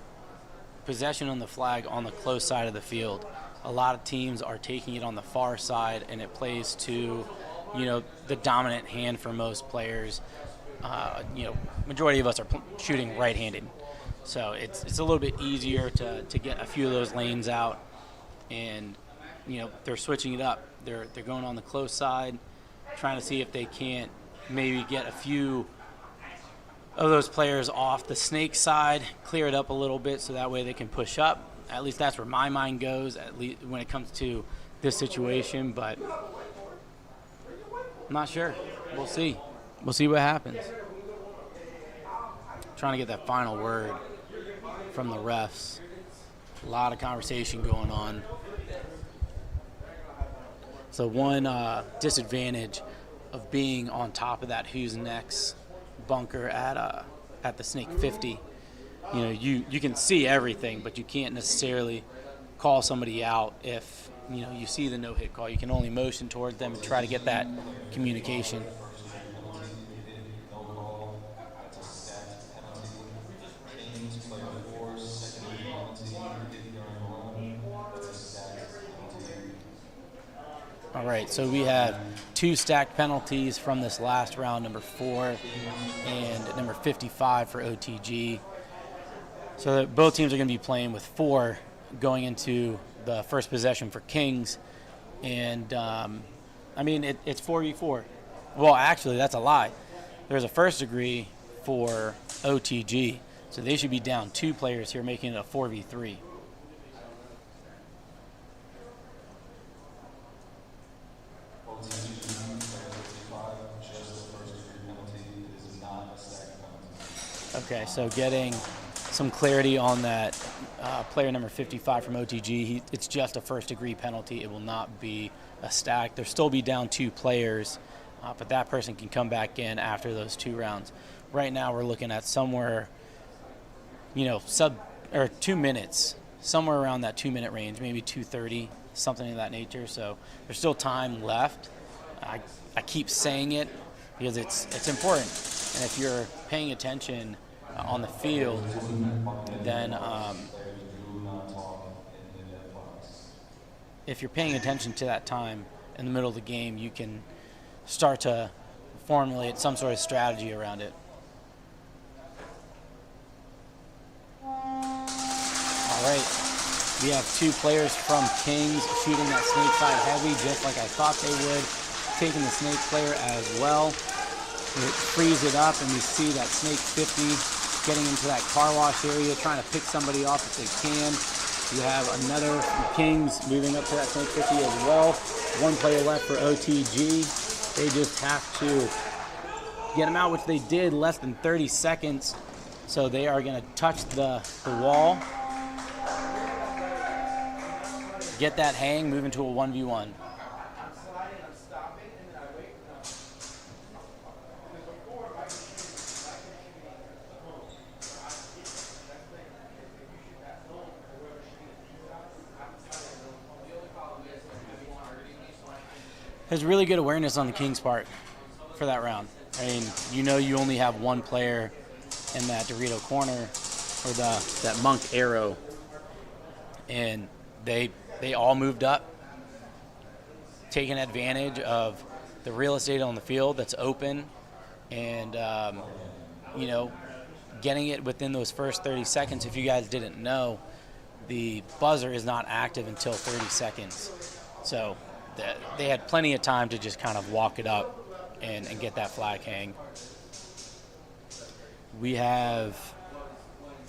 possession on the flag on the close side of the field. A lot of teams are taking it on the far side, and it plays to, the dominant hand for most players. Majority of us are shooting right-handed, so it's a little bit easier to get a few of those lanes out, and they're switching it up. They're going on the close side, trying to see if they can't maybe get a few of those players off the snake side, clear it up a little bit so that way they can push up. At least that's where my mind goes, at least when it comes to this situation, but I'm not sure. We'll see. We'll see what happens. Trying to get that final word from the refs. A lot of conversation going on. So one disadvantage of being on top of that who's next bunker at the Snake 50, you can see everything, but you can't necessarily call somebody out if you see the no-hit call. You can only motion towards them and try to get that communication. All right, so we have 2 stacked penalties from this last round, number 4 and number 55 for OTG. So both teams are going to be playing with 4 going into the first possession for Kings. And, it's 4v4. Well, actually, that's a lie. There's a first degree for OTG, so they should be down 2 players here, making it a 4v3. Okay, so getting some clarity on that player number 55 from OTG. It's just a first-degree penalty. It will not be a stack. There'll still be down 2 players, but that person can come back in after those 2 rounds. Right now, we're looking at somewhere, 2 minutes, somewhere around that 2-minute range, maybe 2:30, something of that nature. So there's still time left. I keep saying it because it's important. And if you're paying attention on the field, then if you're paying attention to that time in the middle of the game, you can start to formulate some sort of strategy around it. All right, we have 2 players from Kings shooting that snake side heavy, just like I thought they would, taking the snake player as well. It frees it up, and we see that Snake 50 getting into that car wash area, trying to pick somebody off if they can. You have another from Kings moving up to that Snake 50 as well. 1 player left for OTG. They just have to get him out, which they did, less than 30 seconds. So they are going to touch the wall, get that hang, move into a 1v1. There's really good awareness on the Kings' part for that round. I mean, you only have 1 player in that Dorito corner, or that Monk arrow, and they all moved up, taking advantage of the real estate on the field that's open, and getting it within those first 30 seconds. If you guys didn't know, the buzzer is not active until 30 seconds, so they had plenty of time to just kind of walk it up and get that flag hang. We have,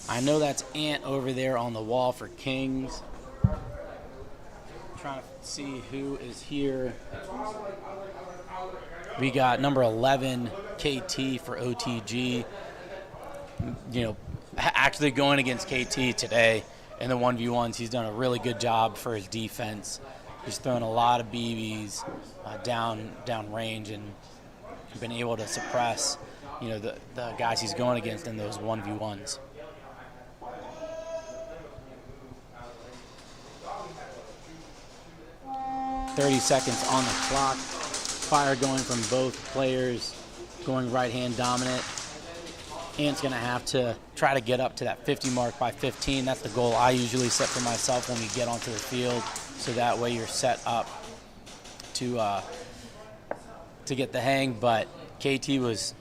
I know that's Ant over there on the wall for Kings. Trying to see who is here. We got number 11, KT for OTG. Actually going against KT today in the 1v1s. He's done a really good job for his defense. He's thrown a lot of BBs down range and been able to suppress, the guys he's going against in those 1v1s. "30 seconds on the clock. Fire going from both players, going right-hand dominant. Ant's going to have to try to get up to that 50 mark by 15. That's the goal I usually set for myself when we get onto the field, so that way you're set up to get the hang. But KT was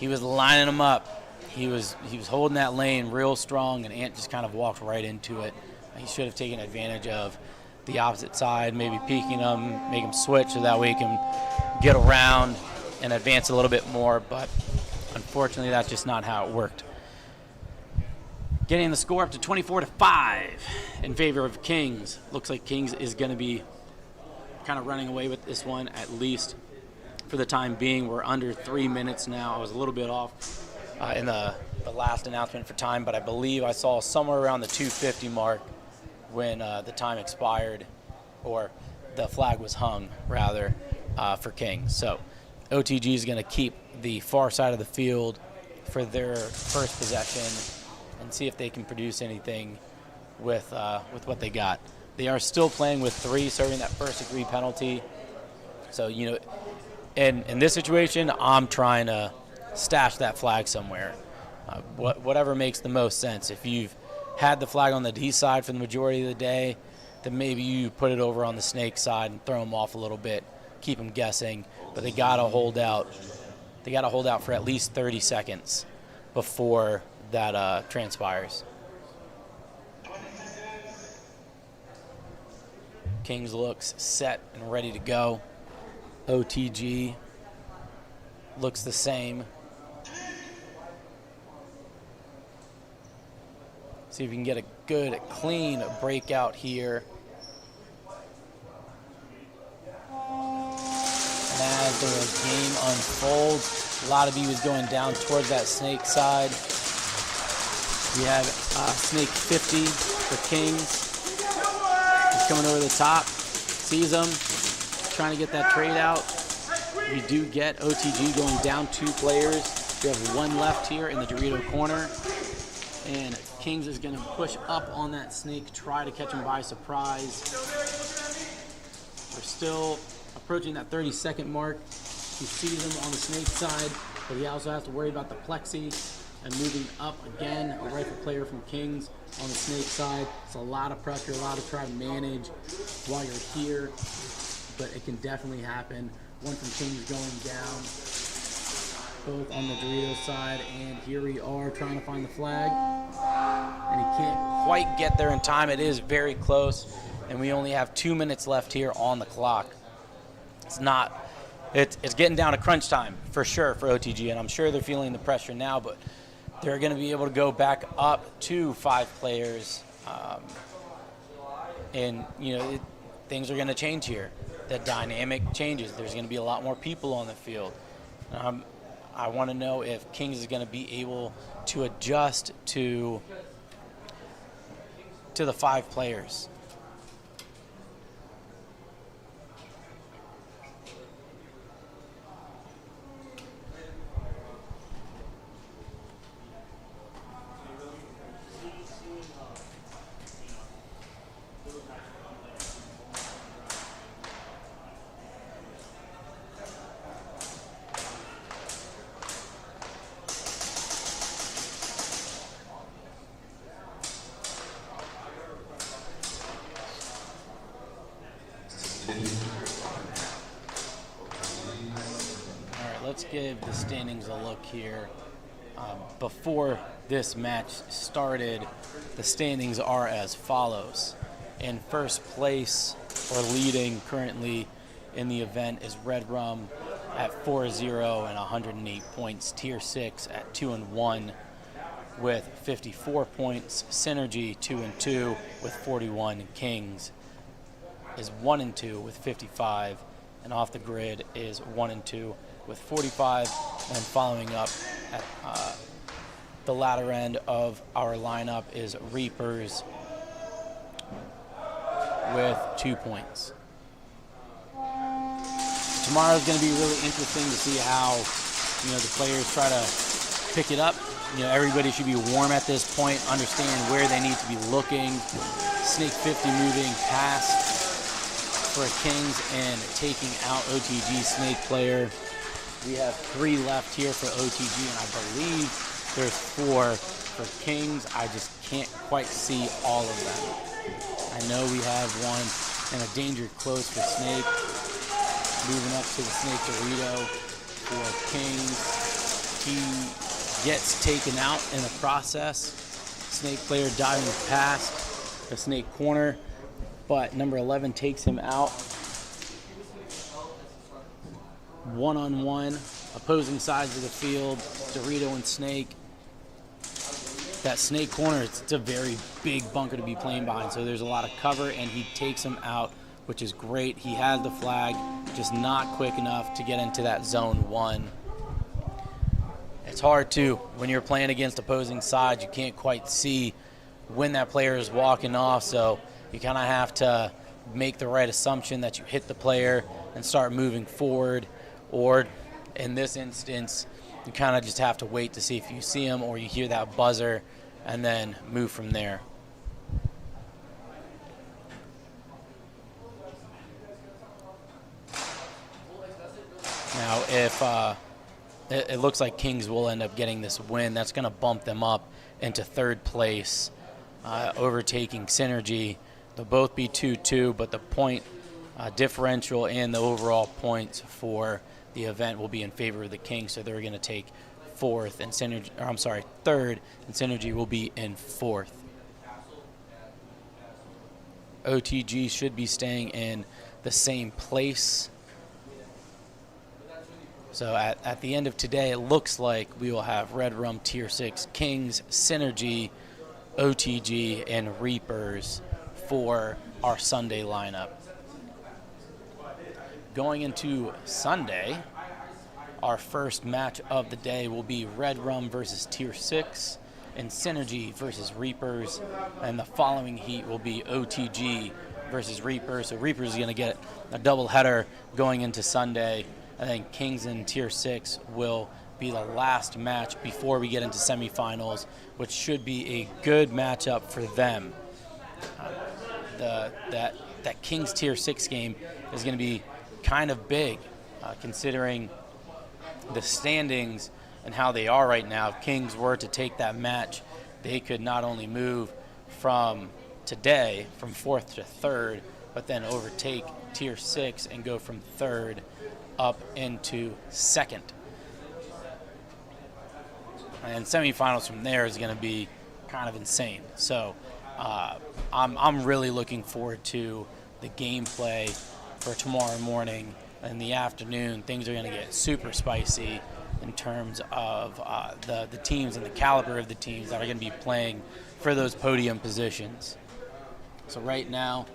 lining them up. He was holding that lane real strong, and Ant just kind of walked right into it. He should have taken advantage of the opposite side, maybe peeking him, make him switch, so that way he can get around and advance a little bit more. But unfortunately, that's just not how it worked. Getting the score up to 24-5 in favor of Kings. Looks like Kings is going to be kind of running away with this one, at least for the time being. We're under 3 minutes now. I was a little bit off in the last announcement for time, but I believe I saw somewhere around the 2:50 mark when the time expired, or the flag was hung, rather, for Kings. So OTG is going to keep the far side of the field for their first possession and see if they can produce anything with what they got. They are still playing with 3, serving that first degree penalty. So, in this situation, I'm trying to stash that flag somewhere. Whatever makes the most sense. If you've had the flag on the D side for the majority of the day, then maybe you put it over on the snake side and throw them off a little bit, keep them guessing. But they got to hold out. They got to hold out for at least 30 seconds before that transpires. Kings looks set and ready to go. OTG looks the same. See if we can get a good, clean breakout here. And as the game unfolds, a lot of you is going down towards that snake side. We have snake 50 for Kings. He's coming over the top, sees him, trying to get that trade out. We do get OTG going down 2 players. We have 1 left here in the Dorito corner. And Kings is going to push up on that snake, try to catch him by surprise. We're still approaching that 30-second mark. He sees him on the snake side, but he also has to worry about the plexi. And moving up again, a rifle player from Kings on the snake side. It's a lot of pressure, a lot to try to manage while you're here, but it can definitely happen. 1 from Kings going down, both on the Dorito side, and here we are trying to find the flag, and he can't quite get there in time. It is very close, and we only have 2 minutes left here on the clock. It's getting down to crunch time for sure for OTG, and I'm sure they're feeling the pressure now, but they're going to be able to go back up to 5 players, and things are going to change here. The dynamic changes. There's going to be a lot more people on the field. I want to know if Kings is going to be able to adjust to the 5 players. Let's give the standings a look here. Before this match started, the standings are as follows. In first place, or leading currently in the event, is Red Rum at 4-0 and 108 points. Tier 6 at 2-1 with 54 points. Synergy 2-2 with 41. Kings is 1-2 with 55. And Off the Grid is 1-2 with 45, and following up at the latter end of our lineup is Reapers with 2 points. tomorrow's going to be really interesting to see how, the players try to pick it up. Everybody should be warm at this point, understand where they need to be looking. Snake 50 moving past for Kings and taking out OTG Snake player. We have 3 left here for OTG, and I believe there's 4 for Kings. I just can't quite see all of them. I know we have one in a danger close for Snake. Moving up to the Snake Dorito for Kings. He gets taken out in the process. Snake player diving past the Snake corner, but number 11 takes him out. One-on-one, opposing sides of the field, Dorito and Snake. That Snake corner, it's a very big bunker to be playing behind, so there's a lot of cover, and he takes him out, which is great. He has the flag, just not quick enough to get into that zone 1. It's hard too when you're playing against opposing sides. You can't quite see when that player is walking off, so you kind of have to make the right assumption that you hit the player and start moving forward. Or in this instance, you kind of just have to wait to see if you see him or you hear that buzzer and then move from there. Now, if it looks like Kings will end up getting this win, that's going to bump them up into 3rd place, overtaking Synergy. They'll both be 2-2, but the point differential and the overall points for the event will be in favor of the Kings, so they're going to take 3rd, and Synergy will be in 4th. OTG should be staying in the same place. So at the end of today, it looks like we will have Red Rum Tier 6, Kings, Synergy, OTG, and Reapers for our Sunday lineup. Going into Sunday, our first match of the day will be Red Rum versus Tier 6 and Synergy versus Reapers, and the following heat will be OTG versus Reapers. So Reapers is going to get a double header going into Sunday. I think Kings and Tier 6 will be the last match before we get into semifinals, which should be a good matchup for them. That Kings Tier 6 game is going to be kind of big, considering the standings and how they are right now. If Kings were to take that match, they could not only move from today from 4th to 3rd, but then overtake Tier 6 and go from 3rd up into 2nd. And semifinals from there is going to be kind of insane. So I'm really looking forward to the gameplay for tomorrow morning. In the afternoon, things are going to get super spicy in terms of the teams and the caliber of the teams that are going to be playing for those podium positions. So right now,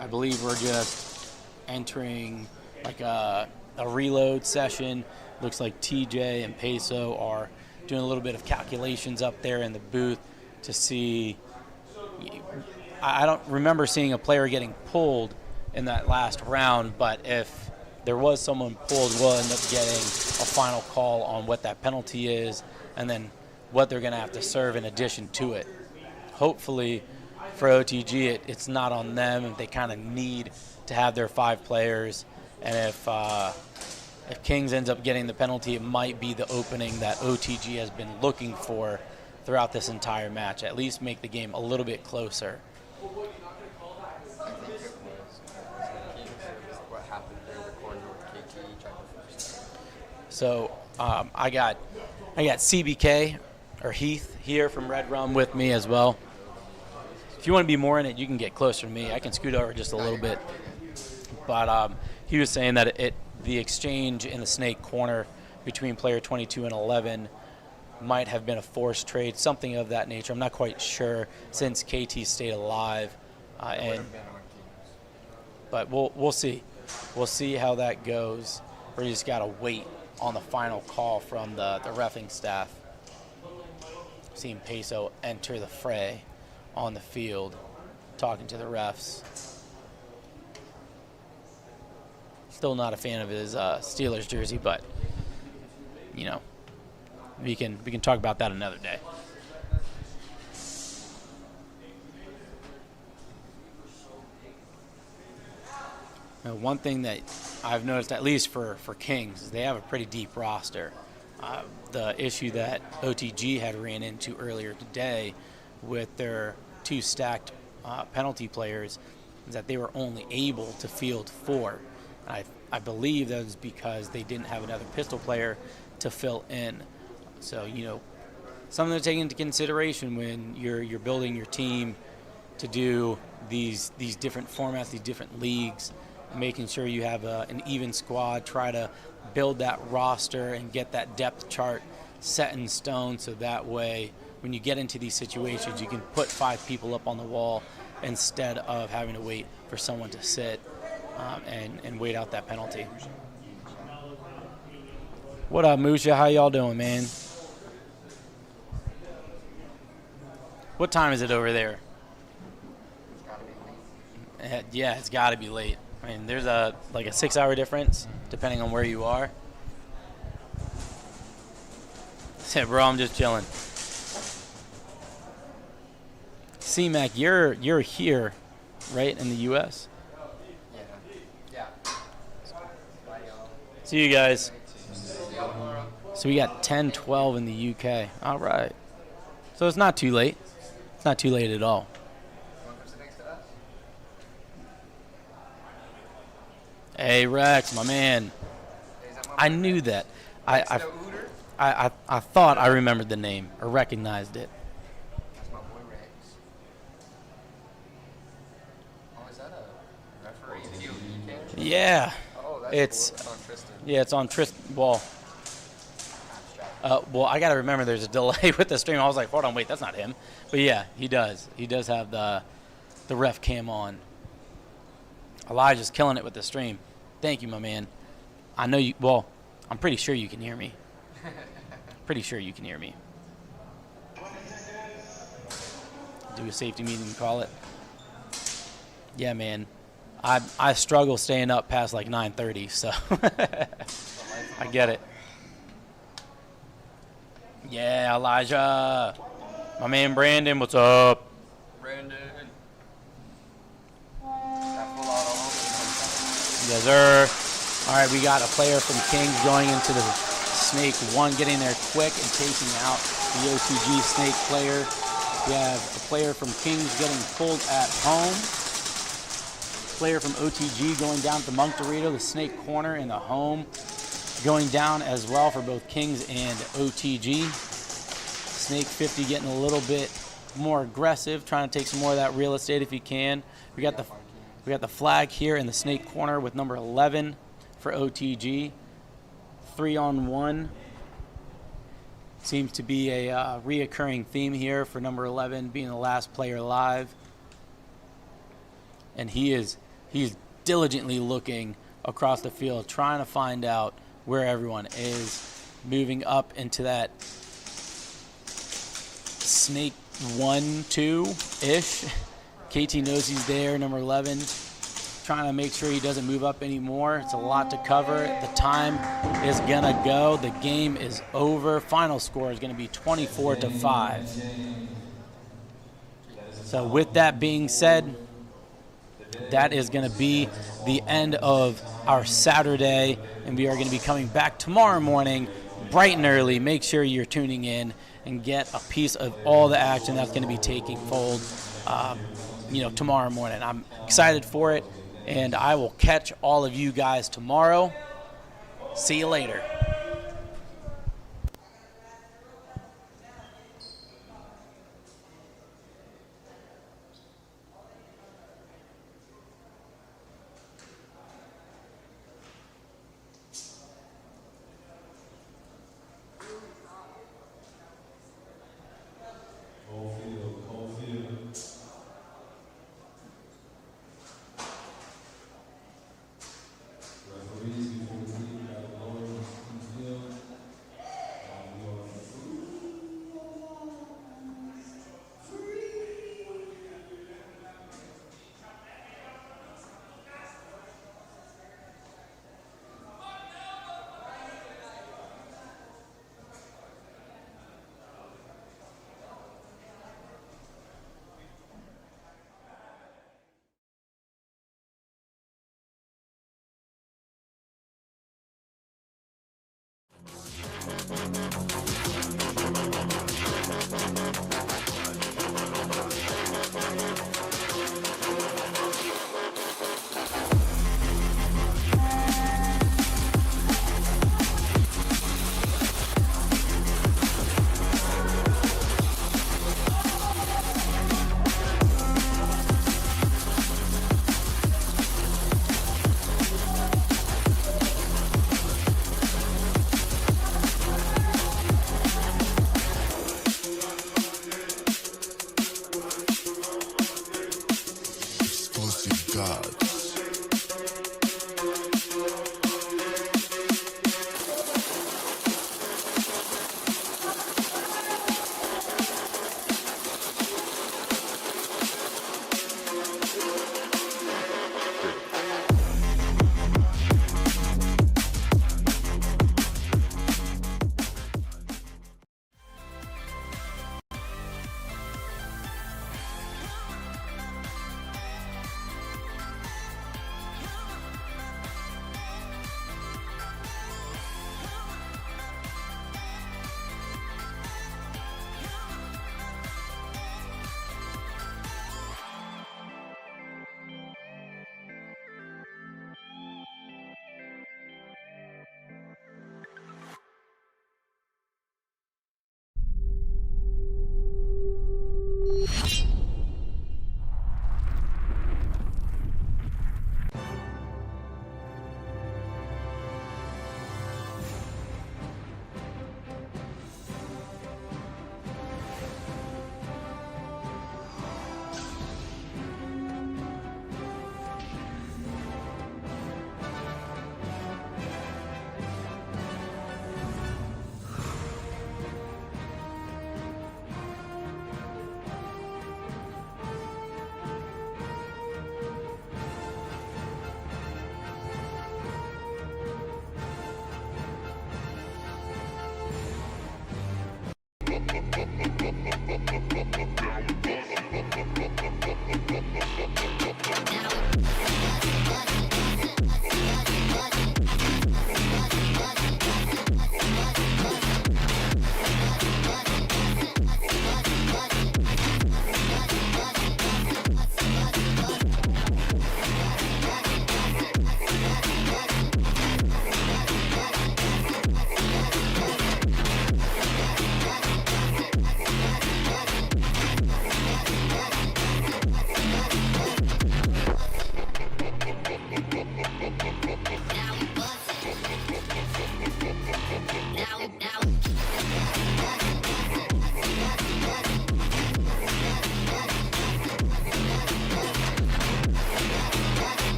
I believe we're just entering like a reload session. Looks like TJ and Peso are doing a little bit of calculations up there in the booth to see. I don't remember seeing a player getting pulled in that last round, but if there was someone pulled, we'll end up getting a final call on what that penalty is and then what they're going to have to serve in addition to it. Hopefully for OTG, it's not on them if they kind of need to have their 5 players. And if Kings ends up getting the penalty, it might be the opening that OTG has been looking for throughout this entire match, at least make the game a little bit closer. So I got CBK or Heath here from Red Rum with me as well. If you want to be more in it, you can get closer to me. I can scoot over just a little bit. But he was saying that the exchange in the Snake corner between player 22 and 11 might have been a forced trade, something of that nature. I'm not quite sure since KT stayed alive. But we'll see. We'll see how that goes. We just got to wait on the final call from the reffing staff. Seeing Peso enter the fray on the field, talking to the refs. Still not a fan of his Steelers jersey, but you know, we can talk about that another day. Now, one thing that I've noticed, at least for Kings, is they have a pretty deep roster. The issue that OTG had ran into earlier today with their 2 stacked penalty players is that they were only able to field 4. I believe that was because they didn't have another pistol player to fill in. So, you know, something to take into consideration when you're building your team to do these different formats, these different leagues, making sure you have an even squad, try to build that roster and get that depth chart set in stone so that way when you get into these situations you can put 5 people up on the wall instead of having to wait for someone to sit and wait out that penalty. What up, Musha? How y'all doing, man? What time is it over there? Yeah, it's got to be late. I mean, there's like a 6-hour difference depending on where you are. Yeah, bro, I'm just chilling. C-Mac, you're here, right, in the U.S.? Yeah. See you guys. So we got 10-12 in the U.K. All right. So it's not too late. It's not too late at all. Hey, Rex, my man. I knew that. I thought I remembered the name or recognized it. That's my boy Rex. Oh, is that a referee field camera? Yeah. Oh, that's it's cool. It's on Tristan. Yeah, it's on Tristan. Well, I got to remember there's a delay with the stream. I was like, hold on, wait, that's not him. But yeah, he does. He does have the ref cam on. Elijah's killing it with the stream. Thank you, my man. I know you. Well, I'm pretty sure you can hear me. Pretty sure you can hear me. Do a safety meeting, call it. Yeah, man. I struggle staying up past like 9:30, so I get it. Yeah, Elijah. My man Brandon, what's up? Brandon. Yes, sir. All right, we got a player from Kings going into the Snake 1, getting there quick and taking out the OTG Snake player. We have a player from Kings getting pulled at home. Player from OTG going down to Monk Dorito, the Snake corner in the home. Going down as well for both Kings and OTG. Snake 50 getting a little bit more aggressive, trying to take some more of that real estate if he can. We got the flag here in the Snake corner with number 11 for OTG. 3-on-1 seems to be a reoccurring theme here for number 11 being the last player alive. And he's diligently looking across the field, trying to find out where everyone is, moving up into that Snake 1-2-ish. KT knows he's there, number 11, trying to make sure he doesn't move up anymore. It's a lot to cover. The time is going to go. The game is over. Final score is going to be 24-5. So with that being said, that is going to be the end of our Saturday, and we are going to be coming back tomorrow morning bright and early. Make sure you're tuning in and get a piece of all the action that's going to be taking fold tomorrow morning. I'm excited for it, and I will catch all of you guys tomorrow. See you later. Referees before the league got lower Explosive gods.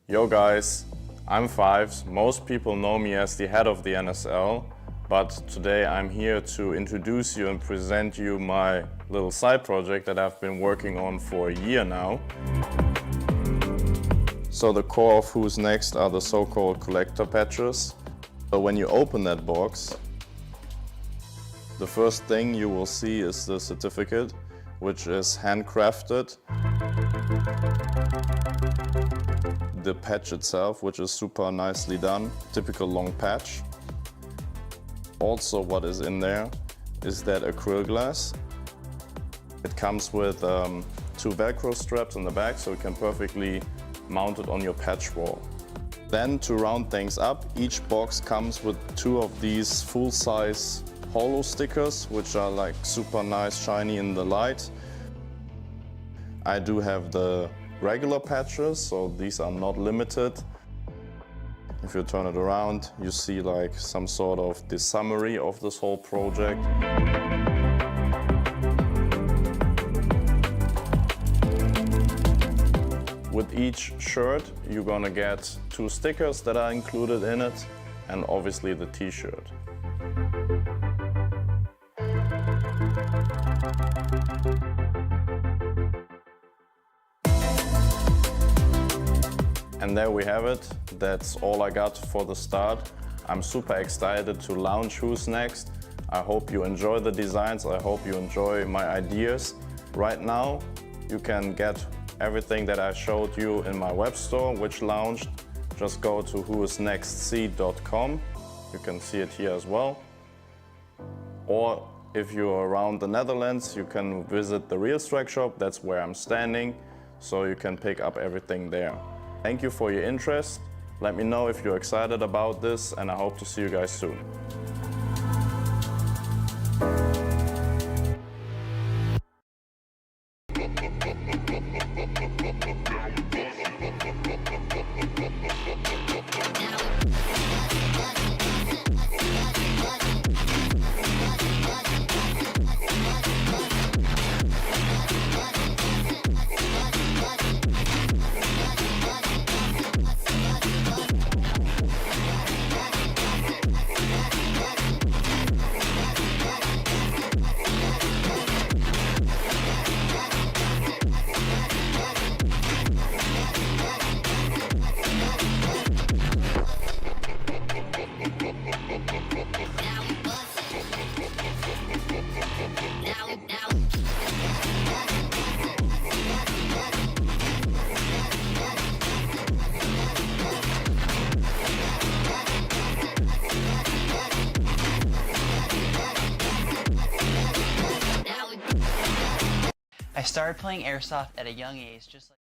Yo guys, I'm Fives. Most people know me as the head of the NSL, but today I'm here to introduce you and present you my little side project that I've been working on for a year now. So the core of Who's Next are the so-called collector patches. So when you open that box, the first thing you will see is the certificate, which is handcrafted. The patch itself, which is super nicely done, typical long patch. Also what is in there is that acrylic glass. It comes with 2 Velcro straps on the back, so you can perfectly mount it on your patch wall. Then to round things up, each box comes with 2 of these full-size holo stickers, which are like super nice, shiny in the light. I do have the regular patches, so these are not limited. If you turn it around, you see like some sort of the summary of this whole project. With each shirt, you're gonna get 2 stickers that are included in it, and obviously the t-shirt. And there we have it. That's all I got for the start. I'm super excited to launch who's next. I hope you enjoy the designs. I hope you enjoy my ideas. Right now, you can get everything that I showed you in my web store, which launched. Just go to whoisnextc.com. You can see it here as well. Or if you're around the Netherlands, you can visit the Real Strike shop. That's where I'm standing, so you can pick up everything there. Thank you for your interest. Let me know if you're excited about this, and I hope to see you guys soon. I started playing Airsoft at a young age, just like